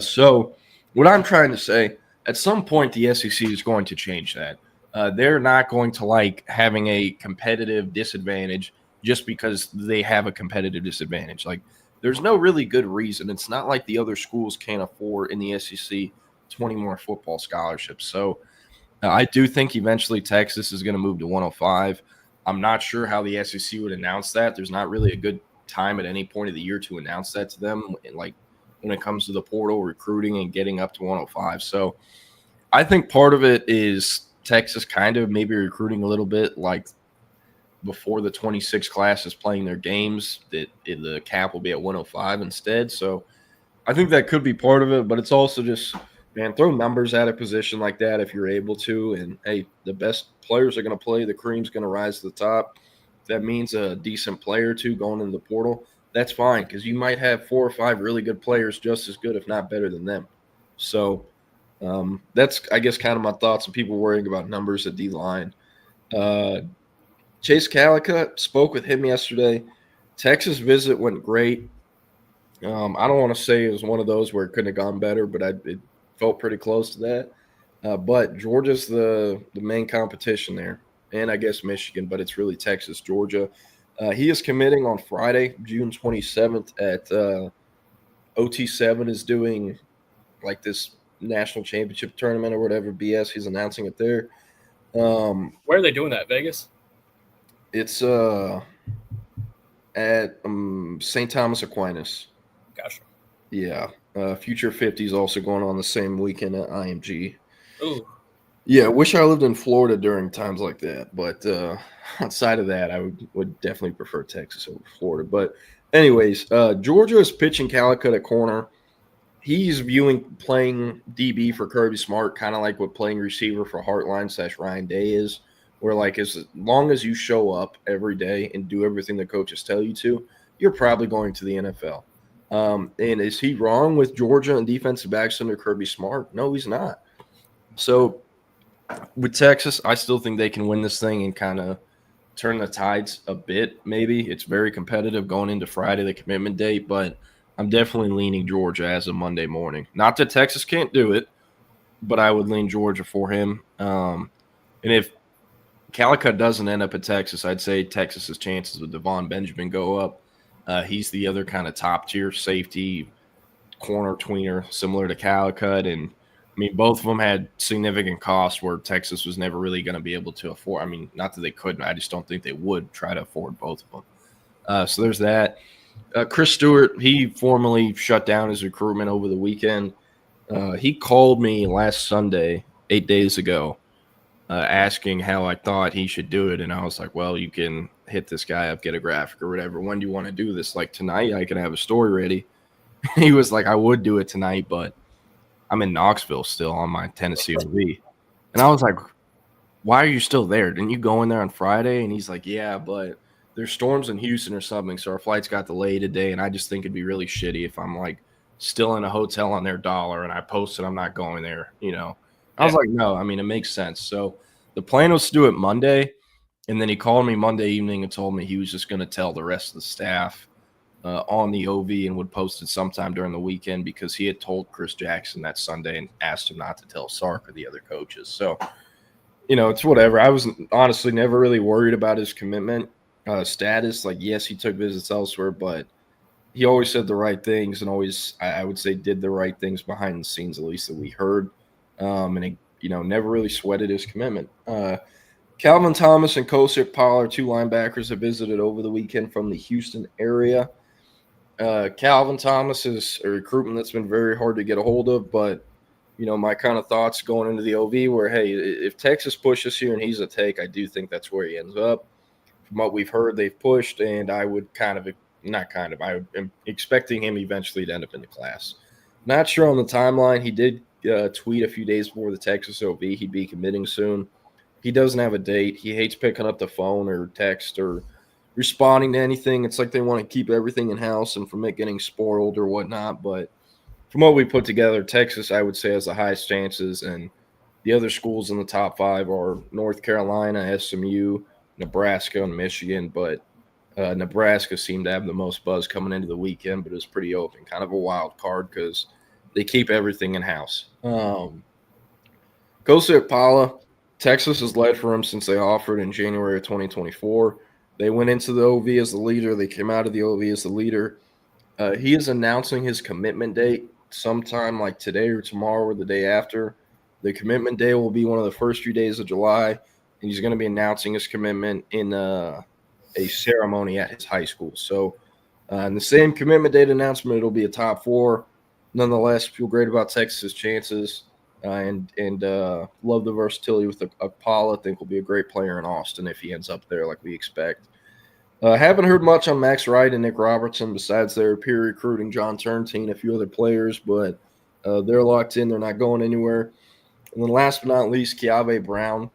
So what I'm trying to say, at some point the SEC is going to change that. They're not going to like having a competitive disadvantage just because they have a competitive disadvantage. Like, there's no really good reason. It's not like the other schools can't afford in the SEC 20 more football scholarships. So I do think eventually Texas is going to move to 105. I'm not sure how the SEC would announce that. There's not really a good time at any point of the year to announce that to them, like when it comes to the portal, recruiting, and getting up to 105. So I think part of it is Texas kind of maybe recruiting a little bit like before the 26 class is playing their games, that the cap will be at 105 instead. So I think that could be part of it, but it's also just, man, throw numbers at a position like that if you're able to. And, hey, the best players are going to play. The cream's going to rise to the top. If that means a decent player or two going into the portal, that's fine, because you might have 4 or 5 really good players just as good, if not better than them. So that's, I guess, kind of my thoughts on people worrying about numbers at D-line. Chase Calicut, spoke with him yesterday. Texas visit went great. I don't want to say it was one of those where it couldn't have gone better, but it felt pretty close to that. But Georgia's the main competition there, and I guess Michigan, but it's really Texas, Georgia. He is committing on Friday, June 27th at OT7 is doing like this national championship tournament or whatever BS. He's announcing it there. Where are they doing that? Vegas? It's at St. Thomas Aquinas. Gotcha. Yeah. Future 50 is also going on the same weekend at IMG. Ooh. Yeah, wish I lived in Florida during times like that. But outside of that, I would definitely prefer Texas over Florida. But anyways, Georgia is pitching Calicut at corner. He's viewing playing DB for Kirby Smart kind of like what playing receiver for Heartline / Ryan Day is, where like as long as you show up every day and do everything the coaches tell you to, you're probably going to the NFL. And is he wrong with Georgia and defensive backs under Kirby Smart? No, he's not. So with Texas, I still think they can win this thing and kind of turn the tides a bit maybe. It's very competitive going into Friday, the commitment date, but I'm definitely leaning Georgia as of Monday morning. Not that Texas can't do it, but I would lean Georgia for him. And if Calicut doesn't end up at Texas, I'd say Texas's chances with Devon Benjamin go up. He's the other kind of top-tier safety, corner tweener, similar to Calicut. And, I mean, both of them had significant costs where Texas was never really going to be able to afford. I mean, not that they couldn't. I just don't think they would try to afford both of them. So there's that. Chris Stewart, he formally shut down his recruitment over the weekend. He called me last Sunday, 8 days ago, asking how I thought he should do it. And I was like, well, you can hit this guy up, get a graphic or whatever. When do you want to do this? Like tonight, I can have a story ready. He was like, I would do it tonight, but I'm in Knoxville still on my Tennessee OV. And I was like, why are you still there? Didn't you go in there on Friday? And he's like, yeah, but there's storms in Houston or something, so our flights got delayed today, and I just think it'd be really shitty if I'm like still in a hotel on their dollar and I posted I'm not going there, you know. I was like, no, I mean, it makes sense. So the plan was to do it Monday, and then he called me Monday evening and told me he was just going to tell the rest of the staff on the OV and would post it sometime during the weekend because he had told Chris Jackson that Sunday and asked him not to tell Sark or the other coaches. So, you know, it's whatever. I was honestly never really worried about his commitment status. Like, yes, he took visits elsewhere, but he always said the right things and always, I would say, did the right things behind the scenes, at least that we heard. And he, you know, never really sweated his commitment. Calvin Thomas and Kosik Pollard, 2 linebackers, have visited over the weekend from the Houston area. Calvin Thomas is a recruitment that's been very hard to get a hold of, but, my kind of thoughts going into the OV were, hey, if Texas pushes here and he's a take, I do think that's where he ends up. From what we've heard, they've pushed, and I would I am expecting him eventually to end up in the class. Not sure on the timeline. He did tweet a few days before the Texas OV he'd be committing soon. He doesn't have a date. He hates picking up the phone or text or responding to anything. It's like they want to keep everything in-house and from it getting spoiled or whatnot. But from what we put together, Texas, I would say, has the highest chances. And the other schools in the top 5 are North Carolina, SMU, Nebraska, and Michigan. But Nebraska seemed to have the most buzz coming into the weekend, but it was pretty open. Kind of a wild card because they keep everything in-house. Kosik Pollard, Texas has led for him since they offered in January of 2024. They went into the OV as the leader. They came out of the OV as the leader. He is announcing his commitment date sometime like today or tomorrow or the day after. The commitment day will be one of the first few days of July, and he's going to be announcing his commitment in a ceremony at his high school. So in the same commitment date announcement, it'll be a top 4. Nonetheless, feel great about Texas's chances. And love the versatility with Paula. I think will be a great player in Austin if he ends up there like we expect. Haven't heard much on Max Wright and Nick Robertson besides their peer recruiting John Turntine, a few other players, but they're locked in. They're not going anywhere. And then last but not least, Keave Brown,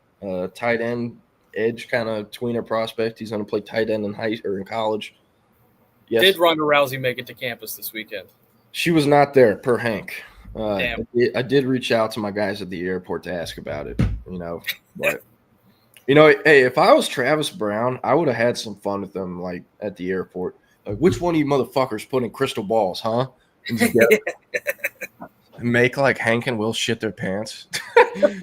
tight end, edge kind of tweener prospect. He's going to play tight end in college. Yes. Did Ronda Rousey make it to campus this weekend? She was not there, per Hank. Damn. I did reach out to my guys at the airport to ask about it, but hey, if I was Travis Brown, I would have had some fun with them, like at the airport. Like, which one of you motherfuckers put in crystal balls, huh? And make like Hank and Will shit their pants. Like,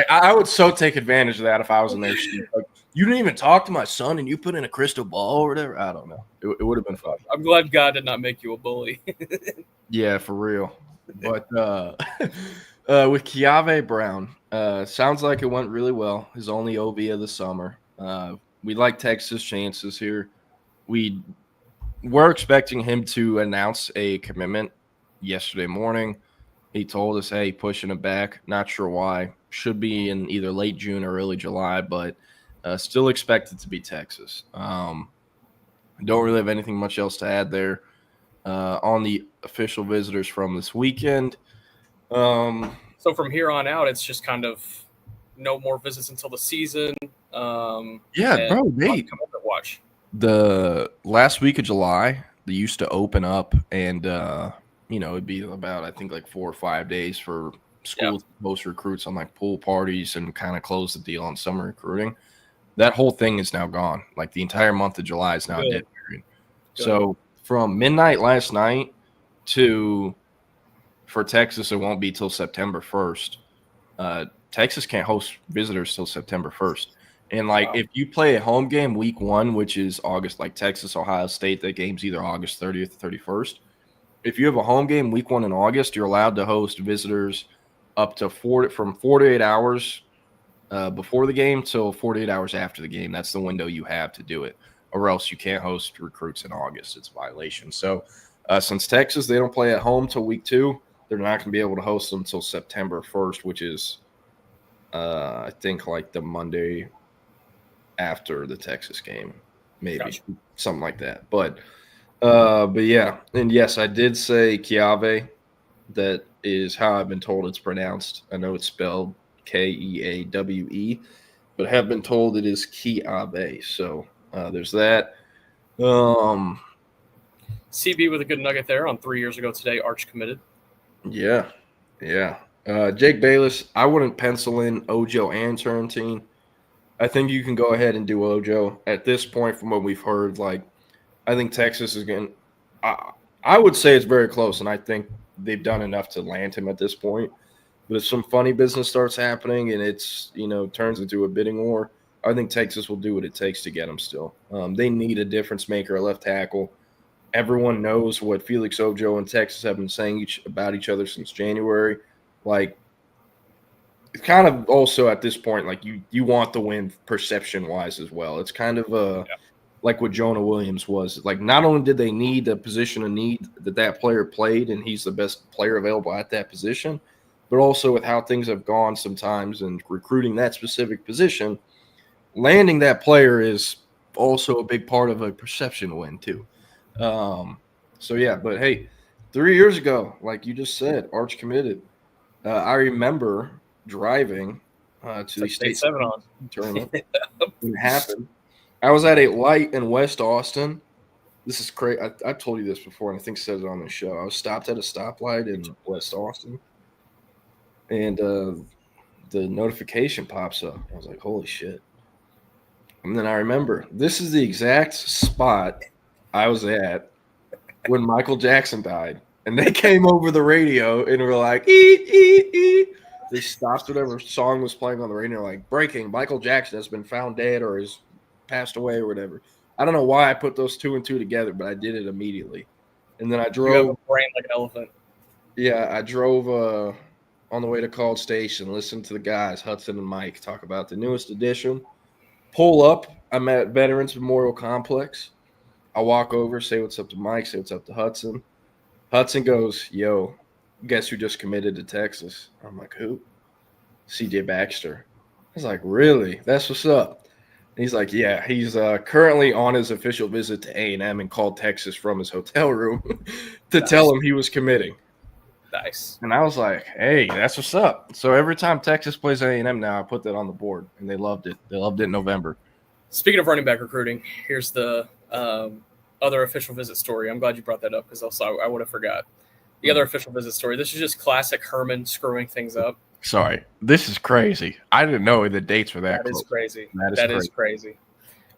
I would so take advantage of that if I was in their shoes. Like, you didn't even talk to my son, and you put in a crystal ball or whatever. I don't know. It would have been fun. I'm glad God did not make you a bully. Yeah, for real. But with Keave Brown, sounds like it went really well. His only OV of the summer. We like Texas' chances here. We're expecting him to announce a commitment yesterday morning. He told us, hey, pushing it back. Not sure why. Should be in either late June or early July, but still expected to be Texas. Don't really have anything much else to add there. On the official visitors from this weekend. So from here on out, it's just kind of no more visits until the season. Watch. The last week of July, they used to open up and, it'd be about, I think, like 4 or 5 days for schools to host recruits on like pool parties and kind of close the deal on summer recruiting. That whole thing is now gone. Like the entire month of July is now a dead period. So from midnight last night for Texas, it won't be till September 1st. Texas can't host visitors till September 1st. And if you play a home game week 1, which is August, like Texas, Ohio State, that game's either August 30th or 31st. If you have a home game week 1 in August, you're allowed to host visitors up to 48 hours before the game till 48 hours after the game. That's the window you have to do it. Or else you can't host recruits in August. It's a violation. So since Texas, they don't play at home till week 2, they're not going to be able to host them until September 1st, which is, I think, like the Monday after the Texas game, maybe something like that. But yeah, and yes, I did say Keave. That is how I've been told it's pronounced. I know it's spelled Keawe, but have been told it is Keave. So there's that. CB with a good nugget there on 3 years ago today, Arch committed. Yeah. Jake Bayless, I wouldn't pencil in Ojo and Turntine. I think you can go ahead and do Ojo. At this point, from what we've heard, like, I think Texas is going to – I would say it's very close, and I think they've done enough to land him at this point. But if some funny business starts happening and it's, turns into a bidding war, I think Texas will do what it takes to get him still. They need a difference maker, a left tackle. Everyone knows what Felix Ojo and Texas have been saying about each other since January. Like, kind of also at this point, like you want the win perception wise as well. It's kind of like what Jonah Williams was. Like, not only did they need the position of need that player played, and he's the best player available at that position, but also with how things have gone sometimes and recruiting that specific position, landing that player is also a big part of a perception win too. So yeah, but hey, 3 years ago, like you just said, Arch committed. I remember driving to the state tournament. It happened. I was at a light in West Austin. This is crazy. I've told you this before, and I think I said it on the show. I was stopped at a stoplight in West Austin, and the notification pops up. I was like, holy shit. And then I remember, this is the exact spot I was at when Michael Jackson died. And they came over the radio and were like, eat, eat, eat. They stopped whatever song was playing on the radio, like, breaking, Michael Jackson has been found dead or has passed away or whatever. I don't know why I put those two and two together, but I did it immediately. And then I drove. You have a brain like an elephant. Yeah, I drove on the way to College Station, listened to the guys, Hudson and Mike, talk about the newest edition. Pull up. I'm at Veterans Memorial Complex. I walk over, say what's up to Mike, say what's up to Hudson. Hudson goes, yo, guess who just committed to Texas? I'm like, who? CJ Baxter. I was like, really? That's what's up. And he's like, yeah, he's currently on his official visit to A&M and called Texas from his hotel room to tell him he was committing. Nice. And I was like, hey, that's what's up. So every time Texas plays A&M now, I put that on the board, and they loved it. They loved it in November. Speaking of running back recruiting, here's the other official visit story. I'm glad you brought that up because also I would have forgot. The other official visit story. This is just classic Herman screwing things up. Sorry. This is crazy. I didn't know the dates were that close. Is crazy. That is crazy.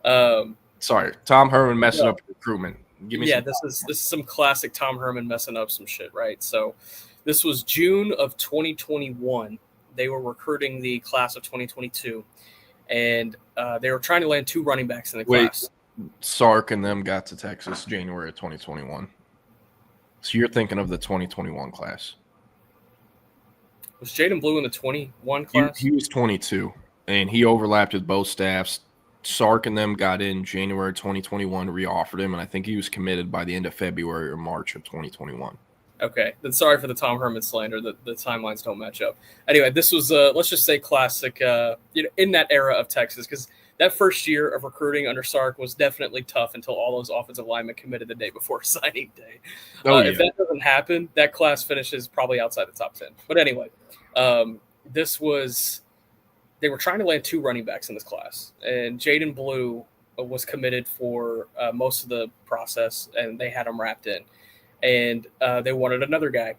Sorry. Tom Herman messing up recruitment. This is some classic Tom Herman messing up some shit, right? So this was June of 2021. They were recruiting the class of 2022, and they were trying to land 2 running backs in the class. Sark and them got to Texas January of 2021. So you're thinking of the 2021 class. Was Jaden Blue in the 21 class? He was 22, and he overlapped with both staffs. Sark and them got in January 2021, re-offered him, and I think he was committed by the end of February or March of 2021. Okay, then sorry for the Tom Herman slander. The timelines don't match up. Anyway, this was let's just say classic. In that era of Texas, because that first year of recruiting under Sark was definitely tough until all those offensive linemen committed the day before signing day. If that doesn't happen, that class finishes probably outside the top 10. But anyway, they were trying to land 2 running backs in this class, and Jaden Blue was committed for most of the process, and they had him wrapped in. And they wanted another guy.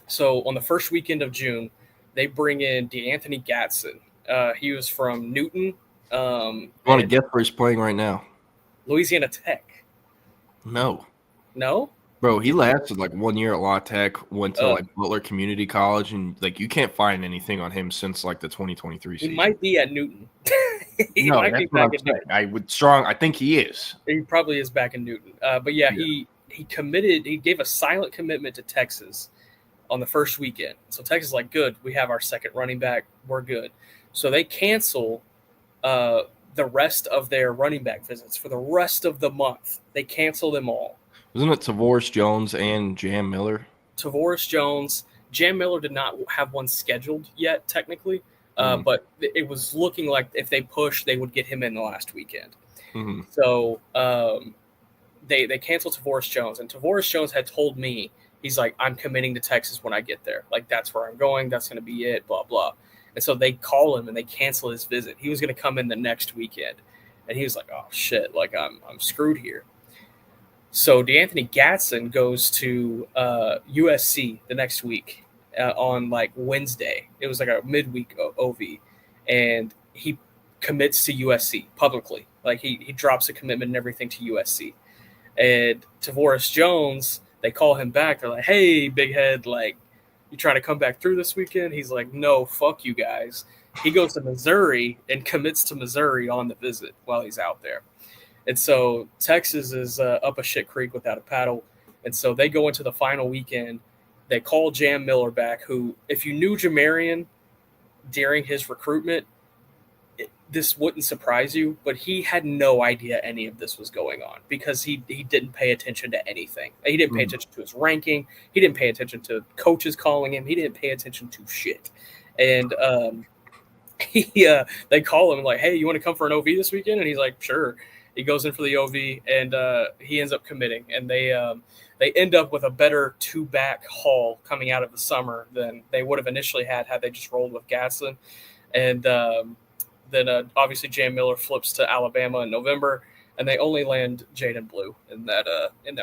So on the first weekend of June, they bring in DeAnthony Gatson. He was from Newton. I want to guess where he's playing right now. Louisiana Tech. No? Bro, he lasted like 1 year at La Tech, went to like Butler Community College, and like you can't find anything on him since like the 2023 season. He might be at Newton. That's what I'm saying. I think he is. He probably is back in Newton. But yeah, he committed. He gave a silent commitment to Texas on the first weekend. So Texas is like, good, we have our second running back. We're good. So they cancel the rest of their running back visits for the rest of the month. They cancel them all. Wasn't it Tavoris Jones and Jam Miller? Tavoris Jones. Jam Miller did not have one scheduled yet, technically. But it was looking like if they pushed, they would get him in the last weekend. Mm-hmm. So they canceled Tavoris Jones. And Tavoris Jones had told me, he's like, I'm committing to Texas when I get there. Like, that's where I'm going. That's going to be it, blah, blah. And so they call him and they cancel his visit. He was going to come in the next weekend. And he was like, oh, shit, like I'm screwed here. So DeAnthony Gatson goes to USC the next week on like Wednesday. It was like a midweek OV. And he commits to USC publicly. Like he drops a commitment and everything to USC. And Tavoris Jones, they call him back. They're like, hey, big head, like, you trying to come back through this weekend? He's like, no, fuck you guys. He goes to Missouri and commits to Missouri on the visit while he's out there. And so Texas is up a shit creek without a paddle. And so they go into the final weekend. They call Jam Miller back, who, if you knew Jamarian, during his recruitment, this wouldn't surprise you, but he had no idea any of this was going on because he didn't pay attention to anything. He didn't pay attention to his ranking. He didn't pay attention to coaches calling him. He didn't pay attention to shit. And they call him like, hey, you want to come for an OV this weekend? And he's like, sure. He goes in for the OV, and he ends up committing. And they end up with a better two-back haul coming out of the summer than they would have initially had they just rolled with Galatzan. And then obviously Jam Miller flips to Alabama in November, and they only land Jaden Blue in that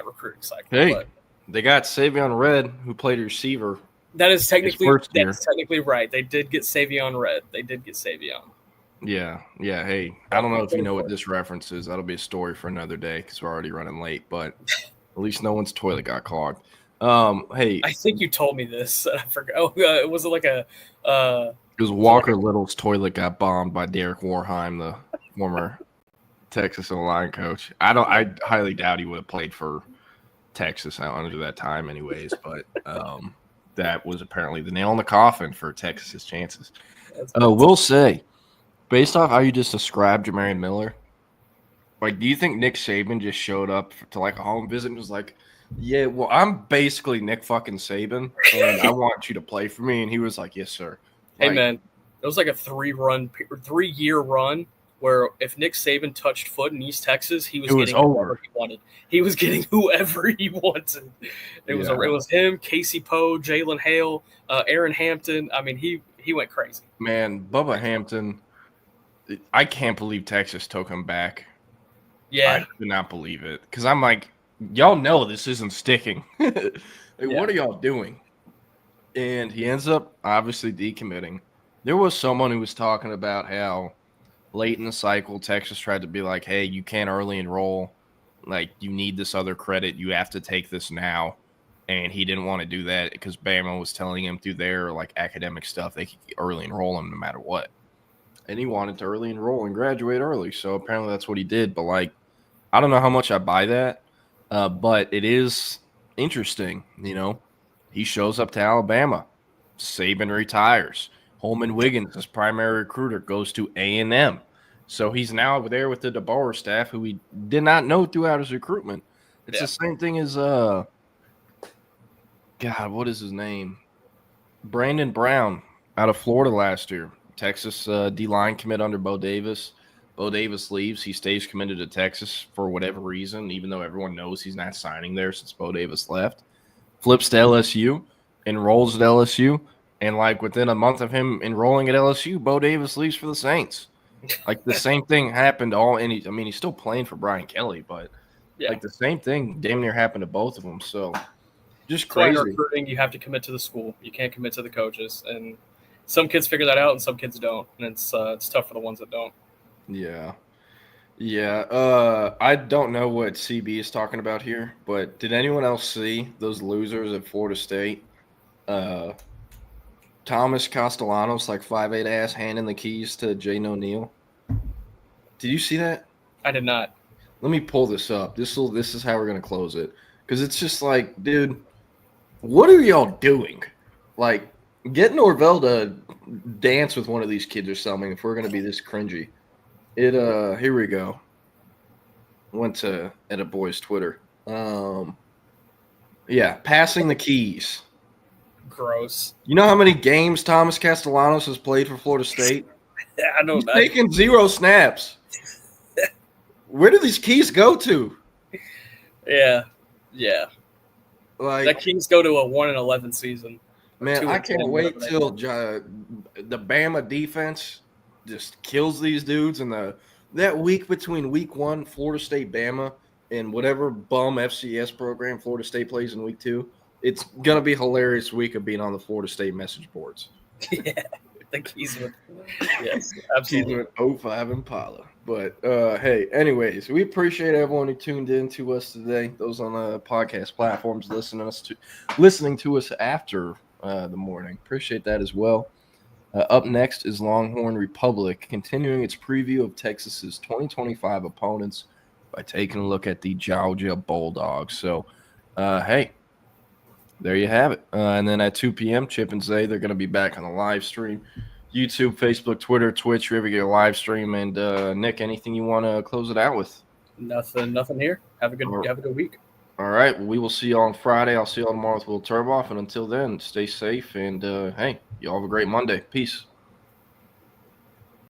recruiting cycle. Hey, but they got Savion Red, who played receiver. That is technically right. They did get Savion Red. They did get Savion. Yeah. Hey, I don't know if you know what this reference is. That'll be a story for another day because we're already running late. But at least no one's toilet got clogged. Hey, I think you told me this. I forgot. Oh, was it like a? It was Walker Little's toilet got bombed by Derek Warheim, the former Texas O-line coach. I highly doubt he would have played for Texas under that time, anyways. But that was apparently the nail in the coffin for Texas's chances. Will say, based off how you just described Jamarian Miller, like, do you think Nick Saban just showed up to like a home visit and was like, "Yeah, well, I'm basically Nick fucking Saban, and I want you to play for me"? And he was like, "Yes, sir." Hey, man, it was like a 3-year run where if Nick Saban touched foot in East Texas, he was getting whoever he wanted. He was getting whoever he wanted. It was him, Casey Poe, Jalen Hale, Aaron Hampton. I mean, he went crazy. Man, Bubba Hampton, I can't believe Texas took him back. Yeah. I do not believe it because I'm like, y'all know this isn't sticking. What are y'all doing? And he ends up obviously decommitting. There was someone who was talking about how late in the cycle, Texas tried to be like, hey, you can't early enroll. Like, you need this other credit. You have to take this now. And he didn't want to do that because Bama was telling him through their like academic stuff they could early enroll him no matter what. And he wanted to early enroll and graduate early. So apparently that's what he did. But, like, I don't know how much I buy that. But it is interesting, you know. He shows up to Alabama. Saban retires. Holman Wiggins, his primary recruiter, goes to A&M. So he's now there with the DeBoer staff, who we did not know throughout his recruitment. It's the same thing as, God, what is his name? Brandon Brown out of Florida last year. Texas D-line commit under Bo Davis. Bo Davis leaves. He stays committed to Texas for whatever reason, even though everyone knows he's not signing there since Bo Davis left. Flips to LSU, enrolls at LSU, and like within a month of him enrolling at LSU, Bo Davis leaves for the Saints. Like the same thing happened he's still playing for Brian Kelly, but like the same thing damn near happened to both of them. So just crazy. In recruiting, you have to commit to the school. You can't commit to the coaches, and some kids figure that out, and some kids don't, and it's tough for the ones that don't. Yeah. I don't know what CB is talking about here, but did anyone else see those losers at Florida State? Thomas Castellanos, like 5'8" ass, handing the keys to Jaden O'Neal. Did you see that? I did not. Let me pull this up. This is how we're gonna close it, because it's just like, dude, what are y'all doing? Like, get Norvell to dance with one of these kids or something if we're gonna be this cringy. Here we go. Went to at a boy's Twitter. Passing the keys. Gross. You know how many games Thomas Castellanos has played for Florida State? Yeah, I know He's that. taken 0 snaps. Where do these keys go to? Yeah. Like, the Kings go to a 1-11 season. Man, I can't wait till the Bama defense just kills these dudes, and that week between week 1, Florida State, Bama, and whatever bum FCS program Florida State plays in week 2, it's gonna be a hilarious week of being on the Florida State message boards. Yeah, the keys with absolutely. Keys with 05 Impala. But hey, anyways, we appreciate everyone who tuned in to us today. Those on the podcast platforms listening to us after the morning. Appreciate that as well. Up next is Longhorn Republic, continuing its preview of Texas's 2025 opponents by taking a look at the Georgia Bulldogs. So, hey, there you have it. And then at 2 p.m., Chip and Zay, they're going to be back on the live stream YouTube, Facebook, Twitter, Twitch, wherever you get a live stream. And Nick, anything you want to close it out with? Nothing here. Have a good week. All right. Well, we will see you on Friday. I'll see you all tomorrow with Will Turboff. And until then, stay safe. And hey, y'all have a great Monday. Peace.